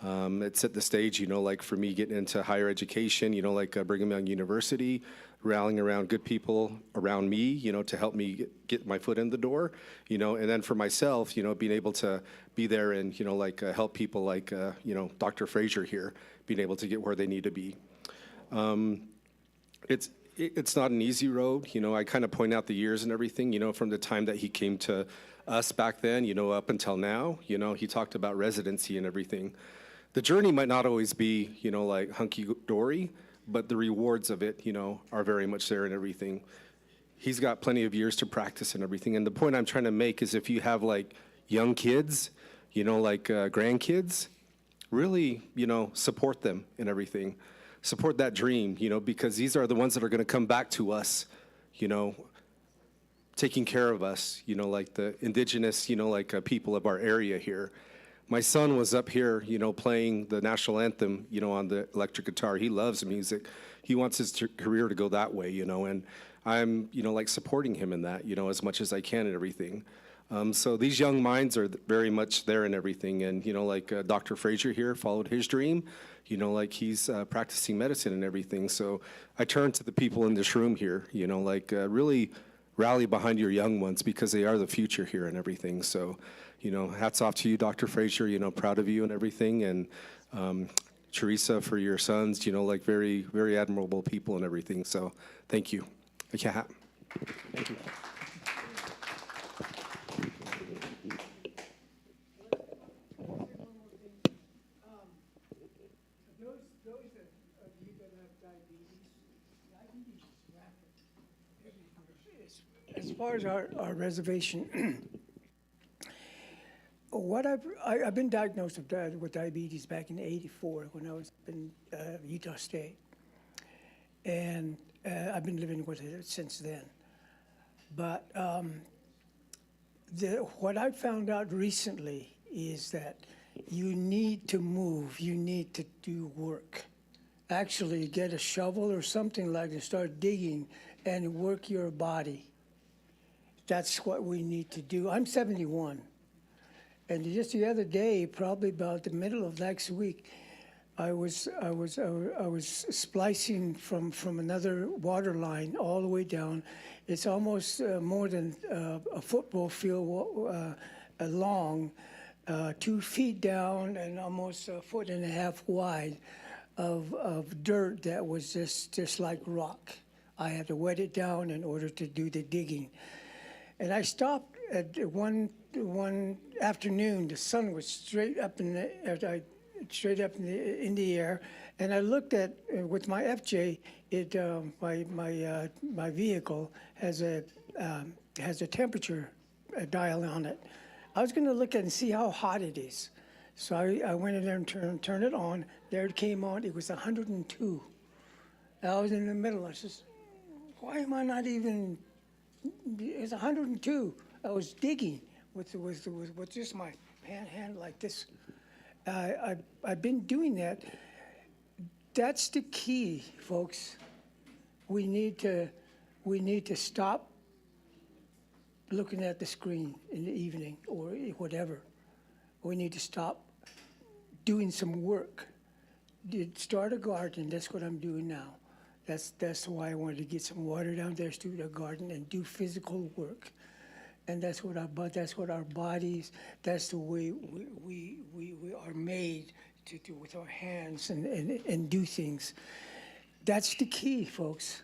It set the stage, for me getting into higher education, Brigham Young University, rallying around good people around me, to help me get my foot in the door, and then for myself, being able to be there and, help people like, Dr. Frazier here, being able to get where they need to be. It's not an easy road. I kind of point out the years and everything, from the time that he came to us back then, up until now. He talked about residency and everything. The journey might not always be, hunky-dory, but the rewards of it, are very much there and everything. He's got plenty of years to practice and everything. And the point I'm trying to make is if you have, young kids, grandkids, really, support them and everything. Support that dream, because these are the ones that are going to come back to us, taking care of us, the indigenous, people of our area here. My son was up here, playing the national anthem, on the electric guitar. He loves music. He wants his career to go that way, and I'm, supporting him in that, as much as I can and everything. So these young minds are very much there and everything. And, Dr. Frazier here followed his dream, he's practicing medicine and everything. So I turn to the people in this room here, really rally behind your young ones because they are the future here and everything. So, hats off to you, Dr. Frazier, proud of you and everything. And Teresa, for your sons, very, very admirable people and everything. So thank you. Thank you. As far as our reservation, I've been diagnosed with diabetes back in '84 when I was in Utah State, and I've been living with it since then. But what I found out recently is that you need to move, you need to do work. Actually get a shovel or something like that, start digging and work your body. That's what we need to do. I'm 71. And just the other day, probably about the middle of next week, I was splicing from another water line all the way down. It's almost more than a football field long, 2 feet down and almost 1.5 feet wide of dirt that was just like rock. I had to wet it down in order to do the digging. And I stopped at one afternoon. The sun was straight up in the air, and I looked at with my FJ. My vehicle has a temperature dial on it. I was going to look at it and see how hot it is. So I went in there and turned it on. There it came on. It was 102. I was in the middle. I says, why am I not even It's 102. I was digging with just my hand like this. I've been doing that. That's the key, folks. We need to stop looking at the screen in the evening or whatever. We need to stop doing some work. Start a garden. That's what I'm doing now. That's why I wanted to get some water down there, start a garden, and do physical work. And that's what our bodies. That's the way we are made to do with our hands and do things. That's the key, folks.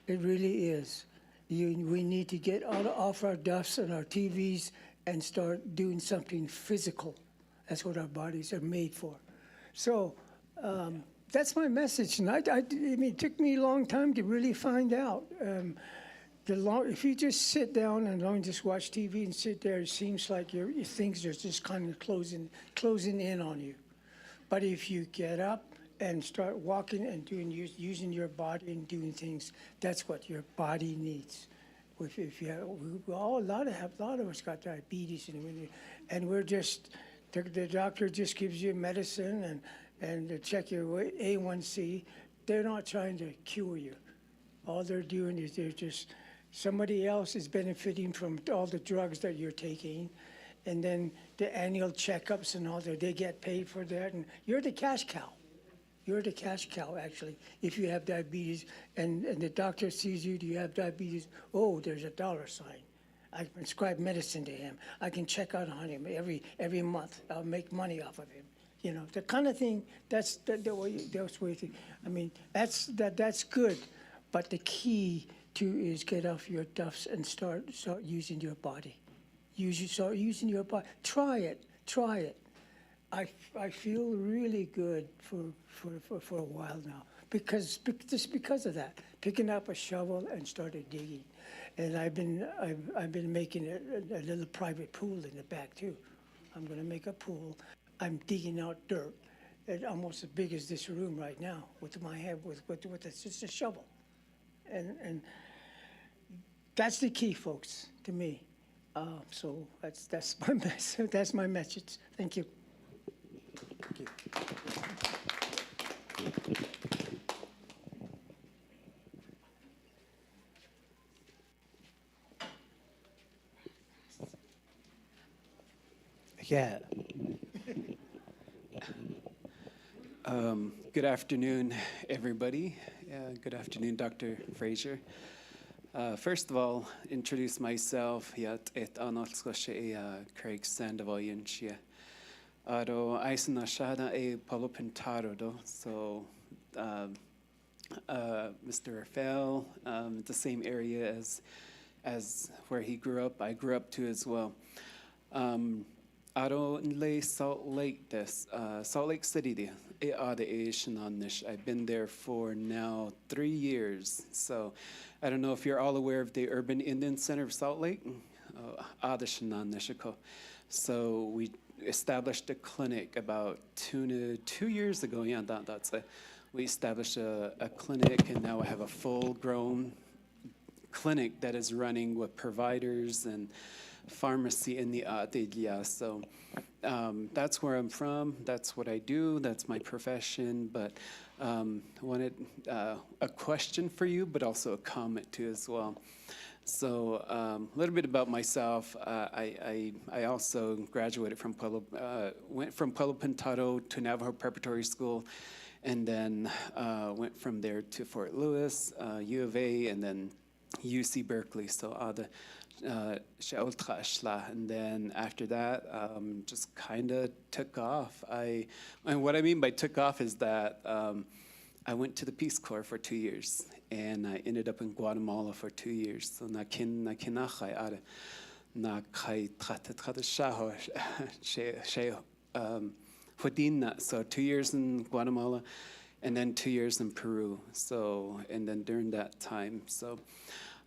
It really is. We need to get off our duffs and our TVs and start doing something physical. That's what our bodies are made for. So that's my message. And I mean, it took me a long time to really find out. If you just sit down and just watch TV and sit there, it seems like things are just kind of closing in on you. But if you get up and start walking and using your body and doing things, that's what your body needs. If you have, a lot of us got diabetes, and we're just the doctor just gives you medicine and to check your A1C. They're not trying to cure you. All they're doing is somebody else is benefiting from all the drugs that you're taking, and then the annual checkups and all that. They get paid for that, and you're the cash cow. You're the cash cow, actually, if you have diabetes, and the doctor sees you, do you have diabetes? Oh, there's a dollar sign. I prescribe medicine to him. I can check out on him every month. I'll make money off of him. You know, the kind of thing, that's the way you think. I mean, that's good, but the key is get off your duffs and start using your body. Start using your body. Try it. I feel really good for a while now because of that. Picking up a shovel and started digging, and I've been making a little private pool in the back too. I'm going to make a pool. I'm digging out dirt, almost as big as this room right now, with my hand with just a shovel, and that's the key, folks, to me. So that's my message. That's my message. Thank you. Thank you. Yeah. Good afternoon, everybody. Good afternoon, Dr. Fraser. First of all, introduce myself. Yat et analskoche Craig Sandovoyan chia. Aro aisna shada e Pablo Pintaro do. So Mr. Rafael, the same area as where he grew up, I grew up to as well. Aro nle Salt Lake City. I've been there for now 3 years. So I don't know if you're all aware of the Urban Indian Center of Salt Lake. So we established a clinic about 2 years ago. Yeah, we established a clinic, and now I have a full-grown clinic that is running with providers and pharmacy in the Adelia. So that's where I'm from. That's what I do. That's my profession. But wanted a question for you, but also a comment too as well. So a little bit about myself. I also graduated from went from Pueblo Pintado to Navajo Preparatory School, and then went from there to Fort Lewis, U of A, and then UC Berkeley. So and then after that, just kind of took off. And what I mean by took off is that I went to the Peace Corps for 2 years, and I ended up in Guatemala for 2 years. So so 2 years in Guatemala, and then 2 years in Peru. So, and then during that time, so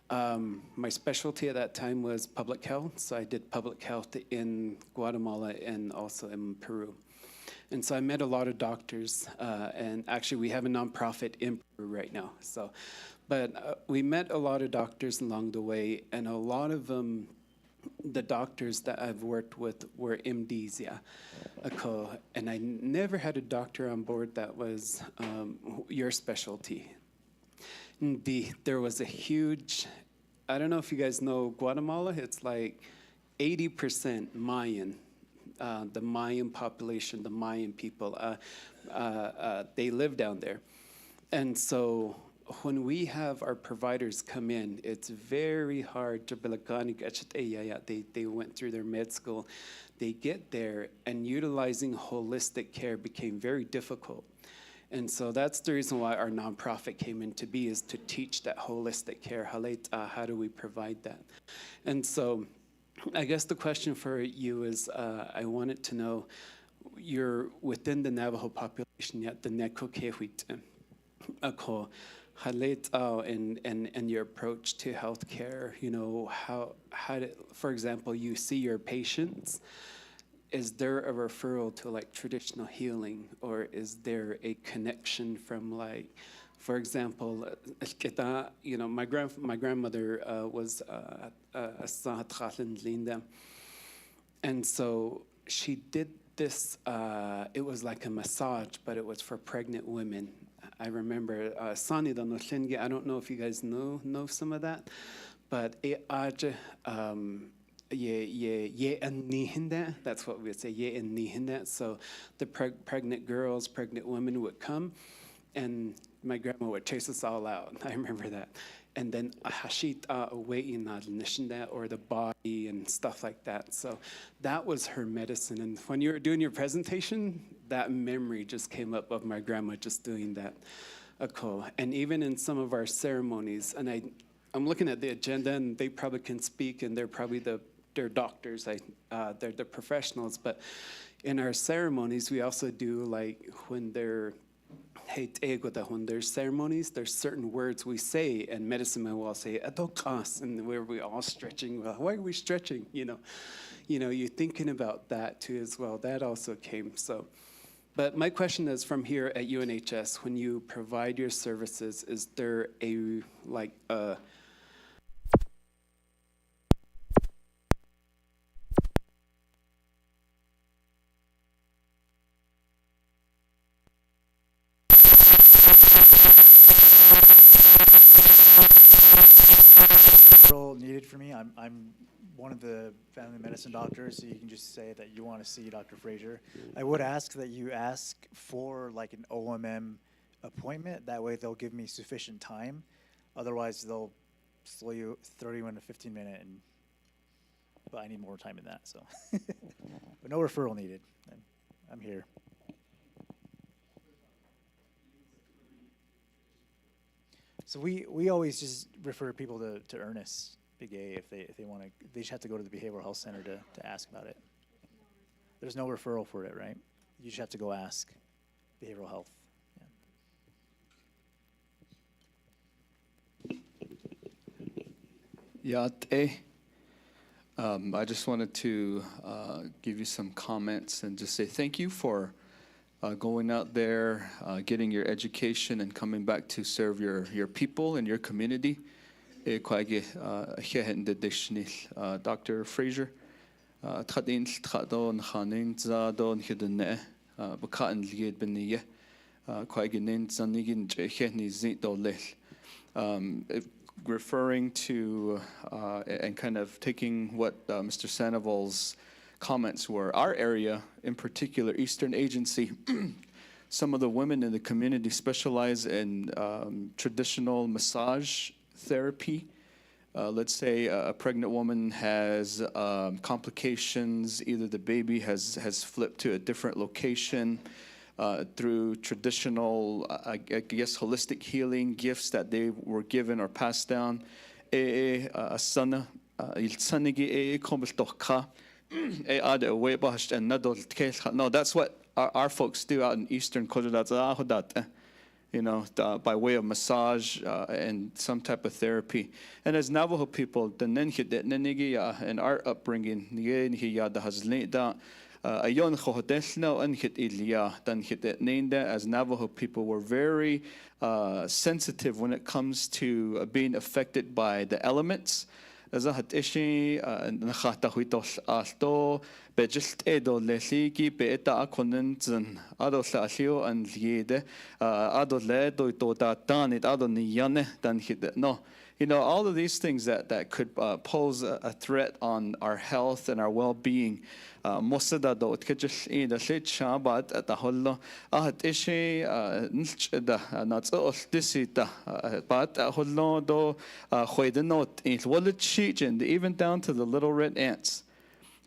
my specialty at that time was public health. So I did public health in Guatemala and also in Peru. And so I met a lot of doctors, and actually we have a nonprofit in Peru right now. So, but we met a lot of doctors along the way, and a lot of them, the doctors that I've worked with were MDs, yeah. And I never had a doctor on board that was your specialty. There was a huge, I don't know if you guys know Guatemala, it's like 80% Mayan. The Mayan population, the Mayan people, they live down there. And so when we have our providers come in, it's very hard to they went through their med school. They get there, and utilizing holistic care became very difficult. And so that's the reason why our nonprofit came into be, is to teach that holistic care. How do we provide that? And so I guess the question for you is, I wanted to know, you're within the Navajo population, yet the Neko Kehwit, and your approach to healthcare, you know, how for example, you see your patients, is there a referral to like traditional healing, or is there a connection from like, for example, you know, my grandmother was Linda, and so she did this. It was like a massage, but it was for pregnant women. I remember Sani I don't know if you guys know some of that, but that's what we would say. So the pregnant girls, pregnant women would come, and my grandma would chase us all out. I remember that. And then or the body and stuff like that. So that was her medicine. And when you were doing your presentation, that memory just came up of my grandma just doing that. And even in some of our ceremonies, and I'm looking at the agenda, and they probably can speak, and they're probably they're doctors, they're the professionals. But in our ceremonies, we also do like when there's ceremonies, there's certain words we say, and medicine men will say "adokas," and where we all stretching. Well, why are we stretching? You know, you're thinking about that too as well. That also came. So, but my question is, from here at UNHS, when you provide your services, is there a needed for me? I'm one of the family medicine doctors, so you can just say that you want to see Dr. Fraser. I would ask that you ask for like an OMM appointment. That way they'll give me sufficient time. Otherwise they'll throw you in a 15-minute, but I need more time than that. So, but no referral needed. I'm here. So we always just refer people to Ernest Big A if they want to. They just have to go to the behavioral health center to ask about it. There's no referral for it, right? You just have to go ask behavioral health. I just wanted to give you some comments and just say thank you for going out there, getting your education, and coming back to serve your people and your community. Dr. Fraser, referring to and kind of taking what Mr. Sandoval's comments were. Our area, in particular, Eastern Agency, some of the women in the community specialize in traditional massage therapy. Let's say a pregnant woman has complications, either the baby has flipped to a different location, through traditional, I guess, holistic healing gifts that they were given or passed down. No, that's what our folks do out in Eastern Korea, by way of massage and some type of therapy. And as Navajo people, in our upbringing, ayon chohodelno and hit ilia dan hit it nenda, as Navajo people were very sensitive when it comes to being affected by the elements. As a hat ishi nakhata huitos alto bejilt edo leligi beeta akonenzen ado salio and liede ado ledo ito tanit ado niyane dan hit no. You know, all of these things that could pose a threat on our health and our well-being. Mosada do tkajil in the shit shabat at the hollo ahat ishi da not so disita but hollo do the note in wallet sheet and even down to the little red ants.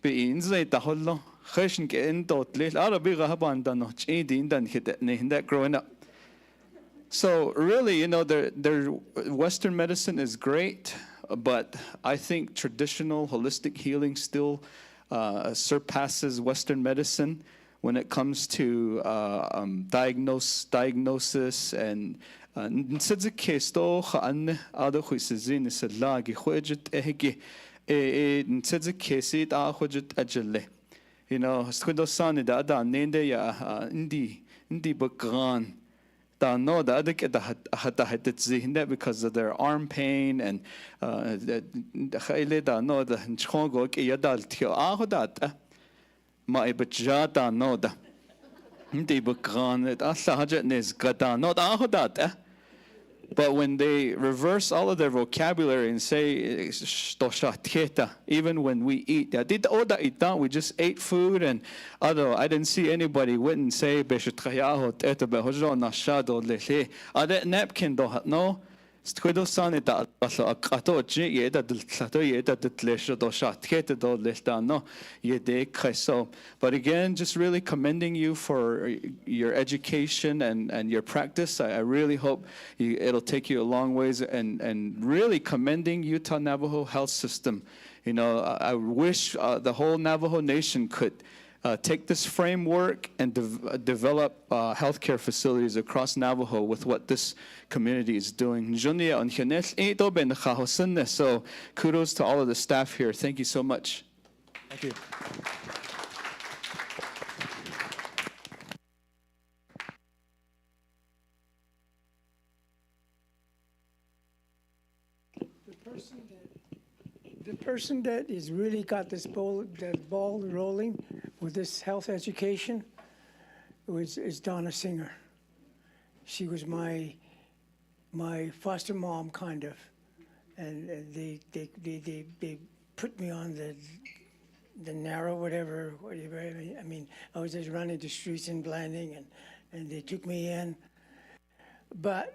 Be in the hollo khashin ke in dot lil arabi gahaban da no chidin dan hit that growing up. So really, you know, their Western medicine is great, but I think traditional holistic healing still surpasses Western medicine when it comes to diagnosis and nsidze kesto khan ado khusizin salagi khwajet ehge nsidze kesit a khwajet ajle. You know, skudo sani da nende ya indi bakran. No, the other that because of their arm pain and the nchongo yadal tio ahodat ma ibjata no da ndi bakran it asahajet nes gata not ahodat. But when they reverse all of their vocabulary and say, even when we eat, we just ate food, and although I didn't see anybody wouldn't say, napkin, no. Stquido sanita ato yeda del sato yeda de tlesho do shat kete do lestano yede kreso. But again, just really commending you for your education and your practice. I really hope it'll take you a long ways, and really commending Utah Navajo health system. You know, I wish the whole Navajo Nation could take this framework and develop healthcare facilities across Navajo with what this community is doing. So kudos to all of the staff here. Thank you so much. Thank you. The person that has really got the ball rolling with this health education is Donna Singer. She was my foster mom, kind of, and they put me on the narrow whatever. I mean, I was just running the streets in Blanding, and they took me in, but.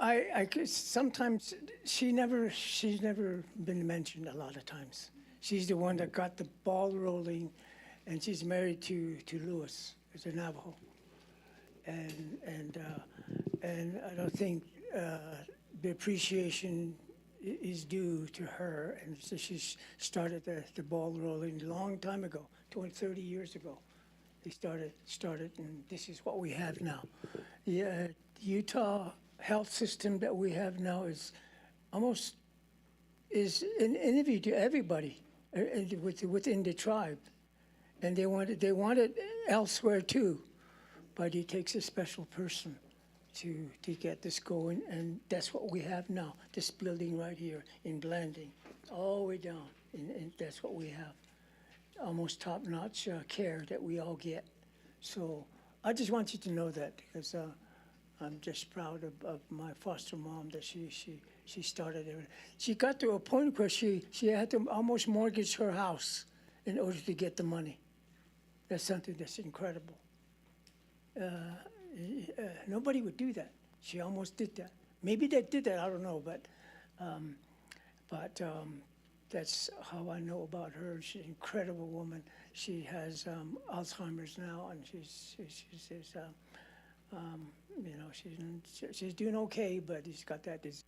I could sometimes she's never been mentioned a lot of times. She's the one that got the ball rolling, and she's married to Lewis, who's a Navajo, and I don't think the appreciation is due to her, and so she started the ball rolling a long time ago, 30 years ago. They started, and this is what we have now. Yeah, Utah health system that we have now is almost an interview to everybody within the tribe, and they want it elsewhere too, but it takes a special person to get this going, and that's what we have now. This building right here in Blanding, all the way down, and that's what we have. Almost top-notch care that we all get. So I just want you to know that, because I'm just proud of my foster mom that she started it. She got to a point where she had to almost mortgage her house in order to get the money. That's something that's incredible. Nobody would do that. She almost did that. Maybe they did that, I don't know, but that's how I know about her. She's an incredible woman. She has Alzheimer's now, and she's you know, she's doing okay, but she's got that disease.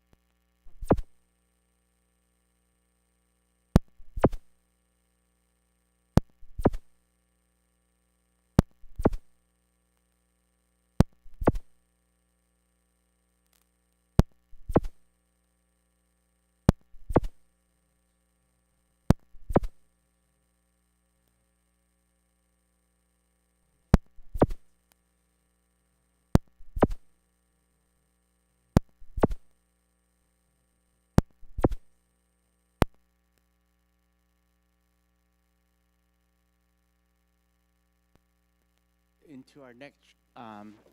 into our next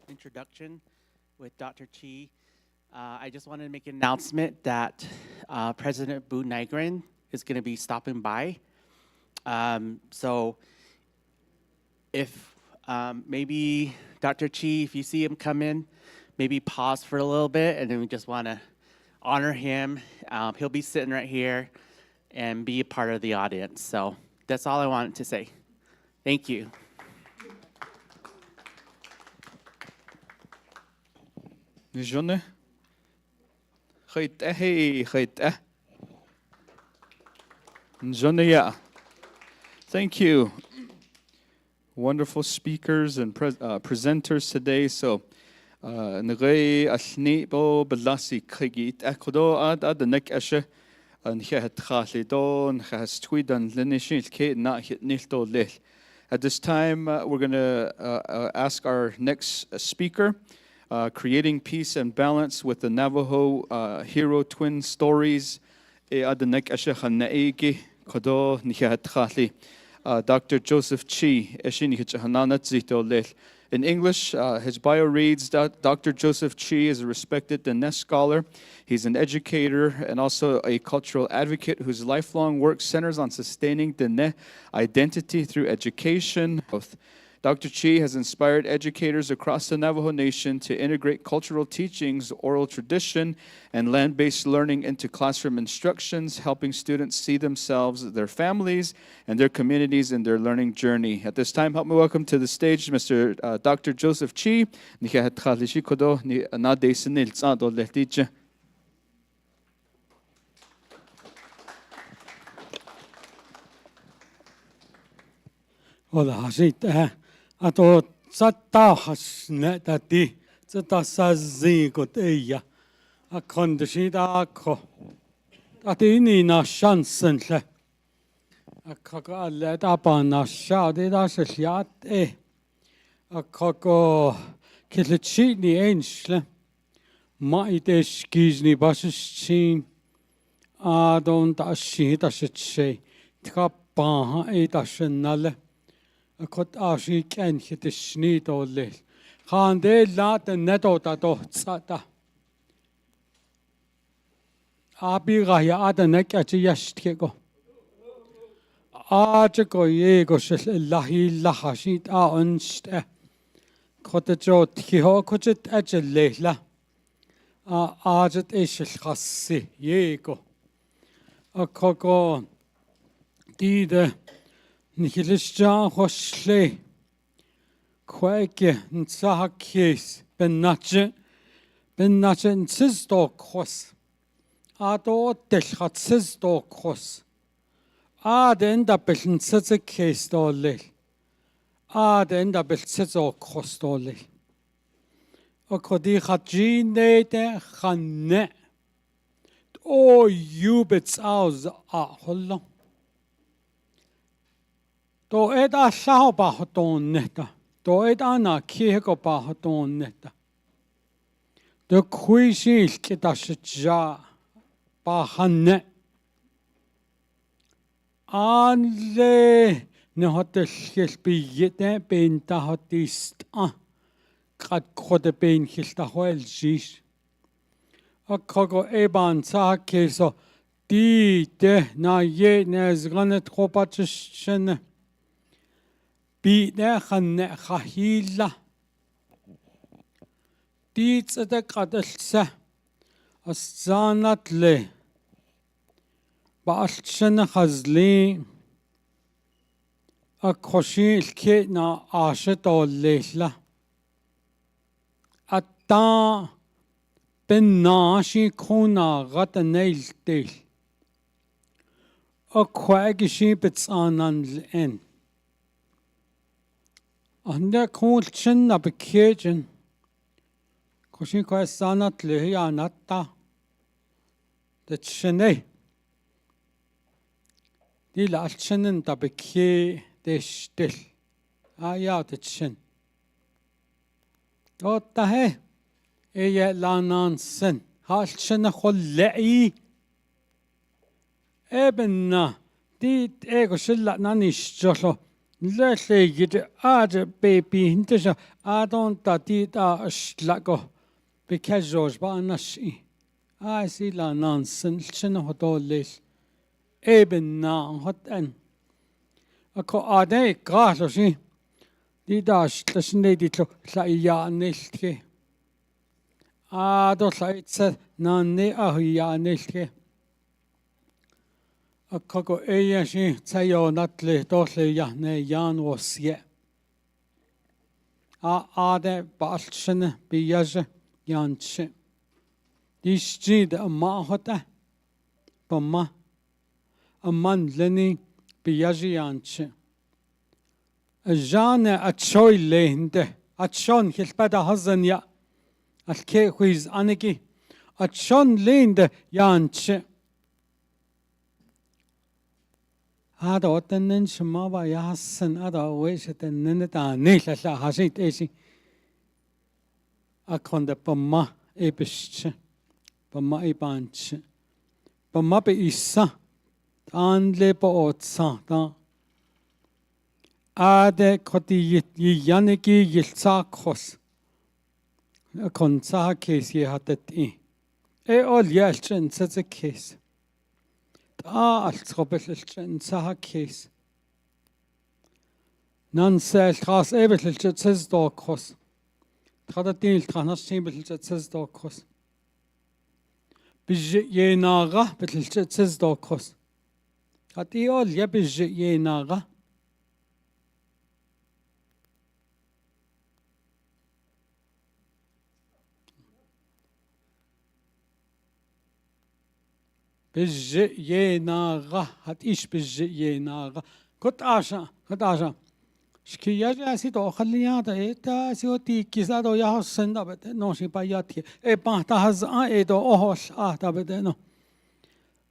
introduction with Dr. Chi, I just wanted to make an announcement that President Bu Nigrin is going to be stopping by. So if maybe Dr. Chi, if you see him come in, maybe pause for a little bit, and then we just want to honor him. He'll be sitting right here and be a part of the audience. So that's all I wanted to say. Thank you. Nijone. Hey. Nijone. Thank you. Wonderful speakers and presenters today. So, ngai alni bo belasi khigit akodo ad nek ashe an het khalidon has twidan linishil ke na hit nilto lel. At this time, we're going to ask our next speaker, Creating Peace and Balance with the Navajo Hero Twin Stories. Dr. Joseph Chi. In English, his bio reads, Dr. Joseph Chi is a respected Diné scholar. He's an educator and also a cultural advocate whose lifelong work centers on sustaining Diné identity through education. Dr. Chi has inspired educators across the Navajo Nation to integrate cultural teachings, oral tradition, and land-based learning into classroom instructions, helping students see themselves, their families, and their communities in their learning journey. At this time, help me welcome to the stage Mr. Dr. Joseph Chi. Ato sata hasne tati sata sazi goteya akondishida ko tati ni na shansen le akaka le ta pa na sha de da shliat akako kilichi ni ensle ma ite skizni bashin adon ta shi ta shche tka pa ta shnale Kot ashi ken hit shnit ole. Khan de lat neto tato tsata. Abi gaya ada nek achi yashtkego. Achko yego shel lahi lahashit a unste. Kotajo tkiho kuchit achelela. Ajet ishel khassi yego. Akoko dide Nihilisja hosle kweke nsahakis bennache nsisto kos ado telhat sisto kos aden da belnsetse kestole aden da beltsetso kostole okodi khajine de khanne o yubets aus a hollon To ed a sao ba hoton neta. To ed ana kieko ba hoton neta. De kuishil kita shja ba hanne. Anle ne hotel hilpiyete ben ta hotist a. Kad kode ben hilta hoel jish. A kogo eban sa keso di de na ye ne zganet kopachshene. Bine khanne khahila Titsete qadelsa asanatle Baalchana khazli Akhoshi ilke na asheto lehla Atta Benashi kuna gatanailtil Akwagishi betsanan len Anda kulchen na bekejin. Koshin kwa sanat lehi anatta. De chene. Di la chenen da beke de stil. Aya de chen. Otta he. Eye lanan sen. Hal chene khollei. Ebenna. Di ego shilla nanish jolo. Lele yid ad baby hintisha adon tatita shlago because George Banashi. I see la nonsense chin hotolis. Eben na hot en. A co ade gashi. Die dash das neditlo la ya nilke. Ado saitse na ne ahya nilke. A coco eyashi tayo natle dotle yahne yan was ye. A ade balchene biyaje yanche. Dis jid a mahota bama a man leni biyaje yanche. A jane a choy lehinde a chon hilpada hazanya al ke huiz aniki a chon lehinde yanche. هذا وطنن شما با يحسن هذا ويش تنن تاني لا حشيت ايشي اكون بما ايبش بما ايبانش بما بيسا ان لي بوتسا تا ade koti yaniki yiltsakos اكون سا كيس يهاتت اي اول يالشن تزك كيس التقبل سها كيس ننسى الخاص ايبل الجتسز دوكوس تخدتين التخنشين بالجتسز دوكوس بجي يناغا بالجتسز دوكوس هاتي اول يبجي يناغا بجي ناغا هتيش بجي ناغا كنت عشا شكيا جاسي تو خلياتا ايتا سيوتي كيسادو يا حسن بد نوشي باياتي اي بانتا هز اي دو اوش اتا بد نو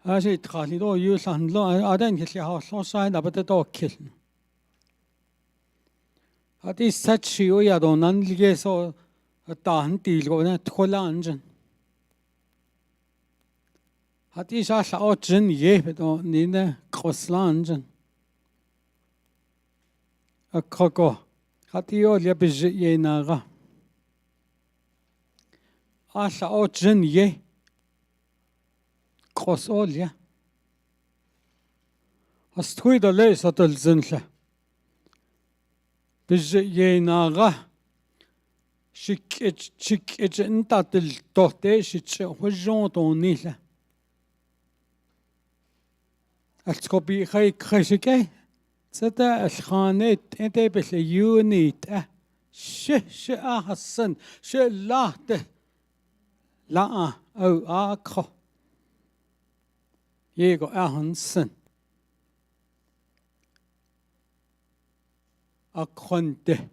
هاشي تخالي دو يوسان لو ادن كيسي هاوسو ساين بد دو كيل هتي ساتشيو يا دو نانليسو تاهن تيلغو نا تخولانجن هاتي شاش اوتجن يهبدو نينا قوسلانجن اكوكو هاتي يول يبجي يناغا اشا اوتجن يه قوسوليا استوي دا ليس تلزنله بجي يناغا شك انت تلتوتيش تشوجون تونيله التكوبي خيشكي ستا الخانات انت باليونيت ش حسن ش لاته لا او اخو ييغو اهنسن اكونته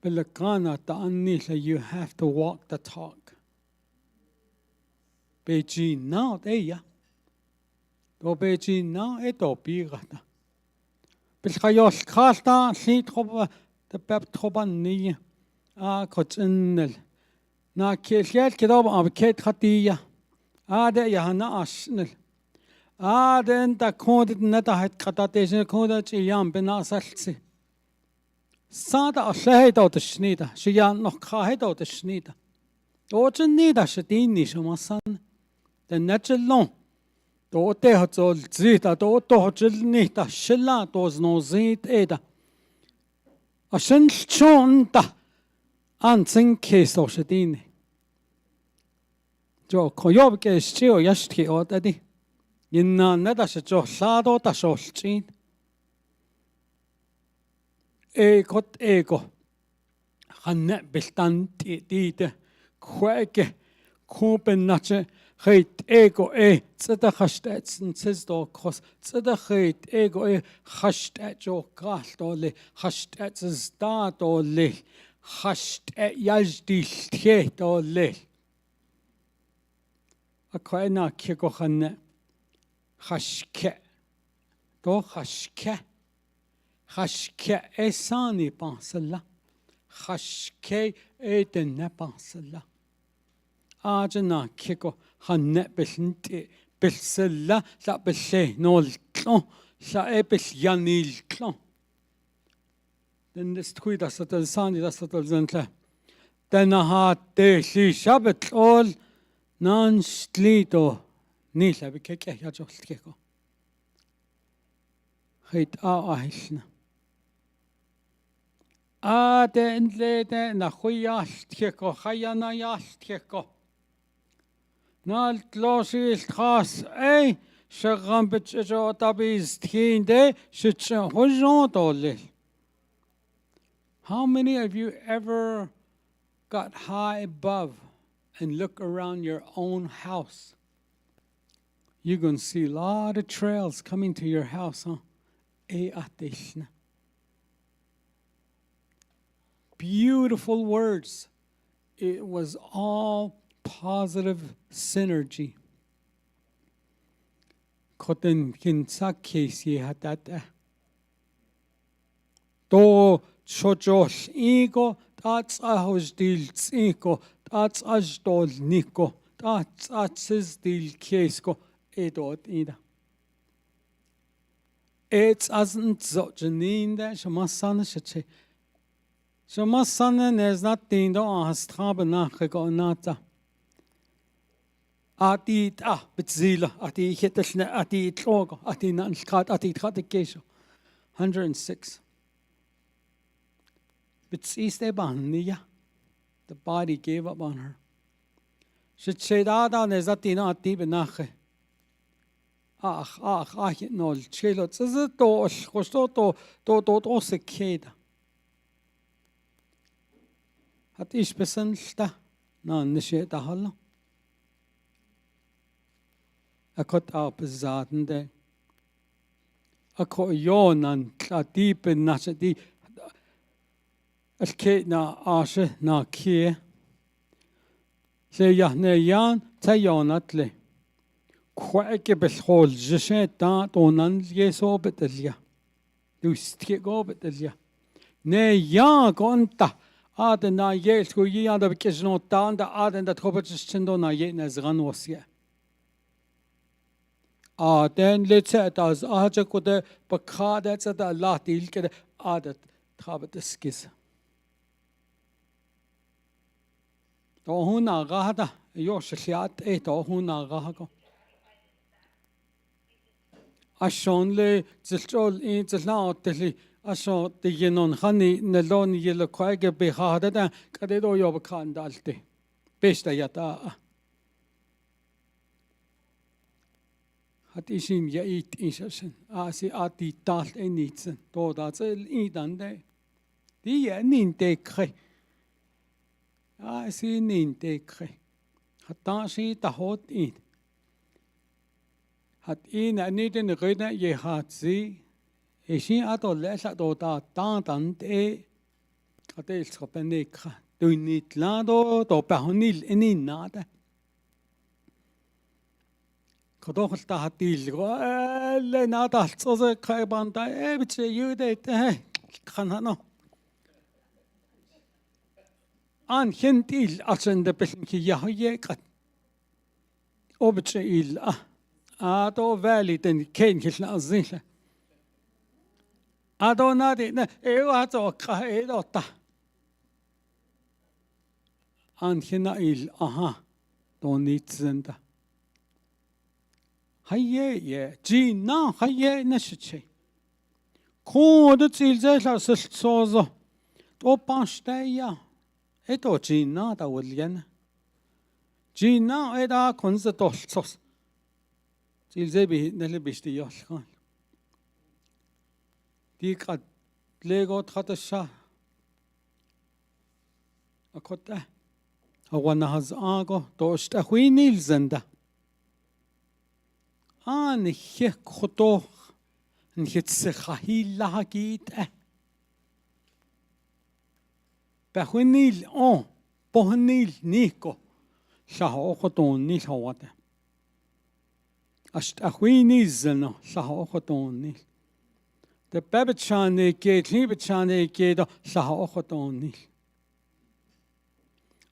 بالكانا تاني you have to walk the talk بيجي ناو ايا تو بيجي نا ايتو بيغاتا بالخيال خالتا سيت خوبا تباب خوباني كوتنل نا كيل كده بكيت خطيه هذا يهنا اشنل هذا انت كنت نتاهت قطاتيش كنت ايام بناسلسي سادا اشهد او تشنيدا شيان نو خاهد او تشنيدا او جنيدا شديني شماسان تنجلون تو تهزول زيتا تو تهجلني تشلا توزنو زيت ايدا عشان شون تا انسن كيسو شديني جو كيوب كيشيو يشتكي اوتدي ينا نداش جو شادو تشولشين ايكو خنق بلتان تيتي كويكي كوبن ناتش خيت ايغو تدا خشت سنسدو كوس تدا خيت ايغو خشت جو قالتولي خشت زداتولي خشت يجدي تيتولي اكوينا كيكو خن خشك تو خشك اساني بانسلا خشك ايتن بانسلا اجنا كيكو خنق بلنتي بالسلا لا بالشي نولتلو sa epil yanil klon. Den ist tui das der sani das der zentle. Den hat de li shabet all nan stlito nila bikeke ya joltkeko. Heit a ahilna. A den lede na khuyaltkeko khayana yaltkeko. Nal tlosil khas ei shagam bitjo tabiz tinde shitcha hojon dolil. How many of you ever got high above and look around your own house? You're going to see a lot of trails coming to your house, huh? Beautiful words. It was all positive synergy. Koten kinsa kesi hatata. To chojos ego that's ahos dils ego that's asdol niko that's atsis dil kesko edot ida. It's asn't so janinde shamasana shache. Shamasana is not dindo astrabana gegonata. Ati betzila ati hittelne ati tlogo ati nanskrat ati tratekesho. 106. But the body gave up on her. Should say that on is that not deep enough. No, chilot is it to sekeda. Hat ich besensta, no, nishet a hollow. I cut up his zaten day. I caught yon and a deep in Nashadi. Kate na ashe na kie. Se ya ne yan ta yonatle. Kwake beshol jeshe ta tonan yeso betelia. Du stie go betelia. Ne ya gonta. Aden na yes go ye and the kisno down the aden that hobbies chindo na ye nes ranwasia. Then let's say it as aja kode bakha that's at the lot ilke adet trabet the skis. Huna gahada, Yoshliat ate Huna gahago. Ashonle, Zilchol in the Lauteli, Asho, the Yenon Honey, Nelon Yellow Quagga behada, Cadedo Yobakan Dalte. Besta yata. Hat ishin ya eat insashin, asi ati talt en eatsen, to that's a eat and day. The nin take. I see nin take. Hatashi tahot in. Hat in a need in the rena ye hat see. Is she at all less at all that tant and a catels copenica. Do need lado to pahonil any nada. Codochta hatil, nada, so the caibanda, which you did, canano. An gentil als in de pesinki yahoyekat. Obetje il ado valley den kenkil azile. Ado nadi ne ewato ka edota. An hina il aha don nitzenda. Haye ye gina haye nesche. Ko de zilzela silsozo. To pansteya. Eto Gina da William. Gina eda konza dolsos. Zilzebi nelebisti yoshkan. Dikat lego tratasha. Akota. Awana has ago dost a huinil zenda. An hie koto. En hit se khahila hagit. Bahunil on, Bohanil Nico, Shahoton Nil Hawata. Ashtahuinizano, Shahoton Nil. The Babachane gate, Libachane gate, Shahoton Nil.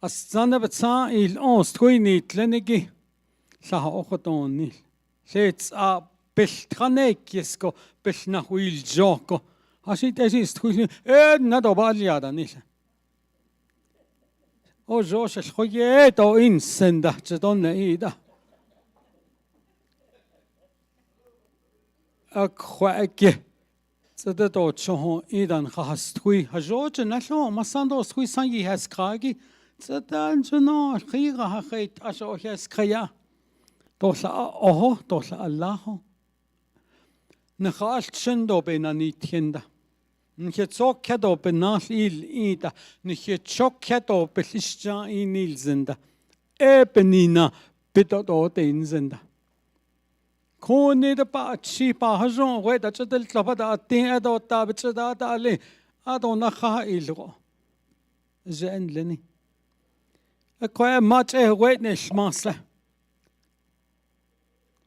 As son of a son, il on Stuini Tlenigi, Shahoton Nil. Sets up Beltranekisko, Belnahuil Joko. Ashit is twin, not of Aliada Nisha. O Josh, Hoyet or Insenda, Jedona Ida. A quack. So the Docho Idan has twi, a George and National, Masando, Swisangi has Kagi. So then, you know, Higa hate Asho has Kaya. Dosa oho, dosa Allaho. Nahal Chendo Benanitienda. Nhetso Kedo Benal il Ida. Nhetchok Kedo Belisha in Ilzenda. Ebenina Bitodo Inzenda. Kone the pa chipa hajon wait a chadel clapada tin adota bichada ale adonaha ilgo. Zen Lenny. A quite much a witness master.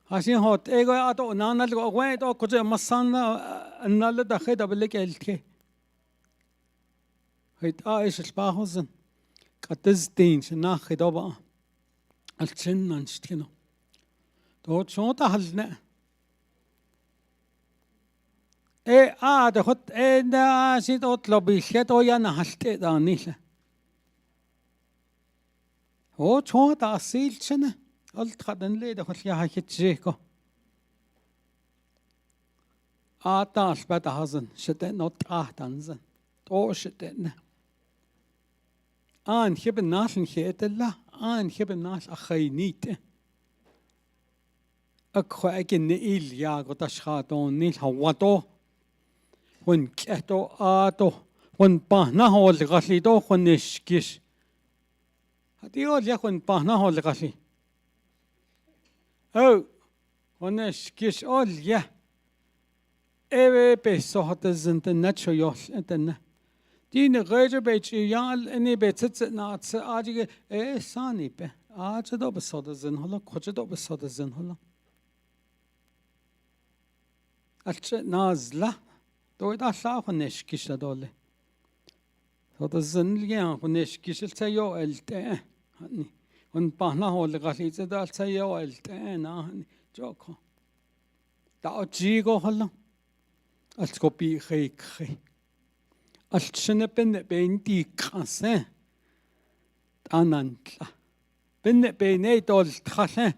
I see hot ego ato nana go wait or could masana another the head of a lick elke. It is spahosen. Cut this things nach it over. Al chin and stino. Chota halne. The hot and sit out lobby, set or yan halte down nila. Oh, chota seal chene. Ultraden lady what ya hit jeko. Tash better hazen, should it not tanzen. Oh, should it. An hibben naschen hetella, an hibben nash a chainite. A quack in the ilia got a shot on Nil Hawato. When keto ato, when Bahna hol Rasido, when the skish. Had the old yak when Bahna hol Rasi. Oh, when the skish all ya. Every peso hot as in the natural yosh and then. Dean the Rager Bech Yal any bets at nuts, Ajig, Sani pe. Ajadob sodas and hollow, Cojadob sodas and hollow. Alche nazla, do it a laugh on Neshkish at all. So the Zenlian on Neshkish say yo elte, honey. When Bahna hold the Galita, I'll say yo elte, honey, Joko. Thou Jigo hollow. I'll go be rake. I'll chinepin the benti cancer. Anantla. Bin the benate all trache.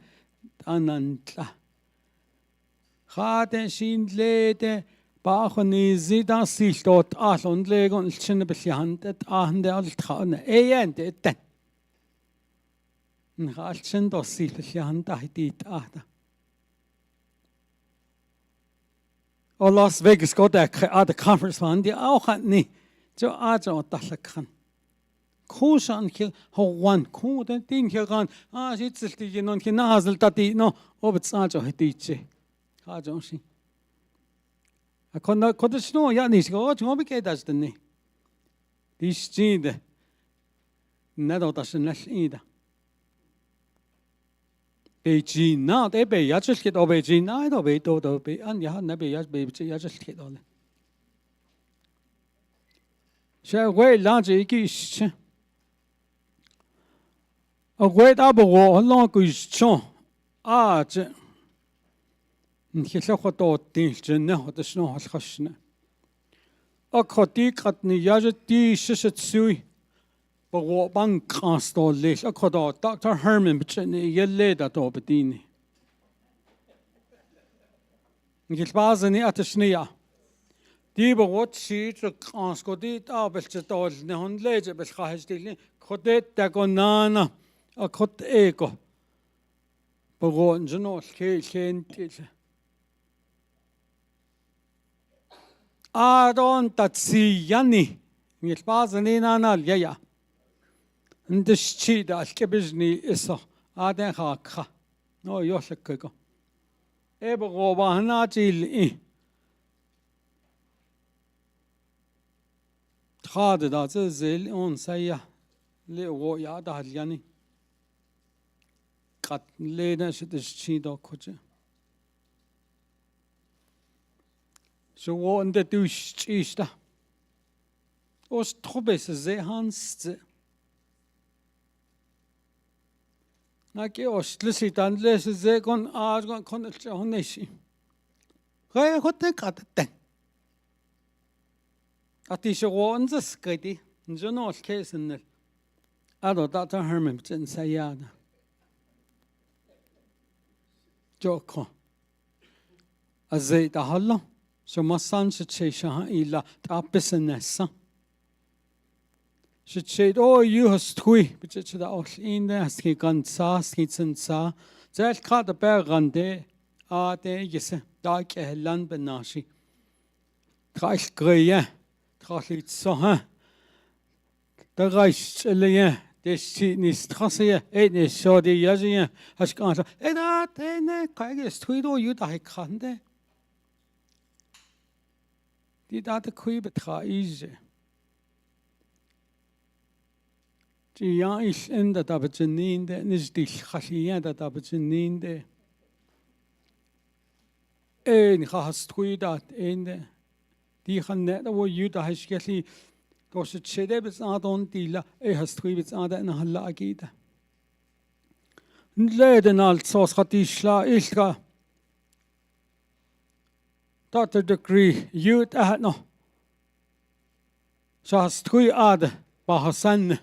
Anantla. Gaat en zien leden, bachen is dan zich tot al ontleggen, het beschand het aan de altgaan. En het. En gaat zijn dat zich beschand dat dit aan. Al Las Vegas got de conference van die ook niet. Zo ajo dat kan. Koos aan je gewoon koos dat ding je gaan. Zit zich die non je nazel dat die no op het ajo het ietsje. Johnson. I could snow, Yanis go, you want me does the knee. This cheat, Nado doesn't let either. Beijing, now they be just get over Beijing, I don't wait to be, and you have never yet baby, you just get on it. Shall wait large ish. A wait up a wall, long is chon. Nchillocho tinchne hot the snow has hashne. A cotic at Niyajati Shishetsui, but what bank cast all this. A coda, Dr. Herman, but ye laid at Obedini. Nchilbazani at the snea. Diba what she to cast got it up at the dog, Nehon laser, but has the codet dagonana, a cot ego. But what you know, can't. Don't that see Yanni. It was an inanal, yeah. And the sheet that Kibisni is so. Aden haka. No, Yoshako. Ebo Hanajil. Trade that a zil on say, little warrior that Yanni. Cut later, she the sheet or coach. So what the douche is that? Os trobes ze hans. Na ke os lisit and les ze kon kon konneshi. Gay hotte katten. At is one the skitty, Jono case in the Ado Dr. Herman Sayada. Joko. Azay the hollow, so my son should say Shahaila, Tapis and Nessa. Should say, oh, you has tui, but it's the old in there, has he gone sa, skits and sa. That cut the bear run there. Ah, there you say, like a land benashi. Trash grey, trash it so, huh? The rice, this scene is trassier, it is so the yazia has gone. And that, then, I guess, tweedo, you die can't. Did that a quib tra easy? Ja is in dat abetjenien de is die khashia dat abetjenien de en khas tui dat en de die gaan net wo you da is geli dos het chede bes adon dila has tui bes ada en halla agida leden also schat isla ilka dat degree you dat no so has tui ad ba hasan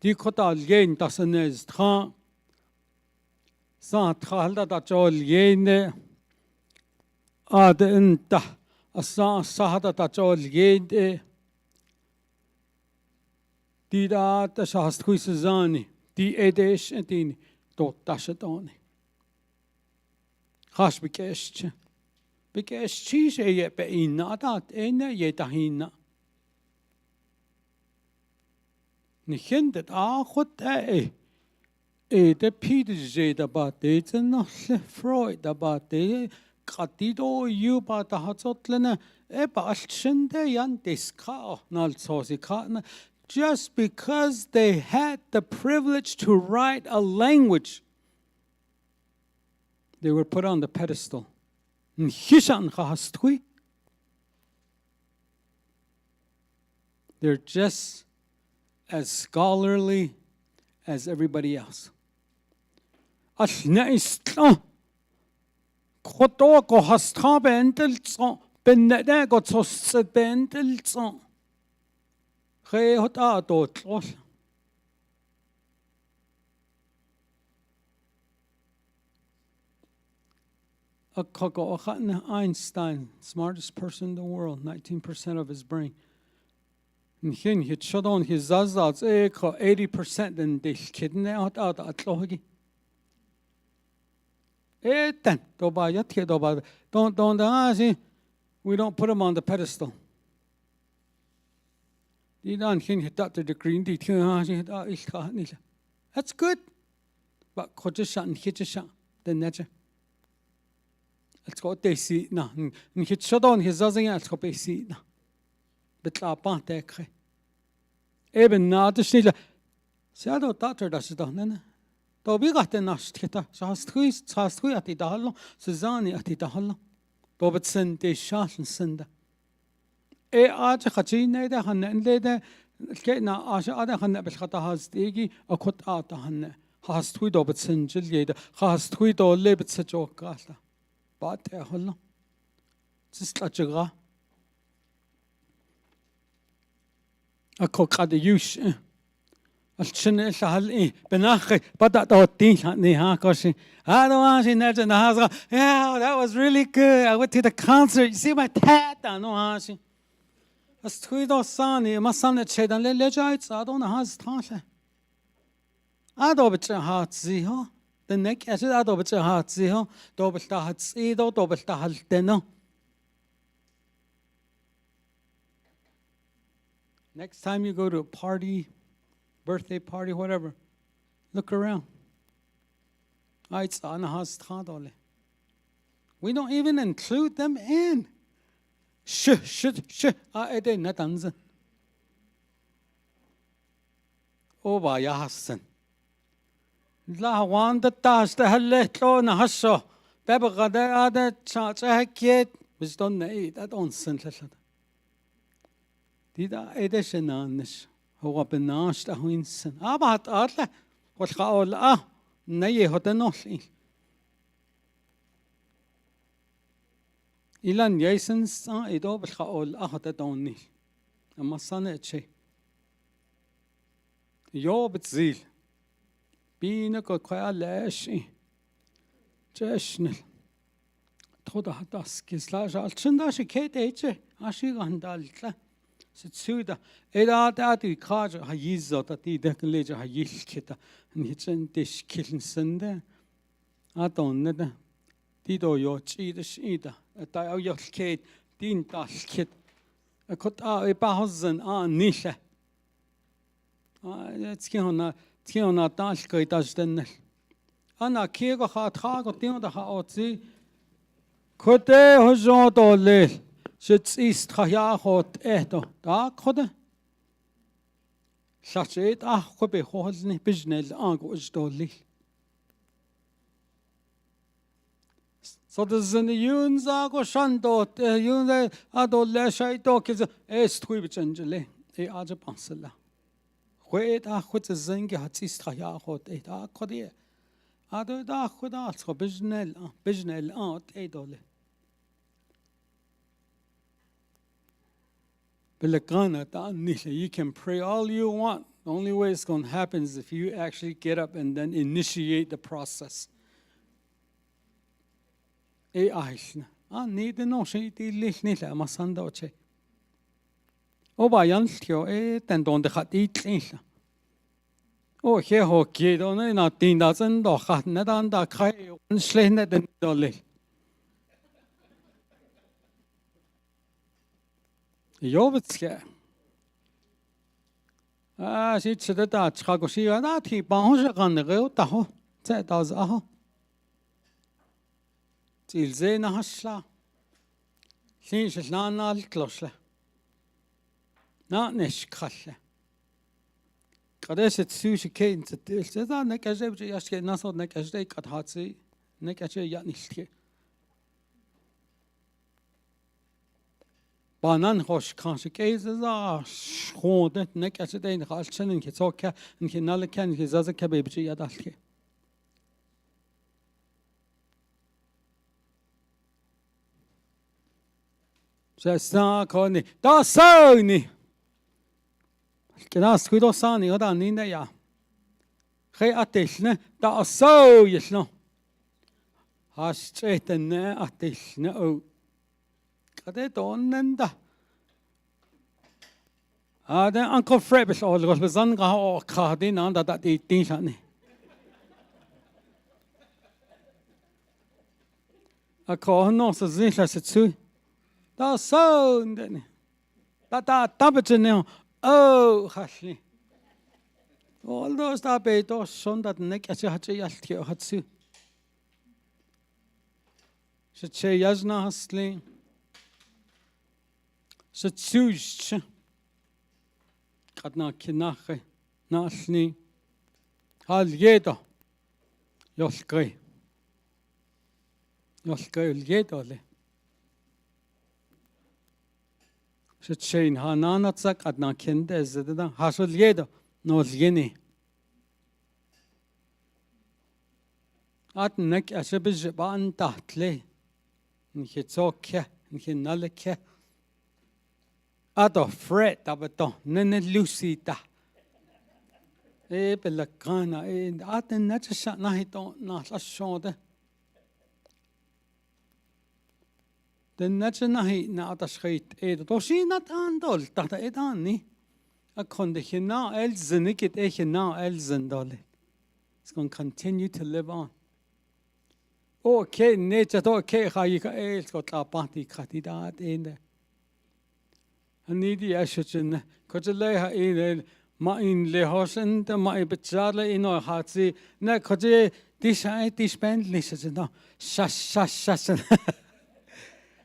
Die kotal yen tasanes tra sa tralda da jol yene ad inta asa sahada da jol yende die da das hast kuise zani die edesh entin dort tashatoni khas bikesh chi ye be inna dat ene ye tahina Niet het goed de Peter zei dat dit en nog Freud dat dit katido you ba da hazotlene balchende yan diska nal sosikana just because they had the privilege to write a language they were put on the pedestal hishan khastui they're just as scholarly as everybody else. As neistlo koto ko hasta bentelso benede ko tos bentelso ge hot a dotlo a koko Einstein, smartest person in the world, 19% of his brain. Nhin hit shut on his zazats 80% in this kidney out at logi. Then doba yatke doba don't we don't put him on the pedestal. Didan hin hit that the green that's good. But kojishan hitchishan the nature. Let's go they see na hit shut on his zazing at copy see na. Betlapant ekre. Eben na de snille. Sado tater das da nene. Da bi gatte nast kita. Hast du at da hallo. Suzani at da hallo. Da betsen de schachen sinde. Aje khachine de han lede kena aje ada han bel khata hastigi akot ata han. Hast du da betsen jil jede. Hast du da le betse jokala. Bat hallo. Tslachgra. Ako kada yush. Alchine shahal benakhe bada dotin ni ha koshi. I don't want to imagine the house. Yeah, that was really good. I went to the concert. You see my tat? No hashi. As tuido sani, my son at Chedan le lejaits. I don't know how it's tasha. I don't bet your heart ziho. The neck I said I don't bet your heart ziho. Double tahat zido, double tahal deno. Next time you go to a party, birthday party, whatever, look around. We don't even include them in. Oh, ya Hassan. La wanda tash the halletlo na hasso. Beba gada ada chakiet. Biz don't need that on sense. Dida edeshenanish. Ho benash ta hinsen. Abat arle. Wat gaol naye hotenol. Ilan Jason sa ido b'chaol ahata donni. Amasana etche. Yo b'tzil. Bina ko kwa leshi. Jeshnel. Toda hatas kisla jal chinda shi kate eche. Ashi gandalta. Sitsuda. Eda dati kaja hayizo tati dekleja hayil kita. Nitchen dish kiln sende. Adonneda. Dido yo chidish ida. Da yo kate din das kit. A kot a bahzen a nisha. Tkiona das kaitas den. Ana kiego hat hago tion da haotzi. Kote hojo dole. Sits ist ha hot eto. Da kode. Sachet a khobe holni bijnel ango dole. So there's an yunzago shandot, yunza adolle shaito kiz est huibchanjele, e aja pansela. Wait, a hut a zingi hatis hot, et a codie. Ado da huda, so bijnel out, e dole. Belakana, you can pray all you want. The only way it's going to happen is if you actually get up and then initiate the process. Aishna. Need no she nila masanda oche. Oba yanskio then don't the hat eat inla. Oh, here ho kid on a tin doesn't do hat net and the kai slain at the dolly. Yovitska. She said that Chicago she that he bounce on the road. Taho. That does aho. Til zena hasla. Sinch na na klosla. Na nesh khalla. Qadesh tsushi kain tsil zeda nekaje yaske nasod nekaje qathatsi nekaje yanishke. Banan hosh kanske keiza shondet nekaje dein khalchen ke tsoka nke nalken ke zaza ke bebici yadalke. Sasa koni da soni. Kena skudo sani oda nina ya. Khay atishne da so yishno. Hashtretne atishne o. Kade donnenda. Den Uncle Fred bis all gos bezan ga o khadin anda da di tin shani. A ko no so zisha setsu. Da so ndene. Da tabetne oh hashi. All those da be do son that nek ache hache yaltke hatsu. She yazna hasli. Setsuch. Kadna kinache nasni. Hal yedo. Yolkei. Yolkei yedo le. Shein hananatsak adna kende zedda hasul yedo no zgeni atnek ashebiz ban tahtle nkhitsokya nkhinalekya ato fret abato nene lucita belakana aten nacha nahito na lashode den nahi na atashkeit to not andol tata edani a kondihina elzenikit echina elzendole. It's going to continue to live on. Okay, nature to okay khayika got la party khatidat in anidi ashchen kojle in ma in lehosen the ma betjale in or hatsi na koje disai dispendlich no shash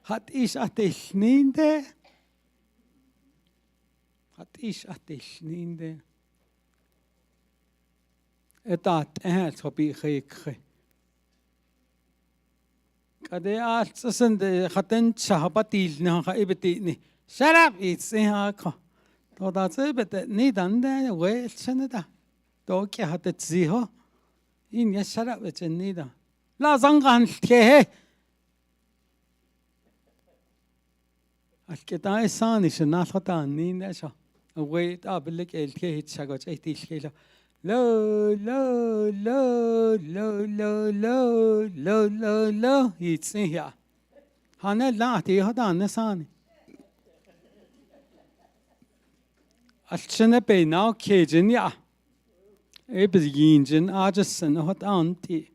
hat is atesninde. Hat is atesninde. Etat hobi khik. Kade alsen de khaten chahapatil na khaibeti. Shut up, it's ha kha. To da zebet ni dande we cheneda. Do ki hatet ziho. In ya shut up et nida. La zangan ke. Alketa sani shenalata ninasha. Wait up like LK shagot 80 kilo. Lo, lo, lo, lo, lo, lo, lo, lo, lo. It's in here. Hana lati hadan sani. Alchene pe now cajun ya. Ebes yinjin ajasan hot auntie.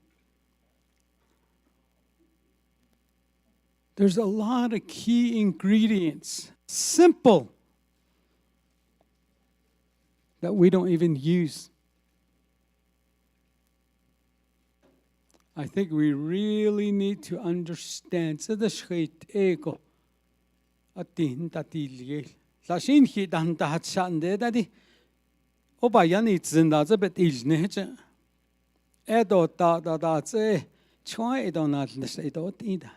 There's a lot of key ingredients, simple, that we don't even use. I think we really need to understand. So the schritt ego atin tatilgel. Lashin hi dan tahat shande dadi. Oba yani zinda zabet ilneje. Edo da ze choi edo nadnes edo tida.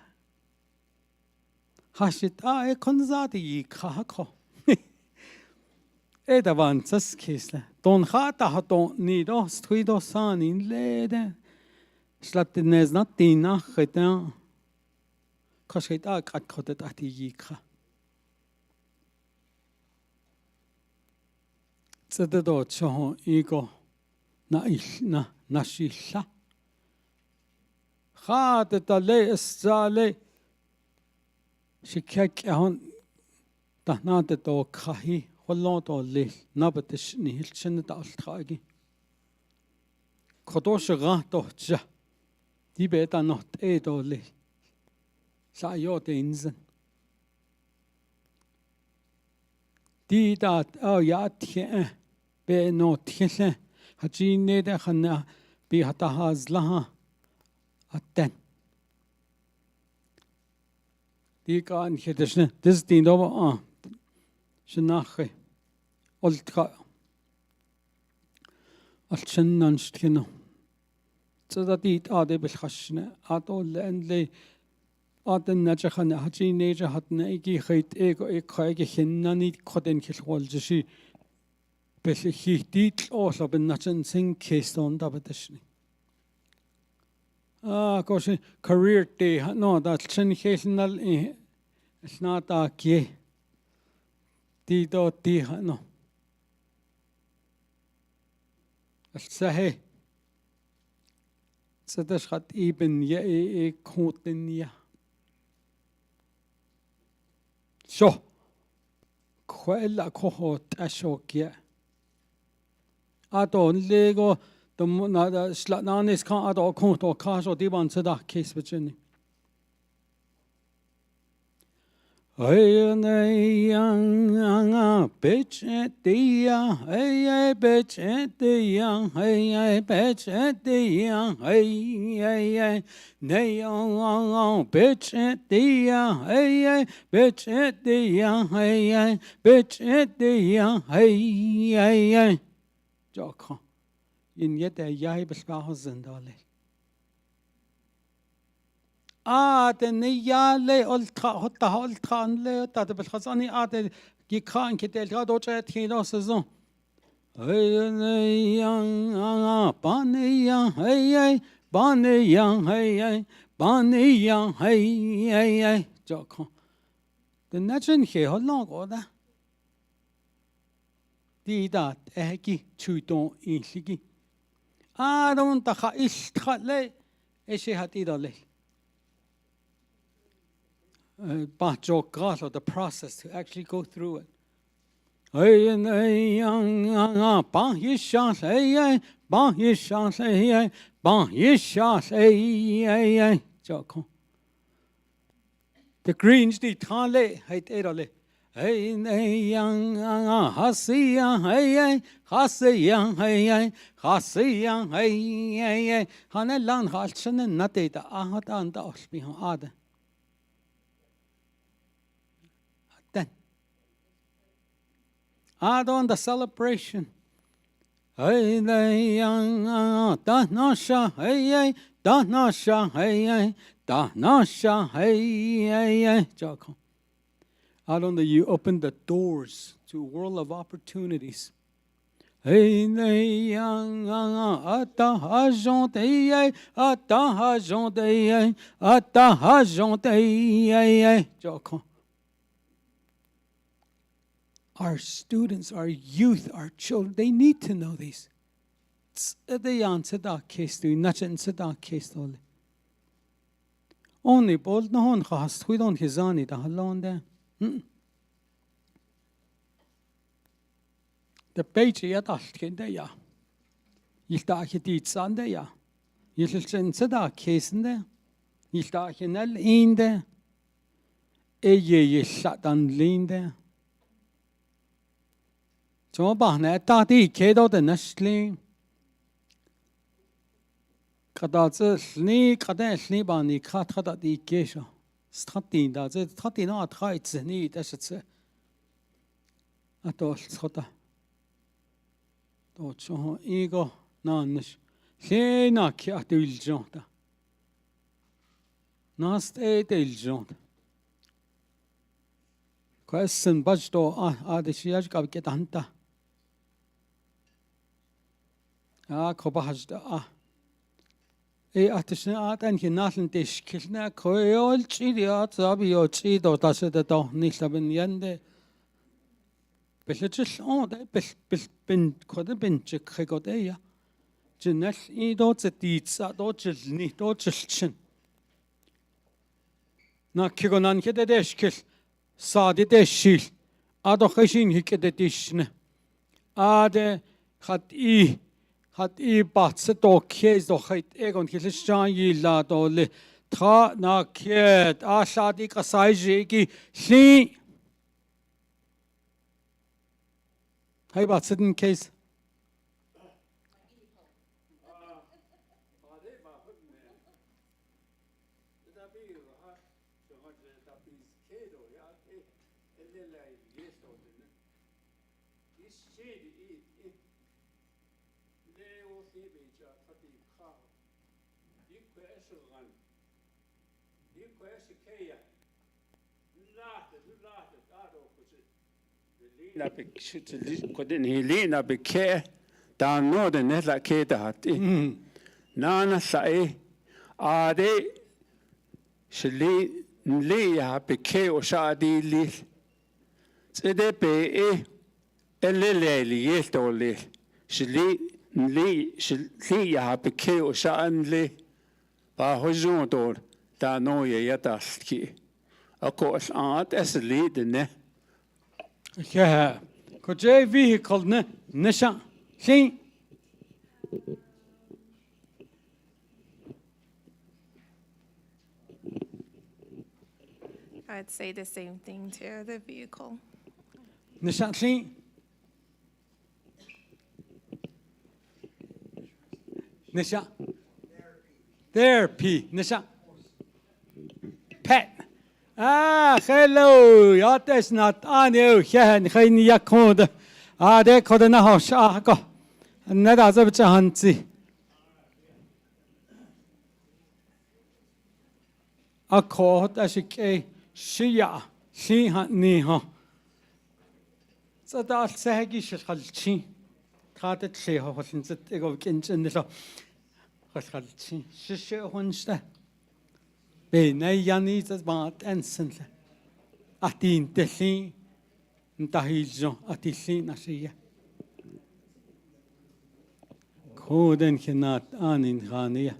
Hashit konzati yi khako. Eda vantsas kisle. Don khata haton ni do stuido san in lede. Slatte nezna tina kheta. Khashit kat khotet ati yi kha. Tsedo cho ego na ilna nashilla. Khat tale sale. Shikak ahon tahnate to khahi hollon to lil nabatish nihilchen ta altragi khodosh ga to ja di beta not e to lil sa yo te inzen di dat ya tie be no tiele hajine de khana bi hata hazlaha atten Die gaan gedesne. Dis die nou aan. Shenache. Oltka. Alchenan stkino. Zodadit ade belkhashne. Atol endle. Aden najkhane haji neje hatne igi khait ego ekhaige hinnani khoden khilwoljishi. Belhi dit also ben nachen sing keston dabadeshni. Gosh, career day. No, that's chenchel it's not a key. Dido di no. Say, so das hat eben ye koten ya. So, quella cohort ashokya. Adon lego. The Slatnanis can't add or count or cash or divan to that case, Virginia. Hey, bitch at the young, hey, bitch at the young, hey, bitch at the young, hey, nay, bitch at the young, hey, bitch at the young, hey, bitch at the young, hey, Jock. In yet a yai bespahozen dolly. The Niyale ultra hotta ultra and le that the Belhazani ate Gikan Kitel Gadocha Tino Saison. Hey, young, Bonnie young, hey, Bonnie young, hey, Bonnie young, hey, Jocko. The Najan here, how long order? Di that, Eki, Chuton, in Shigi. I don't know is le she had idole. Bajo got the process to actually go through it. Hey, young, ban his shot, hey, ban his shot, hey, ban his shot, hey, Jocko. The greens the tale, hey, idole. Hey, young, hussy, hey, hussy, hey, hussy, hey, Hanelan Halchen and Natata, Ahat and Dosh behind. Then, add on the celebration. Hey, young, Danasha, hey, Danasha, hey, Danasha, hey, Jocko. Not only you open the doors to a world of opportunities. Hey, young, atahajonte, Jocko. Our students, our youth, our children, they need to know these. Only bold no hon khast we don't hizani da halonde. The page yet alkinde ya. Yilta hitit sande ya. Yilchen sada kesende. Yilta hinel inde. Eye yishatan linde. So bahne ta di kedo de nashli. Kadaz ni kadaz ni bani khat khada di kesha. Sthatin da ze sthatin at khait zeni dasetse. Atol khota. To cho ego nansh. Lena ki atul jonta. Nast e del jonta. Question bajdo adishiyaj kab ketanta. Kobahajda atishna at and hinathan dishkilna koyol chidiat zabio chido taseda nisabin yende. Bellachil on bin could bin chikodeya. Janel ido zeditsa dodgel ni dodgelchin. Na kigonan kedeshkil sadi deshil. Adokhishin hikedishne. Ade hat bats do kies do hait egon kilishan yila do le tra na kiet ashadi kasaiji li hay bats in case Couldn't he lean up a care down northern Nella Keta? Nana say, are they? She lay up a care or shadi lee. Say they pay a lily yet or lee. She lay up a care or shan lee. By horizon door, down no yet aski. Of course, aunt as a lead in there. Yeah, could J vehicle nisha see? I'd say the same thing to the vehicle. Nisha see? Nisha. Therapy. Nisha. Pet. Hello. That is not on you. Hen yakod. They could not shako. And that other chancy. A court as she had neha. So that's saggy shalchi. Tarted she wasn't it go in the law. Shalchi. She wants that. Be nay yanis as bad and simply. Atin tessin. Dahijo atisin asia. Coden cannot an in Hania.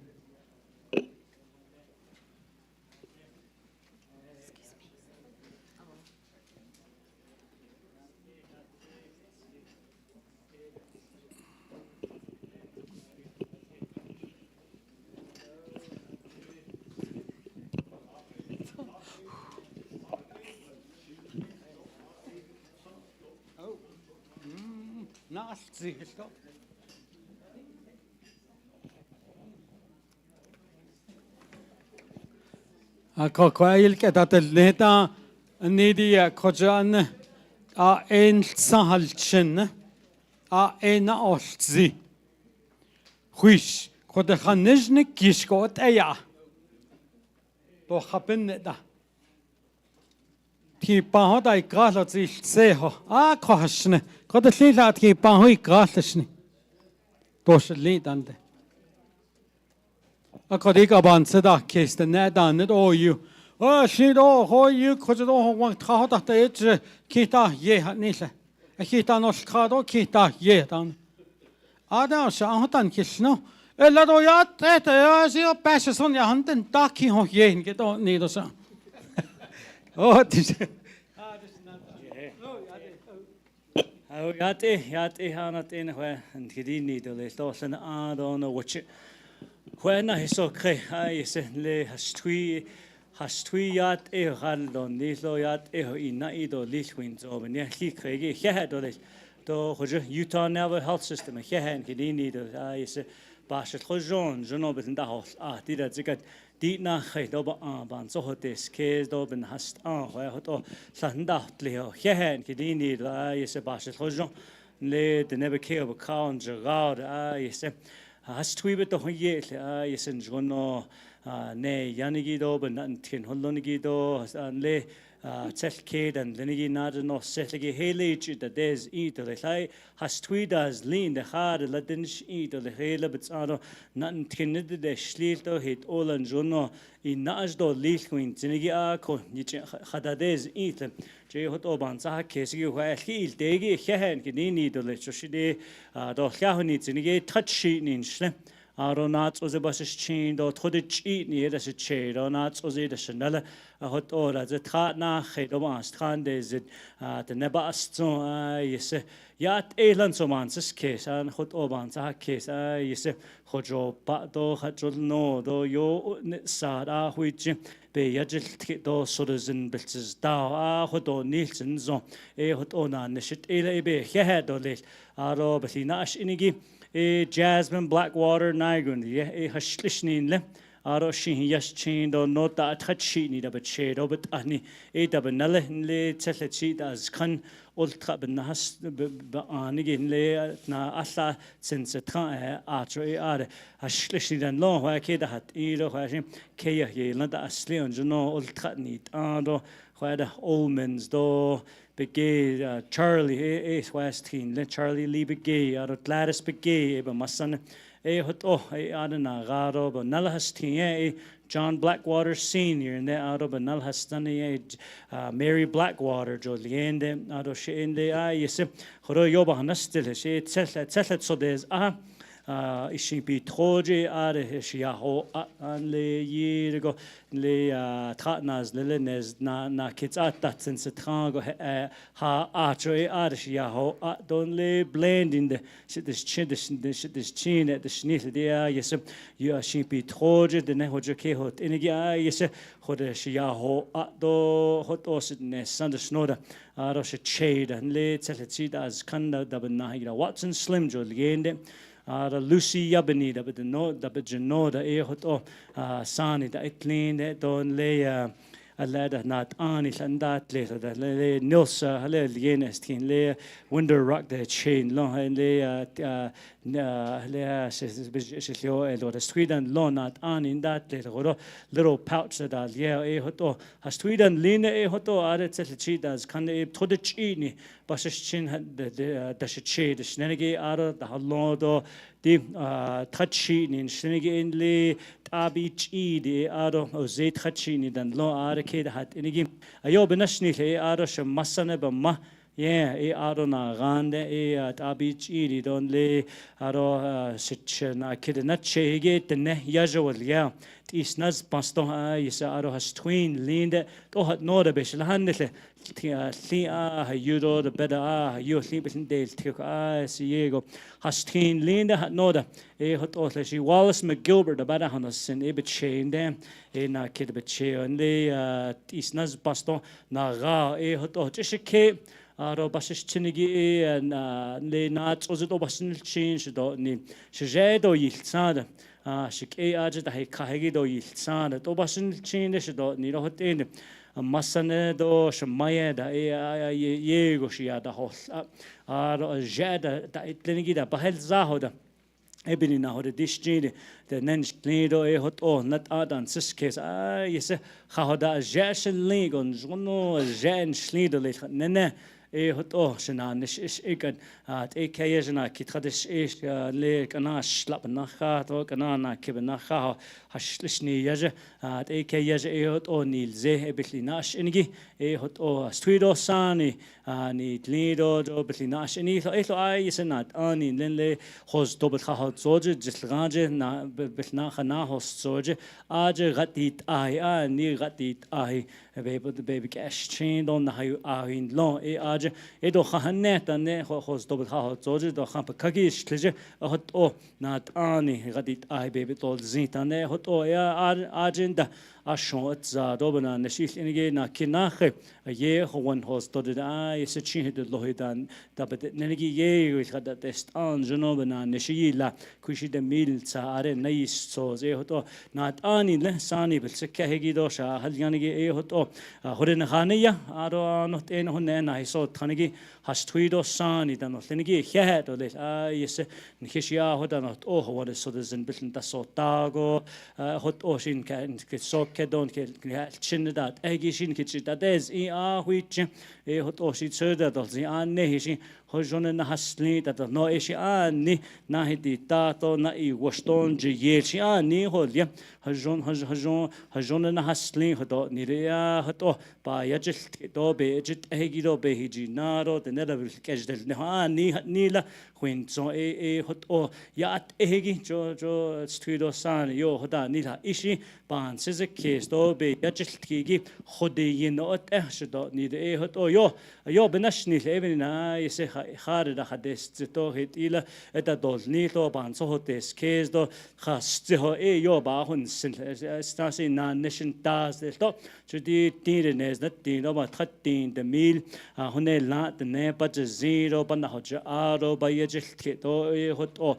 Nasty. Ako kwail ke tatleta nidia kojan a en sahalchen a en olzi. Huish kod khanijne kishkot aya. To happen da. Ki pahoda ikala zil seho a kohashne kod lilat ki pahui kalashne. Tosh lidande. A colleague about Sada case the net on it all you. Oh, she do, you could do one caught at the edge, Kita, ye, Nisa. Akitan olkado kita yetan. Ada sa ahotan kisno. Ella do yat et ja sio päässä son ja hanten taki ho jen keto niitä sa. Ootis. Yate hanat in where and Gidini do les Dawson on a watch it. When I saw Cray, I said, Le has three yat haldon, Lilo yat in Naido, Lithwins over near Craig, Head or this. Do Utah Naval Health System, Hehan, Gidini, I said, Bash Rojon, Jonobit in the house. Did a zigat. Dit nach dober ban so hot es kes doben hast where hot sandacht leo hehen gedini is a bash rojon le de never care of count gerard is hast twibet do yet is in jono ne yanigi doben nantin hollonigi do le Selkade and Linigi Nadano Setligi Halage that there's eat or the high has tweedas lean the hard ladinish eat or the hale but ado nothing tinted the schlito hit all and jono in Najdo Lilquin Zinigi Arco Hadades eat them J. Hot Oban Sahakesi where heel degi hen Gidini do Lechoshide do Yahuni Zinigi touch sheet in Shlem. Aronats was a bus chain, or Todich eat near as a chain, or Nats was it a Chanella, a hot order, the Tratna, Hedomast, Handes, the Nebasto, yes, Yat Elan Soman's case, and hot Oban's case, yes, Hojo, Pato, Hajol no, though yo sad, which be Yajil do sodas and bills down, Hodo Nielsen zone, a hot ona, Nishit Ebe, head or late, Aro, but he nash inigi. Jasmine Blackwater Niagara, Hashlishnin, Aroshin Yaschin, or not that touchini, but shade, but Ani, Dabanella, Le Tetlechit as Kun, Old Trap and Nas, Anigin, Le, Na Asa, since a time, Archery, Hashlishin and Long, where Keda had either Hashim, Kaya, Landa Asleon, Juno, Old Tratnit, Ando, where the Olmans, do. Begay Charlie West Teen, Charlie Lee Begay, out of Gladys Begay, but my son, hot Adana Garo, but Nalhastin, John Blackwater Senior, and there out of Nalhastani, Mary Blackwater, Joliende, out of Shende, yes, Horoyoba Hanastil, she Tetlet so there's Ishipi Troje, Shiaho, and Le year ago, Le Tratnas, Lilines, na kids at that since the Trango, ha archery, Shiaho, don't lay blend in the shit this chin, this chin at the schnitzel there, yes, you are Shipi Troje, the Nehojoke hot, Inigia, yes, Hot Shiaho, do hot osit nest, Sanda Snoda, Arosha Chade, and Le Teletita as Kanda, Dabanahira, Watson Slim Joliende. Lucy Yabani, but the note, the Bajano, the Ehoto, Sani, the Etlin, don't lay a ladder not on it and that later, the lay Nilsa, Hale Lienestin, lay window rock the chain, long, and lay the Sweden law not on in that later, little pouch that yeah, Ehoto, a Sweden Lina Ehoto, added Setlichitas, can they to the chini. Bashin had the Shache, the Shenegi Ara, the Halodo, the Tachi in Shenegi, Tabi, the Ado, Ozet Hachini, and Lo Arcade had inigim. Ayobenashni, Ado Shamasaneba, yeah, Ado Narande, Tabi, don't lay Ado Sitchen, I kid not chege, the Ne Yajual, yeah. Is Naz Paston, is Ado has twin, leaned, to had no the Bishel Handle. Yudo, the better, you sleep in Dale, Siego, Hastin, Linda had noda, hot Otley, Wallace McGilbert, the better Hannes, and Ebit Shane, them, a kid bit chair, and they East Naz Baston, Nara, hot Jishake, Robashish Chinigi, and they not was it Obasin change, don't need Shajedo Yilsada. Shik Ajit, I Kahido Yilsada, Obasin change, don't need a hot in. Masane do Shamaya da Yego Shia da Hos Jada da Itlinigi da Bahel Zahoda Ebony now the dish gene the Nench Lido e hot oh not Adan Siskes yes Hahoda Jashin Lig on Jono Jan Schlido Nene hot oh shana nish is ikan kayajana kitkhadish is le kana shlap nacha to kana na kibnacha hashlishni yaja kayaja hot oh nil ze betlinash ingi hot oh stuido sani ni tlido do betlinash ini elo ai isenat ani lenle hos dobel kha zoje jislgaje na betnacha na hos zoje aje gatit ai ni gatit ai baby cash chain on the how in law aje do khanet ne hos dobel kha zoje do kha kagish tleje hot oh nat ani gatit ai baby tol zintane hot oh agenda ashot za dobana nashil inige na kinache ye hon hos to da is chin de lohidan da bet nenigi ye with da test an jonobana nashila kushi de mil sa are nais so ze hoto nat ani le sani bel sekka hegi do sha hal yanigi e hoto horen khaniya aro not en hon na hiso thanigi hastuido sani da not nenigi he do le is nkhishia hoda not oh what so the zen bitin da so tago hot oshin kan so kedon chindat egishin kitchitades which hot oshi söder dolzi anne hishi hojon na hasli that no ishi anni na hiti tato na I waston je yechi anni holya hojon na hasli hodo niria hoto ba yajil do be jit egido be hiji naro the never kejdel ne anni nila when so hot o yat egi jo studio san yo hoda nila ishi ban says a case do be yajil kigi khodi yin ot shdo nide hot o yo benashni even na yese khare da khades to hit ila eta dol ni to ban so hotes case do khast ho yo ba hun stasi na nation das de to chudi tines na tino ba khatin de mil hunel na de ne pa zero ban ho ja aro ba yajil ke to hot o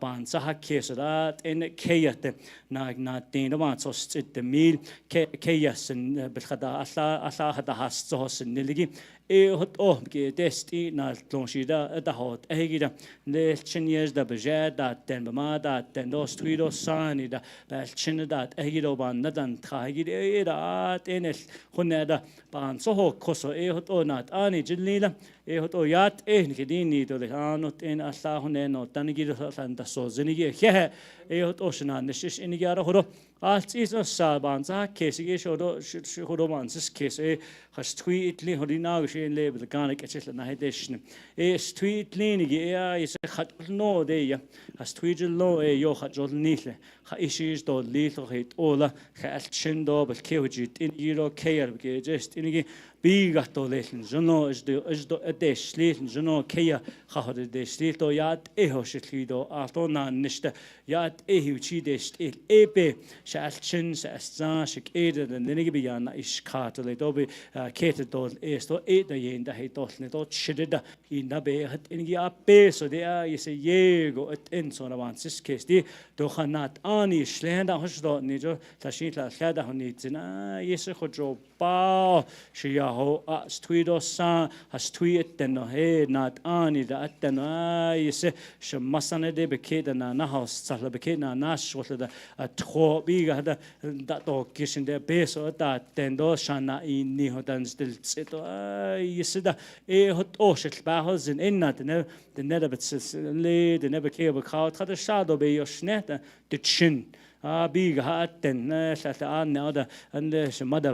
ban sa ha case da in kayate na tino ba so sit de mil kayas bil khada alla hada has so niligi hot oh ke desti na tlonshida da hot egida le chinyes da bejad da ten bama da ten dos twido sani da bel chin da egido ban nadan khagide da tenel khunada ban so ho koso hot oh nat ani jillila hot oh yat ngidini do le anot en alla huneno tanigir da so zinigi he hot oh shna nishish inigara horo alt is no saban za kesige shodo horo sis kese has tweetli hodina geshen label ganik etchetla na hedeshn tweetli is khat no de ya has tweetl no yo khat jol nile kha ishis do lilo het ola khalt chindo bel kewjit in euro care ge just inigi bigato lelen jono is do edesh lelen jono kaya khahod de slito yat hoshitlido atona nishta yat huchi dest ebe shalchin sa shik ede den nigi biana is katole dobe kete dol esto da yenda he dol ne dot shidda in be hat ingi ape so de is yego et in so na van sis kesti do khanat ani shlenda hosdo nijo tashitla khada honitzina yes khojo ba shia ho stuido sa has tweet den no he nat ani da atana yes shmasane de bekeda na house sala bekena na shotla da tro biga da to kishin de beso da tendo shana in ni hodan still zito yes da hot oshel ba hosen in nat ne de nedabits le de never care about how the shadow be your snet de chin big hatten sata an oda and shmada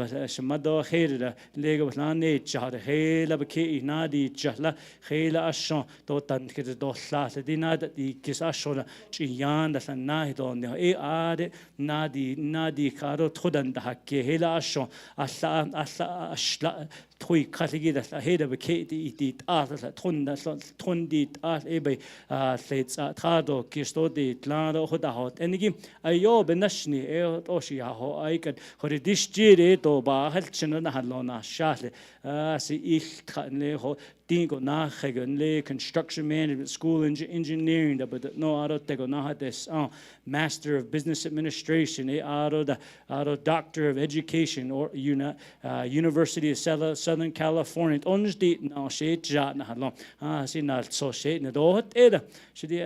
khair lega batlan char khela bki nadi chahla khela ashon to tan kid do la dina di kis ashon chiyan da na do ne ade nadi karo thodan da hakke hela ashon alla ashla thui khaligi da heda bki di atla thondi at ebe lets thado kisto di tlaro hoda hot enigi ayo benashni oshi ho aikan horidishjire to ba halchna na halona shale si ich ne ho dingo na le construction management school engineering da but no aro tego na this master of business administration aro doctor of education or University of Southern California onjdi na shet ja na halon si na so shet na do hot eda shidi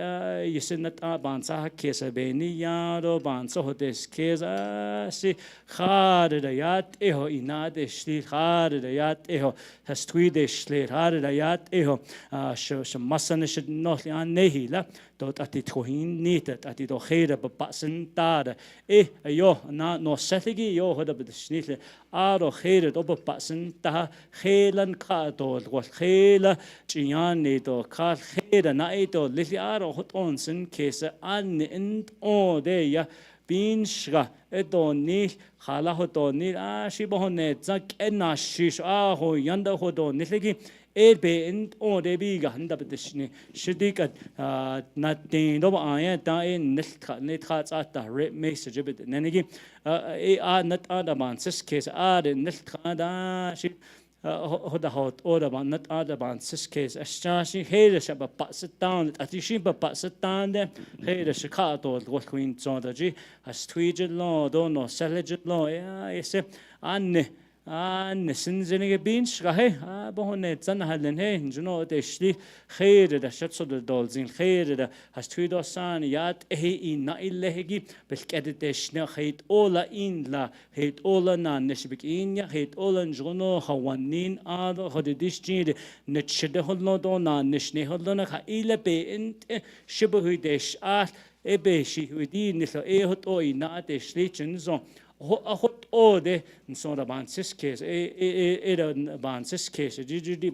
yesinat ban sa kesa beni yaro ban so hotes kesa si khade da yat eho inade shli khade da yat eho has tweede shli khade da yat eho sh masan sh no an nehi la dot ati thohin nit ati do khere ba pasen tar yo na no setigi yo hoda bid snit aro khere do ba pasen ta khelan ka do gol khela chian ne do ka khere na e do li aro hot on sin kese an in o de ya bin shga edo ni khala ho do ni shi bo ne zak ena shish ho yanda ho do ni legi be in o de bi ga handa bidishni shidik na tin do ba ya ta in nil kha ne kha cha ta re message bit nenegi nat ada man sis case de nil kha da shi hoda hot oda ban nat ada ban sis case ashtashi hele shaba pasatan atishi ba pasatan de hele shika to go queen zonda ji as tweed law do no selege law ese an sinzinige binch gahe bohne zan halen he juno de shli khair da shatso de dolzin khair da has tweed san yat he na illehgi belked de shna khait ola in la heit ola na nishbik in ya heit ola juno hawanin ad hode dishjid netshde holno do na nishne holno kha ile be in shibhu desh ebe shi wedi nilo hot oi na de shlichen zo a hot ode so da ban sis case da ban sis case judi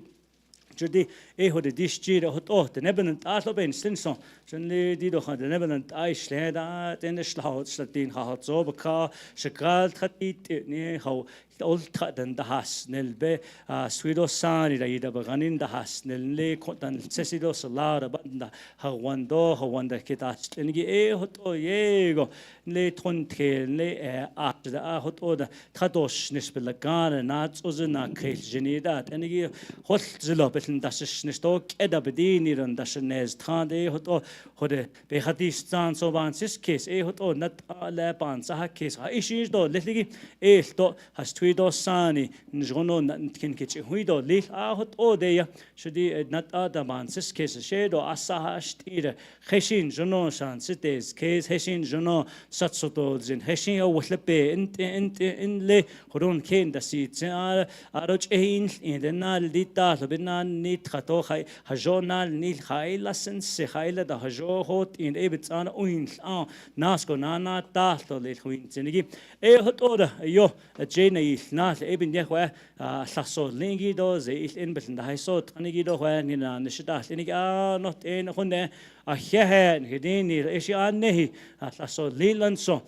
hode dishjid hot ode neben atlo ben stinson Generally, die doch an den Nebeln Eichlein da den der Schlaut Slatin hat so beka Schgal khatit ne how old den da has nelbe swido sani da ida baganin da has nelle kotan sesido salara banda hawanda kitat ngi hoto yego le tonte le at da hoto da tadosh nisbelagan nat uzna kel jenidat ngi hol zelo betn das nisto eda bedini ran das nez tande hoto hode be hadistan so ban sis case hoto nat la ban sa case ha ishi do legi to has twido sani njono kin kichi huido li hoto de ya shudi nat da ban sis case shedo asa ashtire kheshin jono san sites case heshin jono satsoto zin heshin o wlepe in le horon ken da sit aroch in den nal dita binan nit khato khai hajonal nil khaila sen se khaila da hajo hot in ebits an oin nasko nana tahto le huin zinigi hot oda yo jena il na eben ye khwa lasso lingi do ze il in beten da haiso tanigi do khwa ni na nishda linigi not in khunde he hedini ishi annehi lasso lilanso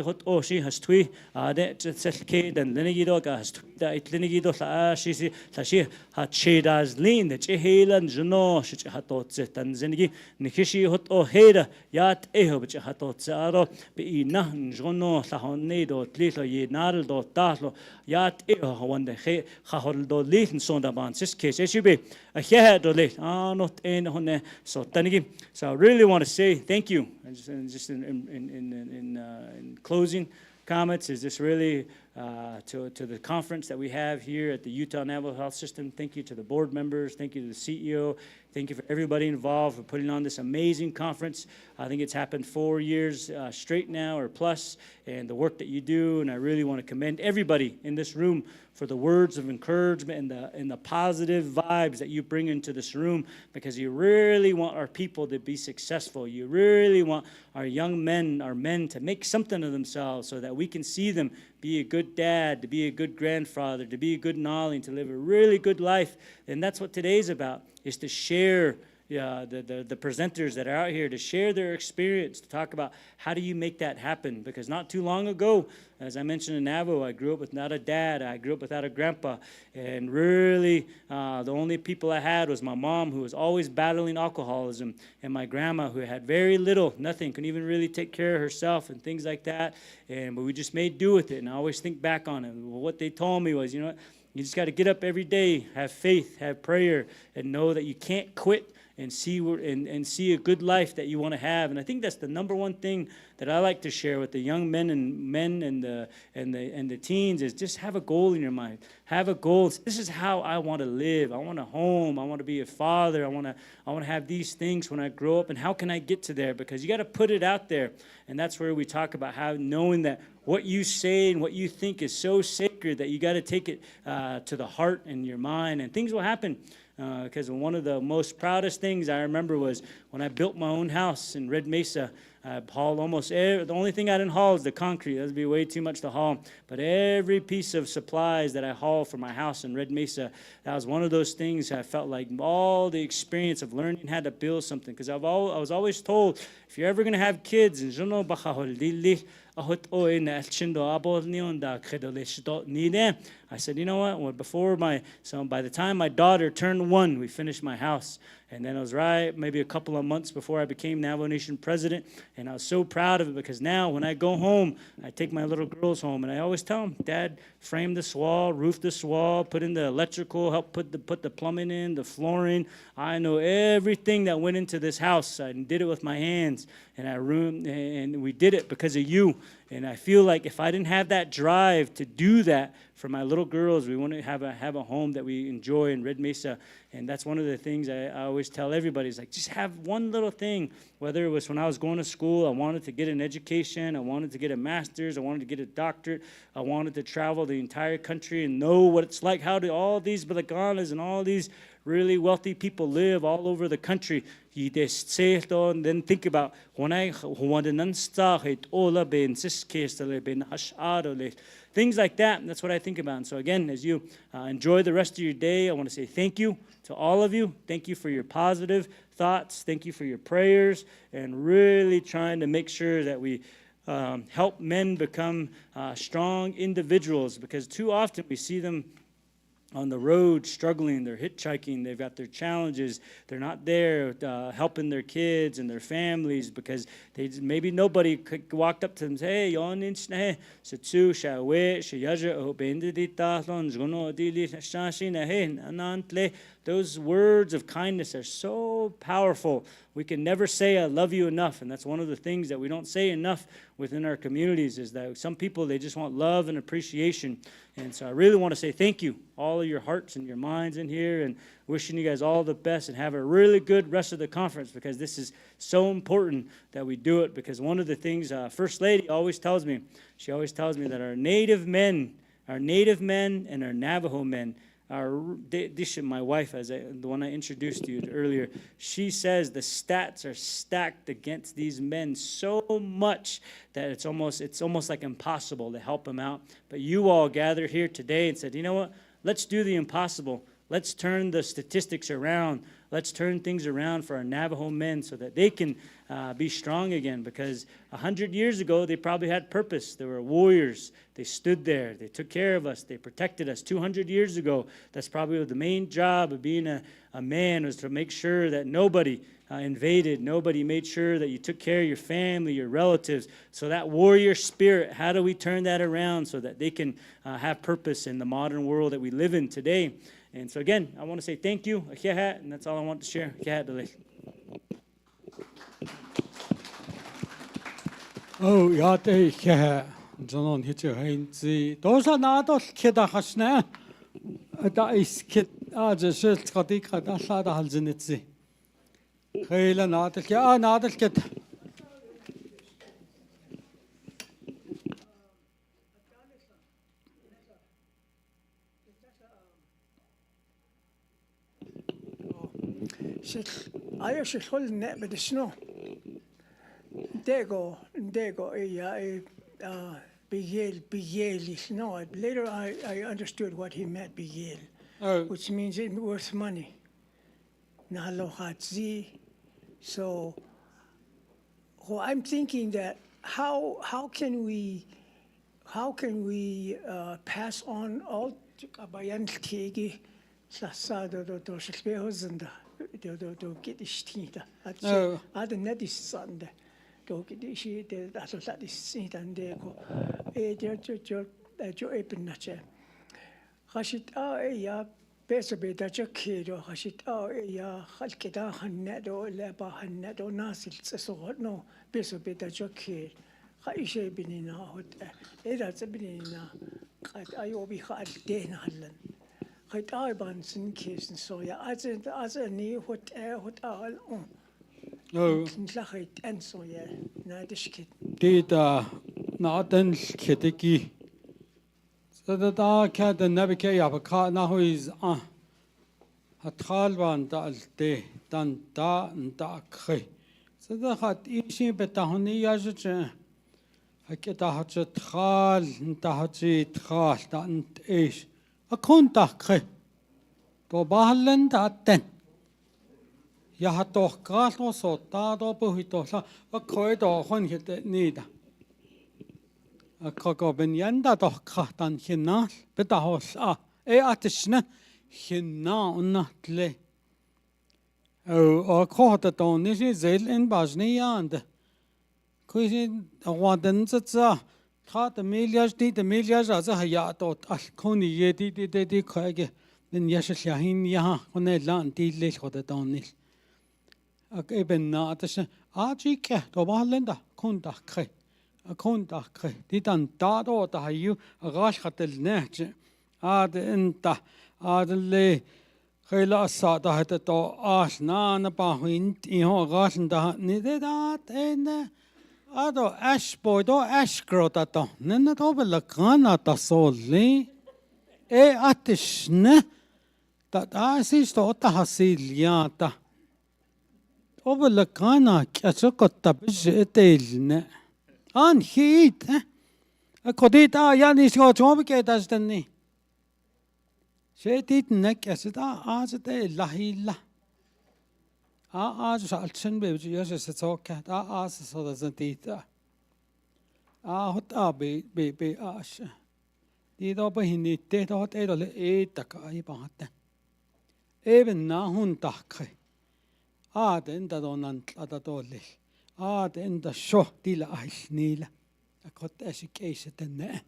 hot o shi has twi de selke den linigi do ga has da it linigi do la shi la shi hat chedas lin de chehelan jno shi hatot zetan zinigi nikishi hot o hera yat ehob hatot zaro be na jno la honne do tlilo ye nar do talo yat eho wande he khahol do lin son da ban sis case shi be he do le not in honne so tanigi so I really want to say thank you. And just in closing comments, is this really to the conference that we have here at the Utah Navajo Health System. Thank you to the board members. Thank you to the CEO. Thank you for everybody involved for putting on this amazing conference. I think it's happened 4 years straight now or plus, and the work that you do. And I really want to commend everybody in this room for the words of encouragement and the positive vibes that you bring into this room, because you really want our people to be successful. You really want our young men, our men, to make something of themselves so that we can see them be a good dad, to be a good grandfather, to be a good Nolly, to live a really good life. And that's what today's about, is to share the presenters that are out here, to share their experience, to talk about how do you make that happen. Because not too long ago, as I mentioned in Navajo, I grew up without a dad, I grew up without a grandpa, and really the only people I had was my mom, who was always battling alcoholism, and my grandma, who had very little, nothing, couldn't even really take care of herself and things like that. But we just made do with it, and I always think back on it. What they told me was, you know what, you just got to get up every day, have faith, have prayer, and know that you can't quit, and see a good life that you want to have. And I think that's the number one thing that I like to share with the young men and the teens, is just have a goal in your mind. Have a goal. This is how I want to live. I want a home. I want to be a father. I want to have these things when I grow up. And how can I get to there? Because you got to put it out there. And that's where we talk about how knowing that what you say and what you think is so sacred that you got to take it to the heart and your mind, and things will happen. Because one of the most proudest things I remember was when I built my own house in Red Mesa. I hauled the only thing I didn't haul is the concrete. That would be way too much to haul. But every piece of supplies that I hauled for my house in Red Mesa, that was one of those things I felt like all the experience of learning how to build something. Because I was always told, if you're ever going to have kids, I said, you know what? Well, by the time my daughter turned 1, we finished my house. And then it was maybe a couple of months before I became Navajo Nation president. And I was so proud of it because now when I go home, I take my little girls home and I always tell them, Dad, frame this wall, roof this wall, put in the electrical, help put the plumbing in, the flooring. I know everything that went into this house. I did it with my hands and we did it because of you. And I feel like if I didn't have that drive to do that for my little girls, we want to have a home that we enjoy in Red Mesa. And that's one of the things I always tell everybody is like, just have one little thing. Whether it was when I was going to school, I wanted to get an education, I wanted to get a master's, I wanted to get a doctorate, I wanted to travel the entire country and know what it's like, how do all these Balaganas and all these really wealthy people live all over the country. And then think about things like that. And that's what I think about. And so again, as you enjoy the rest of your day, I want to say thank you to all of you. Thank you for your positive thoughts. Thank you for your prayers and really trying to make sure that we help men become strong individuals, because too often we see them on the road struggling, they're hitchhiking, they've got their challenges, they're not there helping their kids and their families because maybe nobody walked up to them and say, hey, those words of kindness are so powerful. We can never say I love you enough, and that's one of the things that we don't say enough within our communities is that some people, they just want love and appreciation. And so I really want to say thank you, all of your hearts and your minds in here, and wishing you guys all the best and have a really good rest of the conference, because this is so important that we do it. Because one of the things First Lady always tells me, that our Native men and our Navajo men, my wife, the one I introduced to you earlier, she says the stats are stacked against these men so much that it's almost like impossible to help them out. But you all gathered here today and said, you know what? Let's do the impossible. Let's turn the statistics around. Let's turn things around for our Navajo men so that they can be strong again. Because 100 years ago, they probably had purpose. They were warriors. They stood there. They took care of us. They protected us. 200 years ago, that's probably the main job of being a man, was to make sure that nobody invaded. Nobody made sure that you took care of your family, your relatives. So that warrior spirit, how do we turn that around so that they can have purpose in the modern world that we live in today? And so again, I want to say thank you, and that's all I want to share. Oh, yate ke jonon hiche heinzi. Dosa nadol keda hasne. Da is kid je shelt qadik da sa da halzinitzi. Khayla nadol ke nadol ked. I should hold net with the snow. Ndego, bigel, no. Later I understood what he meant, bigel, which means it's worth money. Nalohadzi. So well, I'm thinking that how can we pass on all bayan kegi sa do shpehozenda do get istinta. Ad net is sande. Do get ishi de that is sint and de go jo epin nache. Hashit ya besa beta jakedo hashit ya halkeda hannedo leba hannedo nasil so no besa beta jaked. Haishe binina hot that's binina ayobi khal den hallen. Hait aiban sin kisen so ya as a ni hot all on. No. Ntlachait en so ya na dishkit. Dita naden keteki. So that I can't never care of a car now is hathalwan da alte dan da da khe sada hat ishi betahni yaje haketa hat thal da hat thal dan ish akon da khe to bahlen da ten ya hato kalo so ta do buhito sa akoi do hon hite nida akago ben yanda do khatan hinal betahos atishna hinna unatle o kohta to nishi zel in bajni yand kuisi awadan tsa khat milyaj az hayat ot al koni yedi di khage den yashlahin ya kone lan di le khoda tonil ak eben na atash aji ke to balenda konda khe konda khe di dan da do ta hayu agal khatel nech ad enta ad le khela sa da het to as na na pa hin I ho gal da ni de da en ado ash boy do ash grota to nena to bel kana ta solli atishne ta asis to ta hasiliata obel kana kachokota bijetelne an hit kodita yani sho chomke tasdani شيتيت نكست آزت لهيلا آز شالشن بيجي يش ستوكه آز صدا زنتيتا هت بي آش دي دو بهني تيت هت إيدو لإيتك أي بعد إبن ناهون تحكي إنت دونان تلا دولي إنت شو دي لأهل نيلا أكوت أشيك إيش تنّه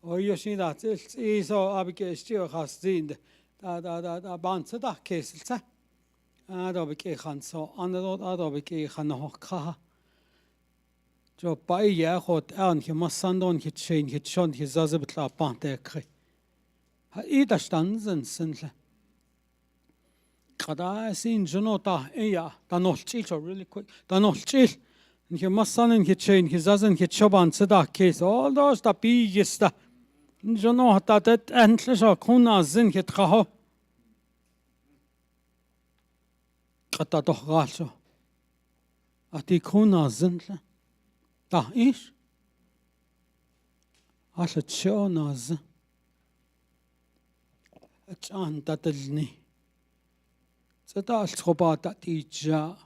Oyoshi da iso abike stio khastin da bansa da keselsa da bike khan so anadot da bike khan ho kha jo pai ya khot an ki masandon ki chain ki chon ki zaze bitla pante kre ha I da stanzen sinle kada sin jonota ya da nolchil so really quick da nolchil ki masanen ki chain ki zazen ki choban sada kes all those da bigesta Jono hatat endlich a kuna zin hit khaho qata doch galso ati kuna zin da ish asha chonaz achan tatlni tsata alkhobata tija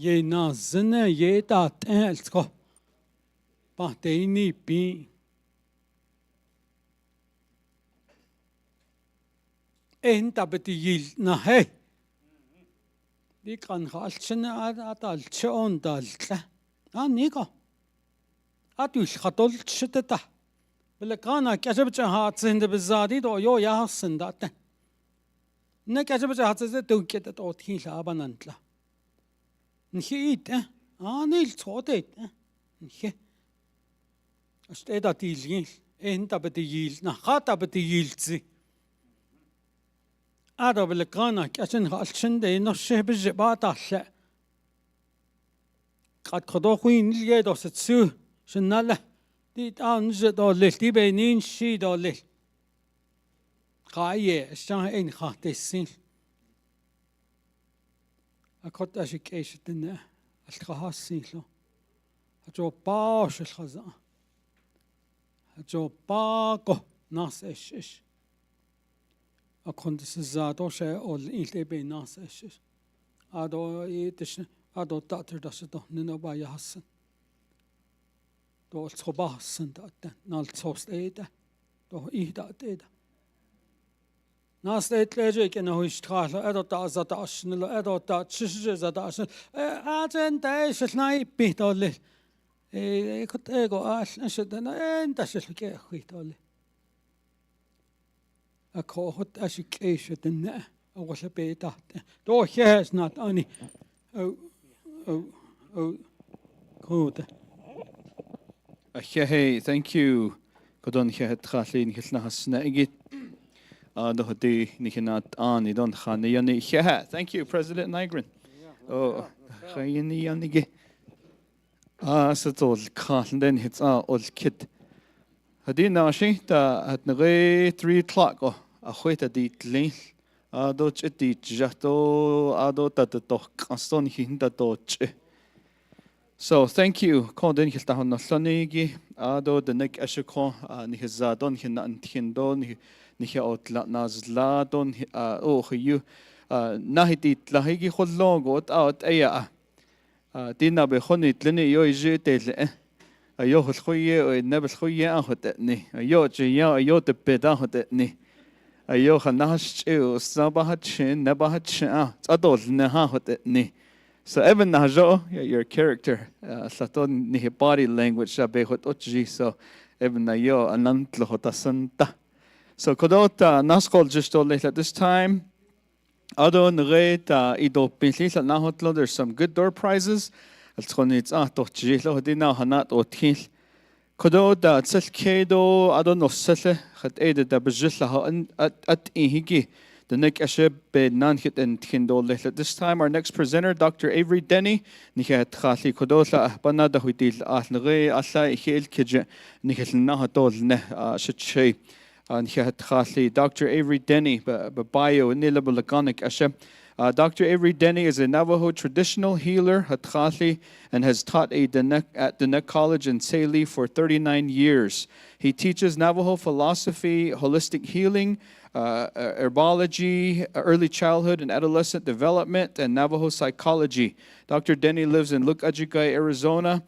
ye nazne ye ta telsko pa teini pi أنت بتجيل نهاي دي كان خالشنا أتال شون دالتلا نيكا أتوش خطول شتتا بل كانا كشبت هات سند بالزادي دو يو يا سندات نكشبت هات سند تو كده تو تيل أبانتلا نخيت نيل صوتيت نخي أشتى تيلين أنت بتجيل نخاتا بتجيل زي هذا بالكانا كأشن خالشن ده نشة بالجبات عشاء قد خدوخين اللي يدو ستسو شناله دي تانج دولل دي بينين شي دولل قاية الشان إن خاتسين أكود أشيك إيش الدنيا الخاصين له أجو باش الخزان أجو باقو ناس إيش أكون تسزادو شيء أول إلتي بين ناس إيش أدو يتش أدو تأثير دشتو ننبا يحسن دو الصباح حسن تأتن نال تصوص إيدا دو إيدا تيدا ناس تيجي كأنه يشتغل أدو تأذى تأشن له أدو تأشش تأشن أجن تأيش الناي بيتولي كنت إيجو أشدنا أنت شلكي أخوي تولي أكوهت أشيك إيش الدنيا أول بيتات دو هيش نات أني أو كودا Hey, thank you. Kodon het khalin hilna hasna igit. Do hadi nikinat ani don khani yani thank you President Nygren. Oh, khayni yani ge. Satol khalin den hits ol kit. Hadi nashi ta at nge 3 o'clock a khweta dit lin ado chiti jato ado tatato kaston hindato ch. So thank you. Kodin hiltahon no sonigi ado the nek ashiko ni hizadon hinan tindon ni otla nazladon you nahiti tlahigi hollogot out aya tina be honit leni yo jete ayo khoye o nebel khoye ahotni ayo chiya ayo te peda hotni ayo khanash chu sabahat chin nabahat cha adol neha hotni. So even najo your character saton ni body language be hotji so even nayo anant lohotasanta. So kodota naskol just at this time. Ado nreit ido pinlil nahotlo. There's some good door prizes. Altskonits tochjilo dina hanat otil. Kodota tselkedo ado noselle khat ede da bejilla at ihigi. The neck asheb be nanhit and kindol. At this time, our next presenter, Dr. Avery Denny, nihat khali kodola banada huitil nre alla ihil kije nihat nahatol ne shitshay. Dr. Avery Denny, bio nilabulagonic ashe. Dr. Avery Denny is a Navajo traditional healer and has taught at the Neck College in Saley for 39 years. He teaches Navajo philosophy, holistic healing, herbology, early childhood and adolescent development, and Navajo psychology. Dr. Denny lives in Lukajikai, Arizona.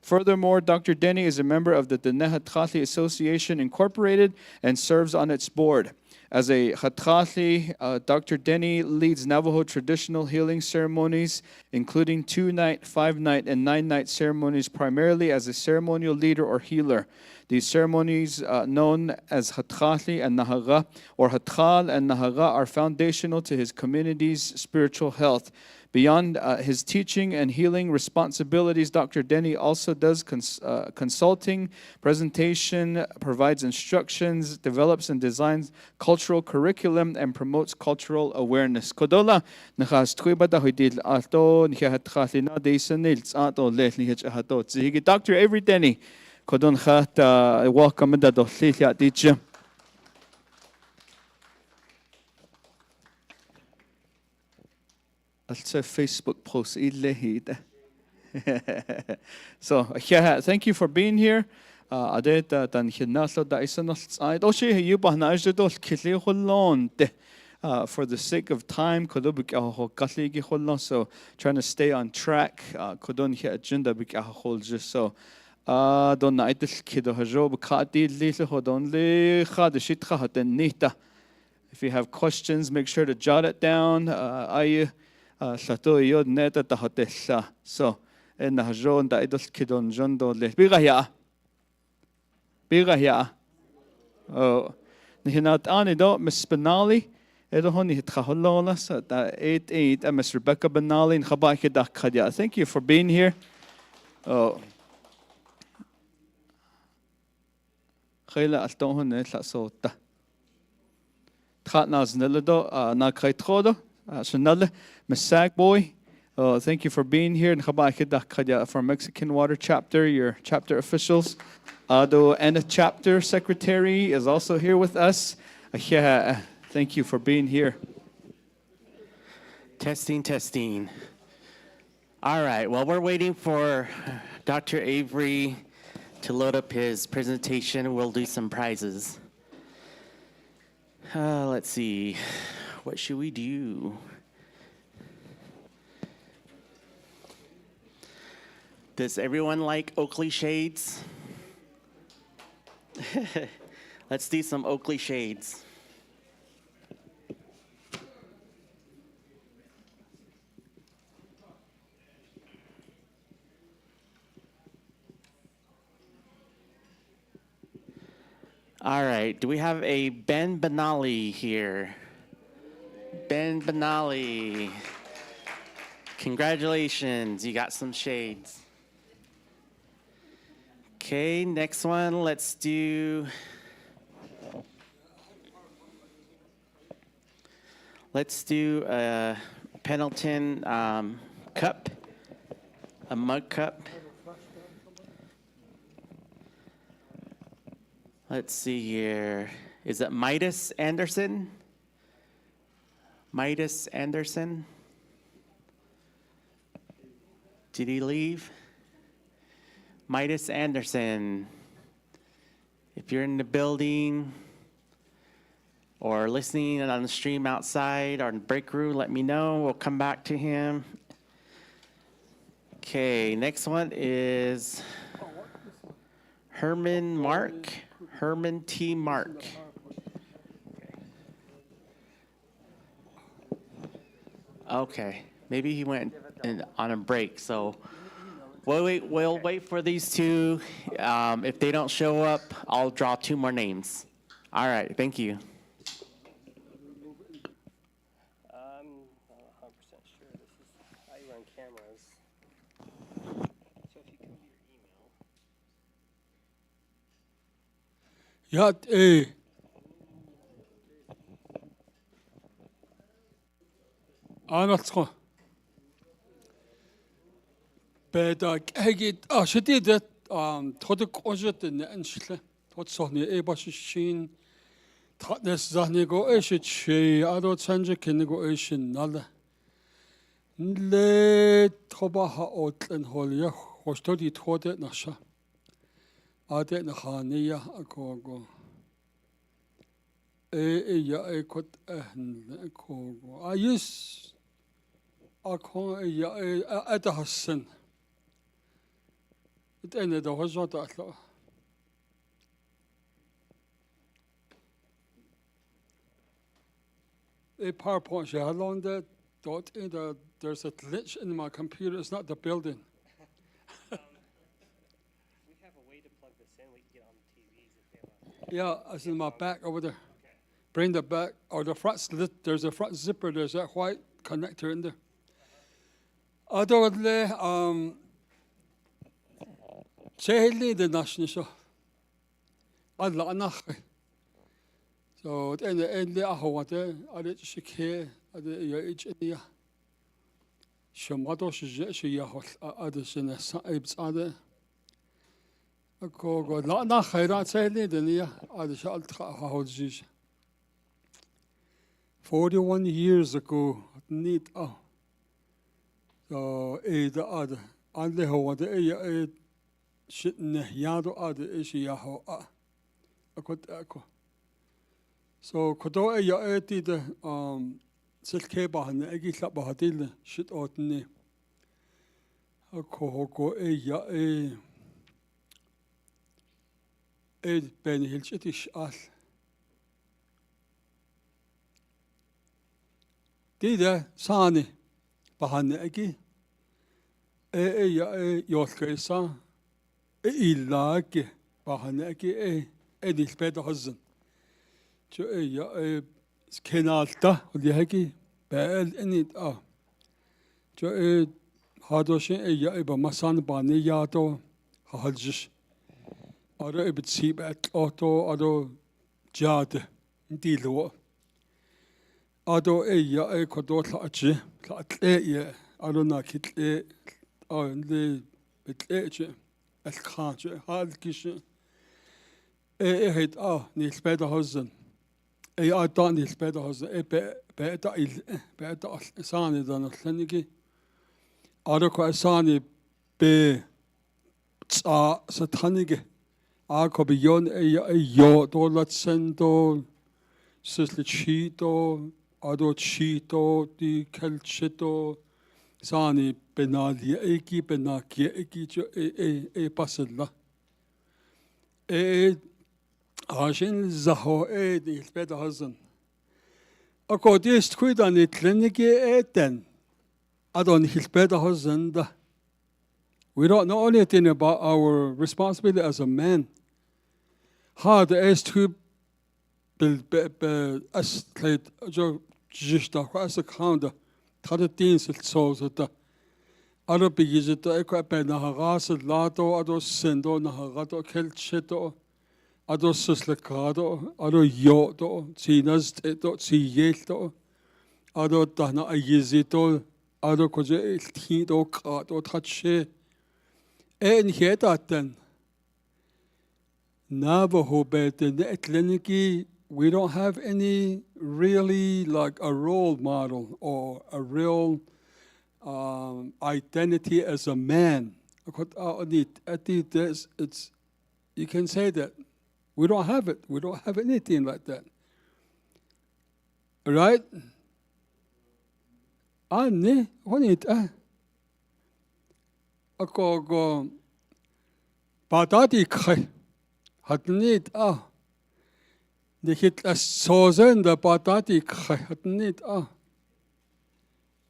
Furthermore, Dr. Denny is a member of the Dineha Tchali Association Incorporated and serves on its board. As a Chatchali, Dr. Denny leads Navajo traditional healing ceremonies, including 2-night, 5-night, and 9-night ceremonies, primarily as a ceremonial leader or healer. These ceremonies, known as Chatchali and Nahaga, or Hatchal and Nahaga, are foundational to his community's spiritual health. Beyond his teaching and healing responsibilities, Dr. Denny also does consulting, presentation, provides instructions, develops and designs cultural curriculum, and promotes cultural awareness. Kodola nakhas tuibada hoidil ato nikhat khalina deisanil ato lehni hato zigi. Dr. Avery Denny, kodon khat welcome da dohliya teacher. I'll Facebook post. So, yeah, thank you for being here. For the sake of time, so trying to stay on track. Agenda so don't if you have questions, make sure to jot it down. So, and Hajon da idol kidon jondo le. Bigaya. Oh, Nihinat Anido, Miss Benali, Edohoni Hitaholona, so that 8 Miss Rebecca Benali and Habaki Dakadia. Thank you for being here. Oh, Khayla Altohon Sota. Khatnas Neledo, Nakaitrodo, Shanale, Miss Sag Boy. Oh, thank you for being here. And for Mexican Water Chapter, your chapter officials. Ado and a chapter secretary is also here with us. Yeah, thank you for being here. Testing, testing. All right, while we're waiting for Dr. Avery to load up his presentation, we'll do some prizes. Let's see, what should we do? Does everyone like Oakley shades? Let's do some Oakley shades. All right, do we have a Ben Benali here? Ben Benali. Congratulations, you got some shades. Okay, next one, let's do a Pendleton cup, a mug cup. Let's see here. Is it Midas Anderson? Midas Anderson? Did he leave? Midas Anderson. If you're in the building or listening on the stream outside or in the break room, let me know. We'll come back to him. Okay, next one is Herman Mark. Herman T. Mark. Okay, maybe he went on a break, so we'll wait for these two. If they don't show up, I'll draw two more names. All right, thank you. I'm not 100% sure. This is how you run cameras. So if you come to your email. Yat e. Anatsko. Bedak egit ashetidet toduk ojetin enshle. Totsoni e bashin. Tatnes zahnigo eshit she adot sanje kenigo eshin nala. Le tobaha otlen holya hostodi tode nasha. Ade nakhaniya akogo. Ya ekot akogo. Ayis akon ya atahassan. It ended the horizontal. A PowerPoint, how long that dot in the there's a glitch in my computer, it's not the building. We have a way to plug this in. We can get on the TVs if they have Yeah, it's in my back over there. Bring the back, or the front slit, there's a front zipper, there's that white connector in there. Otherwise, Chehli the national show. Allah Anach. So, at the end, I hold it, I did shake here, I did your age in the Shamato Shiyahos, others in the Saibs other. I go, Lana, I don't say it, and yeah, I shall hold this. 41 years ago, need so, the other, and the whole the shitting yado other is Yaho. I could echo. So, Kodo ya the silke bahan, egi slap bahadil, shit out ne. A kohoko ya Ben Hilchitish al. Dida Sani bahan egi ya yolkesa illake bahan egi edil better husband. Kenalta, Hagi, Bell in it. Hadoshin, Yaba Masan Bani Yato, Hajish, other Ibit Seabat, Otto, other Jad, Dilo, other a Kodota, Kat, I don't know, Kit, or the Bit at Kanche, Hadkish, hit, Nils better husband. I don't need better as a better Sani than a Seniki. Other Sani be Satanige. I could be yon a yacht or Latsendo, Sislichito, Ado Chito, the Kelchito, Sani Benadia Eki, Benakia Eki, a Pasilla. Ashin Zaho the better husband. According to quid on it, Leniki then. I don't his better husband. We don't know anything about our responsibility as a man. Hard as to as played just a counter, Tata Deans it souls at the other big is it the equipment, Naharas, Lato, Ado Sendo, Naharato, Kelchito. Ado Suslicado, Ado Yoto, Tinas, Tiyelto, Ado Dana Ayizito, Ado Koje, Tito, Kato, Tache. And here that then. Navajo bet the Atlantic. We don't have any really like a role model or a real identity as a man. It's, you can say that. We don't have it. We don't have anything like that. Right? Ne, honit Ako patati khay. Hatnit Nikit as sozen the patati khay. Hatnit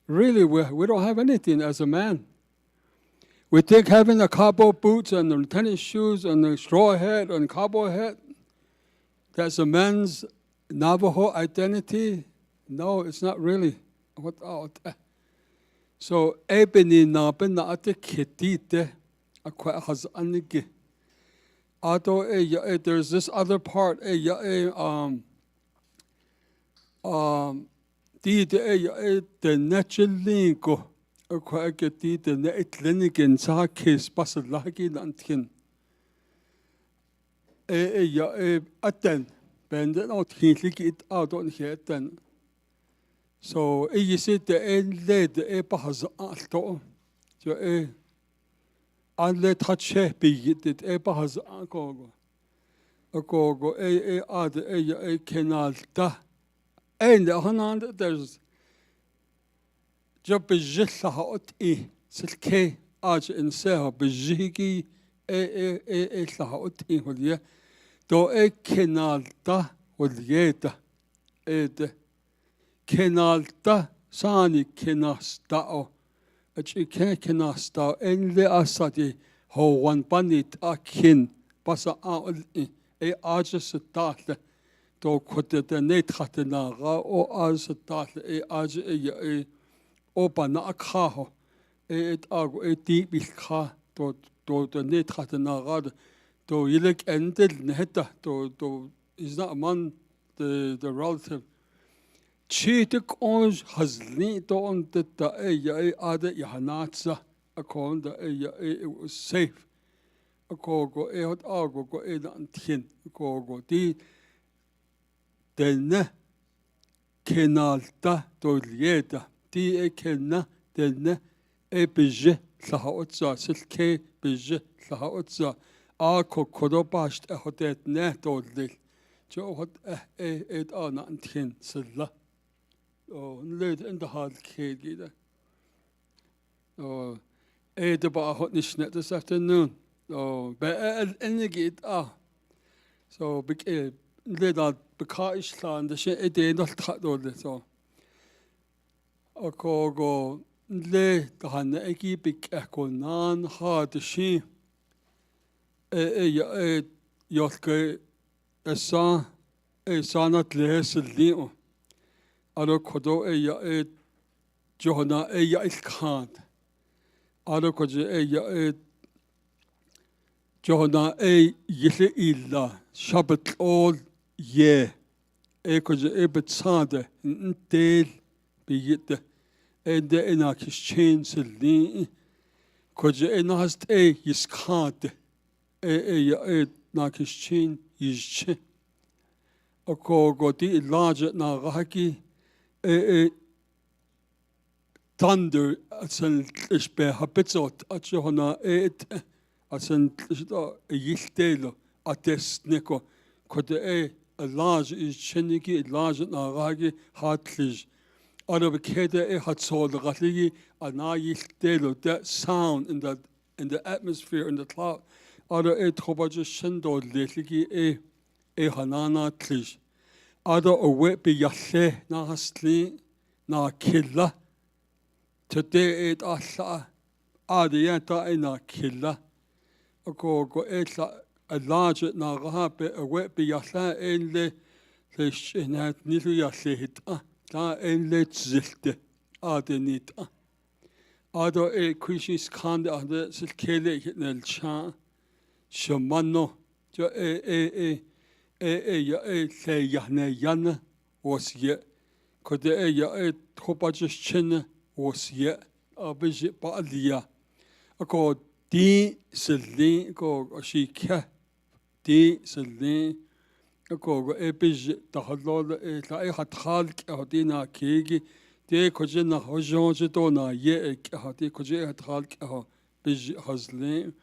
Really, we don't have anything as a man. We think having the cowboy boots and the tennis shoes and the straw hat and cowboy hat, that's a man's Navajo identity. No, it's not really. So, ebony naben na ate kitite akwa has anige. Ato there's this other part the natural lingo akwa aketi the netlenik in sa case pasalaki nantin. Aten benden out hinlik it out on here then. So you see the led the has alto. So unlet touch be it has agogo. Agogo ad canal da. And the there's job hot silke arch in seha bejigi hot holia. Do canal da wolieta kenalta sani kenastao kenastao enle asati ho one panit akin pasa ajastatle do kote the net hatena o ajastatle aj opana akhaho ago deep kha do the net hatena do yilek ended neta do is not among the relative. Cheatek ons hasli on the other Yahanatsa, according the it was safe. A cogo eot argo go edantin, cogo den kenalta dolieta, kenna den beje sahaotza, silke beje sahaotza, arco codopast a hotet net odli. Joe hot et anantin silla. Oh, late in the hard kid either. Oh, about hot nishnet this afternoon. Oh, but any gate so big late out because land the shit a day not cut all this so. A go late the hand eki big echo nan hard the she yotke a son not less leo. Ado kodo Johana ilkant. Ado koje Johana yile illa Shabbat all ye. Koje betsade intel biyite. De enakis chains li. Koje enast yiskante. Nakis chain yische. Oko goti large na rahaki. Thunder asan ishbe habitzot achona asan yiltelo atesneko kode a large is cheniki large naragi hartlish arabikede hatsol ratigi ana yiltelo that sound in the atmosphere in the cloud ara trobaje shendo letligi hanana tlish Ada owe be yalle na hasli na killa. Today it alla ada yanta na killa. Go etla a large na rahabe owe be yalle enle shinat nilu yalle hit da enle zilte ada nit Ada kushis kande ada silkele hitnel cha shamano jo say yana was yet could the tropages chin was yet a visit balia. A called D. Silly go she ca di sali ako epij tahalo la e hathal ke na kegi de koje na hojon je to na ye ke hati koje hathal ke ho bij hazli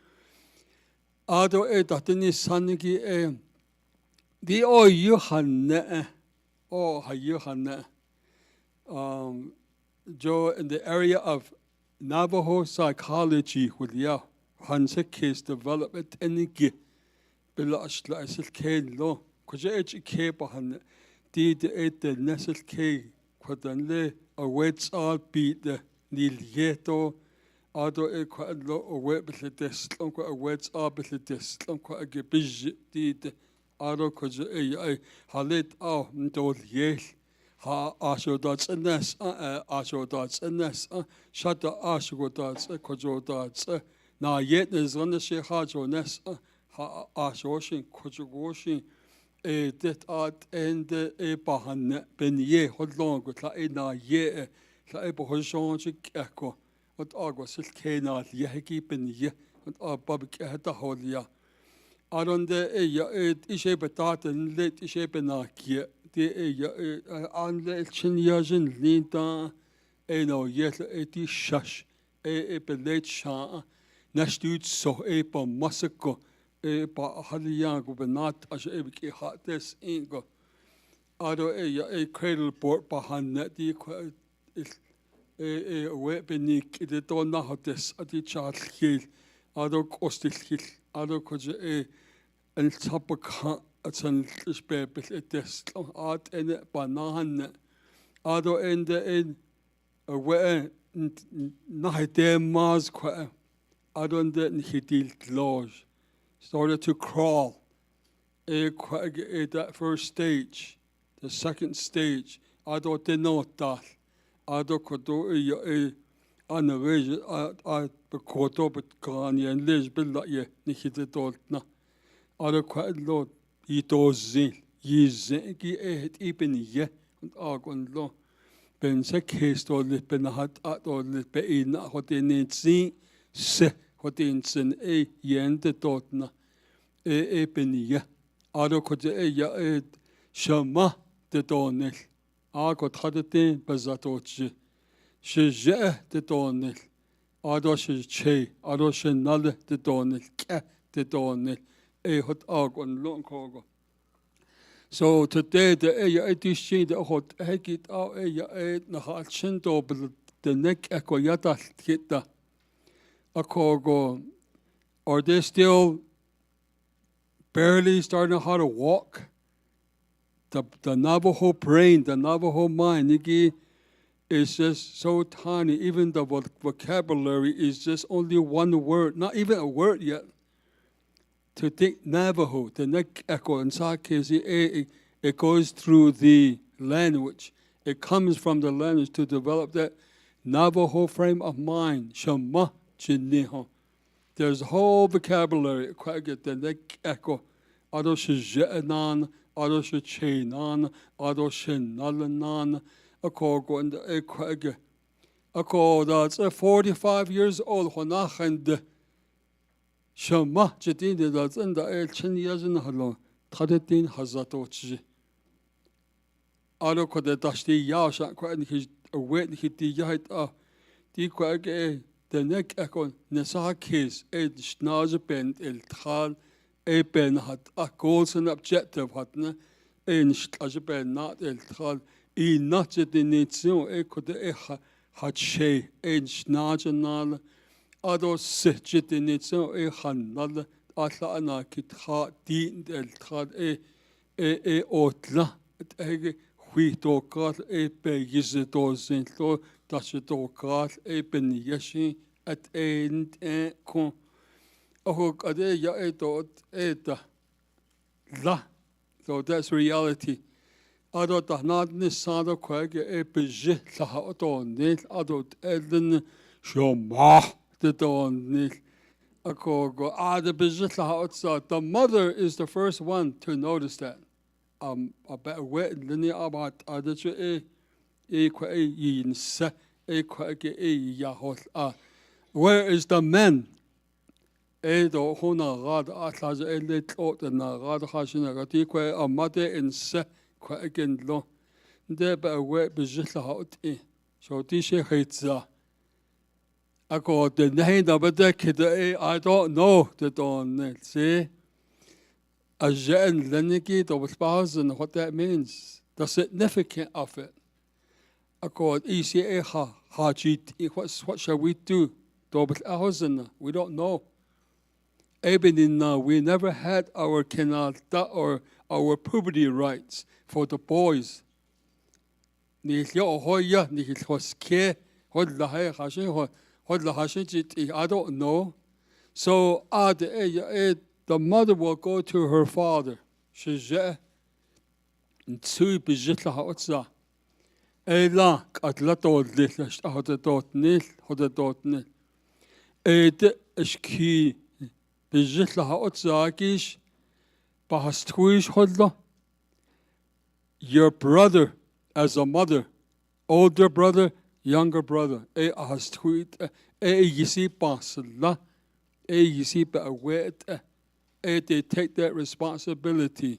ado e tatini sangi e di o yuhanne o hayuhanne Joe, in the area of Navajo psychology, with ya Hansa case development energy, Belashla Isil K law, Kwaja K Bahan, did the Nessil K, Quadanle, a weights all beat the Nilieto, Ado a quite low away with the desk, uncle a weights all with the desk, uncle a gibish did Ado Kwaja a Halit out, Ndol Yes. Ha ashodots and this ashodots and this shut the ashodots kojodots na yet is on the shehajo nes ha ashoshin kojogoshin det at and e bahan ben ye hodlong with la na ye la e bohojon echo at agos il kenal yehki ben ye at babik heta holia aron de it ishe betat and let ishe benakie de an le chinyajen linta no yet eti shash belet sha nastut so pa masako pa haliyan go benat as ebiki hates ingo ado cradle board behind that the we benik de donna hates ati chat hil ado kostil hil ado koje en tapaka atsan spebel etest art en banan ado en we nahite mars kwa ado en hitil lodge started to crawl that first stage the second stage ado tenota ado kodo anawej a bekoto bekan en lesbel ye nihitoltna ado kwa lo itozin yizen ki ipen ye agon lo ben se kesto le benhat atol be in hotenitsi se hotensen yente totna ben ye ado kote ya shama de tonel ago tradete bazatochi sheje de tonel ado she ado shenal de tonel ke de tonel hot agon long kogo. So today the edition the hot hekit out na halchen double the neck ekoyata kita akogo are they still barely starting how to walk? The Navajo brain, the Navajo mind, Niki, is just so tiny. Even the vocabulary is just only one word, not even a word yet. To think Navajo, the neck echo, in Sakesi, it goes through the language. It comes from the language to develop that Navajo frame of mind. Shama Chiniho. There's a whole vocabulary. The neck echo. Ado Shijenan, Ado Shichenan, Ado Shinalanan, Akogo and the Ako, that's 45 years old. Honachand. Shama Jedin that's in the 10 years in Halon, Tadetin Hazatochi. Ado could the Dashti Yasha quite his await hit the yahit the quag the neck echo Nesakis, Ed Schnauze bent el Tal, a ben had a goals and objective hatna, in Schlazen not el Tal, e not it in its own echo the had she, Ed Schnauzenal. Ado sechit in its own hanal atla kitha din del trad otla et huito kat pe yizito zinto tashito kat ben yashi at end con oh ade ya eto eta la so that's reality ado tahnad nisado kwage beje la oto nil ado eden shoma the mother is the first one to notice that. Where is the men? do hona rad atlas elit ot na rad khashina gati kwa amade inse kwa again lo de ba we bizla hot e so ti she khitza ako de nei da bada kida I don't know the don see ajen leniki to and what that means the significance of it ako easy ha what shall we do we don't know. We never had our kenalta or our puberty rights for the boys. I don't know. So the mother will go to her father. Your brother as a mother, older brother, younger brother, they take that responsibility.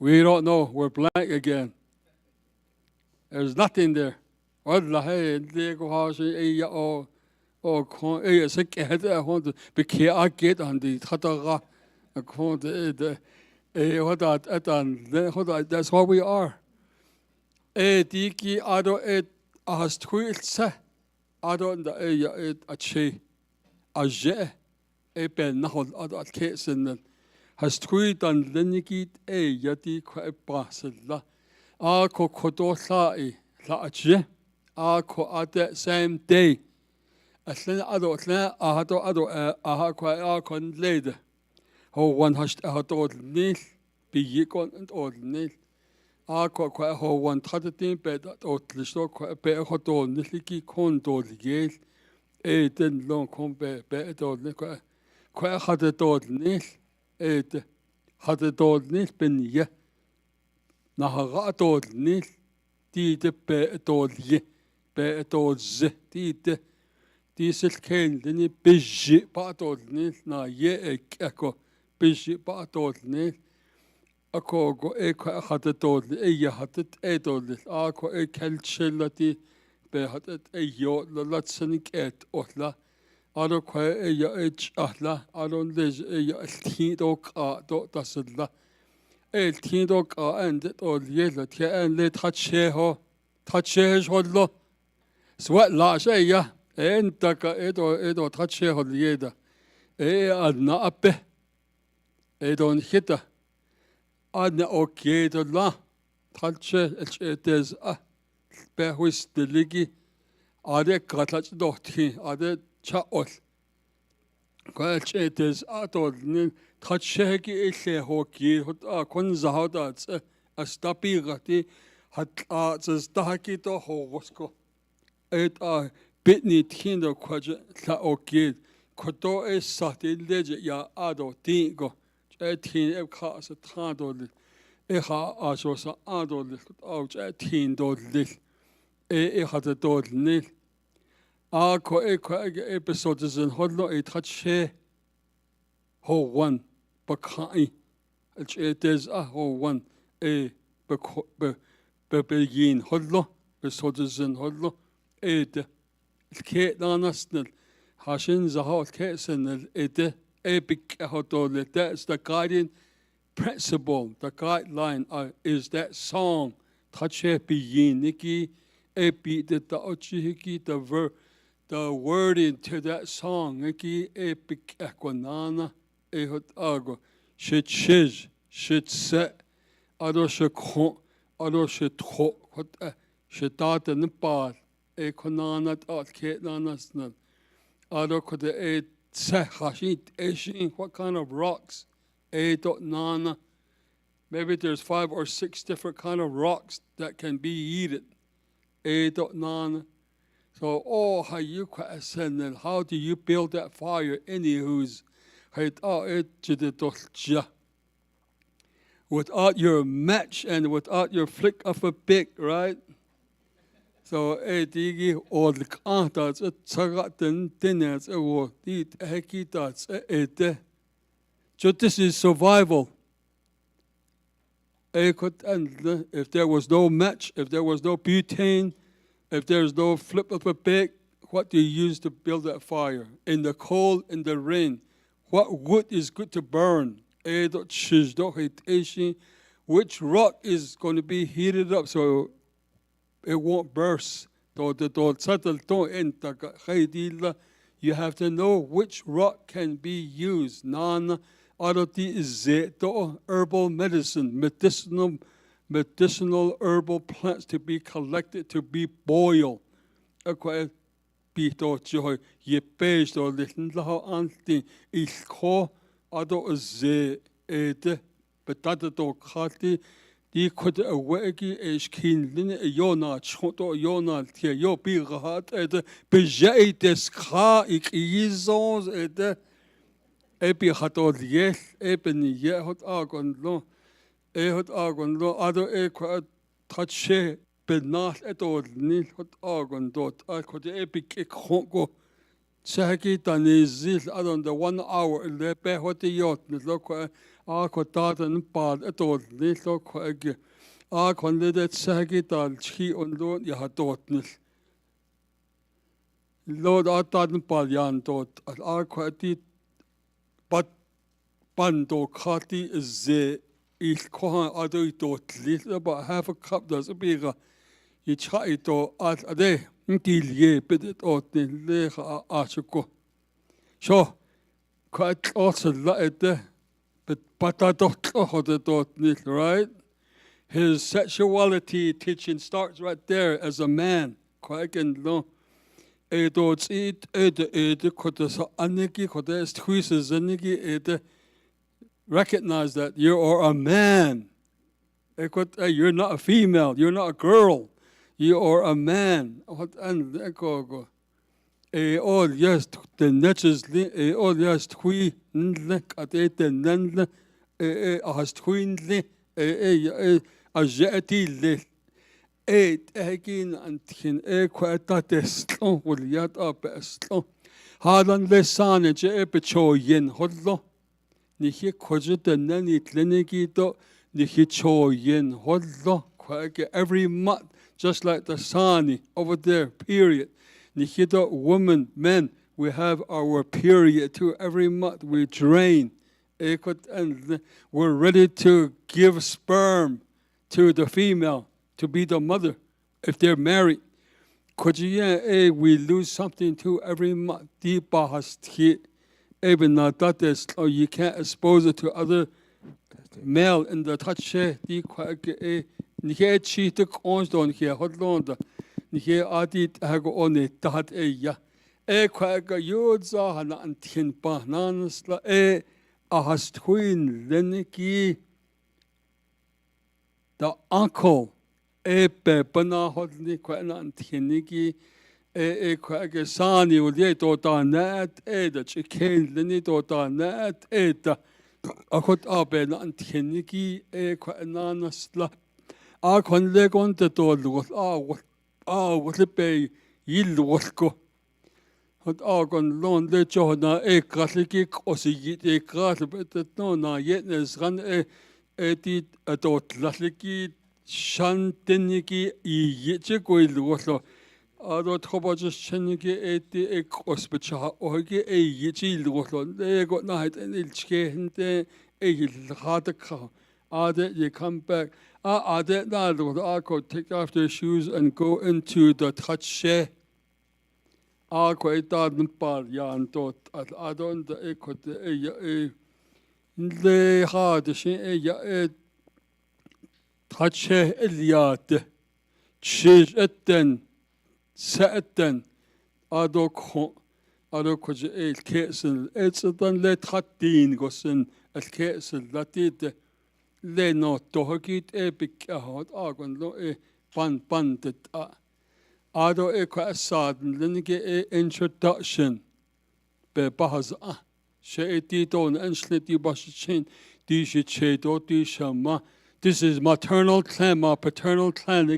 We don't know, we're blank again. There's nothing there. That's what we are. Has tweet and lenigit yati kwa basla. Ako kodosai la'ache. Ako at that same day. Aslen ado kwa akon later. Ho one hashed out old nil. Be yikon and old nil. Ako kwa ho one tatatin bed at otlisto kwa be hoto niliki kondo ligel. Den long combe be old kwa had it old nil. Had it all nil ben ye. Naharat all nil. Dide be it all ye. Be it all ze. Dide. Diesel kain, then ye busy part all nil. Na ye echo. Busy part all nil. Ako go echo had it all. Ye had it all. Ako e kelchellati. Be had it a yacht. The latsanik et otla. I don't quite a age ahla. I don't live a teen dog does it. A teen dog and it all yellow and let touch ho. Touch his hodlo. Sweat lash ya. And taka edo touch ho yeda. Ad not a be. Don't hit her. Ad na okay to la. Touch it is a bear with the liggy. Are they cut dotty? Are they chat Quite it is at all touch shaggy a hockey, conza that's a stappy ratty, had arts as darky to hosco. It are bitney tinder quadra okay. Coto is sati legit ya ado tingo. A teen of cars a tandol. Eha ashos a adol out a teen dod lit. Had a dod nil. Ako episodes in hodlo a touch ho one bakai. It is a ho one a begin hodlo episodes in hodlo ed kate nanasnel hashin zahot kasenel ed epic hodol. That's the guiding principle, the guideline is that song. Touch begin niki epi the ochihiki the ver. The wording to that song, Eki epic equanana, ehot ago, shit shiz, shit set, ado shakon, ado shitho, what shitat and the bar, equanana at kate nanasnal, ado could the hashit, eshin, what kind of rocks, dot nana. Maybe there's 5 or 6 different kind of rocks that can be eaten, dot nana. So, how you question and how do you build that fire? Anywho's without your match and without your flick of a pick, right? So digi all the that's a tagatin dinners a war eat heki that's so this is survival. If there was no match, if there was no butane, if there's no flip of a pick, what do you use to build that fire? In the cold, in the rain, what wood is good to burn? Which rock is going to be heated up so it won't burst? You have to know which rock can be used. Adoti is herbal medicine, medicinal herbal plants to be collected, to be boiled. Ye page or little anti is called Ado ze ede, but that do kati, die could awake is keen lin a yona, choto yona, tia yo be rahat ede, bejay des ka ik izons ede, epi hatod yes, eben ye hot argon lo, hot argon lo, other equa touch but not at all, nil hot argon dot, I could epic hongo. Saki tanizil adon the 1 hour le pe hoti yot ni lokwa a ko tatan pad atol ni lokwa age a kon le det saki tal chi on lo ya hatot ni lord atan pal yan dot a ko ti pat pando khati ze il ko ado dot li about half a cup does a bigger you try to at a day Ye bit out the lega article. So, quite also like that, but I don't know the dot, right? His sexuality teaching starts right there as a man. Quite and long. A dots eat, could aniki, could there's tweezers, aniki, recognize that you are a man. You're not a female, you're not a girl. You are a man. And all yes, the natures, all yes, twi, nlek at the nan, has twinly, a jetty, again, and can quite that slow will yet up as slow. Hardan lesan and epicho yen hodlo. Nihi cojit and nanny clinicito, nihicho yen hodlo, quite every month. Just like the Sani over there, period. Nikita, women, men, we have our period too. Every month we drain. And we're ready to give sperm to the female, to be the mother, if they're married. We lose something too every month. Or you can't expose it to other male in the touch. Nije cheatek ons don hier Hollanda. Nije adit hago one tahat ja. Quaga yodza hana antien banansla ahas twin leniki. The uncle be bana hodni quana antieniki quaga sani ulie dota nat the chicken leni dota nat the akot aben antieniki quananasla. A con le con the told what le pay yield was go. Hot argon lon le johna catholic or see a crash, but no, not yet as run a did a dot latliki shantiniki yichiquil was a dot hobos cheniki a hospital or get a yichil was they got night and it's getting a hard car. You come back. I could take off their shoes and go into the touch. I could I don't lay hard touch Eliad. She's it then, set then. I don't could a castle. It's a done let Hatin goes in a castle that did. Le no tohokit epic hot argon lo panted ado quite sad lenike introduction be bahaz This is maternal clan, my paternal clan,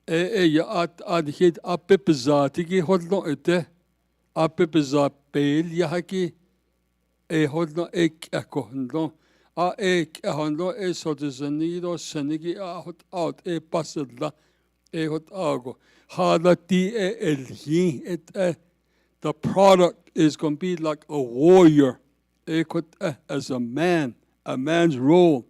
ya at hit apipizatiki hodlo ete, apipizapel yahaki, hodlo ek ahondo, ek ahondo, sotizanido, senigi hot out, pasadla, hot ago. Hadati elhi, the product is going to be like a warrior, as a man's role,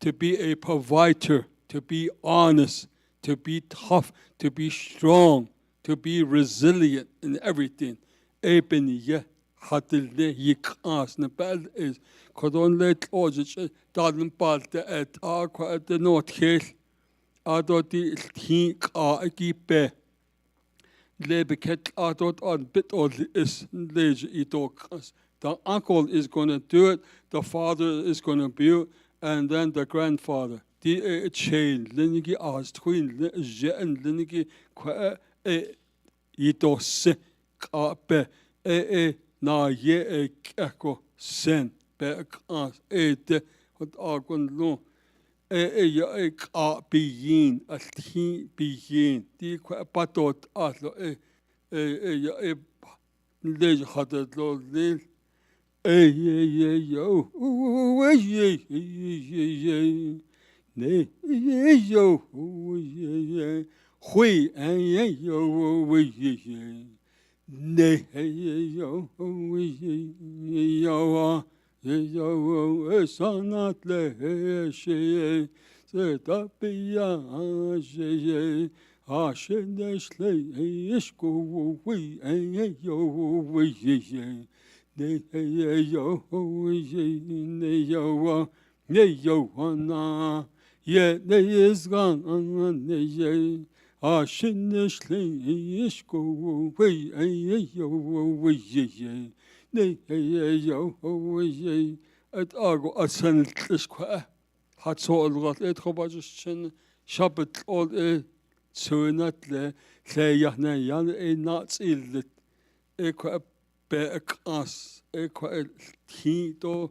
to be a provider, to be honest, to be tough, to be strong, to be resilient in everything. Ebeniye hatilde yikas nebel is kodon let ojich dadin palte et aqua at the north hill adoti think akipe lebeket adot on bit or is lej itokas. The uncle is going to do it, the father is going to build, and then the grandfather. Die chain, linigi as twin, jen, linigi qua itose kape na ye echo sen back as de what argon lo ya ka beyin a ti beyin di qua patot aslo ya lej hadat lo lil yo ne yo hui yo ne yo yo sanat le she se tapia she ashendesh le ishku hui yo ne yo na ye ne is gone ne ye ashinishli ishko we yo ne yo at argo asan tishqa hat so algat et khobajshin shabat all sunat le yahna yan nats illet ekwa bekas ekwa tito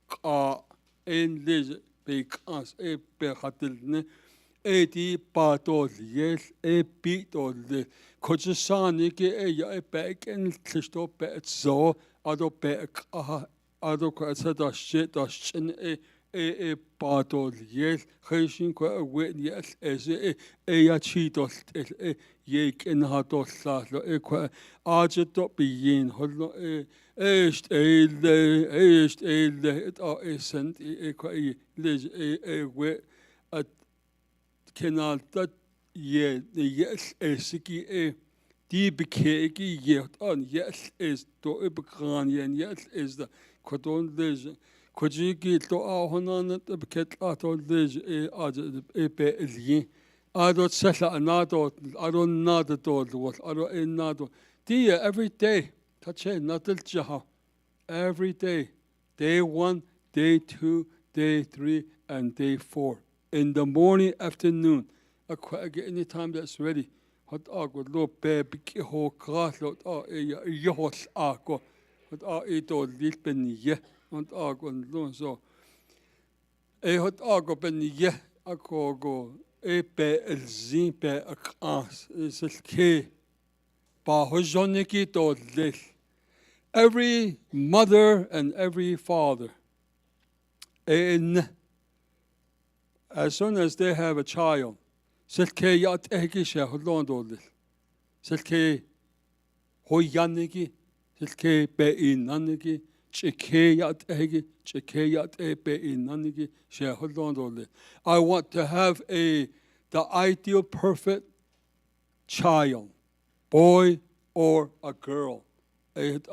ka en les bekas behatilne edi patol yes pitol kochsani ke ya back en tlisto bet so ado back ado kwasa da shit da shin patol yes khishin ko wen yes ya chitol yek en hatol la kwa ajeto biin hollo est it isn't kwa les we at kenal dat ye yes esiki die bekeki yet on yes is to bekran yes is the kodon les kojiki to ahonan at beket atol les be elyin adot sella anadot adon nadot what adot in nadot dia every day tache natal jaha every day, day 1, day 2, day 3, and day 4. In the morning, afternoon, any time that's ready. Hot agua lo baby ho grass lot yos agua. Hot ito lit ben ye. Hot agua lo so. Hot agua ben ye akogo be el zin be akas is el ke ba hojoniki to lit. Every mother and every father, and as soon as they have a child, selke yat egisha holondol, selke hoyaniki, selke beinaniki, cheke yat beinaniki, she holondol. I want to have the ideal perfect child, boy or a girl. That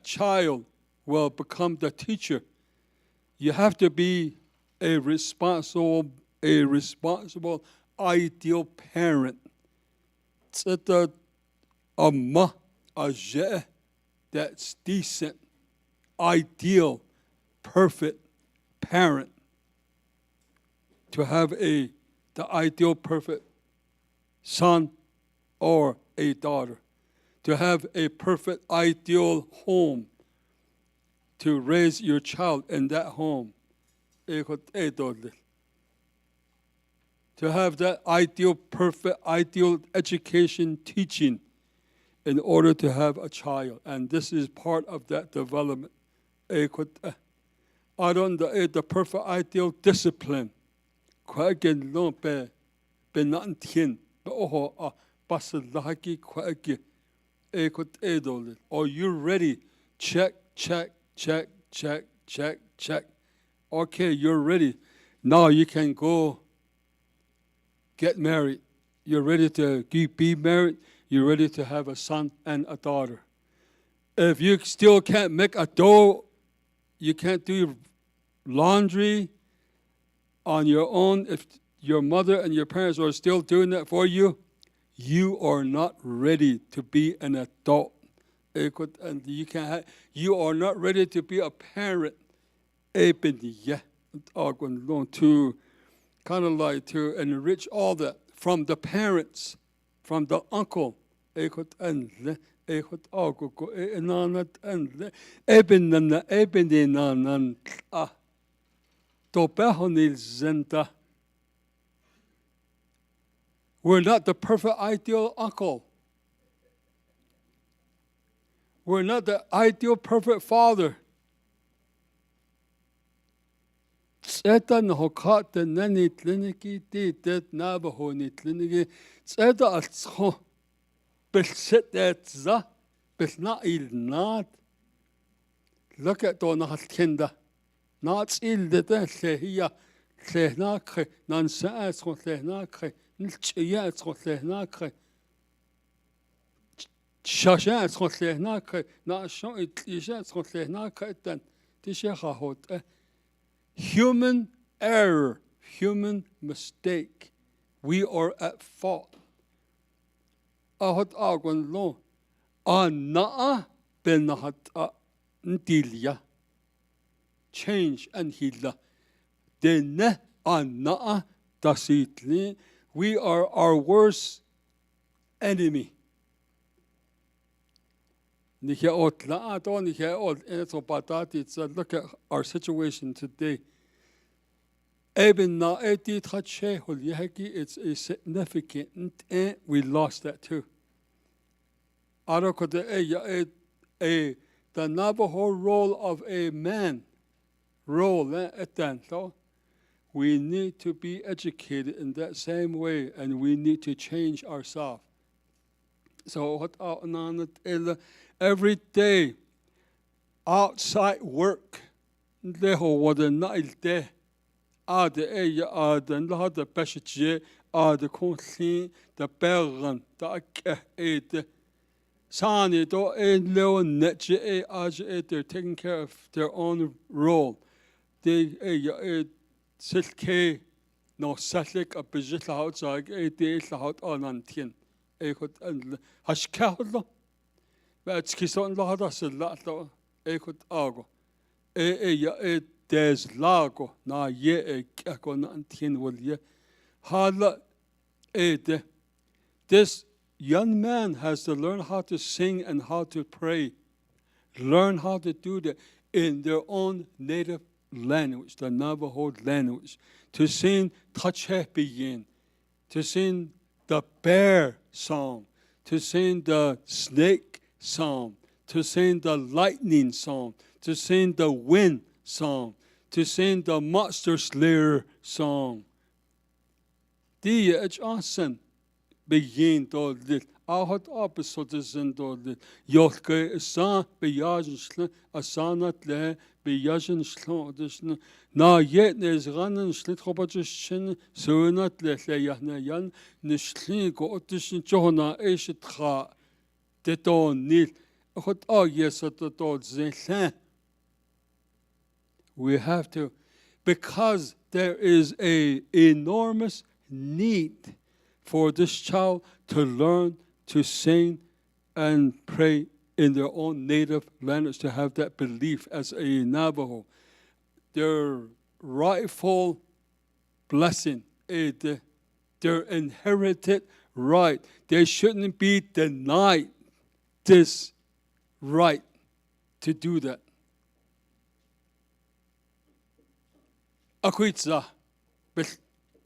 child will become the teacher. You have to be a responsible, ideal parent. That's decent, ideal, perfect parent. To have the ideal, perfect son or a daughter, to have a perfect, ideal home, to raise your child in that home. To have that ideal, perfect, ideal education teaching in order to have a child. And this is part of that development. The perfect, ideal discipline. Or you ready? Check, check, check, check, check, check. Okay, you're ready. Now you can go get married. You're ready to be married. You're ready to have a son and a daughter. If you still can't make a dough, you can't do laundry on your own, if your mother and your parents are still doing that for you, you are not ready to be an adult. And you are not ready to be a parent. To kind of like to enrich all that from the parents, from the uncle. We're not the perfect ideal uncle. We're not the ideal perfect father. Look at the not ill the here, Tlehnakre, Nansa, Tlehnakre, Nchia, Tlehnakre, Shasha, Tlehnakre, not show it, Isha, Tlehnakre, then Tishahot. Human error, human mistake. We are at fault. Ahot Agon lo, Anaa Benahat Ntilia. Change and heal. Then Anaa Dasitli. We are our worst enemy. Look at our situation today. It's a significant, and we lost that too. The Navajo role of a man, we need to be educated in that same way, and we need to change ourselves. So every day, outside work, the Sani do en leo netche they're taking care of their own role. They silke no satlik a bijit outside they out on antien. Ekot and hashkahlo. But skison lahada silato ekot ago. Des lago na ye ekon antien will ye. Hala this young man has to learn how to sing and how to pray. Learn how to do that in their own native language, the Navajo language. To sing Tachepiyin, to sing the bear song, to sing the snake song, to sing the lightning song, to sing the wind song, to sing the monster slayer song. Johnson. Begin to lit. Ahot opposites and to lit. Yotke sa beyajan sl a sanat le beyajan slon. Na yet there's running slit hobajishin, so not le yahnayan, nishli go otishin johna eshitra. De don nil. Hot oh yes at the dog zin. We have to, because there is a enormous need for this child to learn to sing and pray in their own native language, to have that belief as a Navajo. Their rightful blessing, their inherited right. They shouldn't be denied this right to do that. Akuitza,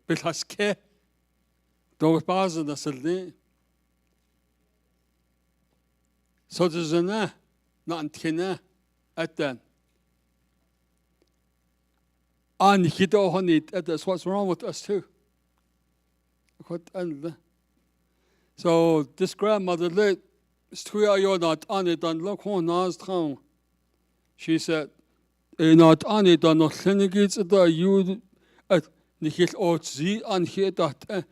Bilhaske, do bazen da selne. So there's a not antina at then. And hito honit, that's what's wrong with us too. So this grandmother let you're not on it and look on us town. She said, not on it and not senegits the you at Nihil Otzi and he that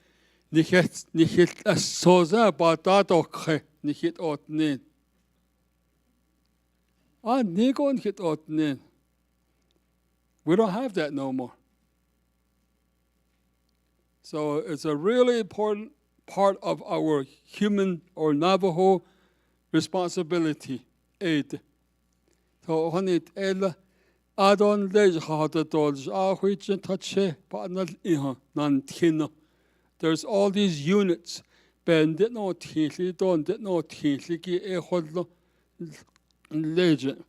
Nihil as soza but that okay Nihil Otnin. And Nigon hit Otnin. We don't have that no more. So it's a really important part of our human or Navajo responsibility. Aid. So honit el adon lej hatadolj ahwich tache panal iha nan tina. There's all these units. Ben did not tinli don did not tinli ki e hodlo legend.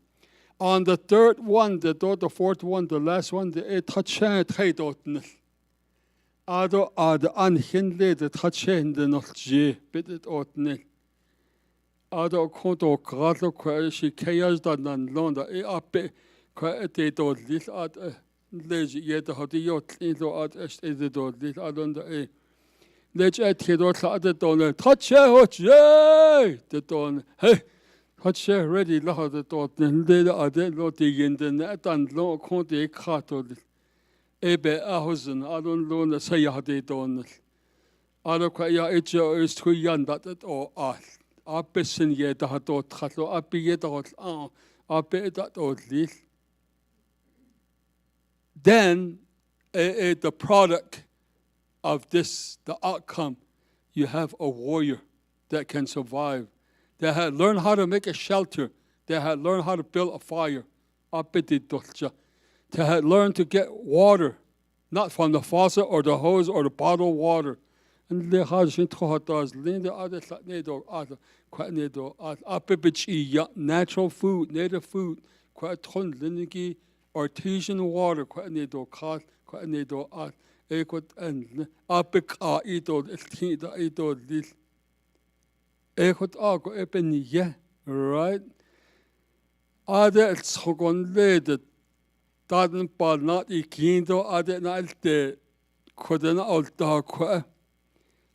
On the third one, the fourth one, the last one, the tache taidotnil. Ado ad anhinle the tache in the notje bit it otnil. Ado konto grado kwa she kayas da nan londa e ape kwa ete dodlis ad leji yet hadi yot into ad est the dodlis adonda e. Lej et hedot ad don tache hoche the don hey. Tache ready la the dot the ade lo digin the net and lo konte katod. Ebe ahosen adon lo na sayade don. Ado kwa ya echo is to yan that or all. Abessen yeda hadot khatlo abi yeda hot abe that odli. Then the product of this, the outcome, you have a warrior that can survive. They had learned how to make a shelter. They had learned how to build a fire. They had learned to get water, not from the faucet or the hose or the bottled water. And they had natural food, native food, artesian water, right? Other Sogon led Daden Bal not Ikindo, other night the Kodana Alta.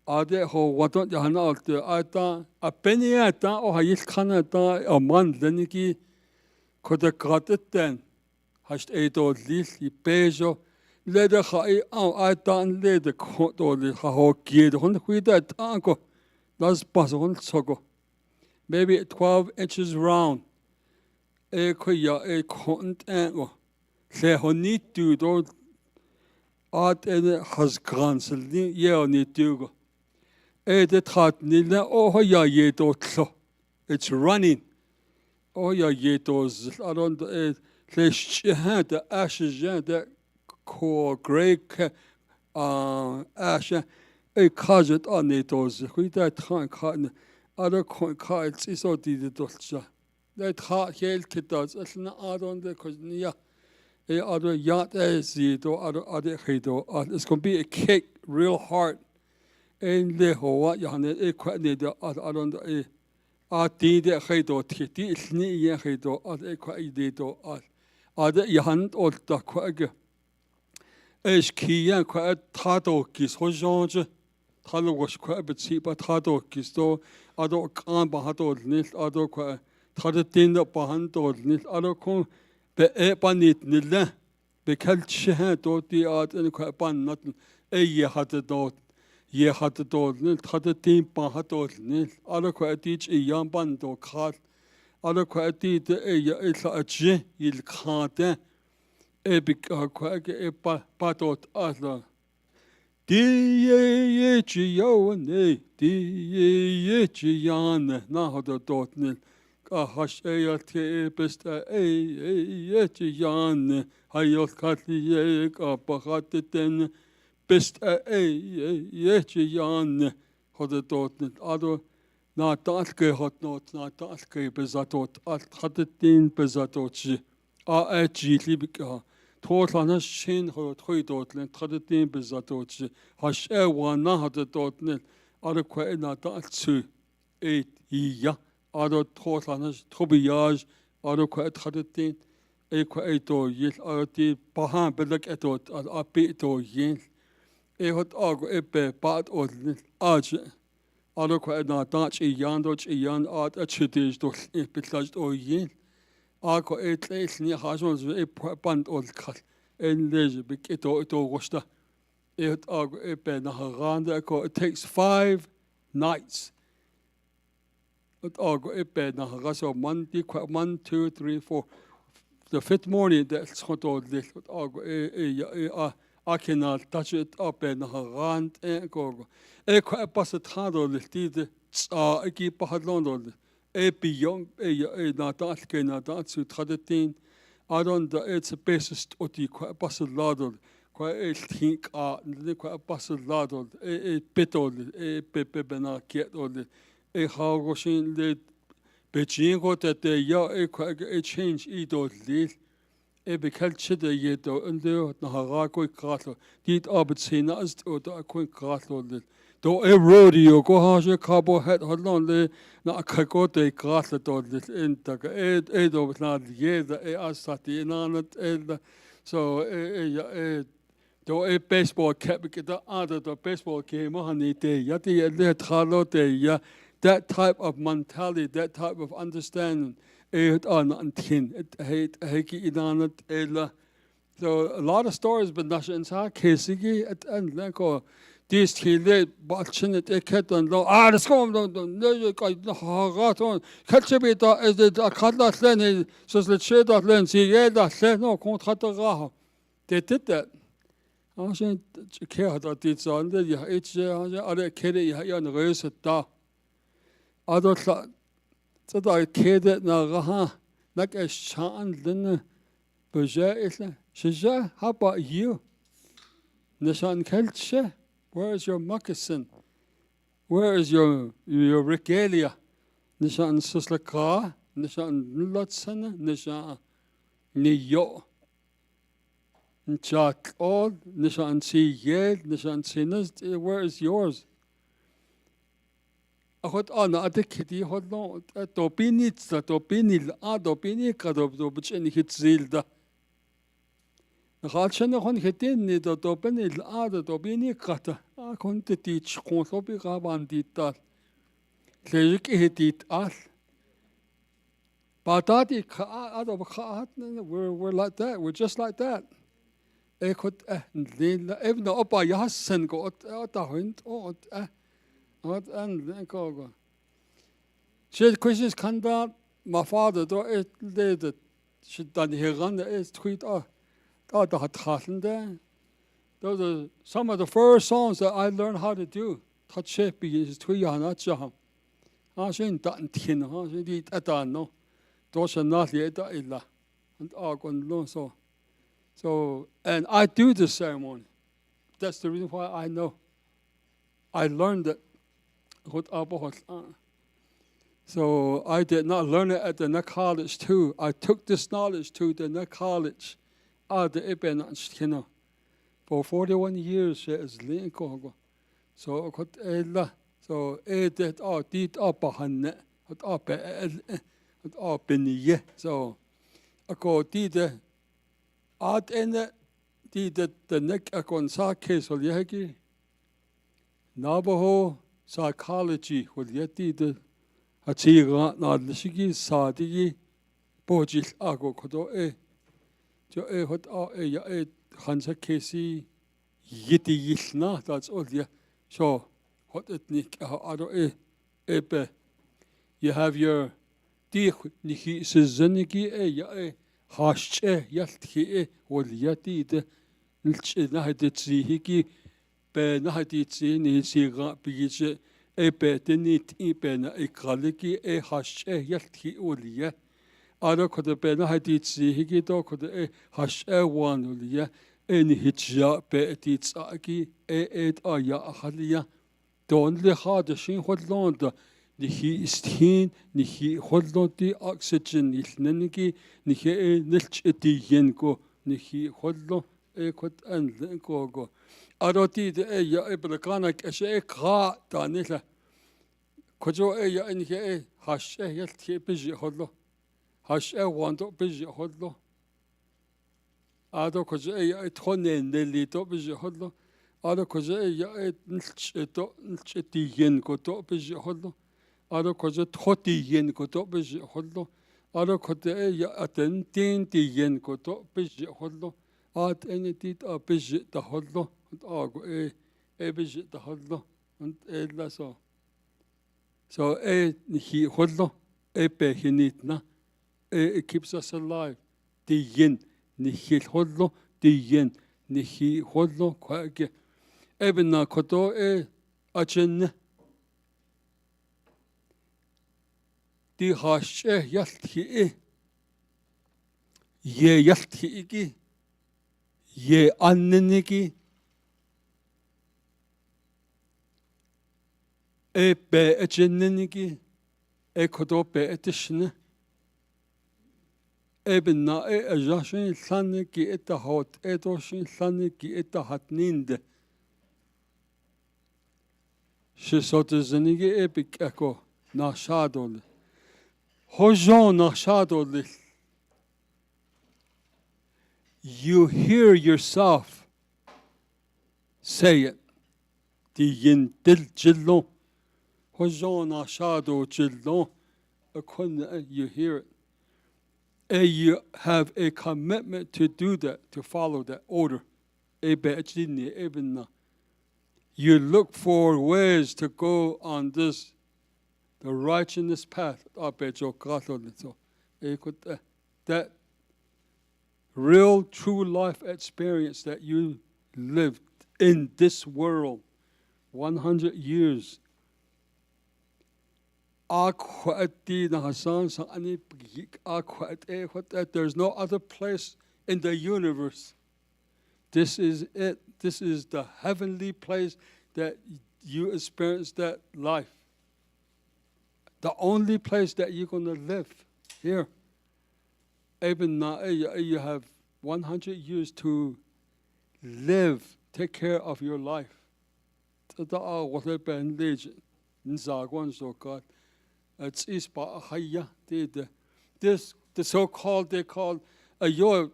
Ade ho wadon yahan alte ata a penny ata o hayis Canada a man leniki koda graten hast edo lis I pejo leder hai au ata an leder kodo li ho gied hon huida tango das pas hon sogo maybe 12 inches round e koya e kont ango se honit du do at en has gransel ni ye onit du. It's running. Oh, yeah, yetos. I don't the ashes, that core gray ash. A closet on it. We that time cotton. Other coin cards is all the dolce. That heart held kitters. It's not on the cosnia. A other yacht as it or other hedo. It's going to be a cake, real hard. En le hoa yane e kwani de adon e a ti de hedo ti sni ye hedo ad e kwai de do ad yan ol da kwage es kiyan kwa tado kis hojonje talo was kwa betsi ba tado kis do ado kan ba hado nil ado kwa tado tin da ba han do nil ado ko be e panit nil be kalche do ti ad en kwa pan not e ye hado do ye had the door, had the team pahator, other quatit a young band or cart, other quatit a je, il cante, epic quag a patot other. Ye yo, nay, ye yan, now the dot nil. A hush a best a yan, hayot catty, a pahatin. Best yan hodetotnet ado na talke hotnot na talke bezatot at hadetin bezatotji a libika totlana shin hoidotlen hadetin bezatotji hash wana hodetotnet ado kwa na taltsu ja ado totlana tobiyaj ado kwa hadetin kwa to yil ati pahan belak etot a to yil hot ago pat odl aj ado kwa na tach yan at a chitish do pitlaj o yin ako tles ni hajons band od kal en lege bik to rosta hot ago na rande ko it takes 5 nights hot ago na raso man di kwa 1 2 3 4 the 5th morning that's hot odl hot ago I cannot touch it up in rand go. Kwa pasatado litide ki pahadlondo. Beyond na dalke na datsu tradetin. I don't it's a basis oti kwa pasalado. Kwa think kwa pasalado petod pepe na kietod. Hagoshin le Beijing got that ya change idol lil. Bekeltje yeto under na harako kratlo dit arbeitsena ist oder koin kratlo do rodeo go haje cabo het hodlon na kakote kratlo do in ta do na yeda asati nanat so do baseball cap da other the baseball game hanite yati le tralote ya that type of mentality that type of understanding so a lot of stories but not in sa kesigi at and like this hele batchen it eket and lo let's go no kai haraton katchebita is it a kadla len so let share that len see that no contrat ra they did that also care that it's on the yeah it's other kid ya no reus da other so da kede na raha like a shan then beja isla shija how about you nishan kelche where is your moccasin where is your regalia nishan suslaka nishan lotsana nishan niyo chat all nishan see yel nishan sinas where is yours hot ana adekidi hodlo topini topini kado bchen hitzilda Ratschen hon hetin ni do topini topini kata konte tich konsobi rabandita lejik hetit al patati ado khat we're like that we're just like that ekot even the opa yasen go ta hund What and go. She questions kanda my father do it did she done here run is tweet the hat those are some of the first songs that I learned how to do. Touch shape is tweet not jam. She done tin she did at no. Those are not yet illa and on so and I do the ceremony. That's the reason why I know. I learned it. So I did not learn it at the next college too. I took this knowledge to the next college. For 41 years as Lincoln. So so did did so ako did art in did the neck akon sa case or yaki Navajo psychology will yeti the Achira Nadlishigi Sadi Bojil Ago Kodo Jo hot Hansa Casey Yiti Yilna, that's all yeah. So hot ethnic Ado Ebe. You have your Dik Niki Sezaniki Hashe Yalti will yeti the Nahiditsi Hiki. Ben haditsi ni siga bige betenit ben ikraliki hash yalti uliya ara kod ben haditsi higido kod hash wan uliya en hitja betits aki aya khaliya Don't le ha de shin hodlonda. Ni hi ist hin, ni hi hodlonti oxygen ilneniki, ni hi nilch etiyenko, ni hi hodlo kot anlenko. Aroti de ya ebrakanak eshe kha tanila. Kojo ya en he hash yalt he biji hodlo. Hash wando biji hodlo. Ado kojo ya ethone nelito biji hodlo. Ado kojo ya nilch etiyenko to biji hodlo. Ado kojo thoti yen ko to biji hodlo. Ado kote ya aten ti yen ko to biji hodlo. At enitit a biji da hodlo. Ago biji da hodlo. Und la so. So he hodlo pe hinitna. It keeps us alive. Di yen ni hodlo di yen ni hodlo kwage. Ebena koto achen. Die hash yalt ye yalt iki ye anneniki be echeneniki kodo be etishne ebna ajashin saniki etahot edoshin saniki etahatninde shisotezenigi epik eko na shadol Hojon nachshadol. You hear yourself say it. Di yin dil jillon. Hojon nachshado jillon. You hear it. And you have a commitment to do that, to follow that order. You look for ways to go on this the righteousness path. That real, true life experience that you lived in this world 100 years. There's no other place in the universe. This is it. This is the heavenly place that you experience that life. The only place that you're going to live here. Even you have 100 years to live, take care of your life. This the so-called they call ayo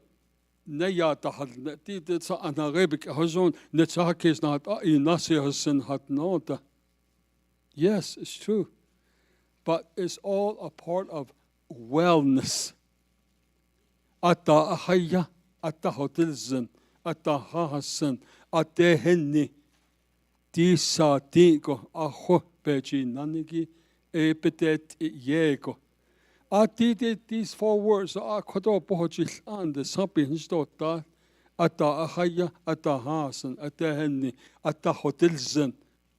neya tahal the sa anarabik hazon netzakes not inasihasen hat nota. Yes, it's true. But it's all a part of wellness. Ata ahaya, ata hotelzen, ata hahasen, ate henni, disa dingo, aho beji nanigi, epitet yego. These 4 words are kodo bohojil and the sapiens dota, ata ahaya, ata hahasen, ate henni, ata hotelzen,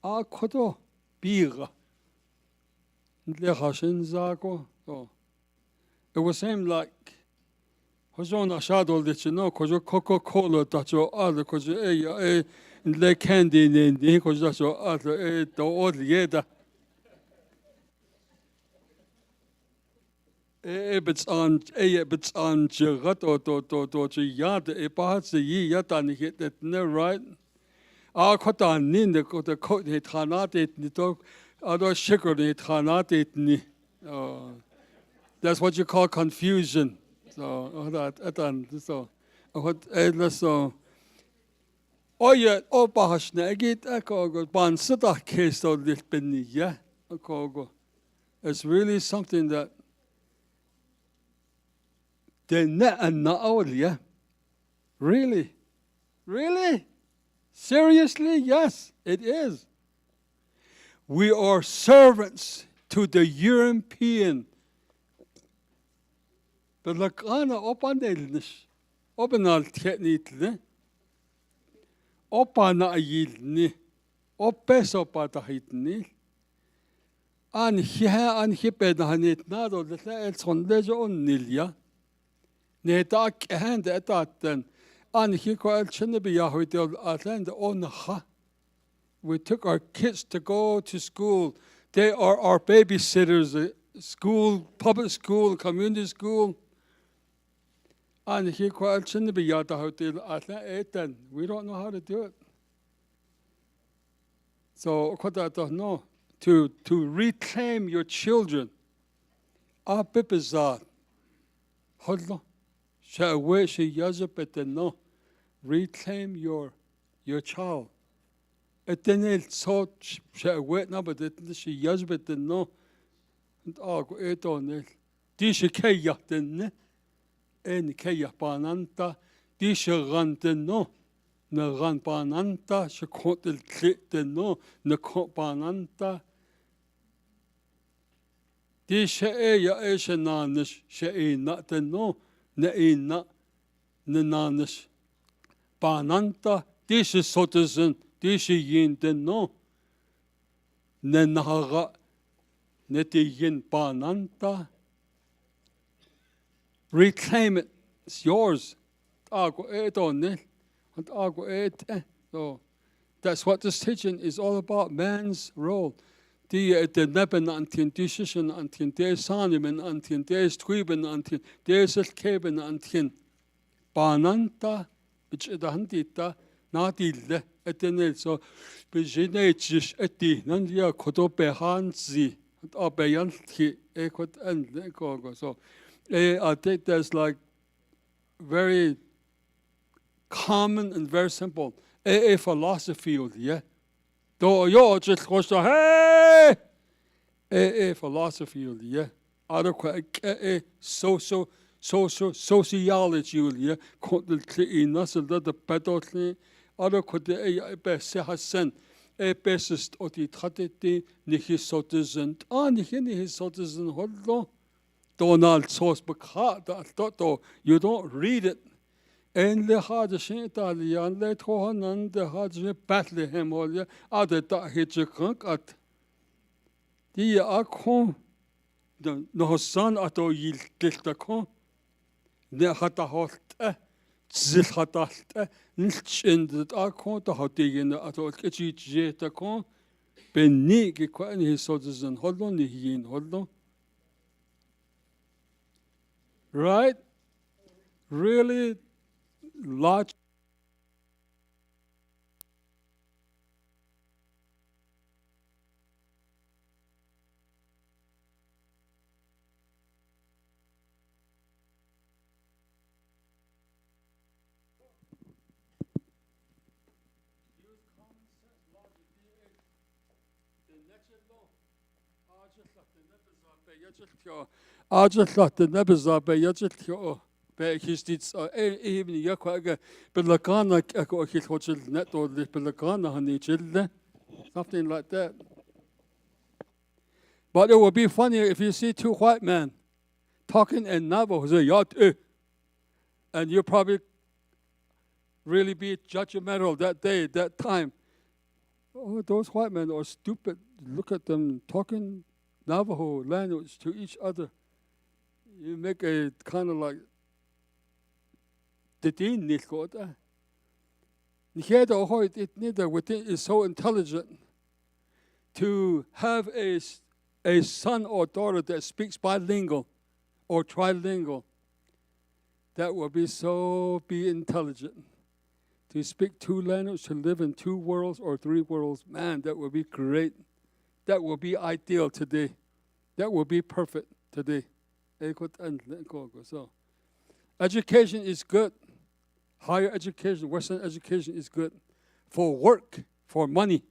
a kodo bira. It was him like Hozona shadow that you know, because Coca-Cola that your other, because le candy in the because that's your other, the old yeda. It's on Gerard or to yard, a parts the ye yet and hit that no right. Our cotton nin the coat hit hanate, the dog. Other sugar ni. That's what you call confusion. So so oh yeah, oh bahashne agit akogo ban sita case of this penny, yeah. It's really something that they net and not all, yeah. Really? Really? Seriously? Yes, it is. We are servants to the European. But like Anna opanelnish, openal technitle, opana yilni, opesopatahitni, and here and hipedahanit nado, the it's on leisure on Nilia. Netak hand at that then, and he called Chenabiya hotel at land on ha. We took our kids to go to school. They are our babysitters, school, public school, community school. And we don't know how to do it. So, no, to reclaim your children. Reclaim your child. Etenel so shawet na but she yazbet no and ago etonel di she kayaten en kayapananta di she ganten no na ganpananta she kotel kliten no na kopananta di she ya she nanish she naten no na ina na nanish pananta di she sotezen Dishi yin den no nenaga neti yin bananta. Reclaim it. It's yours. Ago et on it. And ago et. So that's what this teaching is all about. Man's role. Die neben antien dishishen antien des sanimen antien des twiben antien des keben antien bananta which the handita nadille. So, Bijinage eti, Nandia Kotope Hansi, Abeyanti, Ekot and Kogo. So, I think that's like very common and very simple. A philosophy, yeah. Do you just go to hey? A philosophy, yeah. Other sociology, yeah. Constantly in us a little better. Other could be Hassan, a bassist or the Tratete, Nihi Sotizant, Nihi Sotizant, Hodlo, Donald Sauce Bakat, Toto, you don't read it. And the hard Italian, let Hohanan, the hard Bethlehem, or the other Hitchcock at the Akon, the no son at all yield Giltacon, the Hatahot. Zilhatat, Nilchendet Akon, the Hotigan, at all Kitchitacon, Benig, and his soldiers and Hodlon, he in Hodlon. Right? Really large. I just thought the Nebazar by Yajit his deeds even Yakwaga, Belakana, his hotel net or the Belakana, honey children, something like that. But it would be funny if you see two white men talking in Navajo, and you probably really be judgmental that day, that time. Oh, those white men are stupid. Look at them talking Navajo language to each other. You make a kind of like the dean nilkota. It neither within is so intelligent to have a son or daughter that speaks bilingual or trilingual. That will be intelligent. To speak two languages, to live in two worlds or three worlds, man, that would be great. That will be ideal today. That will be perfect today. So, education is good. Higher education, Western education is good for work, for money.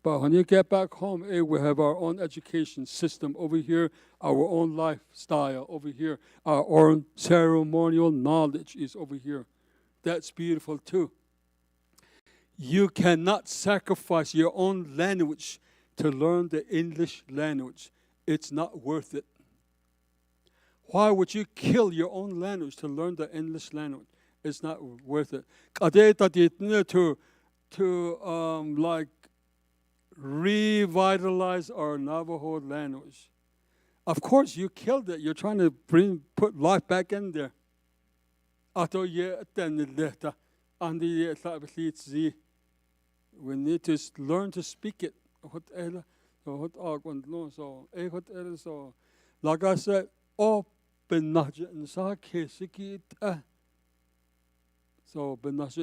But when you get back home, we have our own education system over here, our own lifestyle over here, our own ceremonial knowledge is over here. That's beautiful too. You cannot sacrifice your own language to learn the English language. It's not worth it. Why would you kill your own language to learn the English language? It's not worth it. To like revitalize our Navajo language. Of course, you killed it. You're trying to put life back in there. we need to learn to speak it. So like I said, so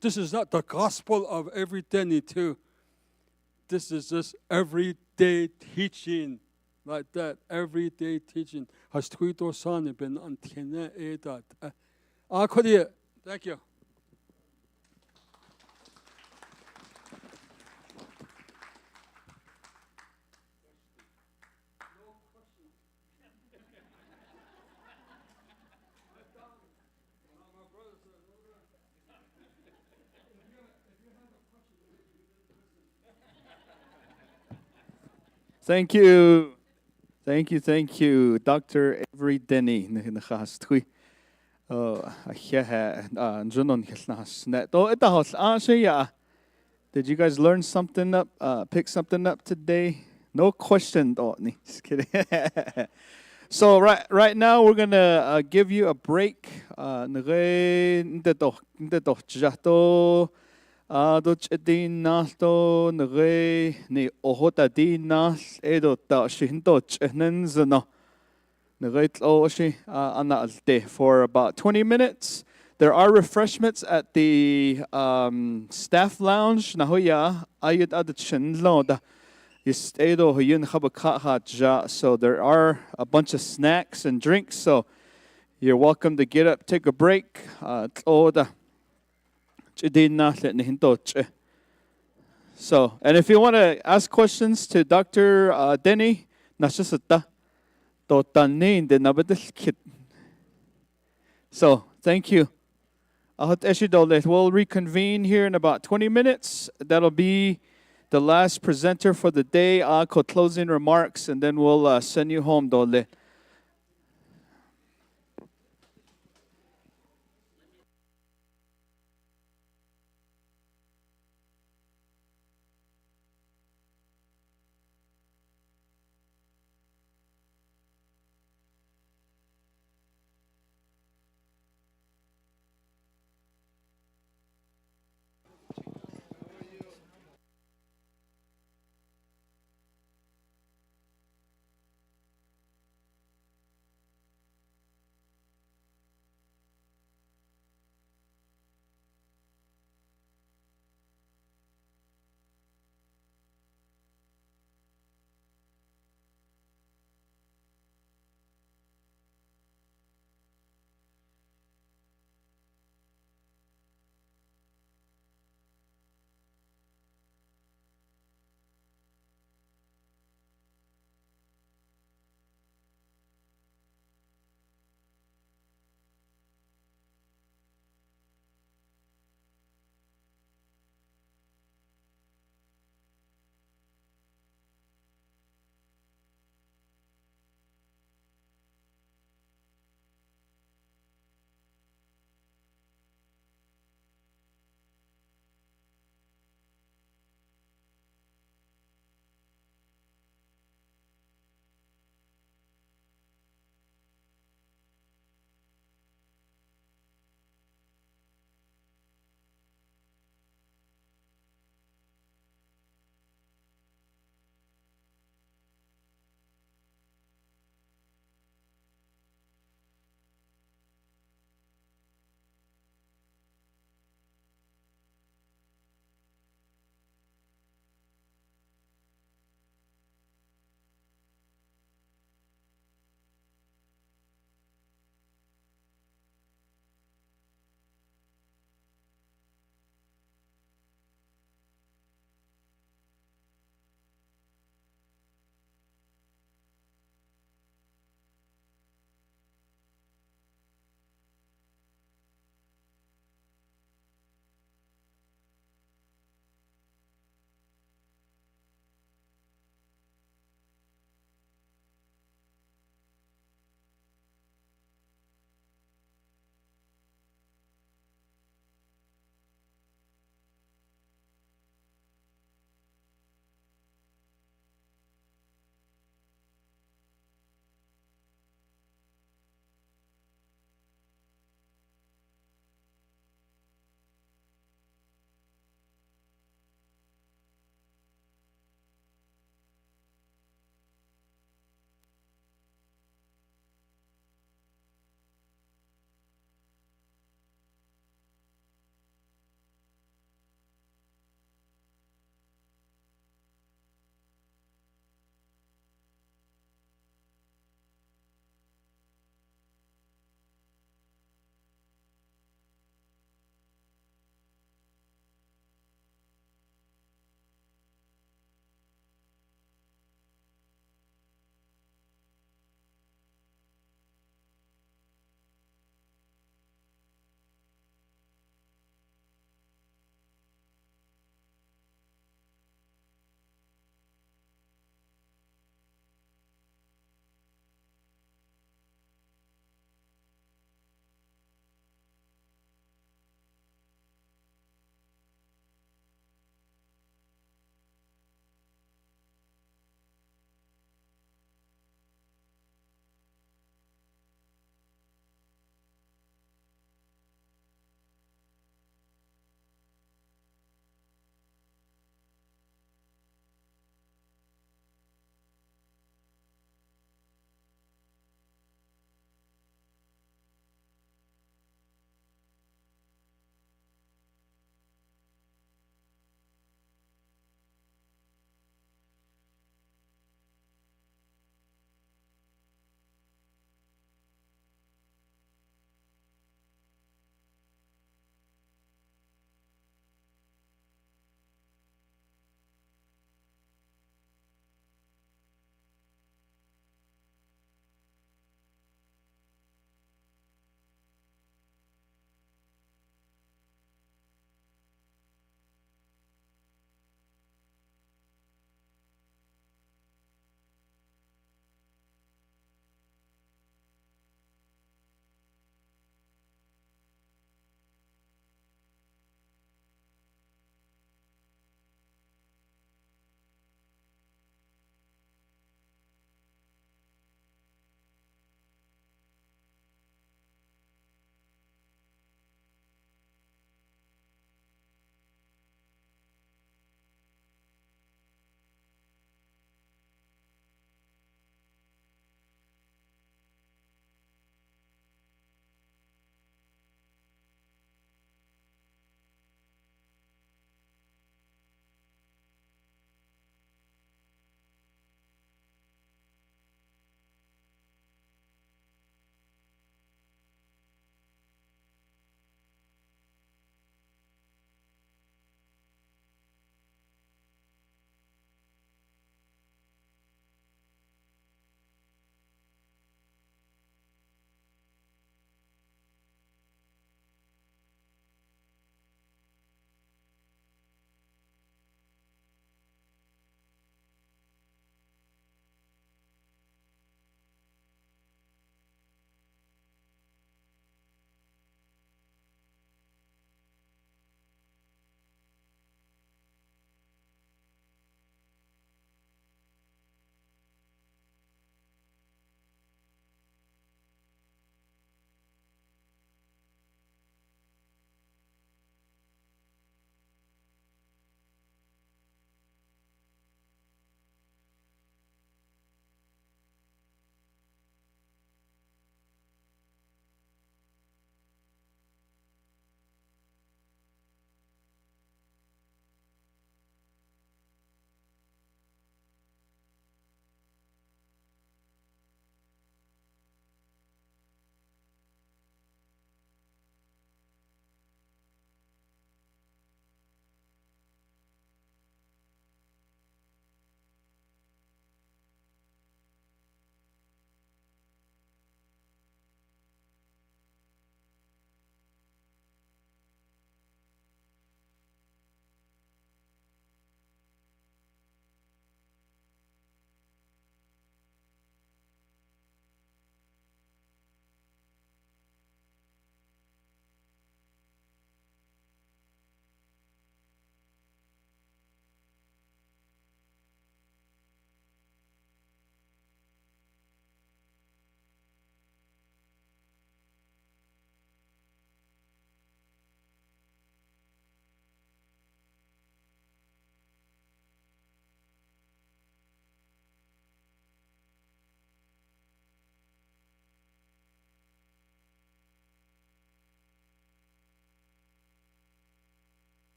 this is not the gospel of every day too. This is just everyday teaching, like that. Everyday teaching. Has tweeto son been antenne edat. Thank you. Thank you. Thank you, Dr. Avery Denny. Did you guys learn something up, pick something up today? No question. Just kidding. So right now we're gonna give you a break. For about 20 minutes. There are refreshments at the staff lounge. So there are a bunch of snacks and drinks. So you're welcome to get up, take a break. So, and if you want to ask questions to Dr. Denny, so thank you. We'll reconvene here in about 20 minutes. That'll be the last presenter for the day. Closing remarks, and then we'll send you home, Dole.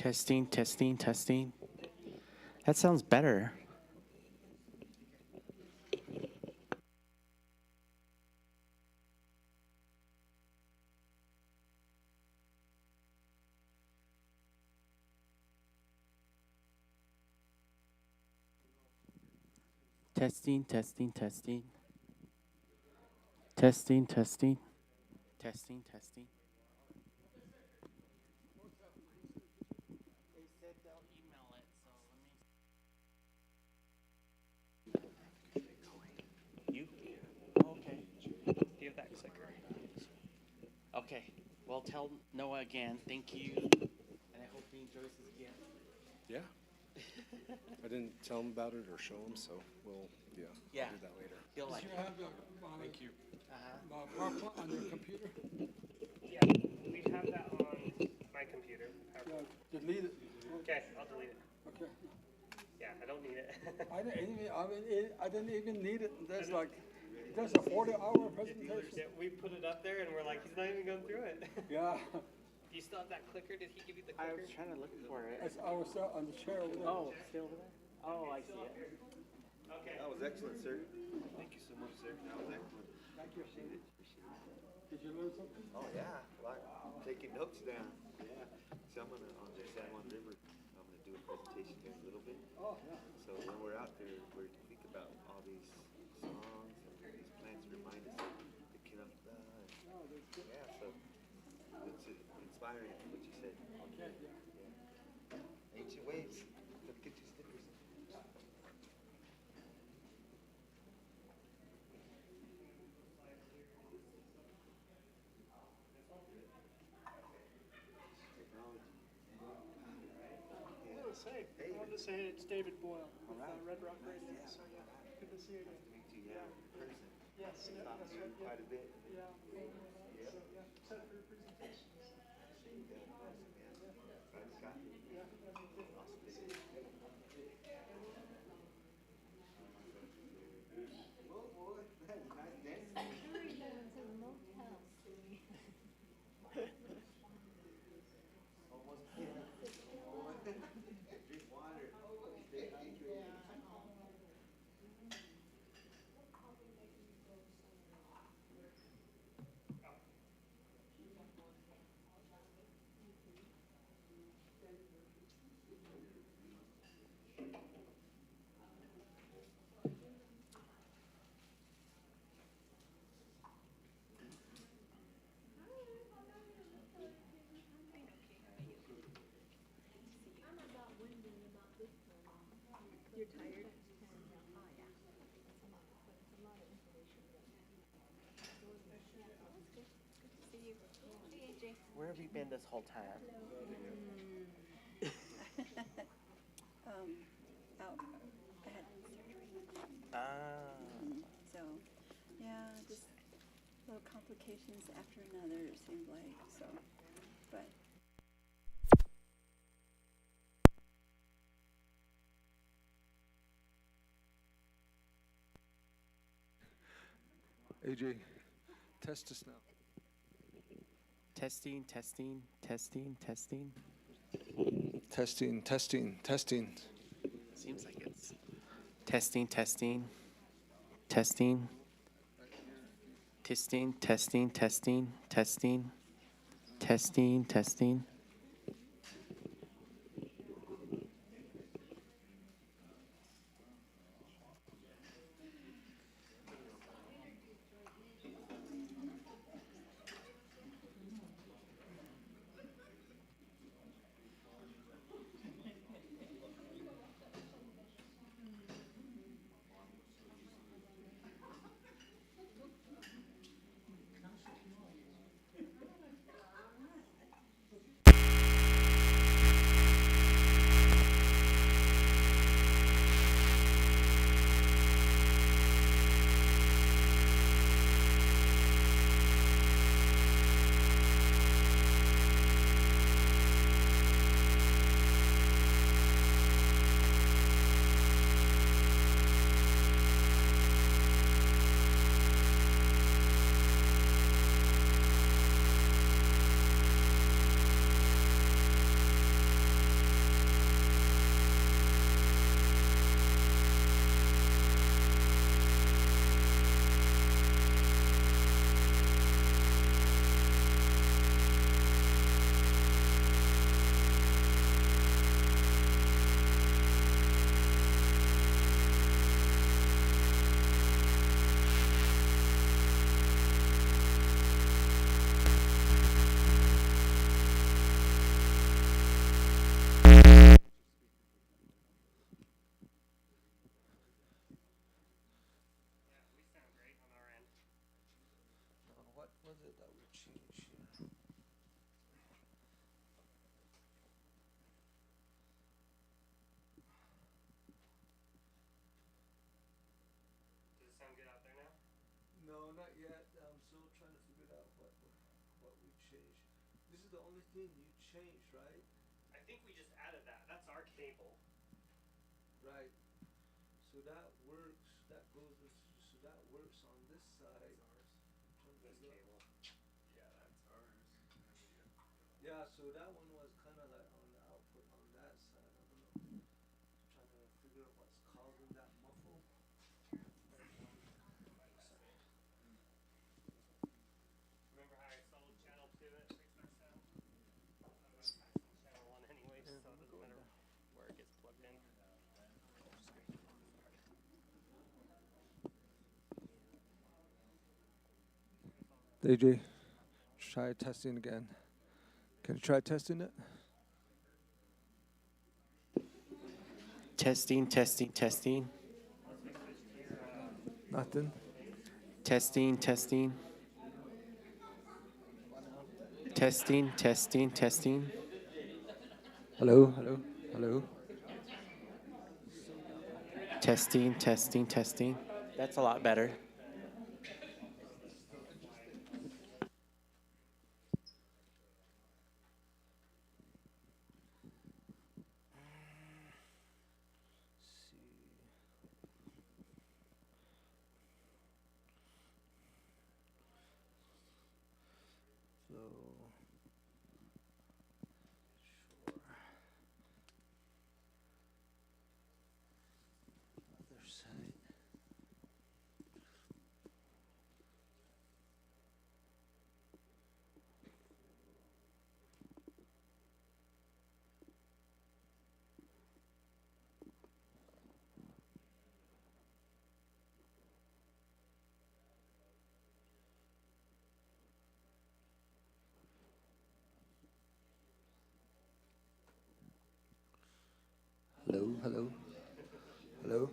Testing, testing, testing. That sounds better. Testing, testing, testing. Testing, testing. Testing, testing. They said they'll email it, so let me. You? Okay. Do you have that clicker? Okay. Well, tell Noah again, thank you, and I hope he enjoys his gift. Yeah. I didn't tell him about it or show him, so we'll, Yeah. do that later. He'll like You it. have the, Thank you. PowerPoint on your computer? Yeah, we have that on my computer. Delete it. Okay, I'll delete it. Okay. Yeah, I don't need it. I didn't even need it. There's a 40-hour presentation. Yeah, we put it up there and we're like, he's not even going through it. Yeah. Do you still have that clicker? Did he give you the I clicker? was trying to look for it. I was on the chair over there. Oh, still over there? Oh, I see it. Okay. That was excellent, sir. Thank you so much, sir. That was excellent. Thank you. Appreciate it. Did you learn something? Oh, yeah. Like, taking notes down. Yeah. So I'm gonna, on the San Juan River, I'm gonna do a presentation here in a little bit. Oh, yeah. So when we're out there, we're to think about all these songs and these plants remind us of the Kinapta. Yeah, so it's inspiring what you said. Okay, yeah. Yeah. Ancient ways. Look, get your stickers. I wanted to say it's David Boyle with Red Rock Radio. So yeah, good to see you again. Nice to meet you, yeah, in person. Yes, yeah, Talked that's to you right. quite a bit. Yeah. So yeah, set for your presentations. You're tired? Where have you been this whole time? Out, I had surgery. Ah. So, yeah, just little complications after another, it seemed like, so, but. AJ, test us now. Testing, testing, testing, testing. Testing, testing, testing. Seems like it's testing, testing, testing, testing, testing, testing, testing, testing, testing. the only thing you changed, right? I think we just added that. That's our cable. Right. So that works. That goes with. So that works on this side. This cable. Yeah, that's ours. Yeah. So that one was kind of like on the output on that side. I don't know. Trying to figure out what's causing that muffle. Remember how I sold channel 2 and it fixed our sound? I'm passing channel 1 anyway, so it doesn't matter where it gets plugged in. AJ, try testing again. Can you try testing it? Testing, testing, testing. Nothing. Testing, testing. Testing, testing, testing. Hello, hello, hello. Testing, testing, testing. That's a lot better. So, other side. Hello, hello, hello.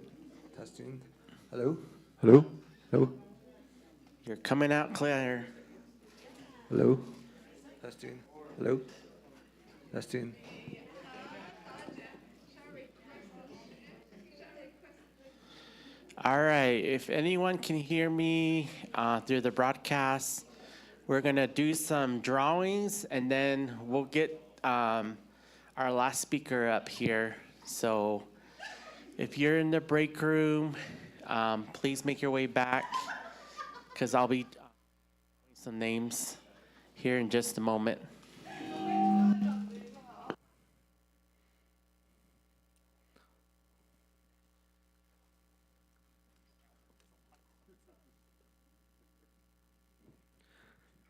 Testing. Hello, hello, hello, You're coming out clear. hello. Testing. Hello. Testing. All right, if anyone can hear me through the broadcast, we're gonna do some drawings and then we'll get our last speaker up here. So if you're in the break room, please make your way back because I'll be some names here in just a moment.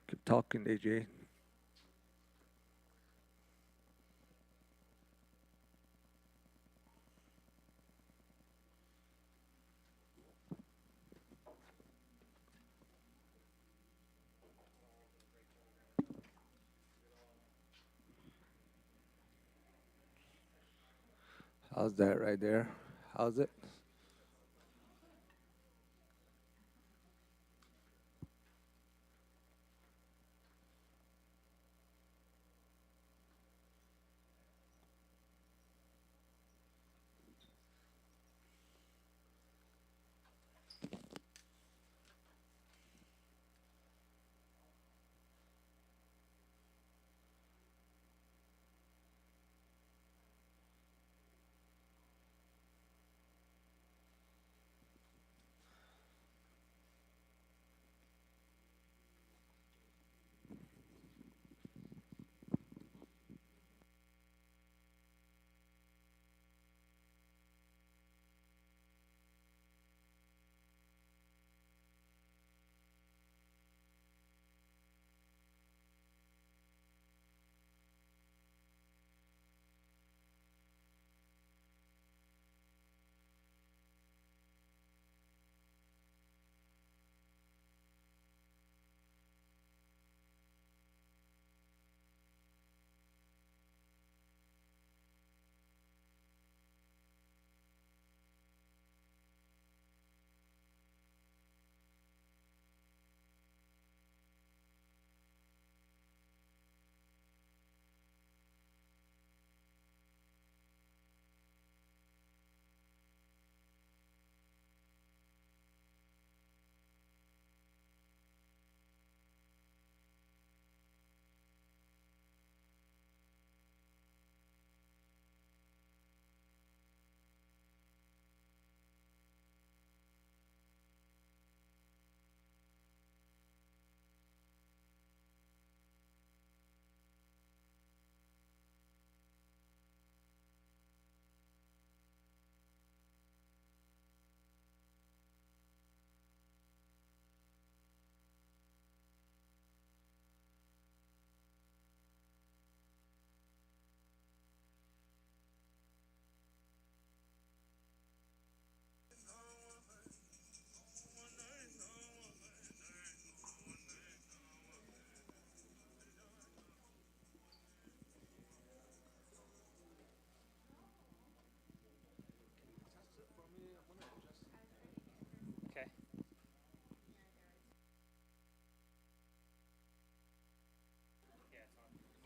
Keep talking, AJ. How's that right there? How's it?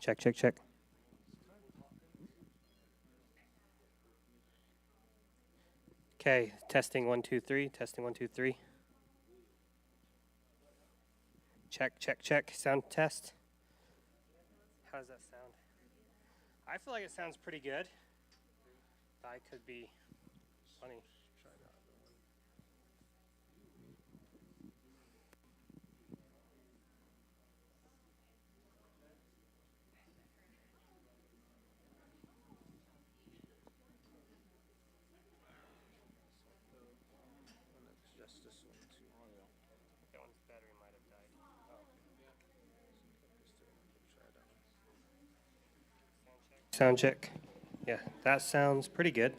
Check, check, check. Okay, testing 1, 2, 3. Testing 1, 2, 3. Check, check, check. Sound test. How does that sound? I feel like it sounds pretty good. I could be funny. That one's battery might have died. Sound check. Yeah, that sounds pretty good.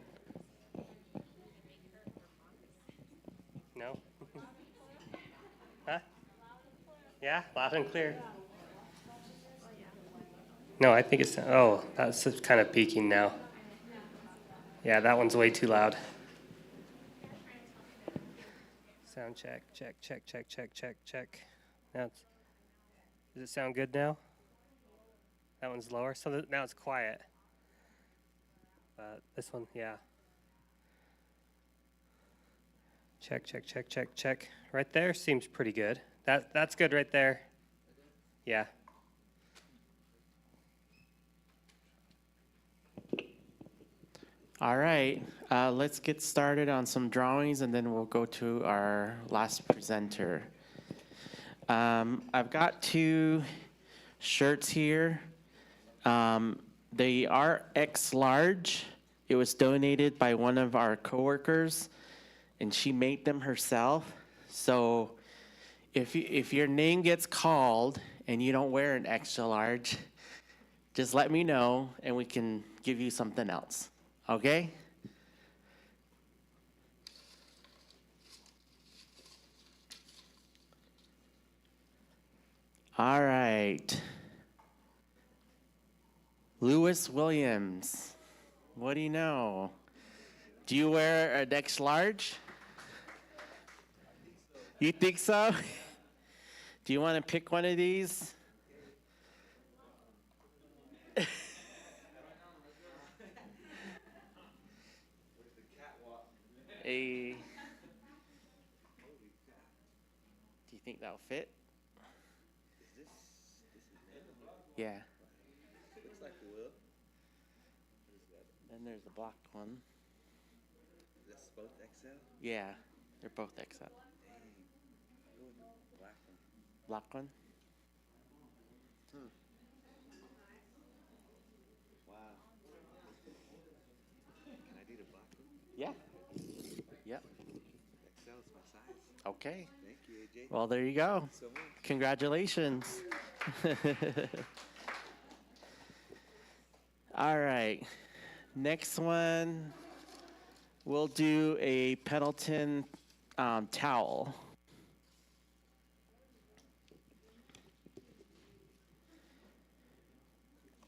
No? Huh? Yeah, loud and clear. No, I think it's, oh, that's kind of peaking now. Yeah, that one's way too loud. Sound check, check, check, check, check, check, check. Now it's, does it sound good now? That one's lower, so now it's quiet. This one, yeah. Check, check, check, check, check. Right there seems pretty good. That's good right there. Yeah. All right, let's get started on some drawings and then we'll go to our last presenter. I've got 2 shirts here. They are X large. It was donated by one of our coworkers and she made them herself. So if your name gets called and you don't wear an extra large, just let me know and we can give you something else. Okay? All right. Lewis Williams. What do you know? Do you wear an X large? You think so? Do you want to pick one of these? Do you think that'll fit? Yeah. Looks like wool. Then there's the black one. Is this both XL? Yeah, they're both XL. Dang. Go with the black one. Black one? Wow. Can I do the black one? Yeah. Yep. XL is my size. Okay. Thank you, AJ. Well, there you go. Thank you so much. Congratulations. All right. Next one, we'll do a Pendleton towel.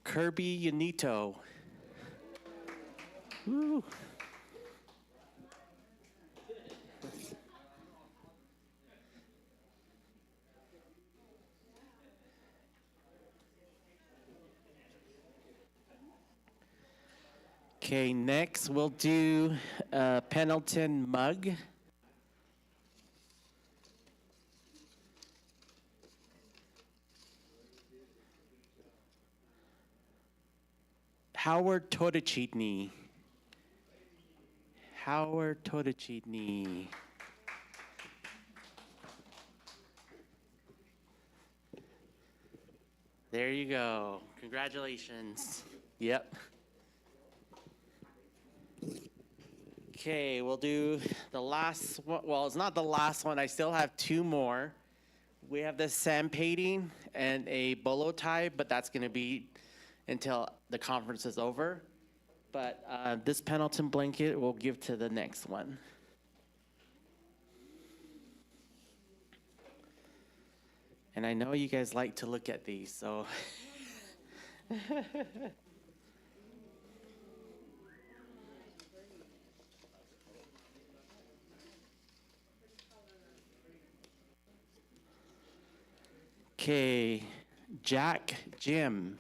Kirby Yanito. Woo. Okay, next we'll do a Pendleton mug. Howard Todachidney. Howard Todachidney. There you go. Congratulations. Yep. Okay, we'll do the last one. Well, it's not the last one. I still have 2 more. We have the sand painting and a bolo tie, but that's going to be until the conference is over. But this Pendleton blanket we'll give to the next one. And I know you guys like to look at these, so. Okay, Jack Jim.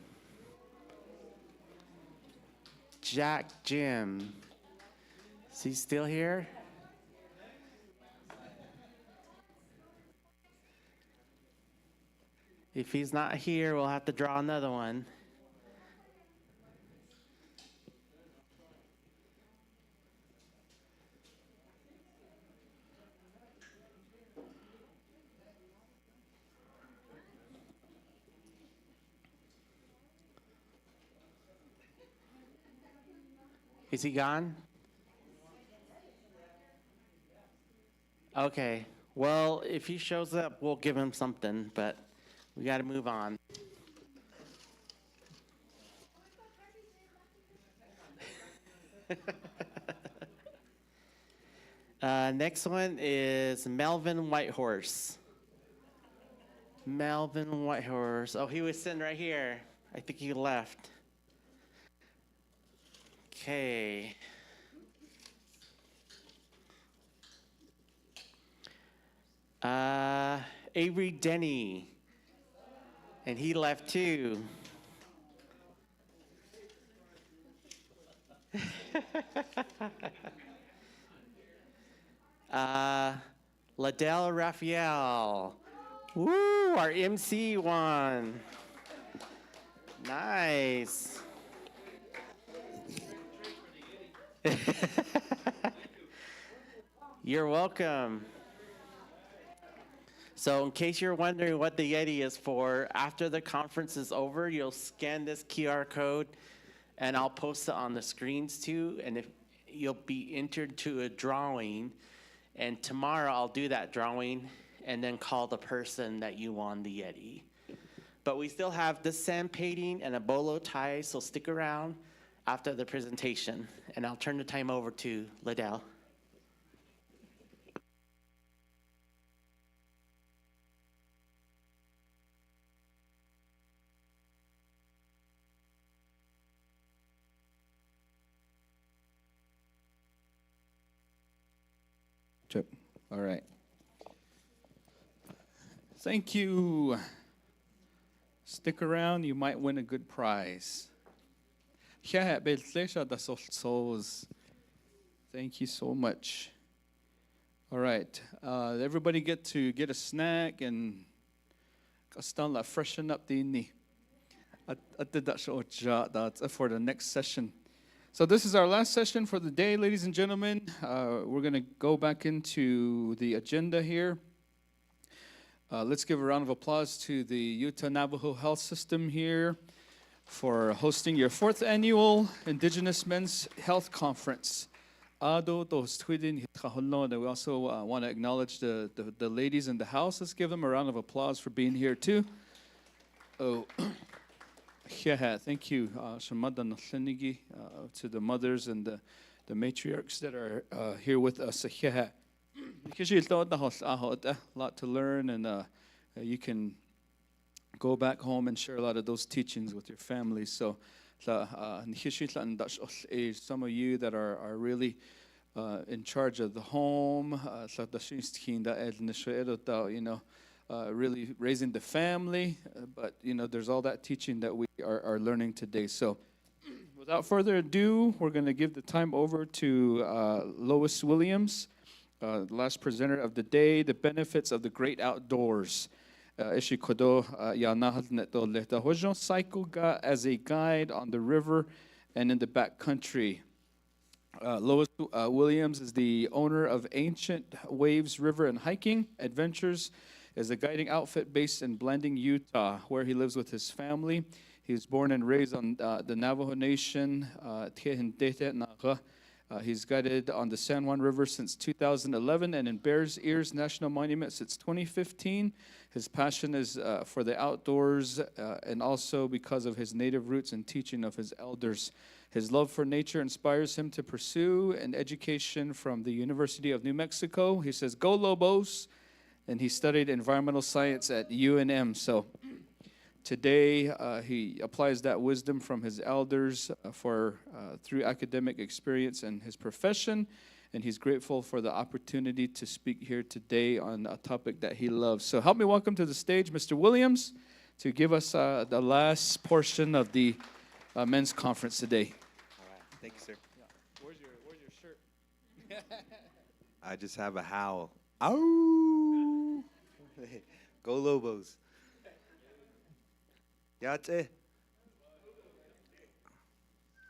Jack Jim. Is he still here? If he's not here, we'll have to draw another one. Is he gone? Okay. Well, if he shows up, we'll give him something, but we got to move on. Next one is Melvin Whitehorse. Melvin Whitehorse. Oh, he was sitting right here. I think he left. Okay. Avery Denny. And he left too. Ladell Raphael. Woo, our MC won. Nice. You're welcome. So in case you're wondering what the Yeti is for, after the conference is over, you'll scan this QR code and I'll post it on the screens too. And if you'll be entered to a drawing, and tomorrow I'll do that drawing and then call the person that you won the Yeti. But we still have this sand painting and a bolo tie, so stick around after the presentation. And I'll turn the time over to Liddell. Chip. All right. Thank you. Stick around, you might win a good prize. Thank you so much. All right. Everybody get to get a snack and freshen up the knee. That's for the next session. So this is our last session for the day, ladies and gentlemen. We're going to go back into the agenda here. Let's give a round of applause to the Utah Navajo Health System here for hosting your 4th annual Indigenous Men's Health Conference. We also want to acknowledge the ladies in the house. Let's give them a round of applause for being here too. Oh. Yeah, thank you, to the mothers and the matriarchs that are here with us. A lot to learn, and you can go back home and share a lot of those teachings with your families. So, some of you that are really in charge of the home, really raising the family, but there's all that teaching that we are learning today. So without further ado, we're going to give the time over to Lois Williams, the last presenter of the day, the benefits of the great outdoors. Cycle as a guide on the river and in the back country. Lois Williams is the owner of Ancient Waves River and Hiking Adventures, is a guiding outfit based in Blanding, Utah, where he lives with his family. He was born and raised on the Navajo Nation. He's guided on the San Juan River since 2011 and in Bears Ears National Monument since 2015. His passion is for the outdoors and also because of his native roots and teaching of his elders. His love for nature inspires him to pursue an education from the University of New Mexico. He says, "Go Lobos!" And he studied environmental science at UNM. So today he applies that wisdom from his elders through academic experience and his profession. And he's grateful for the opportunity to speak here today on a topic that he loves. So help me welcome to the stage Mr. Williams to give us the last portion of the men's conference today. Thank you, sir. Yeah. Where's your shirt? I just have a howl. Ow! Go Lobos. Yate.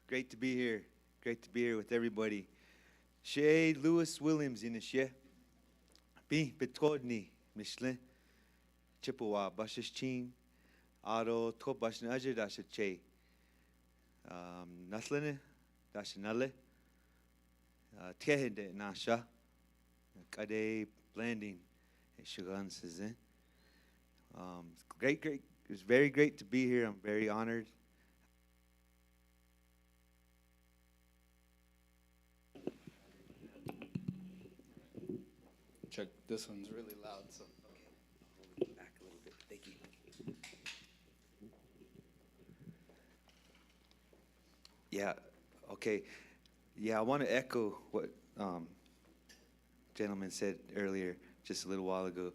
Great to be here. Great to be here with everybody. Shay Lewis Williams in the She. Be Betrodni, Michelin. Chippewa, Bashish Chin. Aro to Bashin Ajay Dasha Che. Naslene, Dasha Nale. Tehede Nasha. Kade blending. Shugan Sazin. Great. It was very great to be here. I'm very honored. Check. This one's really loud, so. Okay. Back a little bit. Thank you. Yeah. Okay. Yeah, I want to echo what gentleman said earlier, just a little while ago.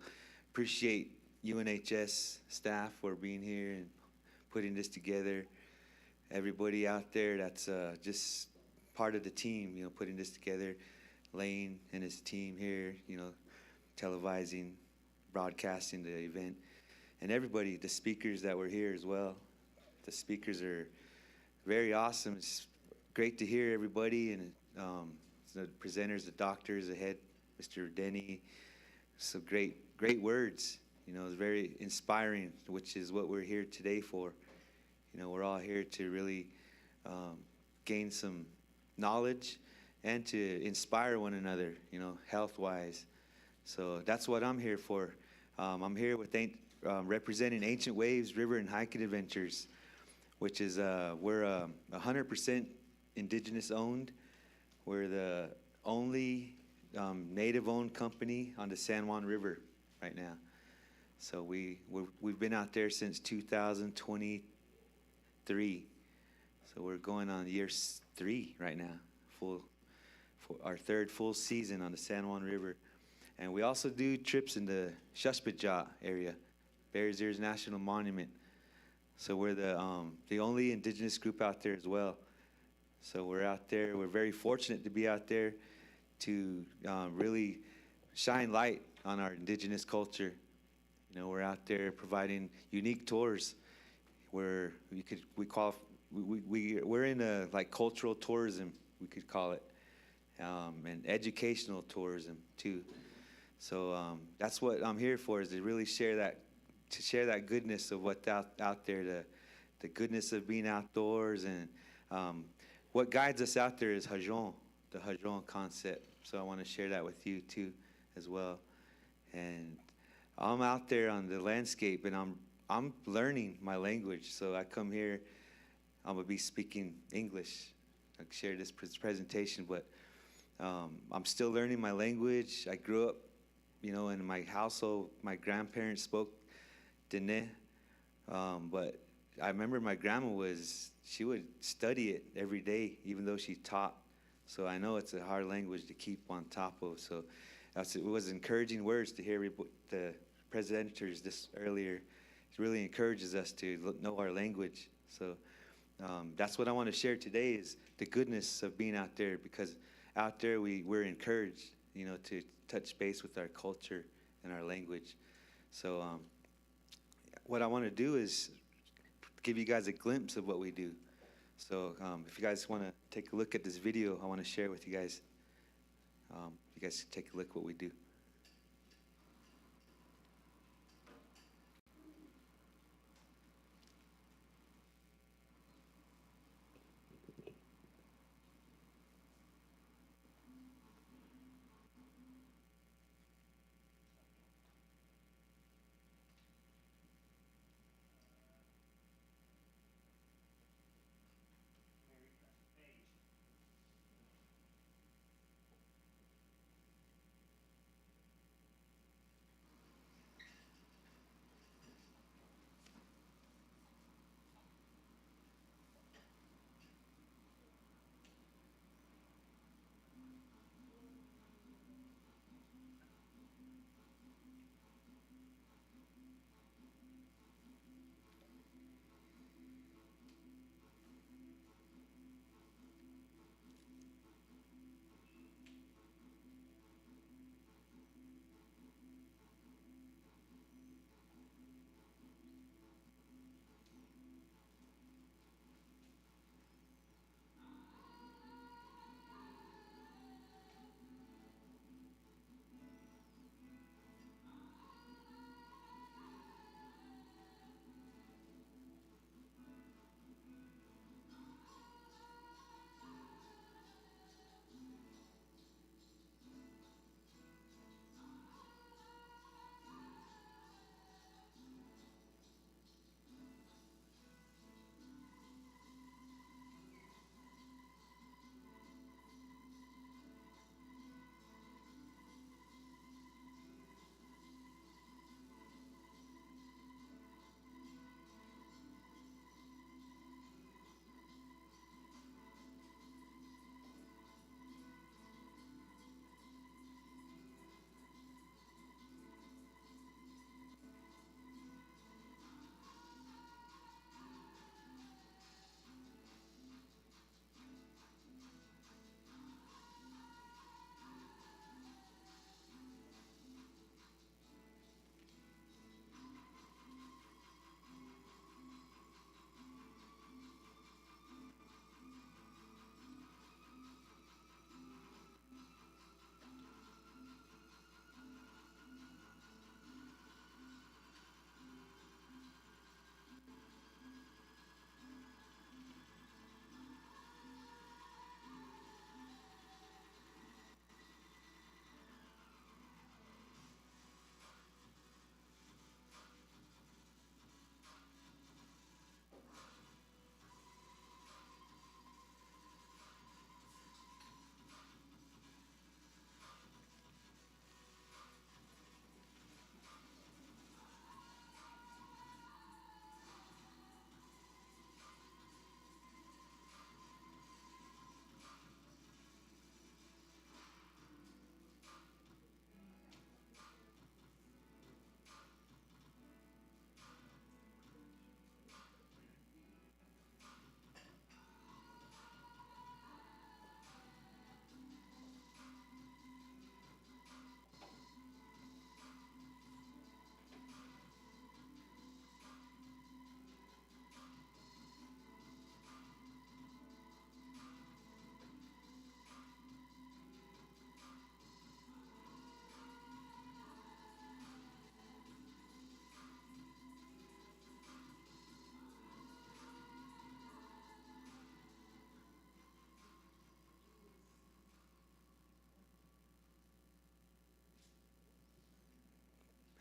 Appreciate UNHS staff for being here and putting this together. Everybody out there that's just part of the team, putting this together. Lane and his team here, televising, broadcasting the event. And everybody, the speakers that were here as well. The speakers are very awesome. It's great to hear everybody, and the presenters, the doctors, the head, Mr. Denny. So great words. It's very inspiring, which is what we're here today for. We're all here to really gain some knowledge and to inspire one another, health-wise. So that's what I'm here for. I'm here with representing Ancient Waves River and Hiking Adventures, which is we're 100% Indigenous owned. We're the only Native-owned company on the San Juan River right now. So we've been out there since 2023. So we're going on year 3 right now, for our 3rd full season on the San Juan River. And we also do trips in the Shushpijah area, Bears Ears National Monument. So we're the only Indigenous group out there as well. So we're out there. We're very fortunate to be out there to really shine light on our Indigenous culture. We're out there providing unique tours where we're in a cultural tourism, we could call it, and educational tourism too. So that's what I'm here for, is to really share that goodness of what's out there, the goodness of being outdoors, and what guides us out there is Hajon, the Hajon concept. So I want to share that with you too, as well. And I'm out there on the landscape, and I'm learning my language. So I come here, I'm gonna be speaking English. I share this presentation, but I'm still learning my language. I grew up, in my household, my grandparents spoke Dene, but I remember my grandma she would study it every day, even though she taught. So I know it's a hard language to keep on top of. So it was encouraging words to hear the presenters this earlier. It really encourages us to know our language. So that's what I want to share today, is the goodness of being out there, because out there we're encouraged, to touch base with our culture and our language. So what I want to do is give you guys a glimpse of what we do. So if you guys want to take a look at this video, I want to share with you guys. You guys take a look at what we do.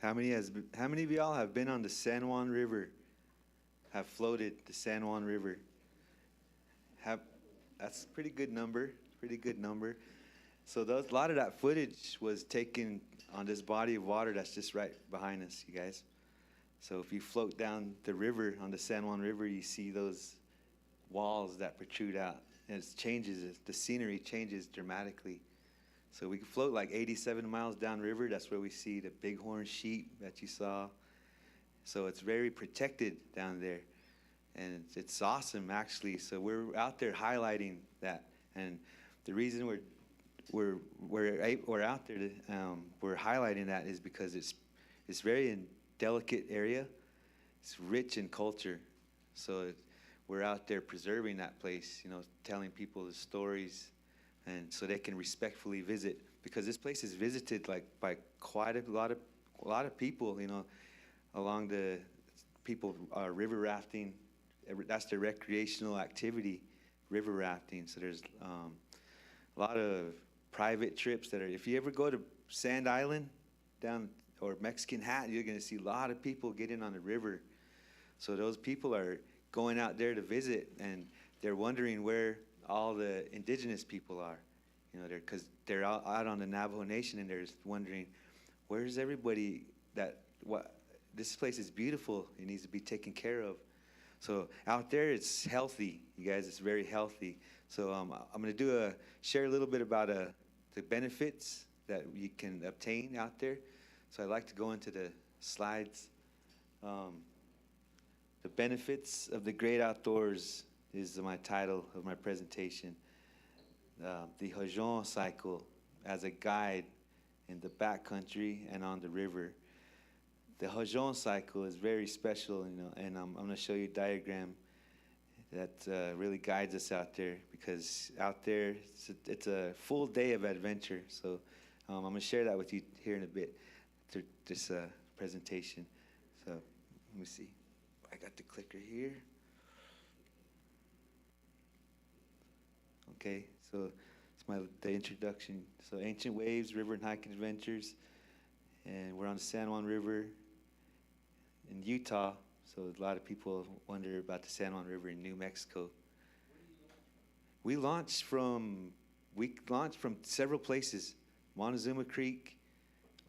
How many of y'all have been on the San Juan River? Have floated the San Juan River? That's a pretty good number. Pretty good number. So a lot of that footage was taken on this body of water that's just right behind us, you guys. So if you float down the river, on the San Juan River, you see those walls that protrude out. And the scenery changes dramatically. So we can float like 87 miles downriver. That's where we see the bighorn sheep that you saw. So it's very protected down there. And it's awesome, actually. So we're out there highlighting that. And the reason we're out there, we're highlighting that is because it's very delicate area. It's rich in culture. So we're out there preserving that place, telling people the stories, and so they can respectfully visit, because this place is visited like by quite a lot of people, along the people river rafting. That's the recreational activity, river rafting. So there's a lot of private trips that are. If you ever go to Sand Island down or Mexican Hat, you're going to see a lot of people getting on the river. So those people are going out there to visit, and they're wondering where all the indigenous people are, because they're out on the Navajo Nation, and they're wondering, where's everybody this place is beautiful, it needs to be taken care of. So out there, it's healthy, you guys, it's very healthy. So I'm going to share a little bit about the benefits that you can obtain out there. So I'd like to go into the slides. The benefits of the great outdoors is my title of my presentation. The Hajon cycle as a guide in the backcountry and on the river. The Hajon cycle is very special, and I'm going to show you a diagram that really guides us out there, because out there it's a full day of adventure. So I'm going to share that with you here in a bit through this presentation. So let me see. I got the clicker here. Okay, so it's the introduction. So Ancient Waves, River and Hiking Adventures, and we're on the San Juan River in Utah. So a lot of people wonder about the San Juan River in New Mexico. We launched from several places: Montezuma Creek,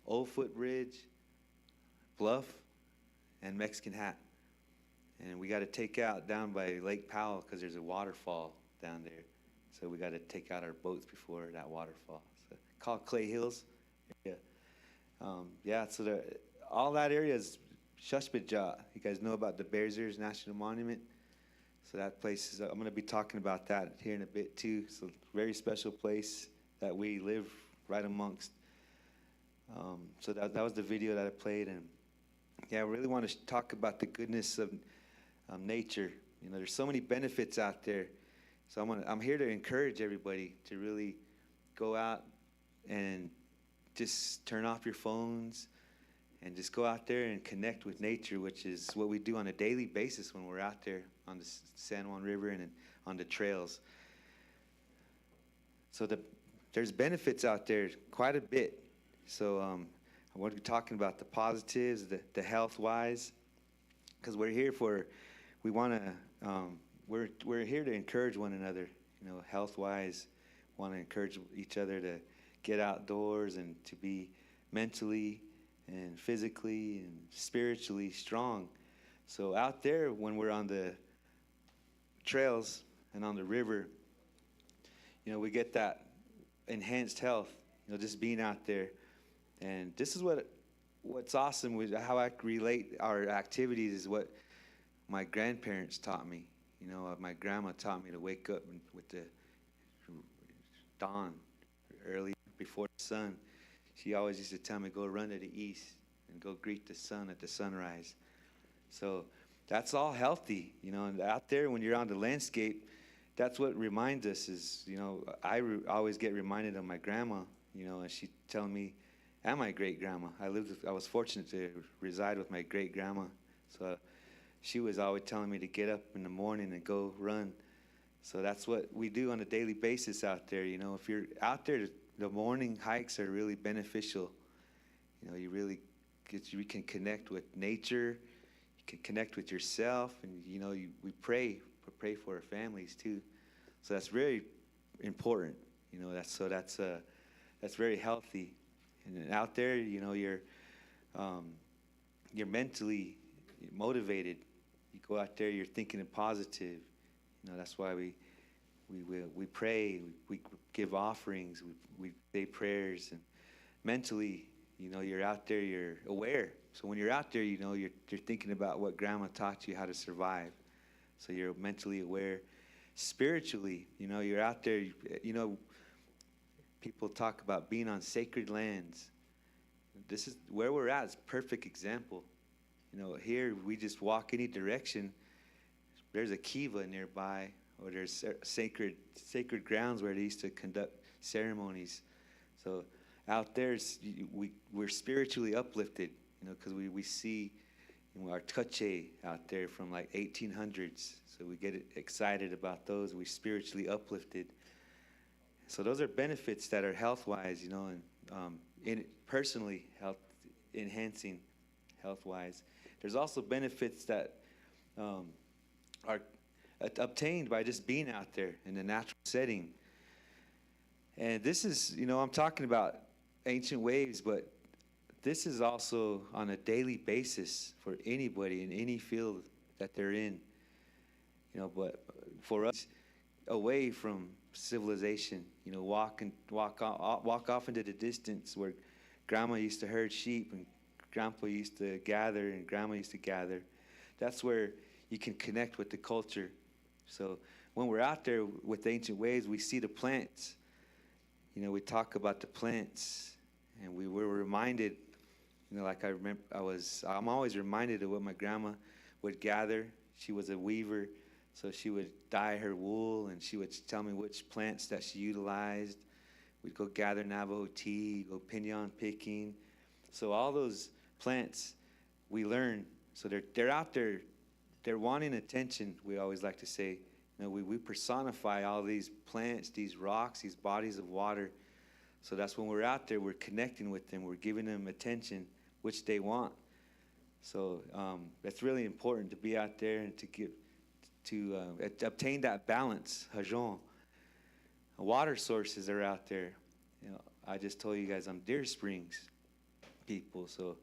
Old Foot Bridge, Bluff, and Mexican Hat. And we got to take out down by Lake Powell, because there's a waterfall down there. So we got to take out our boats before that waterfall. So called Clay Hills. So all that area is Shushpitjah. You guys know about the Bears Ears National Monument. So that place is, I'm going to be talking about that here in a bit too. So very special place that we live right amongst. So that was the video that I played. And I really want to talk about the goodness of nature. There's so many benefits out there. So I'm here to encourage everybody to really go out and just turn off your phones and just go out there and connect with nature, which is what we do on a daily basis when we're out there on the San Juan River and on the trails. So there's benefits out there quite a bit. So I want to be talking about the positives, the health-wise, because we're here to encourage one another, health-wise. Want to encourage each other to get outdoors and to be mentally and physically and spiritually strong. So out there, when we're on the trails and on the river, we get that enhanced health, just being out there. And this is what's awesome with how I relate our activities is what my grandparents taught me. My grandma taught me to wake up with the dawn early before the sun. She always used to tell me, go run to the east and go greet the sun at the sunrise. So that's all healthy, and out there when you're on the landscape, that's what reminds us is, I always get reminded of my grandma, and she telling me, and my great-grandma. I was fortunate to reside with my great-grandma. So she was always telling me to get up in the morning and go run. So that's what we do on a daily basis out there. If you're out there, the morning hikes are really beneficial. You really You can connect with nature, you can connect with yourself, and we pray for our families too. So that's very important. That's very healthy. And then out there, you're mentally motivated. You go out there, you're thinking of positive. That's why we pray, we give offerings, we say prayers, and mentally, you're out there, you're aware. So when you're out there, you're thinking about what grandma taught you how to survive. So you're mentally aware. Spiritually, you're out there, people talk about being on sacred lands. This is where we're at. It's a perfect example. Here we just walk any direction. There's a kiva nearby, or there's sacred grounds where they used to conduct ceremonies. So out there, we're spiritually uplifted, because we see our touche out there from like 1800s. So we get excited about those. We're spiritually uplifted. So those are benefits that are health-wise, and personally health enhancing, health-wise. There's also benefits that are obtained by just being out there in a natural setting. And this is, I'm talking about ancient ways, but this is also on a daily basis for anybody in any field that they're in. But for us, away from civilization, walk off into the distance where grandma used to herd sheep and grandpa used to gather and grandma used to gather. That's where you can connect with the culture. So when we're out there with ancient ways, we see the plants. We talk about the plants, and we were reminded, like I remember, I'm always reminded of what my grandma would gather. She was a weaver, so she would dye her wool, and she would tell me which plants that she utilized. We'd go gather Navajo tea, go pinon picking. So all those plants we learn. So they're out there, they're wanting attention, we always like to say. We personify all these plants, these rocks, these bodies of water. So that's when we're out there, we're connecting with them, we're giving them attention, which they want. So that's really important to be out there and to obtain that balance, hajon. Water sources are out there. I just told you guys I'm Deer Springs people, so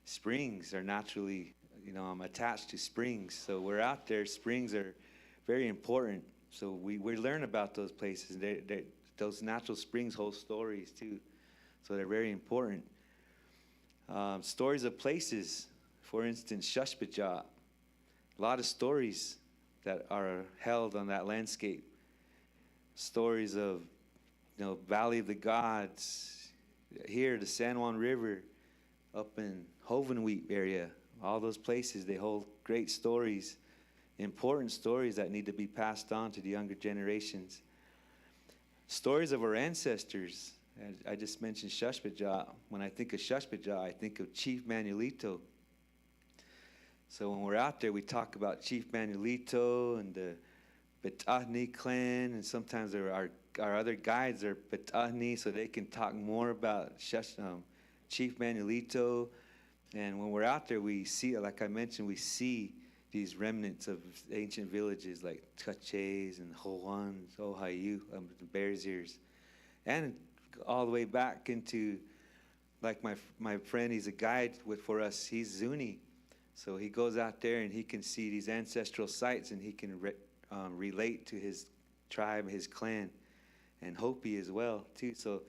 springs are naturally, I'm attached to springs. So we're out there, springs are very important. So we learn about those places. Those natural springs hold stories too. So they're very important. Stories of places, for instance, Shushpajat. A lot of stories that are held on that landscape. Stories of, Valley of the Gods, here, the San Juan River, up in Hovenweep area. All those places, they hold great stories, important stories that need to be passed on to the younger generations. Stories of our ancestors. I just mentioned Shushpajat. When I think of Shushpajat, I think of Chief Manuelito. So when we're out there, we talk about Chief Manuelito and the Betahni clan, and sometimes our other guides are Betahni, so they can talk more about Chief Manuelito. And when we're out there, we see, like I mentioned, we see these remnants of ancient villages like Taches and Hoans, Ohayu, the Bears Ears. And all the way back into, like my friend, he's a guide for us, he's Zuni. So he goes out there and he can see these ancestral sites, and he can relate to his tribe, his clan, and Hopi as well, too. So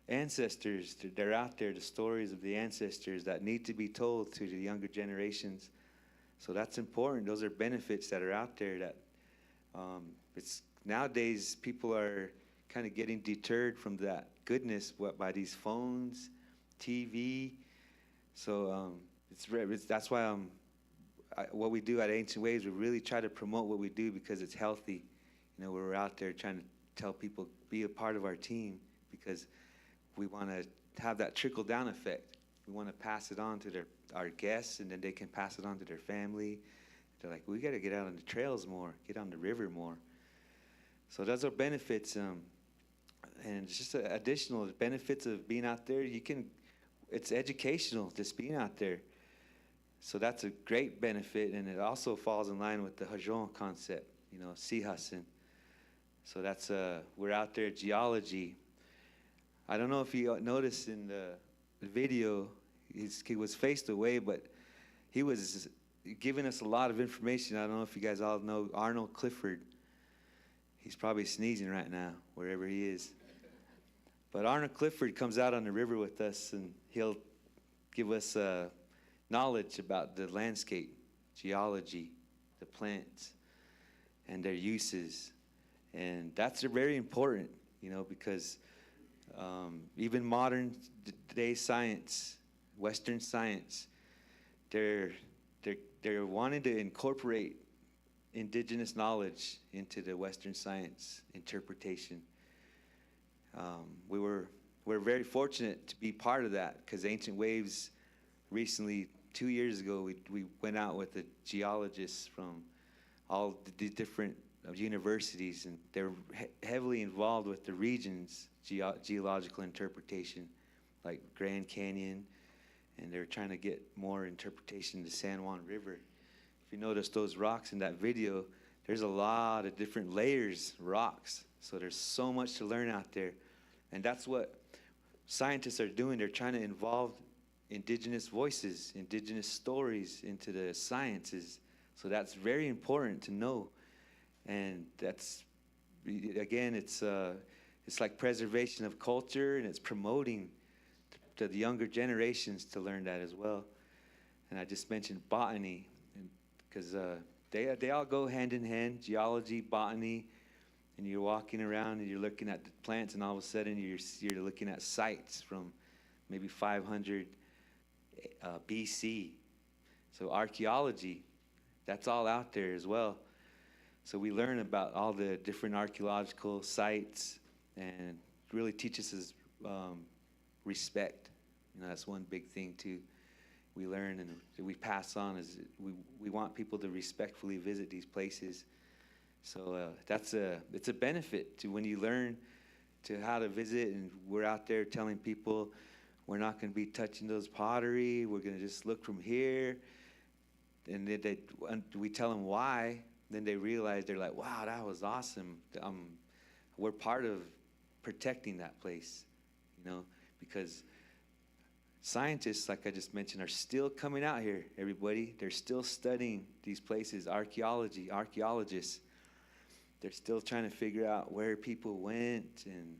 ancestors, they're out there, the stories of the ancestors that need to be told to the younger generations. So that's important. Those are benefits that are out there that it's nowadays people are kind of getting deterred from that goodness by these phones, TV. So that's why what we do at Ancient Waves, we really try to promote what we do because it's healthy. We're out there trying to tell people, be a part of our team, because we want to have that trickle-down effect. We want to pass it on to our guests, and then they can pass it on to their family. They're like, we got to get out on the trails more, get on the river more. So those are benefits, and just additional benefits of being out there. it's educational just being out there. So that's a great benefit, and it also falls in line with the Hajon concept, you know, Sihasin. So that's, we're out there, geology. I don't know if you noticed in the video, he was faced away, but he was giving us a lot of information. I don't know if you guys all know Arnold Clifford. He's probably sneezing right now, wherever he is. But Arnold Clifford comes out on the river with us, and he'll give us knowledge about the landscape, geology, the plants, and their uses. And that's very important, you know, because even modern day science, Western science, they're wanting to incorporate indigenous knowledge into the Western science interpretation. We're very fortunate to be part of that, because Ancient Waves recently, 2 years ago, we went out with the geologists from all the different universities, and they're heavily involved with the region's geological interpretation, like Grand Canyon, and they're trying to get more interpretation of the San Juan River. If you notice those rocks in that video, there's a lot of different layers, rocks. So there's so much to learn out there. And that's what scientists are doing. They're trying to involve indigenous voices, indigenous stories into the sciences. So that's very important to know. And that's, again, it's like preservation of culture, and it's promoting to the younger generations to learn that as well. And I just mentioned botany, because they all go hand in hand, geology, botany, and you're walking around and you're looking at the plants, and all of a sudden you're looking at sites from maybe 500 BC. So archaeology, that's all out there as well. So we learn about all the different archaeological sites, and really teaches us respect. You know, that's one big thing too. We learn and we pass on, is we want people to respectfully visit these places. So it's a benefit to when you learn to how to visit, and we're out there telling people we're not going to be touching those pottery. We're going to just look from here, and we tell them why. Then they realize, they're like, wow, that was awesome. We're part of protecting that place, you know, because scientists, like I just mentioned, are still coming out here, everybody. They're still studying these places, archaeologists. They're still trying to figure out where people went and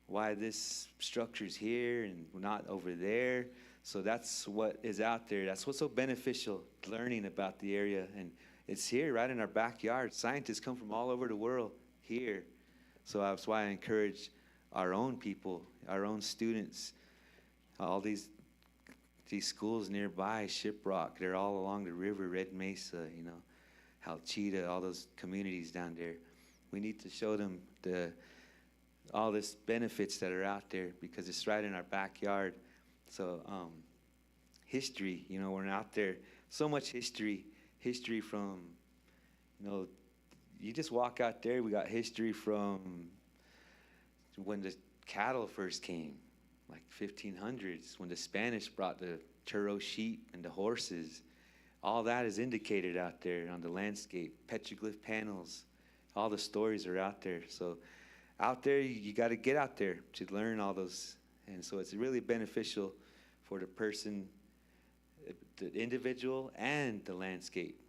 why this structure's here and not over there. So that's what is out there. That's what's so beneficial, learning about the area. And it's here right in our backyard. Scientists come from all over the world here. So that's why I encourage our own people, our own students, all these schools nearby, Shiprock, they're all along the river, Red Mesa, you know, Halchita, all those communities down there. We need to show them all this benefits that are out there, because it's right in our backyard. So history, you know, we're out there, so much history from, you know, you just walk out there, we got history from when the cattle first came, like 1500s, when the Spanish brought the churro sheep and the horses. All that is indicated out there on the landscape, petroglyph panels, all the stories are out there. So out there, you got to get out there to learn all those. And so it's really beneficial for the person, the individual, and the landscape.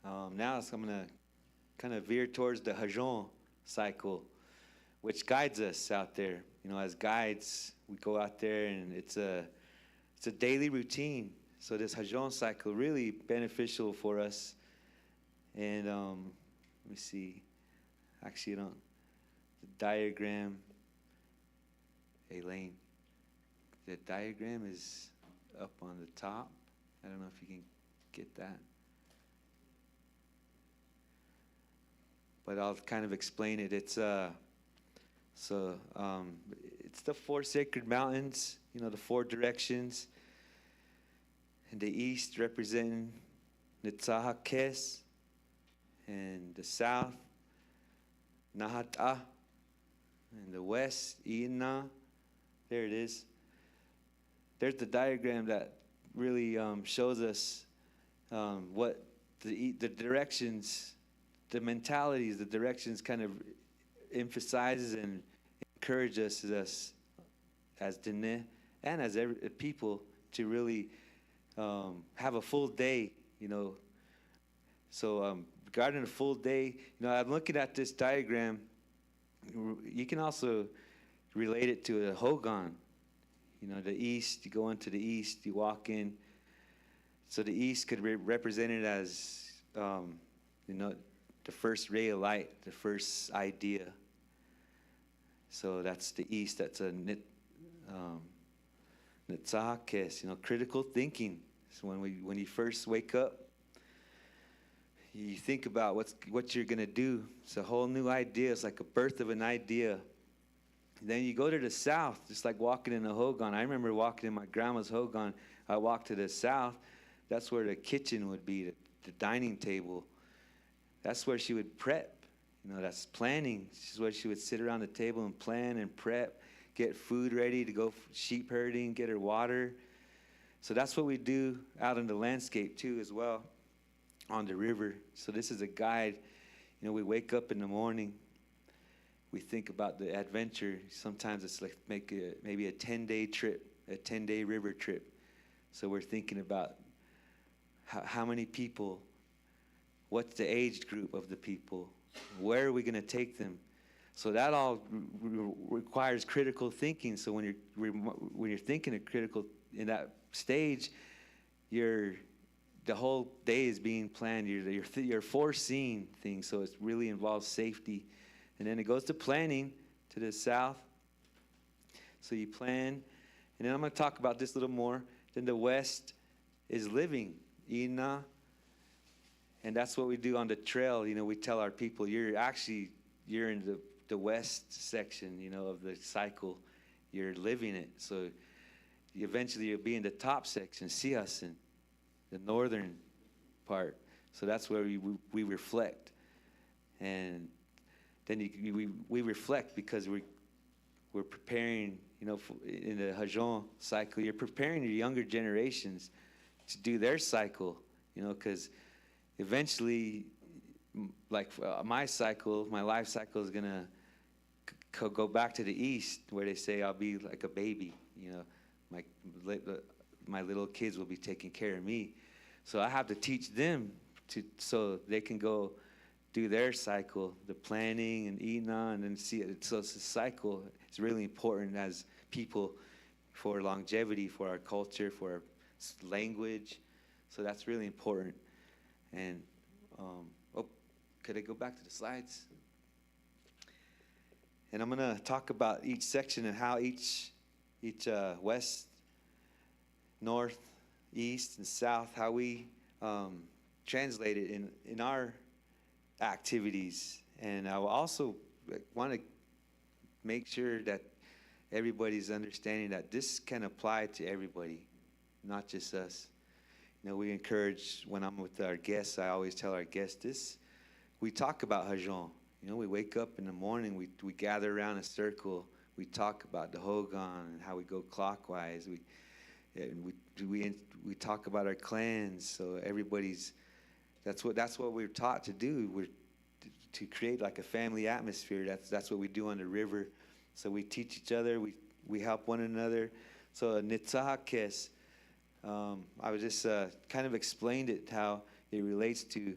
Now I'm going to kind of veer towards the Hajon cycle, which guides us out there. You know, as guides, we go out there, and it's a daily routine. So this Hajon cycle really beneficial for us. And let me see. Actually, the diagram, Elaine, the diagram is up on the top. I don't know if you can get that. But I'll kind of explain it. It's it's the 4 sacred mountains, you know, the 4 directions. And the east representing Nitsahakes, and the south, Nahata, and the west, Ina, there it is, there's the diagram that really shows us what the directions, the mentalities, the directions kind of emphasizes and encourages us as Dene and as people to really have a full day, So regarding a full day, I'm looking at this diagram. You can also relate it to a Hogan. The east, you go into the east, you walk in. So the east could be represented as, the first ray of light, the first idea. So that's the east. That's a nitzahakes, critical thinking. So when you first wake up, you think about what you're gonna do. It's a whole new idea. It's like a birth of an idea. Then you go to the south, just like walking in a hogan. I remember walking in my grandma's hogan. I walked to the south. That's where the kitchen would be, the dining table. That's where she would prep. That's planning. This is where she would sit around the table and plan and prep, get food ready to go sheep herding, get her water. So that's what we do out in the landscape too as well, on the river. So this is a guide. We wake up in the morning. We think about the adventure. Sometimes it's like maybe a 10-day trip, a 10-day river trip. So we're thinking about how many people, what's the age group of the people, where are we going to take them? So that all requires critical thinking. So when you're thinking of critical in that stage, the whole day is being planned. You're foreseeing things. So it really involves safety. And then it goes to planning to the south. So you plan. And then I'm going to talk about this a little more. Then the west is living. Ina. And that's what we do on the trail. We tell our people, you're in the west section, of the cycle. You're living it. So eventually you'll be in the top section, Siasin, the northern part. So that's where we reflect. And then we reflect because we're preparing, in the Hajon cycle, you're preparing your younger generations to do their cycle, because eventually, like my life cycle is going to go back to the east where they say I'll be like a baby, my little kids will be taking care of me. So I have to teach them so they can go do their cycle, the planning and eating on, and then see it. So it's a cycle. It's really important as people for longevity, for our culture, for our language. So that's really important. And could I go back to the slides? And I'm going to talk about each section and how each west, north, east, and south, how we translate it in our activities. And I will also want to make sure that everybody's understanding that this can apply to everybody, not just us. We encourage, when I'm with our guests, I always tell our guests this. We talk about Hajon. We wake up in the morning, we gather around a circle, we talk about the Hogan and how we go clockwise. We talk about our clans. So that's what we're taught to do. We're to create like a family atmosphere. That's what we do on the river. So we teach each other. We help one another. So nitzahakes. I was just kind of explained it, how it relates to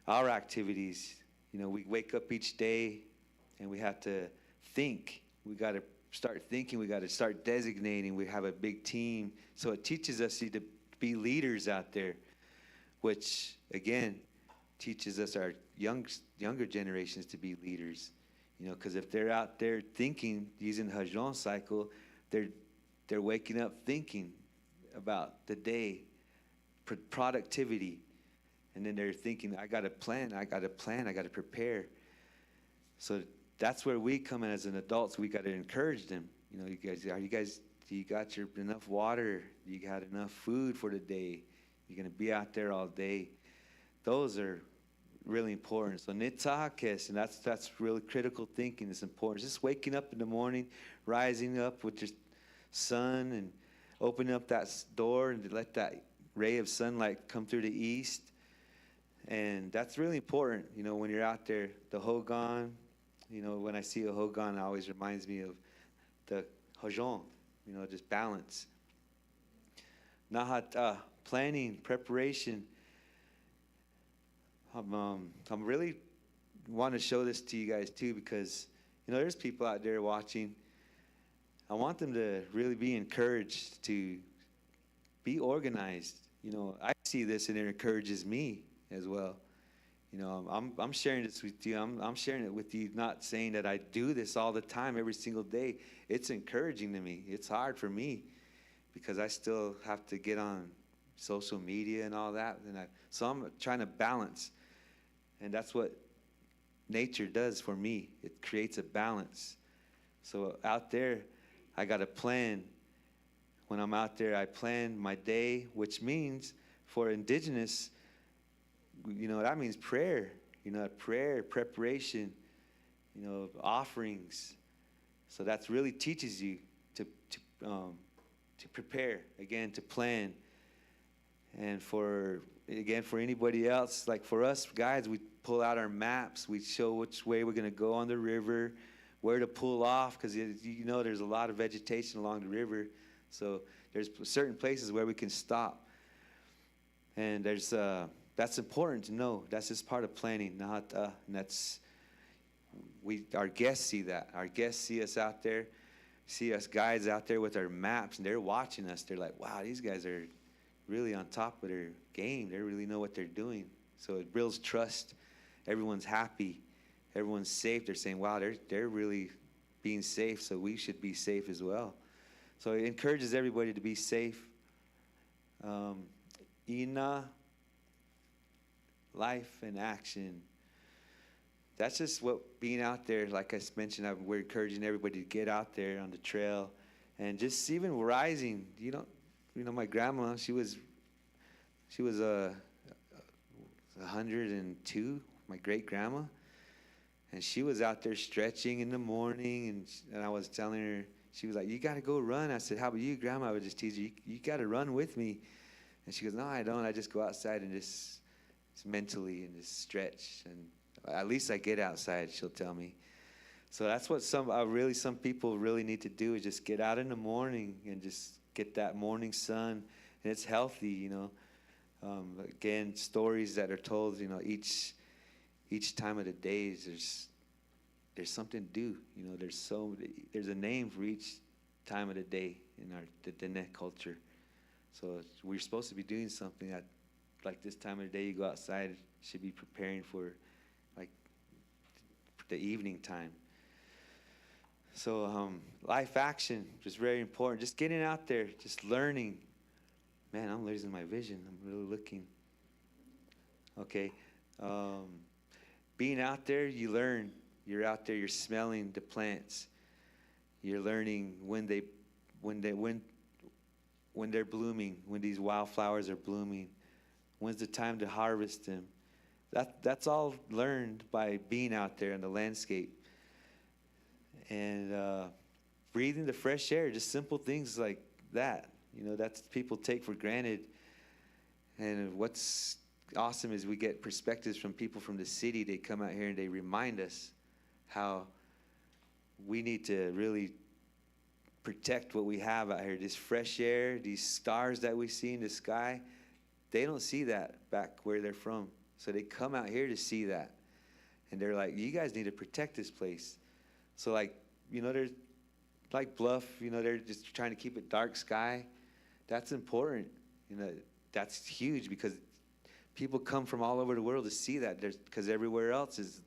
our activities. We wake up each day and we have to think. We got to start thinking. We got to start designating. We have a big team. So it teaches us to be leaders out there, which, again, teaches us our younger generations to be leaders. Because if they're out there thinking, using the Hajon cycle, they're waking up thinking about the day, productivity, and then they're thinking, I got to plan, I got to prepare. So that's where we come in as an adults. We got to encourage them. Do you got enough water? Do you got enough food for the day? You're going to be out there all day. Those are really important. So nitzahakes, and that's really critical thinking is important. Just waking up in the morning, rising up with your sun and open up that door and to let that ray of sunlight come through the east. And that's really important, you know, when you're out there. The Hogan, you know, when I see a Hogan, it always reminds me of the Hojon, you know, just balance. Nahat, planning, preparation. I'm really want to show this to you guys too, because, you know, there's people out there watching. I want them to really be encouraged to be organized. You know, I see this and it encourages me as well. You know, I'm sharing this with you. I'm sharing it with you, not saying that I do this all the time, every single day. It's encouraging to me. It's hard for me because I still have to get on social media and all that. So I'm trying to balance. And that's what nature does for me. It creates a balance. So out there, I got a plan. When I'm out there, I plan my day, which means for Indigenous, you know, that means prayer, you know, prayer, preparation, you know, offerings. So that really teaches you to prepare, again, to plan. And for anybody else, like for us guys, we pull out our maps, we show which way we're going to go on the river, where to pull off, because you know there's a lot of vegetation along the river. So there's certain places where we can stop. And there's that's important to know. That's just part of planning. And that's our guests see that. Our guests see us out there, see us guides out there with our maps, and they're watching us. They're like, wow, these guys are really on top of their game. They really know what they're doing. So it builds trust. Everyone's happy. Everyone's safe. They're saying, wow, they're really being safe, so we should be safe as well. So it encourages everybody to be safe. Ina, life and action. That's just what being out there, like I mentioned, we're encouraging everybody to get out there on the trail and just even rising. You know, my grandma, she was 102, my great grandma, and she was out there stretching in the morning, and I was telling her, she was like, you got to go run. I said, how about you, Grandma? I would just tease her, you got to run with me. And she goes, no, I don't. I just go outside and just mentally and just stretch. And at least I get outside, she'll tell me. So that's what some people really need to do, is just get out in the morning and just get that morning sun. And it's healthy, you know. Again, stories that are told, you know, each time of the days, there's something to do. You know, there's a name for each time of the day in the Dene culture. So we're supposed to be doing something at like this time of the day. You go outside, you should be preparing for like the evening time. So life action is very important. Just getting out there, just learning. Man, I'm losing my vision. I'm really looking. Okay. Being out there, you learn. You're out there, you're smelling the plants. You're learning when they're blooming, when these wildflowers are blooming. When's the time to harvest them? That's all learned by being out there in the landscape. And breathing the fresh air, just simple things like that. You know, that's people take for granted. And what's awesome is we get perspectives from people from the city. They come out here and they remind us how we need to really protect what we have out here. This fresh air, these stars that we see in the sky, they don't see that back where they're from. So they come out here to see that. And they're like, you guys need to protect this place. So like, you know, there's like Bluff, you know, they're just trying to keep it dark sky. That's important. You know, that's huge because people come from all over the world to see that. Because everywhere else it's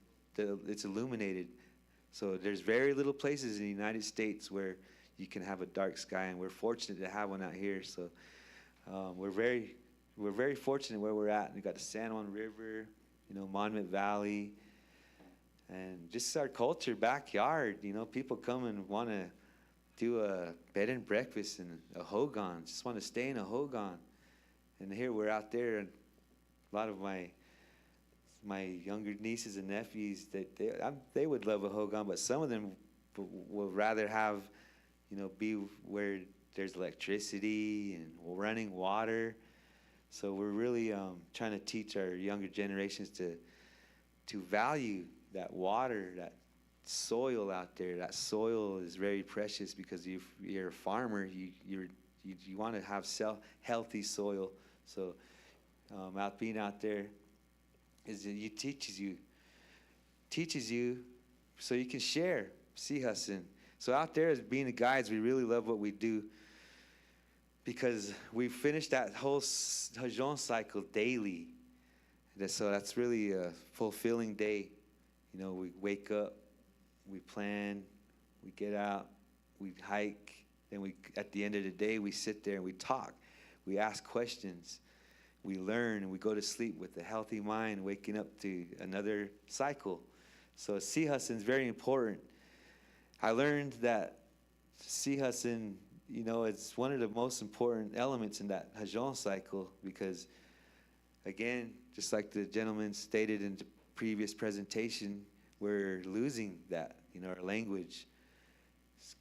illuminated. So there's very little places in the United States where you can have a dark sky, and we're fortunate to have one out here. So we're very fortunate where we're at. We got the San Juan River, you know, Monument Valley, and just our culture backyard. You know, people come and want to do a bed and breakfast in a hogan, just want to stay in a hogan. And here we're out there, and a lot of my younger nieces and nephews, they would love a hogan, but some of them will rather have, you know, be where there's electricity and running water. So we're really trying to teach our younger generations to value that water, that soil out there. That soil is very precious because if you're a farmer, you want to have healthy soil. So being out there teaches you so you can share. Sihasin. So out there as being the guides, we really love what we do because we finish that whole Hajon cycle daily. So that's really a fulfilling day. You know, we wake up, we plan, we get out, we hike, then at the end of the day, we sit there and we talk. We ask questions. We learn and we go to sleep with a healthy mind, waking up to another cycle. So Sihasin is very important. I learned that Sihasin, you know, it's one of the most important elements in that Hajon cycle because, again, just like the gentleman stated in the previous presentation, we're losing that, you know, our language.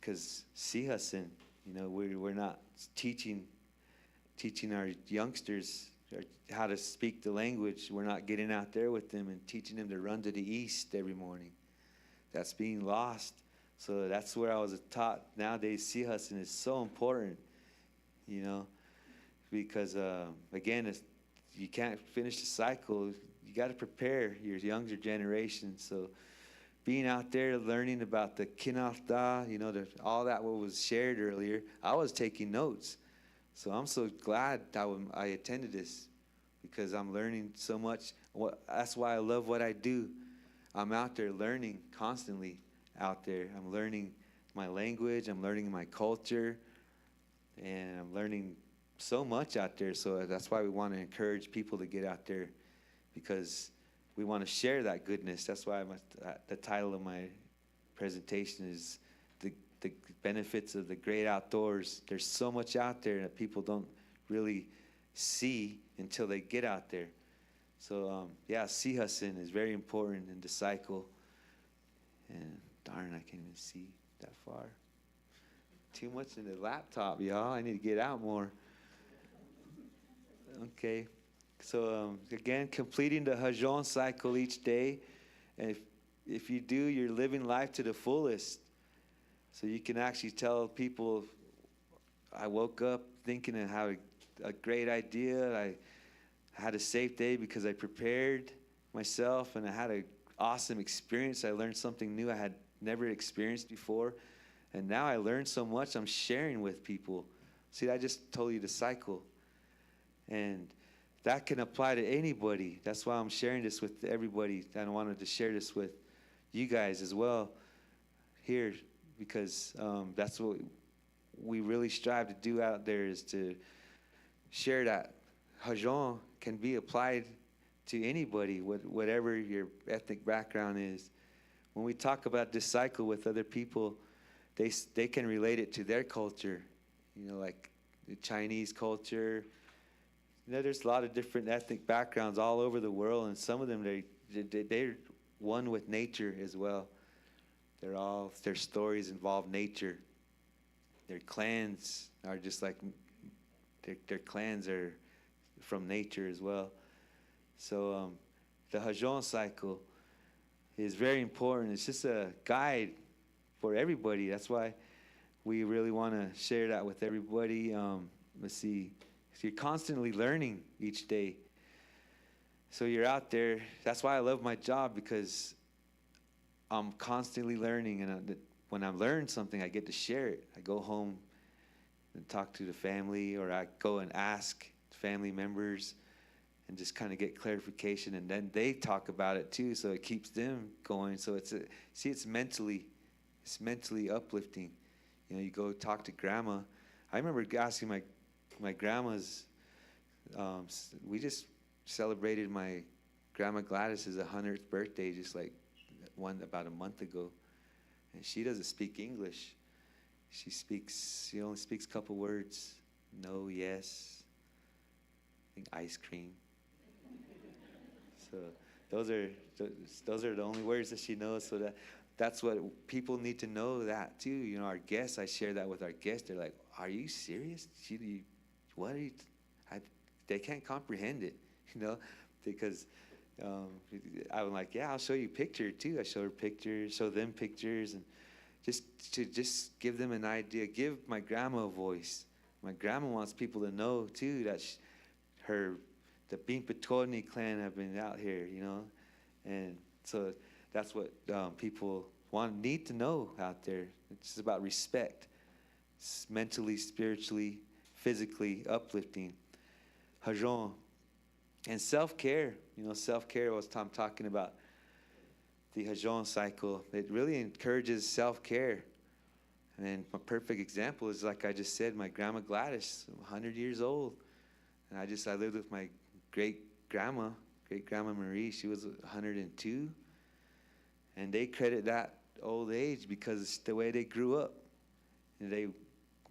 Because Sihasin, you know, we're not teaching our youngsters how to speak the language. We're not getting out there with them and teaching them to run to the east every morning. That's being lost. So that's where I was taught. Nowadays, Sihasin is so important, you know, because, again, you can't finish the cycle. You got to prepare your younger generation. So being out there learning about the Kinafta, you know, all that what was shared earlier, I was taking notes. So I'm so glad that I attended this because I'm learning so much. That's why I love what I do. I'm out there learning constantly out there. I'm learning my language. I'm learning my culture. And I'm learning so much out there. So that's why we want to encourage people to get out there because we want to share that goodness. That's why the title of my presentation is the benefits of the great outdoors. There's so much out there that people don't really see until they get out there. So yeah, Sihasin is very important in the cycle. And darn, I can't even see that far. Too much in the laptop, y'all. I need to get out more. Okay. So again, completing the Hajon cycle each day. And if you do, you're living life to the fullest. So you can actually tell people, I woke up thinking I had a great idea. I had a safe day because I prepared myself and I had an awesome experience. I learned something new I had never experienced before. And now I learned so much I'm sharing with people. See, I just told you the cycle. And that can apply to anybody. That's why I'm sharing this with everybody. I wanted to share this with you guys as well here because that's what we really strive to do out there is to share that Hajon can be applied to anybody, whatever your ethnic background is. When we talk about this cycle with other people, they can relate it to their culture, you know, like the Chinese culture. You know, there's a lot of different ethnic backgrounds all over the world, and some of them, they're one with nature as well. Their stories involve nature. Their clans are just like, their clans are from nature as well. So the Hajon cycle is very important. It's just a guide for everybody. That's why we really want to share that with everybody. Let's see. So you're constantly learning each day. So you're out there. That's why I love my job because I'm constantly learning. And when I learn something, I get to share it. I go home and talk to the family, or I go and ask family members and just kind of get clarification. And then they talk about it too, so it keeps them going. So it's mentally uplifting. You know, you go talk to grandma. I remember asking my grandma's, we just celebrated my grandma Gladys's 100th birthday just like about a month ago. And she doesn't speak English. She only speaks a couple words. No, yes, I think ice cream. So those are the only words that she knows. So that's what people need to know that too. You know, our guests, I share that with our guests. They're like, "Are you serious? What are you?" They can't comprehend it, you know, because I'm like, "Yeah, I'll show you picture too." I show her pictures, show them pictures, and just give them an idea. Give my grandma a voice. My grandma wants people to know too that the Bimpatoni clan have been out here, you know, and so that's what people need to know out there. It's just about respect. It's mentally, spiritually, physically uplifting. Hajon. And self-care. You know, self-care was I'm talking about the Hajon cycle. It really encourages self-care. And a perfect example is, like I just said, my grandma Gladys, 100 years old. And I lived with my great-grandma Marie. She was 102. And they credit that old age because it's the way they grew up. And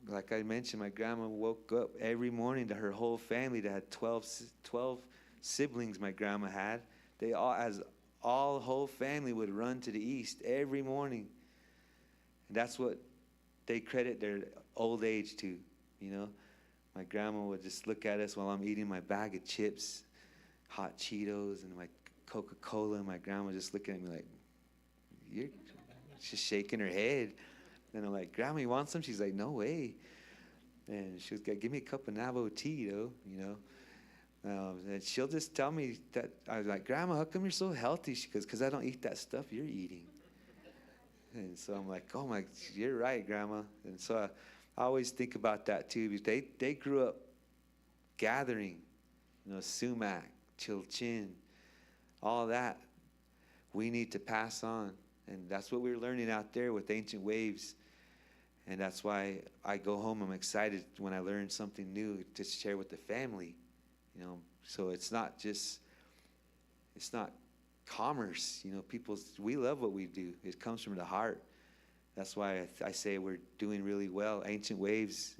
like I mentioned, my grandma woke up every morning to her whole family that had 12 siblings my grandma had. They all whole family would run to the east every morning. And that's what they credit their old age to, you know. My grandma would just look at us while I'm eating my bag of chips, hot Cheetos, and my Coca-Cola, and my grandma just looking at me like, she's shaking her head. And I'm like, "Grandma, you want some?" She's like, "No way." And she was like, "Give me a cup of Navajo tea, though," you know. And she'll just tell me that, I was like, "Grandma, how come you're so healthy?" She goes, "'Cause I don't eat that stuff you're eating." And so I'm like, "Oh my, you're right, Grandma." And so I always think about that too, because they grew up gathering, you know, sumac, chilchin, all that we need to pass on. And that's what we're learning out there with Ancient Waves. And that's why I go home, I'm excited when I learn something new to share with the family, you know. So it's not commerce, you know. We love what we do. It comes from the heart. That's why I say we're doing really well. Ancient Waves,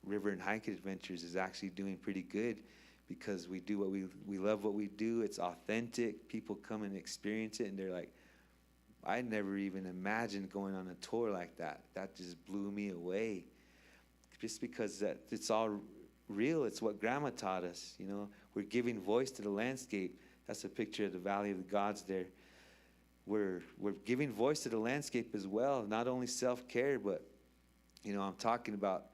River and Hiking Adventures is actually doing pretty good because we do we love what we do. It's authentic. People come and experience it, and they're like, "I never even imagined going on a tour like that. That just blew me away." Just because it's all real. It's what Grandma taught us, you know. We're giving voice to the landscape. That's a picture of the Valley of the Gods there. We're giving voice to the landscape as well. Not only self-care, but, you know, I'm talking about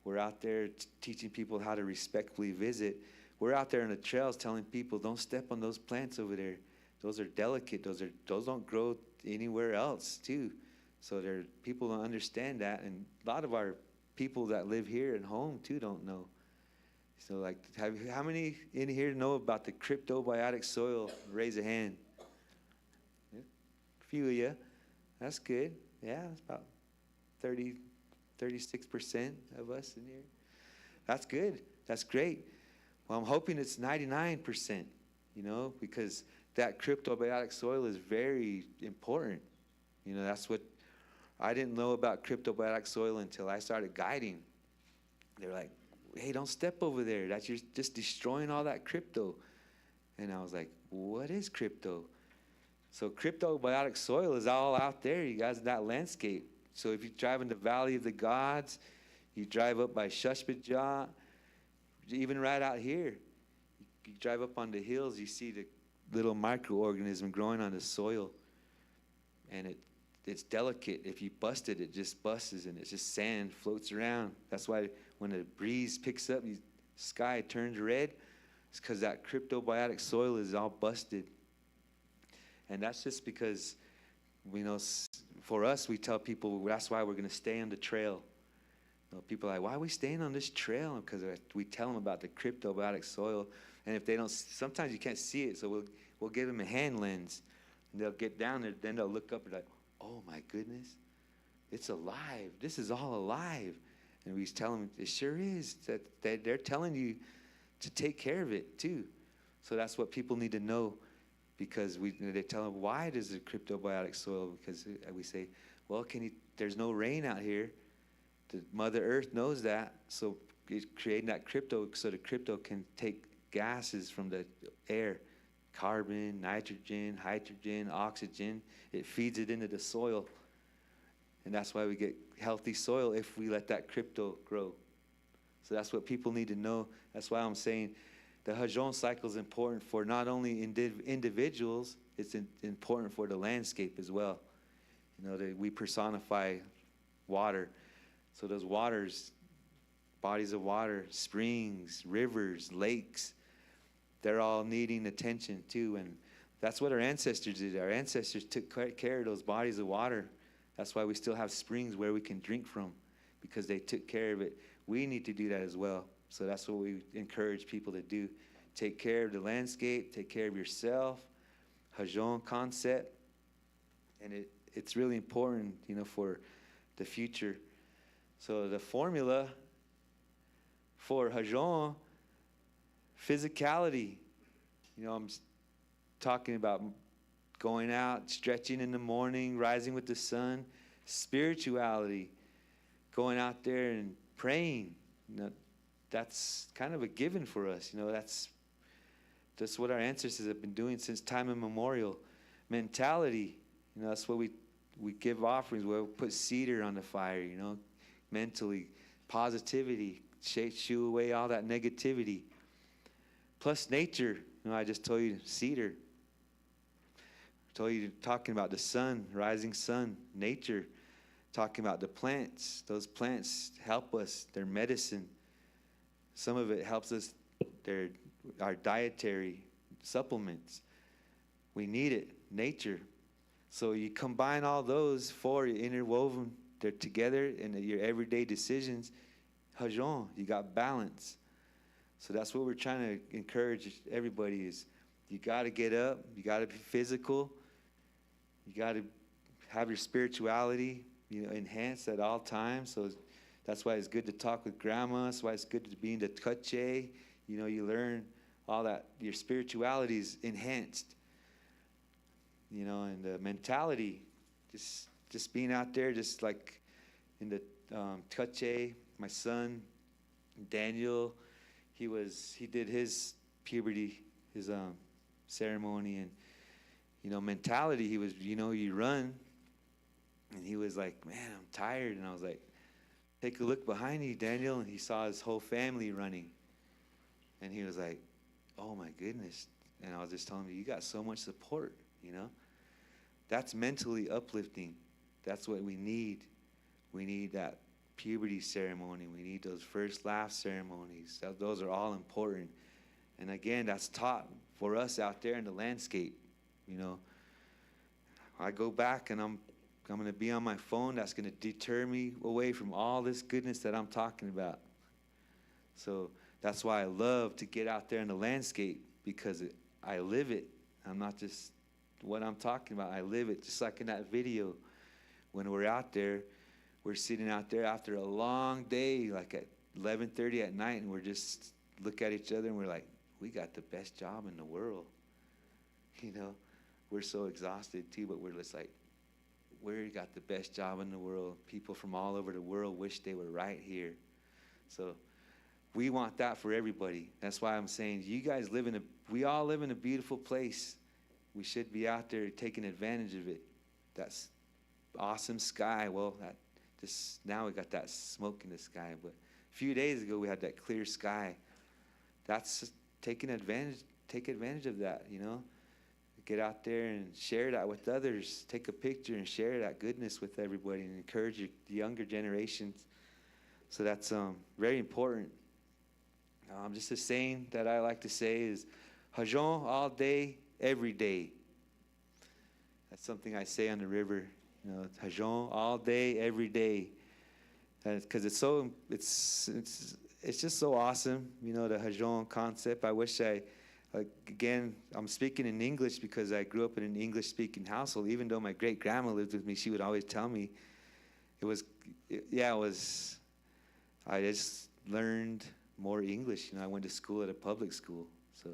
we're out there teaching people how to respectfully visit. We're out there on the trails telling people, "Don't step on those plants over there. Those are delicate. Those don't grow anywhere else too." So people don't understand that, and a lot of our people that live here at home too don't know. So like, how many in here know about the cryptobiotic soil? Raise a hand. A few of you. That's good. Yeah, it's about 36% of us in here. That's good. That's great. Well, I'm hoping it's 99%, you know, because that cryptobiotic soil is very important. You know, that's what I didn't know about cryptobiotic soil until I started guiding. They're like, "Hey, don't step over there. You're just destroying all that crypto." And I was like, "What is crypto?" So cryptobiotic soil is all out there, you guys, in that landscape. So if you drive in the Valley of the Gods, you drive up by Shushpajah, even right out here, you drive up on the hills, you see the little microorganism growing on the soil, and it's delicate. If you bust it, it just busts, and it's just sand floats around. That's why when the breeze picks up, the sky turns red. It's because that cryptobiotic soil is all busted. And that's just because, you know, for us, we tell people that's why we're going to stay on the trail. You know, people are like, "Why are we staying on this trail?" Because we tell them about the cryptobiotic soil. And if they don't, sometimes you can't see it, so we'll give them a hand lens. And they'll get down there, then they'll look up and like, "Oh my goodness, it's alive. This is all alive." And we tell them, it sure is. That they're telling you to take care of it too. So that's what people need to know, because they tell them, "Why does the cryptobiotic soil?" Because we say, "Well, there's no rain out here. The Mother Earth knows that, so it's creating that crypto so the crypto can take gases from the air, carbon, nitrogen, hydrogen, oxygen. It feeds it into the soil. And that's why we get healthy soil if we let that crypto grow. So that's what people need to know. That's why I'm saying the Hajon cycle is important for not only individuals, it's important for the landscape as well. You know, that we personify water. So those waters, bodies of water, springs, rivers, lakes, they're all needing attention too. And that's what our ancestors did. Our ancestors took care of those bodies of water. That's why we still have springs where we can drink from, because they took care of it. We need to do that as well. So that's what we encourage people to do. Take care of the landscape, take care of yourself. Hajon concept. And it's really important, you know, for the future. So the formula for Hajon, physicality. You know, I'm talking about going out, stretching in the morning, rising with the sun. Spirituality, going out there and praying. You know, that's kind of a given for us. You know, that's what our ancestors have been doing since time immemorial. Mentality, you know, that's what we give offerings. We'll put cedar on the fire, you know, mentally. Positivity, shoo away all that negativity. Plus nature, you know, I just told you cedar. Told you, talking about the sun, rising sun, nature, talking about the plants. Those plants help us, they're medicine. Some of it helps us, our dietary supplements. We need it, nature. So you combine all those four, you're interwoven, they're together in your everyday decisions. Hajon, you got balance. So that's what we're trying to encourage everybody is you got to get up, you got to be physical, you got to have your spirituality, you know, enhanced at all times. So that's why it's good to talk with grandma. That's why it's good to be in the kache. You know, you learn all that. Your spirituality is enhanced. You know, and the mentality, just being out there, just like in the kache. My son, Daniel, he did his puberty, his ceremony, and you know, mentality. He was, you know, you run, and he was like, man, I'm tired, and I was like, take a look behind you, Daniel, and he saw his whole family running, and he was like, oh my goodness, and I was just telling him, you got so much support, you know. That's mentally uplifting. That's what we need. We need that puberty ceremony. We need those first laugh ceremonies. Those are all important. And again, that's taught for us out there in the landscape. You know, I go back and I'm going to be on my phone. That's going to deter me away from all this goodness that I'm talking about. So that's why I love to get out there in the landscape, because I live it. I'm not just what I'm talking about. I live it, just like in that video. When we're out there, we're sitting out there after a long day, like at 11:30 at night, and we're just look at each other and we're like, we got the best job in the world. You know, we're so exhausted too, but we're just like, we got the best job in the world. People from all over the world wish they were right here. So we want that for everybody. That's why I'm saying you guys we all live in a beautiful place. We should be out there taking advantage of it. That's awesome sky. Well, now we got that smoke in the sky, but a few days ago we had that clear sky. That's take advantage of that, you know. Get out there and share that with others. Take a picture and share that goodness with everybody and encourage the younger generations. So that's very important. Just a saying that I like to say is, Hajon all day, every day. That's something I say on the river. You know, Hajon all day, every day. Because it's just so awesome, you know, the Hajon concept. I wish again, I'm speaking in English because I grew up in an English-speaking household. Even though my great-grandma lived with me, she would always tell me, I just learned more English. You know, I went to school at a public school. So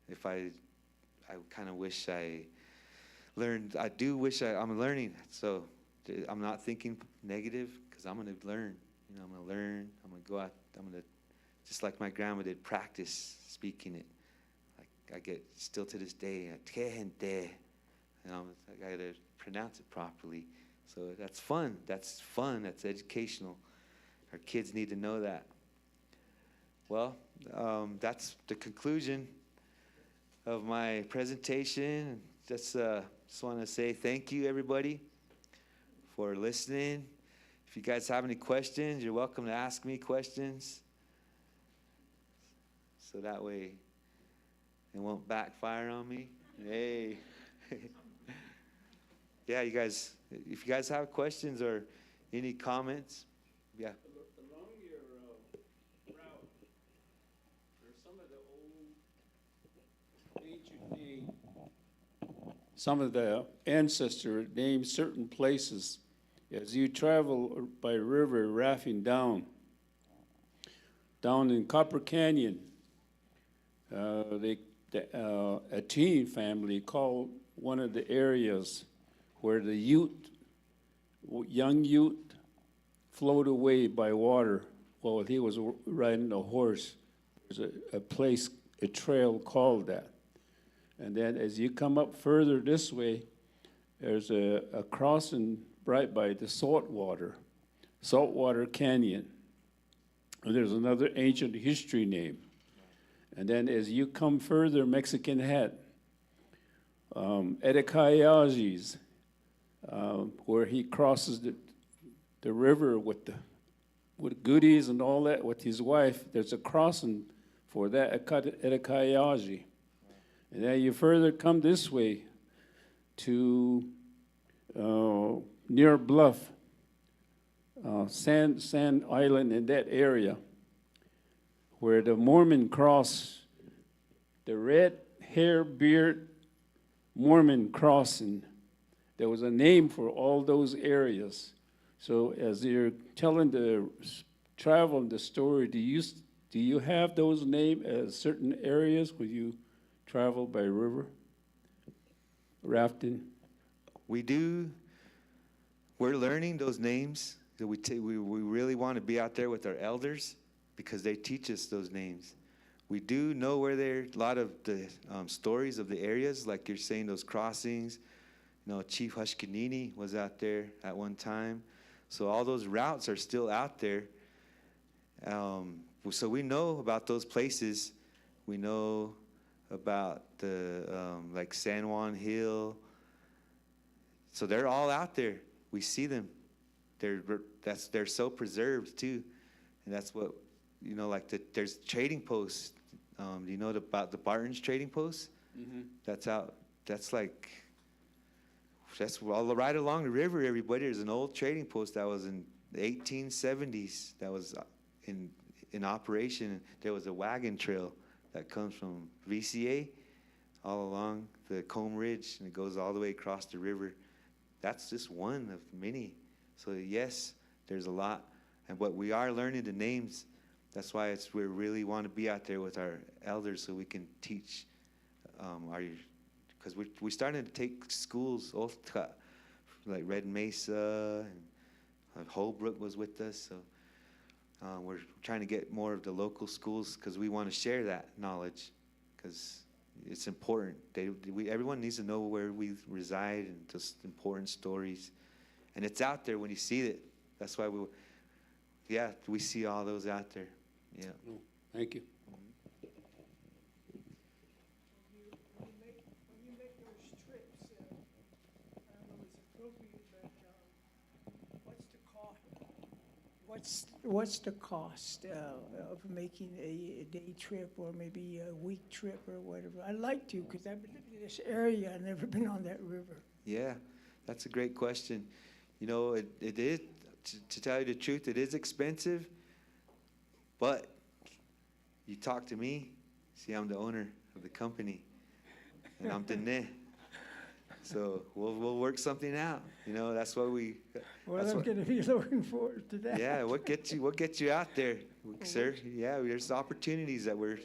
I kind of wish I learned, I'm learning. So I'm not thinking negative, because I'm going to learn. You know, I'm going to learn. I'm going to go out. I'm going to, just like my grandma did, practice speaking it. Like I get still to this day, que gente, I gotta pronounce it properly. So that's fun. That's fun. That's educational. Our kids need to know that. Well, that's the conclusion of my presentation. Just want to say thank you, everybody, for listening. If you guys have any questions, you're welcome to ask me questions. So that way it won't backfire on me. Hey. Yeah, you guys, if you guys have questions or any comments, yeah. Along your route, there's some of the old ancient names. Some of the ancestors named certain places as you travel by river rafting down in Copper Canyon. A teen family called one of the areas where the young youth floated away by water while he was riding a horse. There's a place, a trail called that. And then as you come up further this way, there's a crossing right by the Saltwater Canyon. And there's another ancient history name. And then as you come further, Mexican Hat, Edecayages, where he crosses the river with goodies and all that with his wife. There's a crossing for that, Edecayaji. And then you further come this way to near Bluff, Sand Island in that area, where the Mormon cross, the red hair beard Mormon crossing. There was a name for all those areas. So as you're telling the travel and the story, do you have those names as certain areas where you travel by river, rafting? We do. We're learning those names. That we really want to be out there with our elders because they teach us those names. We do know where there a lot of the stories of the areas, like you're saying, those crossings. You know, Chief Hushkanini was out there at one time. So all those routes are still out there. So we know about those places. We know about the like San Juan Hill. So they're all out there. We see them. They're so preserved too, and that's what, you know, like there's trading posts. Do you know about the Barton's trading post? Mm-hmm. That's out. That's all right along the river. Everybody, there's an old trading post that was in the 1870s. That was in operation. There was a wagon trail that comes from VCA all along the Comb Ridge, and it goes all the way across the river. That's just one of many. So yes, there's a lot, but we are learning the names. That's why we really want to be out there with our elders so we can teach because we started to take schools, like Red Mesa, and Holbrook was with us. So we're trying to get more of the local schools because we want to share that knowledge because it's important. Everyone needs to know where we reside and just important stories. And it's out there when you see it. That's why we see all those out there. Yeah. Oh, thank you. When you make those trips, I don't know if it's appropriate, but what's the cost of making a day trip or maybe a week trip or whatever? I'd like to because I've been looking at this area. I've never been on that river. Yeah, that's a great question. You know, it is, to tell you the truth, it is expensive, but you talk to me, see, I'm the owner of the company, and I'm Dene. So we'll work something out. You know, that's what we. Well, I'm going to be looking forward to that. Yeah, what gets you out there, sir? Yeah, there's opportunities that we're.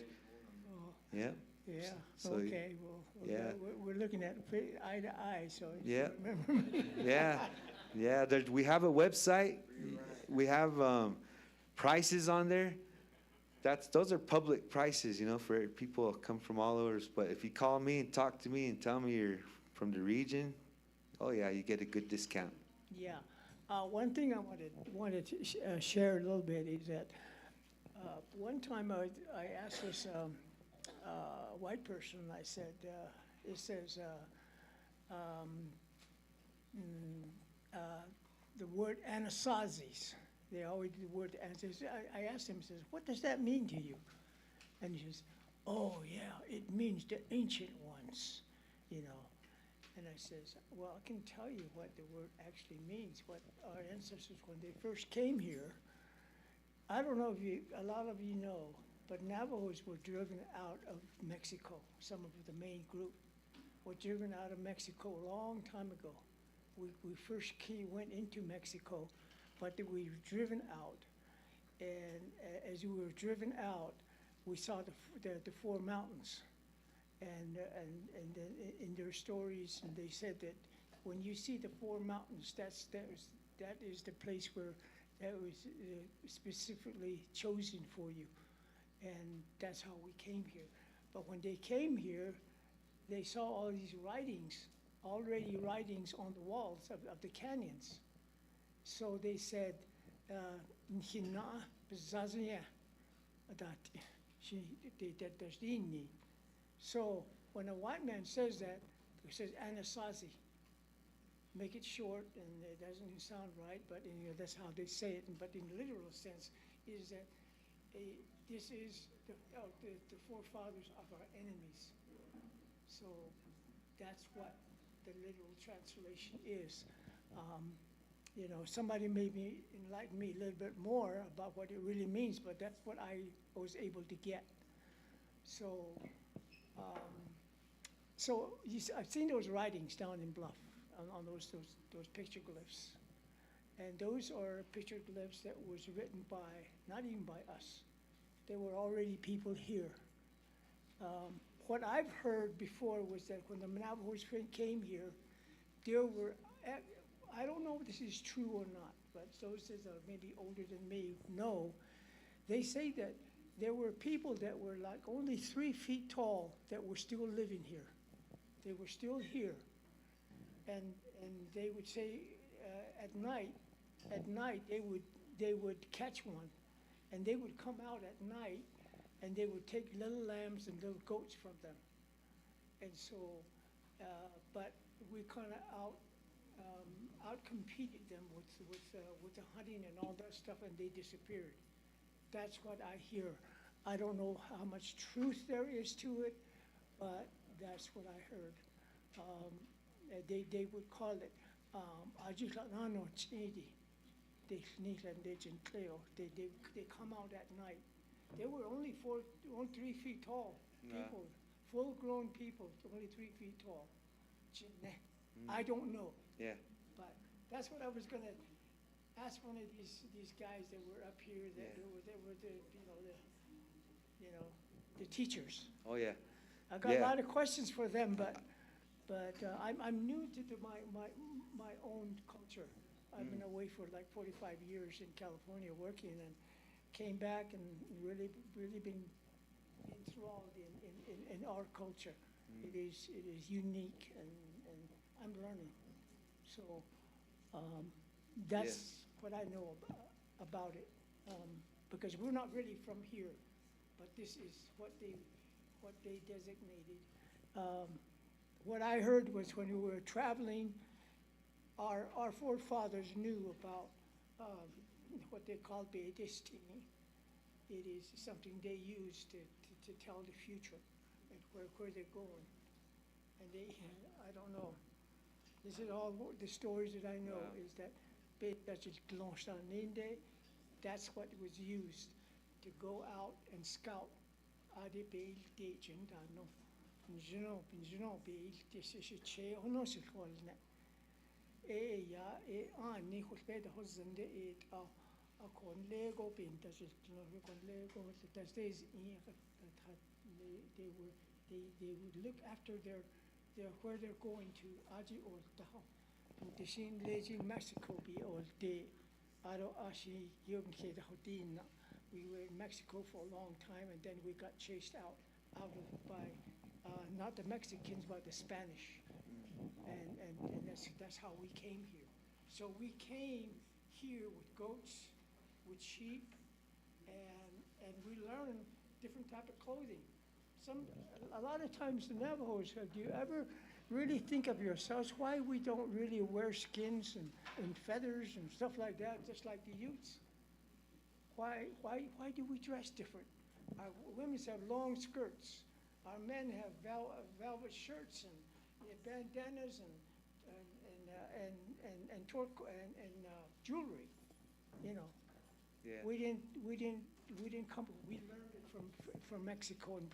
Yeah. Yeah. So, okay. Well, yeah. We're looking at eye to eye, so Yeah. remember me. Yeah. Yeah. We have a website. We have prices on there. those are public prices, you know, for people who come from all over. But if you call me and talk to me and tell me you're from the region, oh yeah, you get a good discount. Yeah. One thing I wanted to share a little bit is that one time I asked this white person, I said, it says, the word Anasazis. They always do the word Anasazis. I asked him, says, what does that mean to you? And he says, oh yeah, it means the ancient ones, you know. And I says, well, I can tell you what the word actually means, what our ancestors, when they first came here, I don't know if a lot of you know, but Navajos were driven out of Mexico. Some of the main group were driven out of Mexico a long time ago. We first went into Mexico, but we were driven out. And as we were driven out, we saw the four mountains. And in their stories, and they said that when you see the four mountains, that is the place where that was specifically chosen for you. And that's how we came here. But when they came here, they saw all these writings, already writings on the walls of the canyons. So they said, "Nhina bezaznya dat she." So when a white man says that, he says Anasazi. Make it short, and it doesn't sound right, but that's how they say it. But in literal sense, is that this is the forefathers of our enemies. So that's what the literal translation is. You know, somebody maybe enlighten me a little bit more about what it really means, but that's what I was able to get. So. I've seen those writings down in Bluff on those picture glyphs. And those are picture glyphs that was written by, not even by us. There were already people here. What I've heard before was that when the Navajos came here, there were, I don't know if this is true or not, but those that are maybe older than me know, they say that there were people that were like only 3 feet tall that were still living here. They were still here. And they would say at night they would catch one, and they would come out at night and they would take little lambs and little goats from them. And so, but we kind of outcompeted them with the hunting and all that stuff, and they disappeared. That's what I hear. I don't know how much truth there is to it, but that's what I heard. They would call it Ajitlano Chidi. They come out at night. They were only 3 feet tall people, full-grown people, only 3 feet tall. I don't know. Yeah. But that's what I was gonna ask one of these guys that were up here. That they were the teachers. Oh yeah. I got a lot of questions for them, but I'm new to my own culture. I've been away for like 45 years in California working, and came back and really been enthralled in our culture. It is unique, and I'm learning. So that's what I know about it, because we're not really from here, but this is what they designated. What I heard was when we were traveling, our forefathers knew about what they call destiny. It is something they use to tell the future and where they're going. And I don't know. This is all the stories that I know, is that that's what was used to go out and scout. They would look after where they're going to. Aji or Tahoe. The same legend Mexico be all day. Aro ashi yom ke the hotina. We were in Mexico for a long time, and then we got chased out by, not the Mexicans, but the Spanish. And that's how we came here. So we came here with goats, with sheep, and we learned different type of clothing. A lot of times the Navajos, do you ever really think of yourselves why we don't really wear skins and feathers and stuff like that, just like the Utes? Why do we dress different? Our women have long skirts. Our men have velvet shirts and bandanas and jewelry. You know, Yeah. we didn't come. We learned it from Mexico and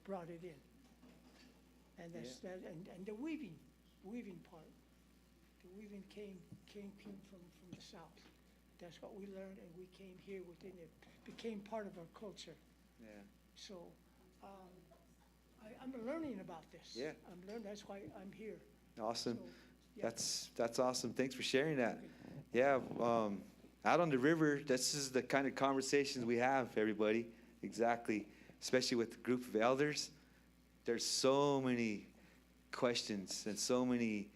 brought it in. And that's that. And the weaving part. The weaving came from the south. That's what we learned, and we came here within it. Became part of our culture. Yeah. So I'm learning about this. Yeah. I'm learning. That's why I'm here. Awesome. So, yeah. That's awesome. Thanks for sharing that. Yeah. Out on the river, this is the kind of conversations we have, everybody. Exactly. Especially with the group of elders. There's so many questions and so many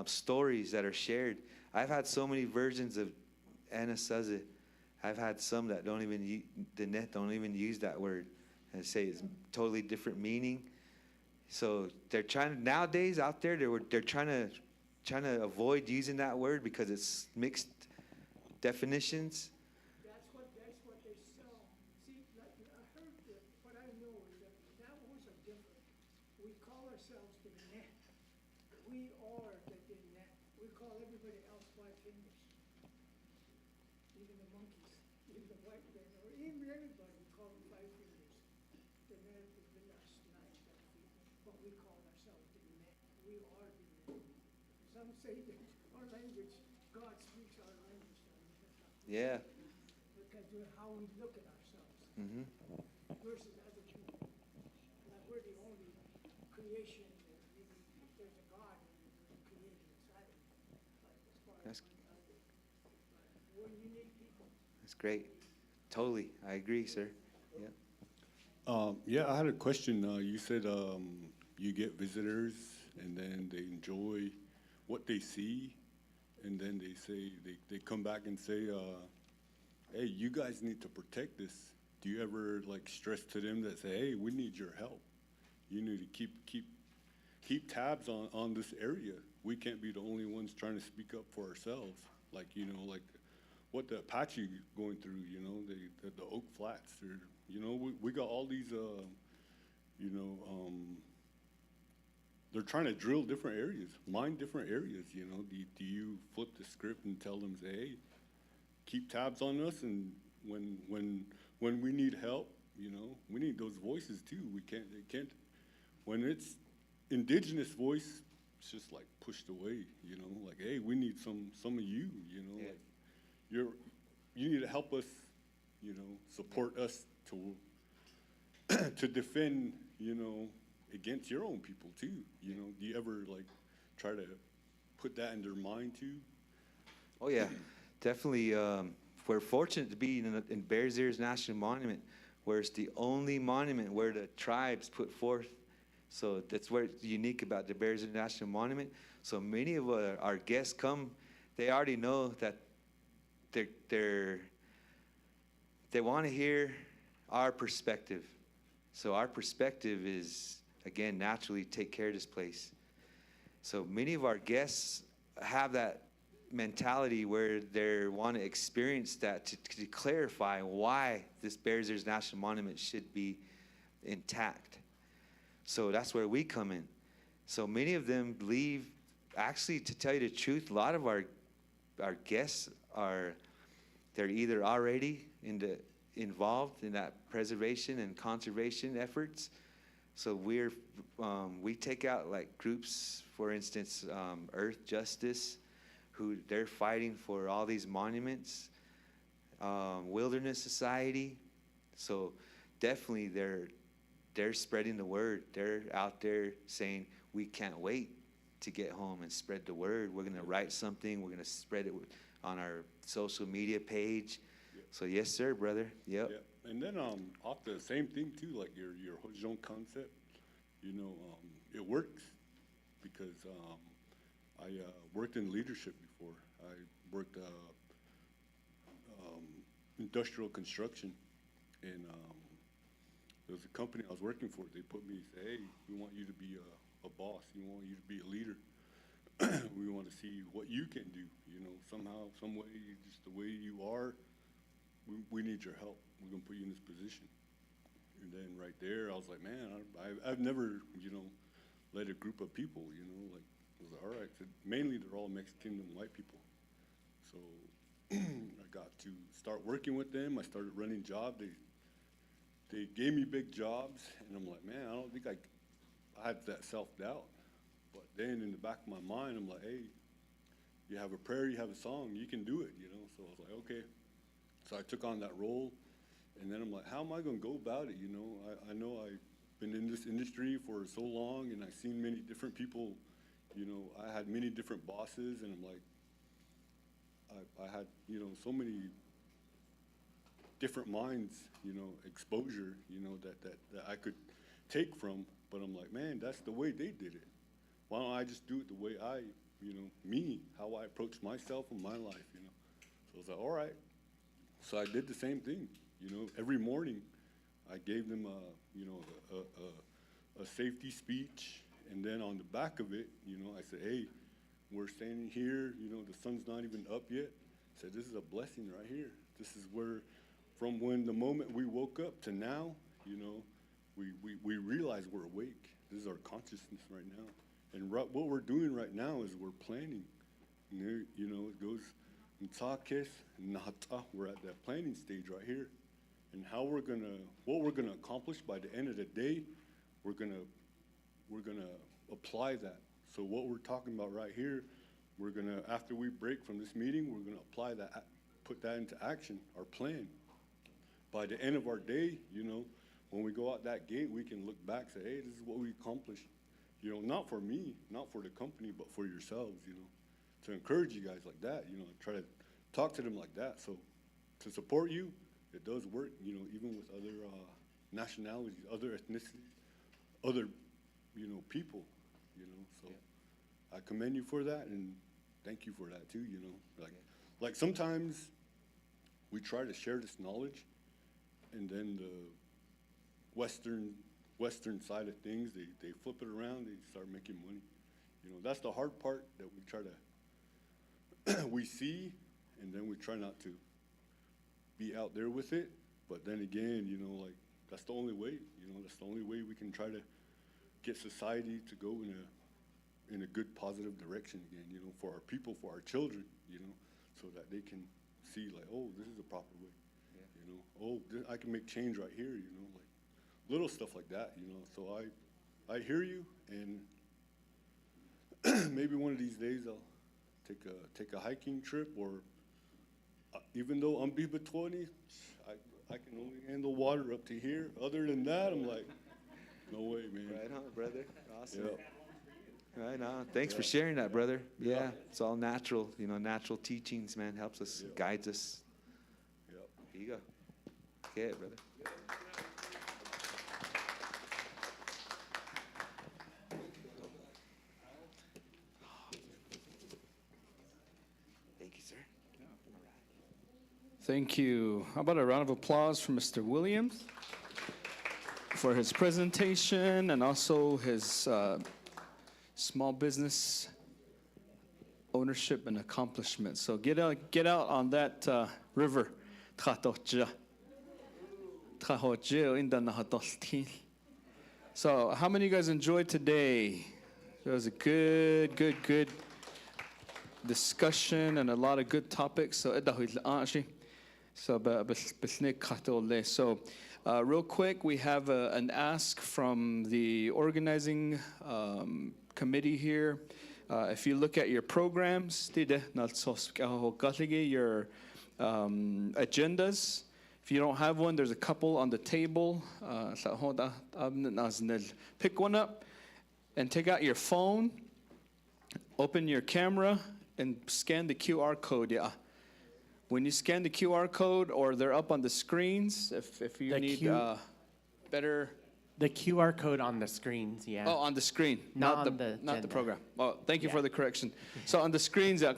stories that are shared. I've had so many versions of Anasazi. I've had some that don't even use that word and say it's totally different meaning. So they're trying nowadays out there. They're trying to avoid using that word because it's mixed definitions. That's what they sell. See, like, I heard that what I know is that Navajos are different. We call ourselves the net. We are the net. We call everybody else 5 fingers. Even the monkeys, even the white men, or even everybody, we call them 5 fingers. The net is the last 9 feet, but we call ourselves the net. We are the net. Some say that our language, God speaks our language. Yeah. Because of how we look at ourselves versus other people. Like we're the only creation that even there's a God created inside of it. Like as far as we're unique people. That's great. Totally. I agree, sir. Yeah. Yeah, I had a question. You said you get visitors and then they enjoy what they see, and then they say they come back and say, hey, you guys need to protect this. Do you ever like stress to them that say, hey, we need your help? You need to keep tabs on this area. We can't be the only ones trying to speak up for ourselves. Like, you know, like what the Apache going through, you know, the Oak Flats. You know, we got all these, you know, they're trying to drill different areas, mine different areas, you know. Do you flip the script and tell them, say, hey, keep tabs on us, and when we need help, you know, we need those voices too. It can't, when it's indigenous voice, it's just like pushed away, you know, like, hey, we need some of you, you know, like you need to help us, you know, support us to defend, you know, against your own people too, you know. Do you ever like try to put that in their mind too? Oh yeah, definitely. We're fortunate to be in Bears Ears National Monument, where it's the only monument where the tribes put forth. So that's where it's unique about the Bears Ears National Monument. So many of our guests come, they already know that they want to hear our perspective. So our perspective is, again, naturally take care of this place. So many of our guests have that mentality where they want to experience that to clarify why this Bears Ears National Monument should be intact. So that's where we come in. So many of them leave, actually, to tell you the truth, a lot of our guests they're either already involved in that preservation and conservation efforts. So we take out like groups, for instance, Earth Justice, who they're fighting for all these monuments, Wilderness Society. So definitely they're spreading the word. They're out there saying, we can't wait to get home and spread the word. We're going to write something. We're going to spread it on our social media page. So yes, sir, brother. Yep. Yeah. And then off the same thing too, like your Hojong concept, it works because I worked in leadership before. I worked industrial construction, and there was a company I was working for. They put me, say, hey, we want you to be a boss. We want you to be a leader. We want to see what you can do. Somehow, some way, just the way you are. We need your help. We're gonna put you in this position. And then right there, I was like, man, I've never, led a group of people, like, I was like, all right. So mainly they're all Mexican and white people. So I got to start working with them. I started running jobs. They gave me big jobs, and I'm like, man, I don't think I had that self-doubt. But then in the back of my mind, I'm like, hey, you have a prayer, you have a song, you can do it, So I was like, okay. So I took on that role, and then I'm like, how am I going to go about it, I know I've been in this industry for so long, and I've seen many different people, I had many different bosses, and I'm like, I had, so many different minds, exposure, that I could take from, but I'm like, man, that's the way they did it. Why don't I just do it the way how I approach myself and my life, So I was like, all right. So I did the same thing, every morning I gave them a safety speech, and then on the back of it, I said, hey, we're standing here, the sun's not even up yet. I said, this is a blessing right here. This is where, from when the moment we woke up to now, we realize we're awake. This is our consciousness right now. And what we're doing right now is we're planning. It goes, we're at that planning stage right here. And what we're gonna accomplish by the end of the day, we're gonna apply that. So what we're talking about right here, we're gonna, after we break from this meeting, we're gonna apply that, put that into action, our plan. By the end of our day, when we go out that gate, we can look back, say, hey, this is what we accomplished. Not for me, not for the company, but for yourselves, to encourage you guys like that, try to talk to them like that. So to support you, it does work, even with other nationalities, other ethnicities, other, people, So I commend you for that, and thank you for that too, Like sometimes we try to share this knowledge, and then the Western side of things, they flip it around, they start making money. That's the hard part that we try to, we see, and then we try not to be out there with it. But then again, like, that's the only way, that's the only way we can try to get society to go in a good, positive direction again, for our people, for our children, so that they can see, like, oh, this is the proper way, oh, I can make change right here, like little stuff like that, So I hear you, and maybe one of these days I'll take a hiking trip, or even though I'm Biba 20, I can only handle water up to here. Other than that, I'm like, no way, man. Right on, brother. Awesome. Yep. Right on. Thanks for sharing that, brother. Yeah, it's all natural, natural teachings, man. Helps us, guides us. Yep. Here you go. Okay, brother. Thank you, sir. Thank you. How about a round of applause for Mr. Williams for his presentation and also his small business ownership and accomplishment. So get out on that river. So how many of you guys enjoyed today? It was a good discussion and a lot of good topics. So real quick, we have an ask from the organizing committee here. If you look at your programs, your agendas, if you don't have one, there's a couple on the table. Pick one up and take out your phone, open your camera, and scan the QR code. When you scan the QR code, or they're up on the screens, if you The need better. The QR code on the screens, yeah. Oh, on the screen, Not not on the not the agenda. program. Oh, thank you Yeah. for the correction. So on the screens, so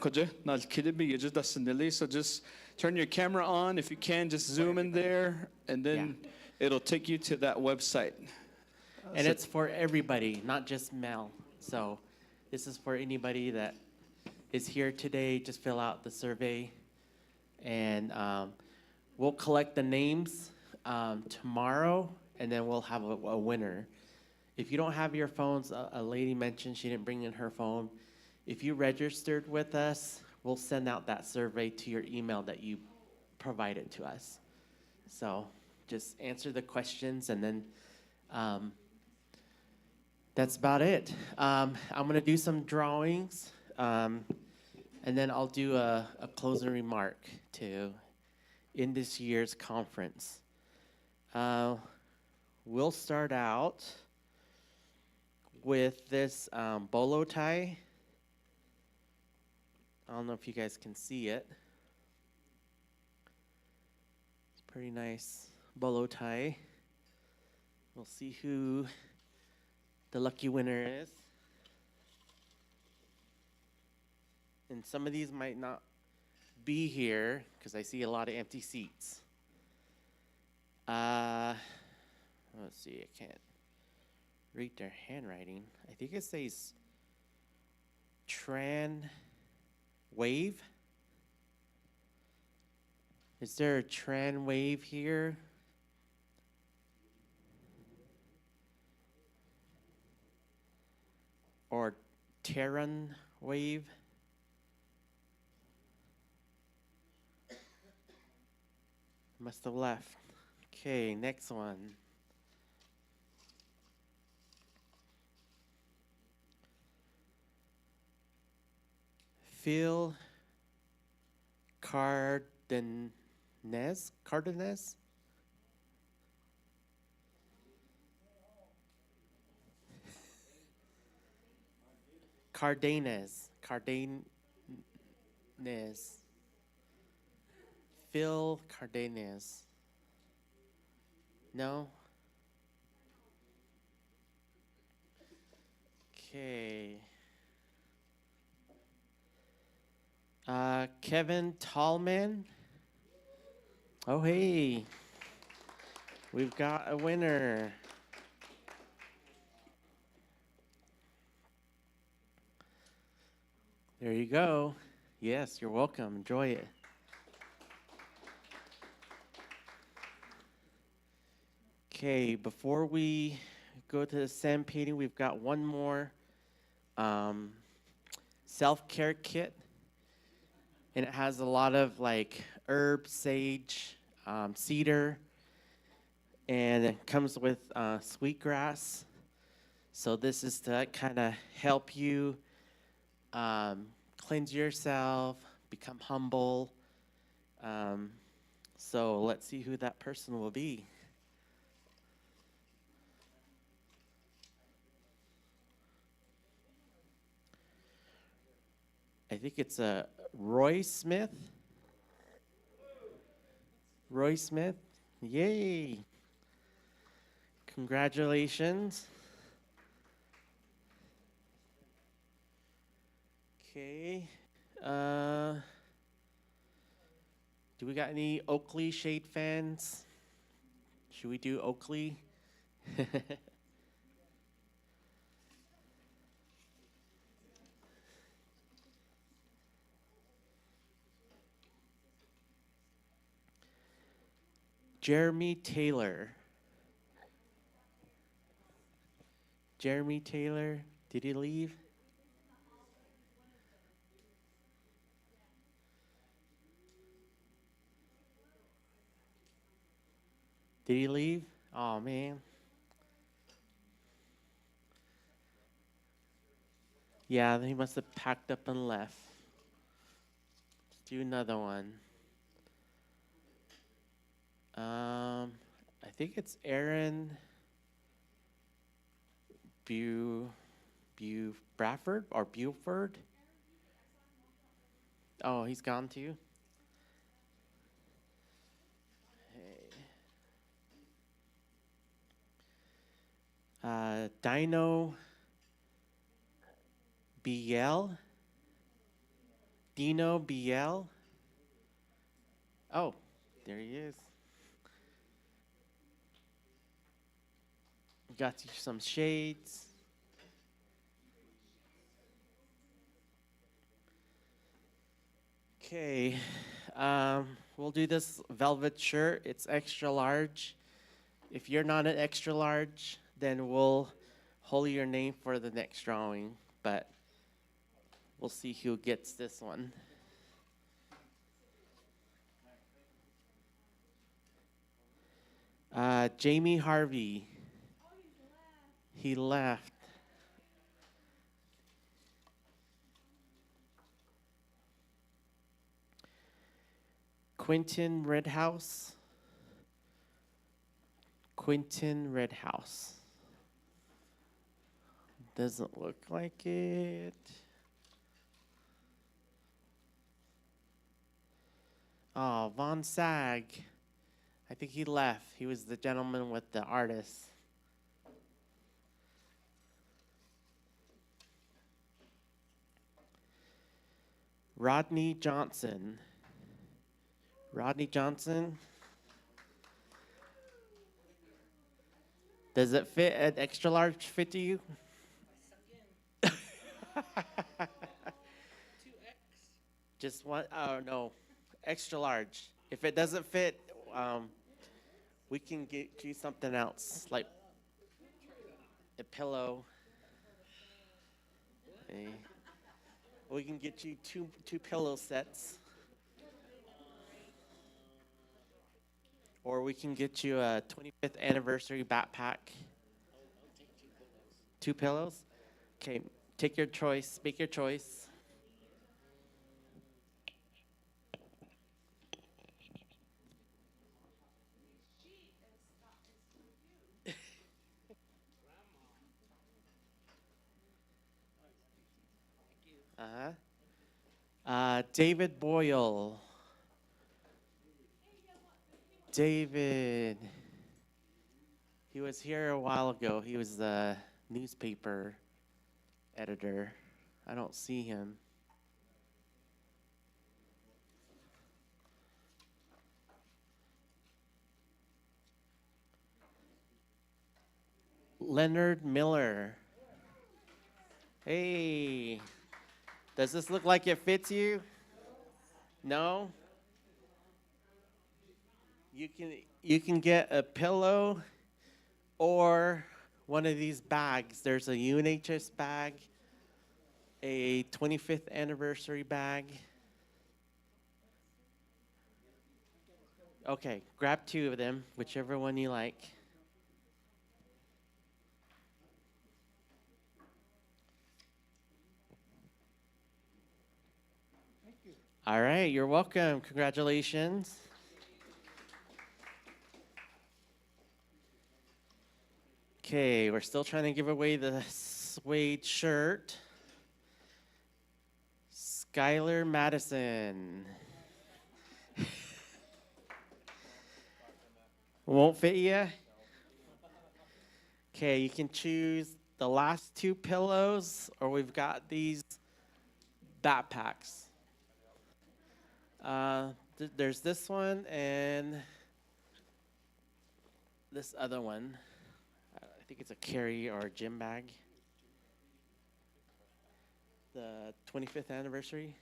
just turn your camera on. If you can, just zoom in there, and then it'll take you to that website. And So- it's for everybody, not just Mel. So this is for anybody that is here today. Just fill out the survey, and we'll collect the names tomorrow, and then we'll have a winner. If you don't have your phones, a lady mentioned she didn't bring in her phone. If you registered with us, we'll send out that survey to your email that you provided to us. So just answer the questions, and then that's about it. I'm going to do some drawings, and then I'll do a closing remark to end this year's conference. We'll start out with this bolo tie. I don't know if you guys can see it. It's pretty nice bolo tie. We'll see who the lucky winner is. And some of these might not be here because I see a lot of empty seats. Let's see, I can't read their handwriting. I think it says Tran Wave. Is there a Tran Wave here? Or Terran Wave? Must have left. Okay, next one. Phil Cardenas? Cardenas? Cardenas. Cardenas. Phil Cardenas. No? Okay. Kevin Tallman. Oh, hey. We've got a winner. There you go. Yes, you're welcome. Enjoy it. Okay, before we go to the sand painting, we've got one more self-care kit. And it has a lot of like herb, sage, cedar, and it comes with sweetgrass. So this is to kind of help you cleanse yourself, become humble. So let's see who that person will be. I think it's a Roy Smith. Roy Smith. Yay. Congratulations. Okay. Do we got any Oakley Shade fans? Should we do Oakley? Jeremy Taylor. Jeremy Taylor, did he leave? Did he leave? Oh, man. Yeah, he must have packed up and left. Let's do another one. I think it's Aaron Bradford or Buford. Oh, he's gone too? Dino BL. Dino BL. Oh, there he is. We got you some shades. Okay, we'll do this velvet shirt. It's extra large. If you're not an extra large, then we'll hold your name for the next drawing, but we'll see who gets this one. Jamie Harvey. He left. Quentin Redhouse. Quentin Redhouse. Doesn't look like it. Oh, Von Sag. I think he left. He was the gentleman with the artist. Rodney Johnson. Rodney Johnson. Does it fit an extra large fit to you? Just one, oh no, extra large. If it doesn't fit, we can get you something else, like a pillow. Okay. We can get you two pillow sets. Or we can get you a 25th anniversary backpack. 2 pillows? Okay, take your choice, make your choice. David Boyle. David. He was here a while ago. He was the newspaper editor. I don't see him. Leonard Miller. Hey. Does this look like it fits you? No? You can get a pillow or one of these bags. There's a UNHS bag, a 25th anniversary bag. Okay, grab 2 of them, whichever one you like. All right, you're welcome. Congratulations. Okay, we're still trying to give away the suede shirt. Skylar Madison. Won't fit you? Okay, you can choose the last 2 pillows, or we've got these backpacks. There's this one and this other one. I think it's a carry or a gym bag. The 25th anniversary.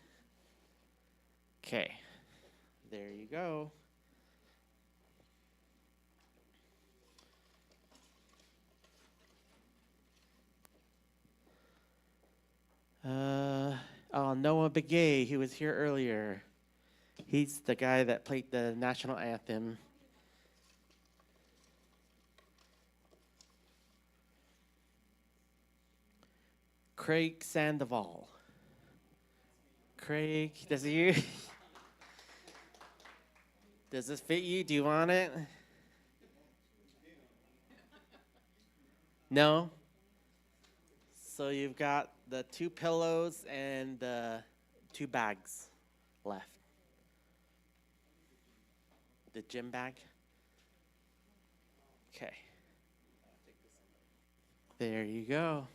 Okay, there you go. Noah Begay, he was here earlier. He's the guy that played the national anthem. Craig Sandoval. Craig, does this fit you? Do you want it? No? So you've got the 2 pillows and the 2 bags left. The gym bag? Okay. There you go.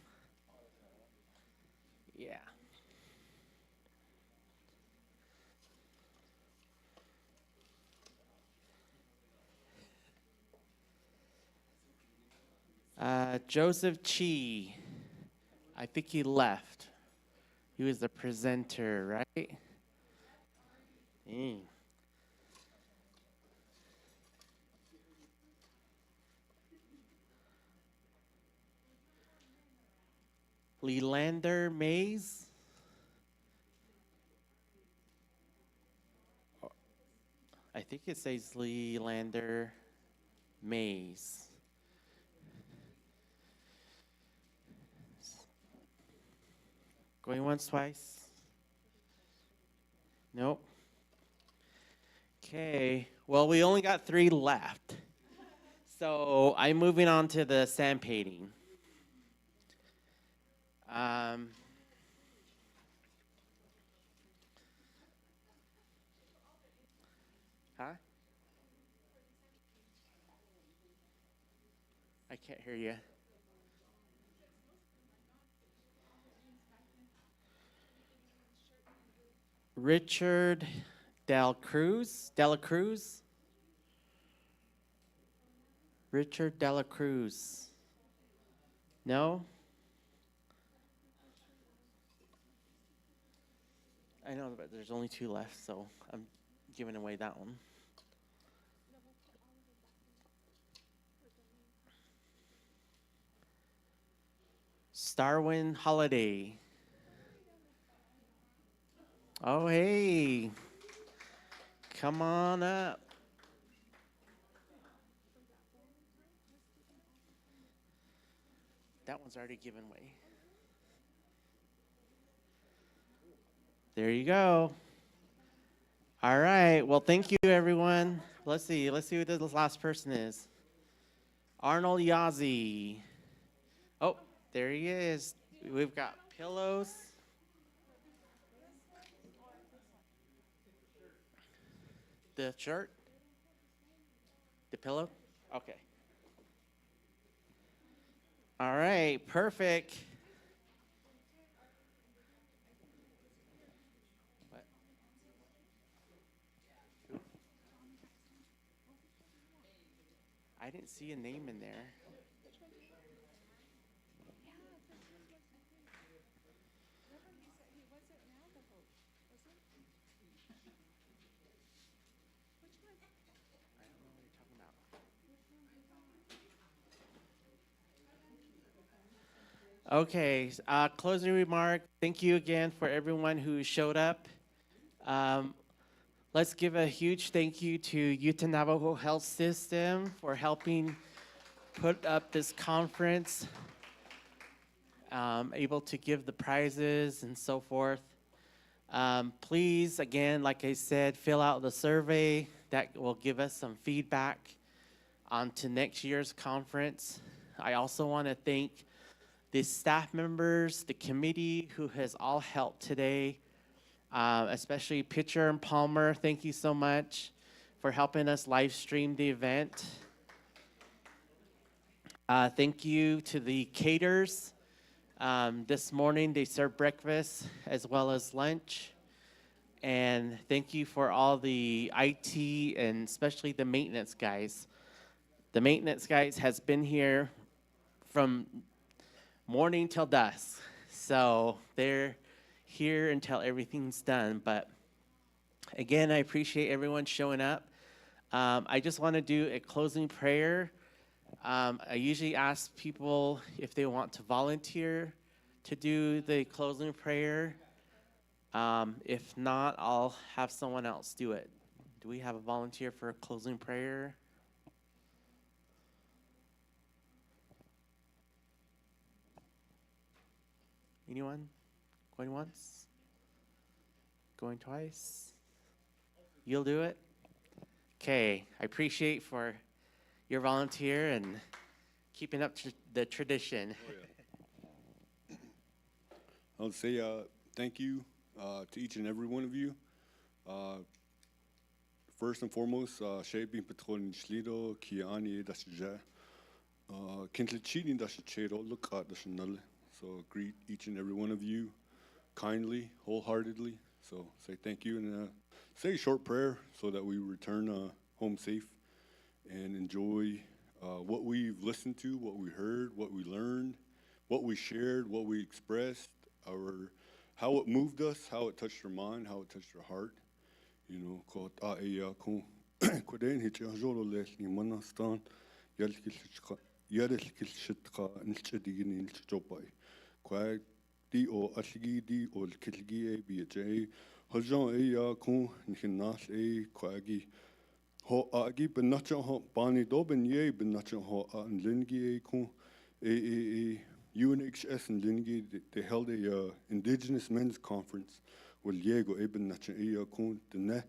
Yeah. Joseph Chi. I think he left. He was the presenter, right? Mm. Leelander Mays. I think it says Leelander Mays. Going once, twice. Nope. Okay. Well, we only got 3 left. So I'm moving on to the sand painting. Huh? I can't hear you. Richard Dela Cruz? Richard Dela Cruz. No? I know, but there's only 2 left, so I'm giving away that one. Starwin Holiday. Oh, hey. Come on up. That one's already given away. There you go. All right. Well, thank you, everyone. Let's see who this last person is. Arnold Yazzie. Oh, there he is. We've got pillows. The shirt? The pillow? Okay. All right, perfect. What? I didn't see a name in there. Okay, closing remark. Thank you again for everyone who showed up. Let's give a huge thank you to Utah Navajo Health System for helping put up this conference, able to give the prizes and so forth. Please, again, like I said, fill out the survey. That will give us some feedback on to next year's conference. I also want to thank the staff members, the committee who has all helped today, especially Pitcher and Palmer. Thank you so much for helping us live stream the event. Thank you to the caterers. This morning they served breakfast as well as lunch. And thank you for all the IT and especially the maintenance guys. The maintenance guys has been here from morning till dusk. So they're here until everything's done. But again, I appreciate everyone showing up. I just want to do a closing prayer. I usually ask people if they want to volunteer to do the closing prayer. If not, I'll have someone else do it. Do we have a volunteer for a closing prayer? Anyone? Going once? Going twice? You'll do it? Okay, I appreciate for your volunteer and keeping up the tradition. I'll say thank you to each and every one of you. First and foremost, shaping patron schlido kiani dasja. Kintlachini dash chero look at the null. So greet each and every one of you kindly, wholeheartedly. So say thank you and say a short prayer so that we return home safe and enjoy what we've listened to, what we heard, what we learned, what we shared, what we expressed, how it moved us, how it touched our mind, how it touched our heart. You know, called Kodain Hitchajolo Leslie Manastan Yadilkilshitka and Chedin in Chopai. Quag di o Ashigi o Kilgi a BJ Hajan a Kun Nikinas a Quaggy Ho Agi Benacha Ho Bani Dobin Ye Benacha Ho and Lingi a Kun a UNHS and Lingi they held a Indigenous Men's Conference with Diego Eben Nacha a Kun the ne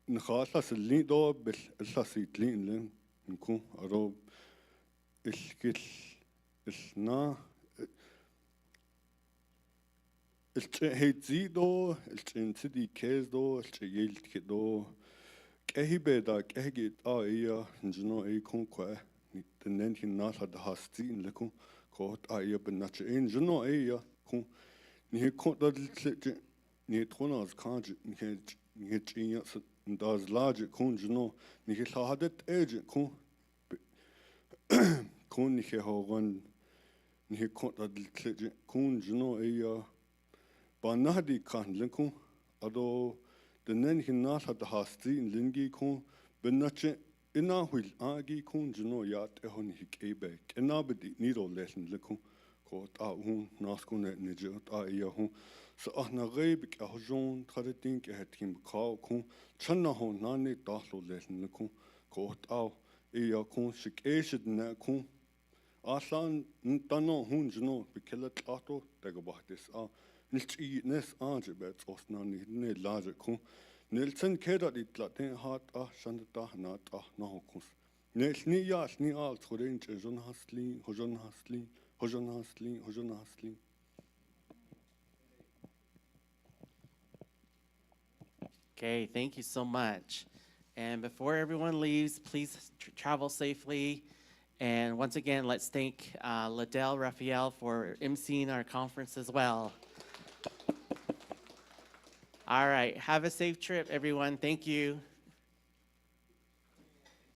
Nkhasas Lin do Bill Sassi Lin Lin Nkun Aro Iskil Isna Hezido, City Kesdo, Yale Kido, Kahibeda, Kahigit, Aya, Njano A Conqua, the Nentin Nat had the Hasti in Lecon, caught Aya Benacha in Jano Aya, Con, near Conta near Tonas Kanj, near Genius, and does large Con Jano, near Hadet agent Con Con Nihawan, near Conta Con Jano Aya. Banahdi kan linkun, ado the nen hinat had the hasti in lingi kun, benache ina will agi kun jino yat ehon hikebe, enabedi nido lesson linkun, caught out hun, naskun at nijot ayahun, so ahna rebik a hojon, traditink a him cow kun, channa hon nani daslo lesson linkun, caught out ea kun, shik eshid na kun. Aslan ntano hun jino, bikilat ato, dagabahtis ah. Nes Anjabet Osnani ne large kun. Nelson Kedat it Latin heart Shandata Nat Nahokos. Nels ni yas ni alt Horange Jon Haslin, Hojon Haslin, Hojon Haslin, Hojon Haslin. Okay, thank you so much. And before everyone leaves, please travel safely. And once again, let's thank Ladell Raphael for emceeing our conference as well. All right, have a safe trip, everyone. Thank you.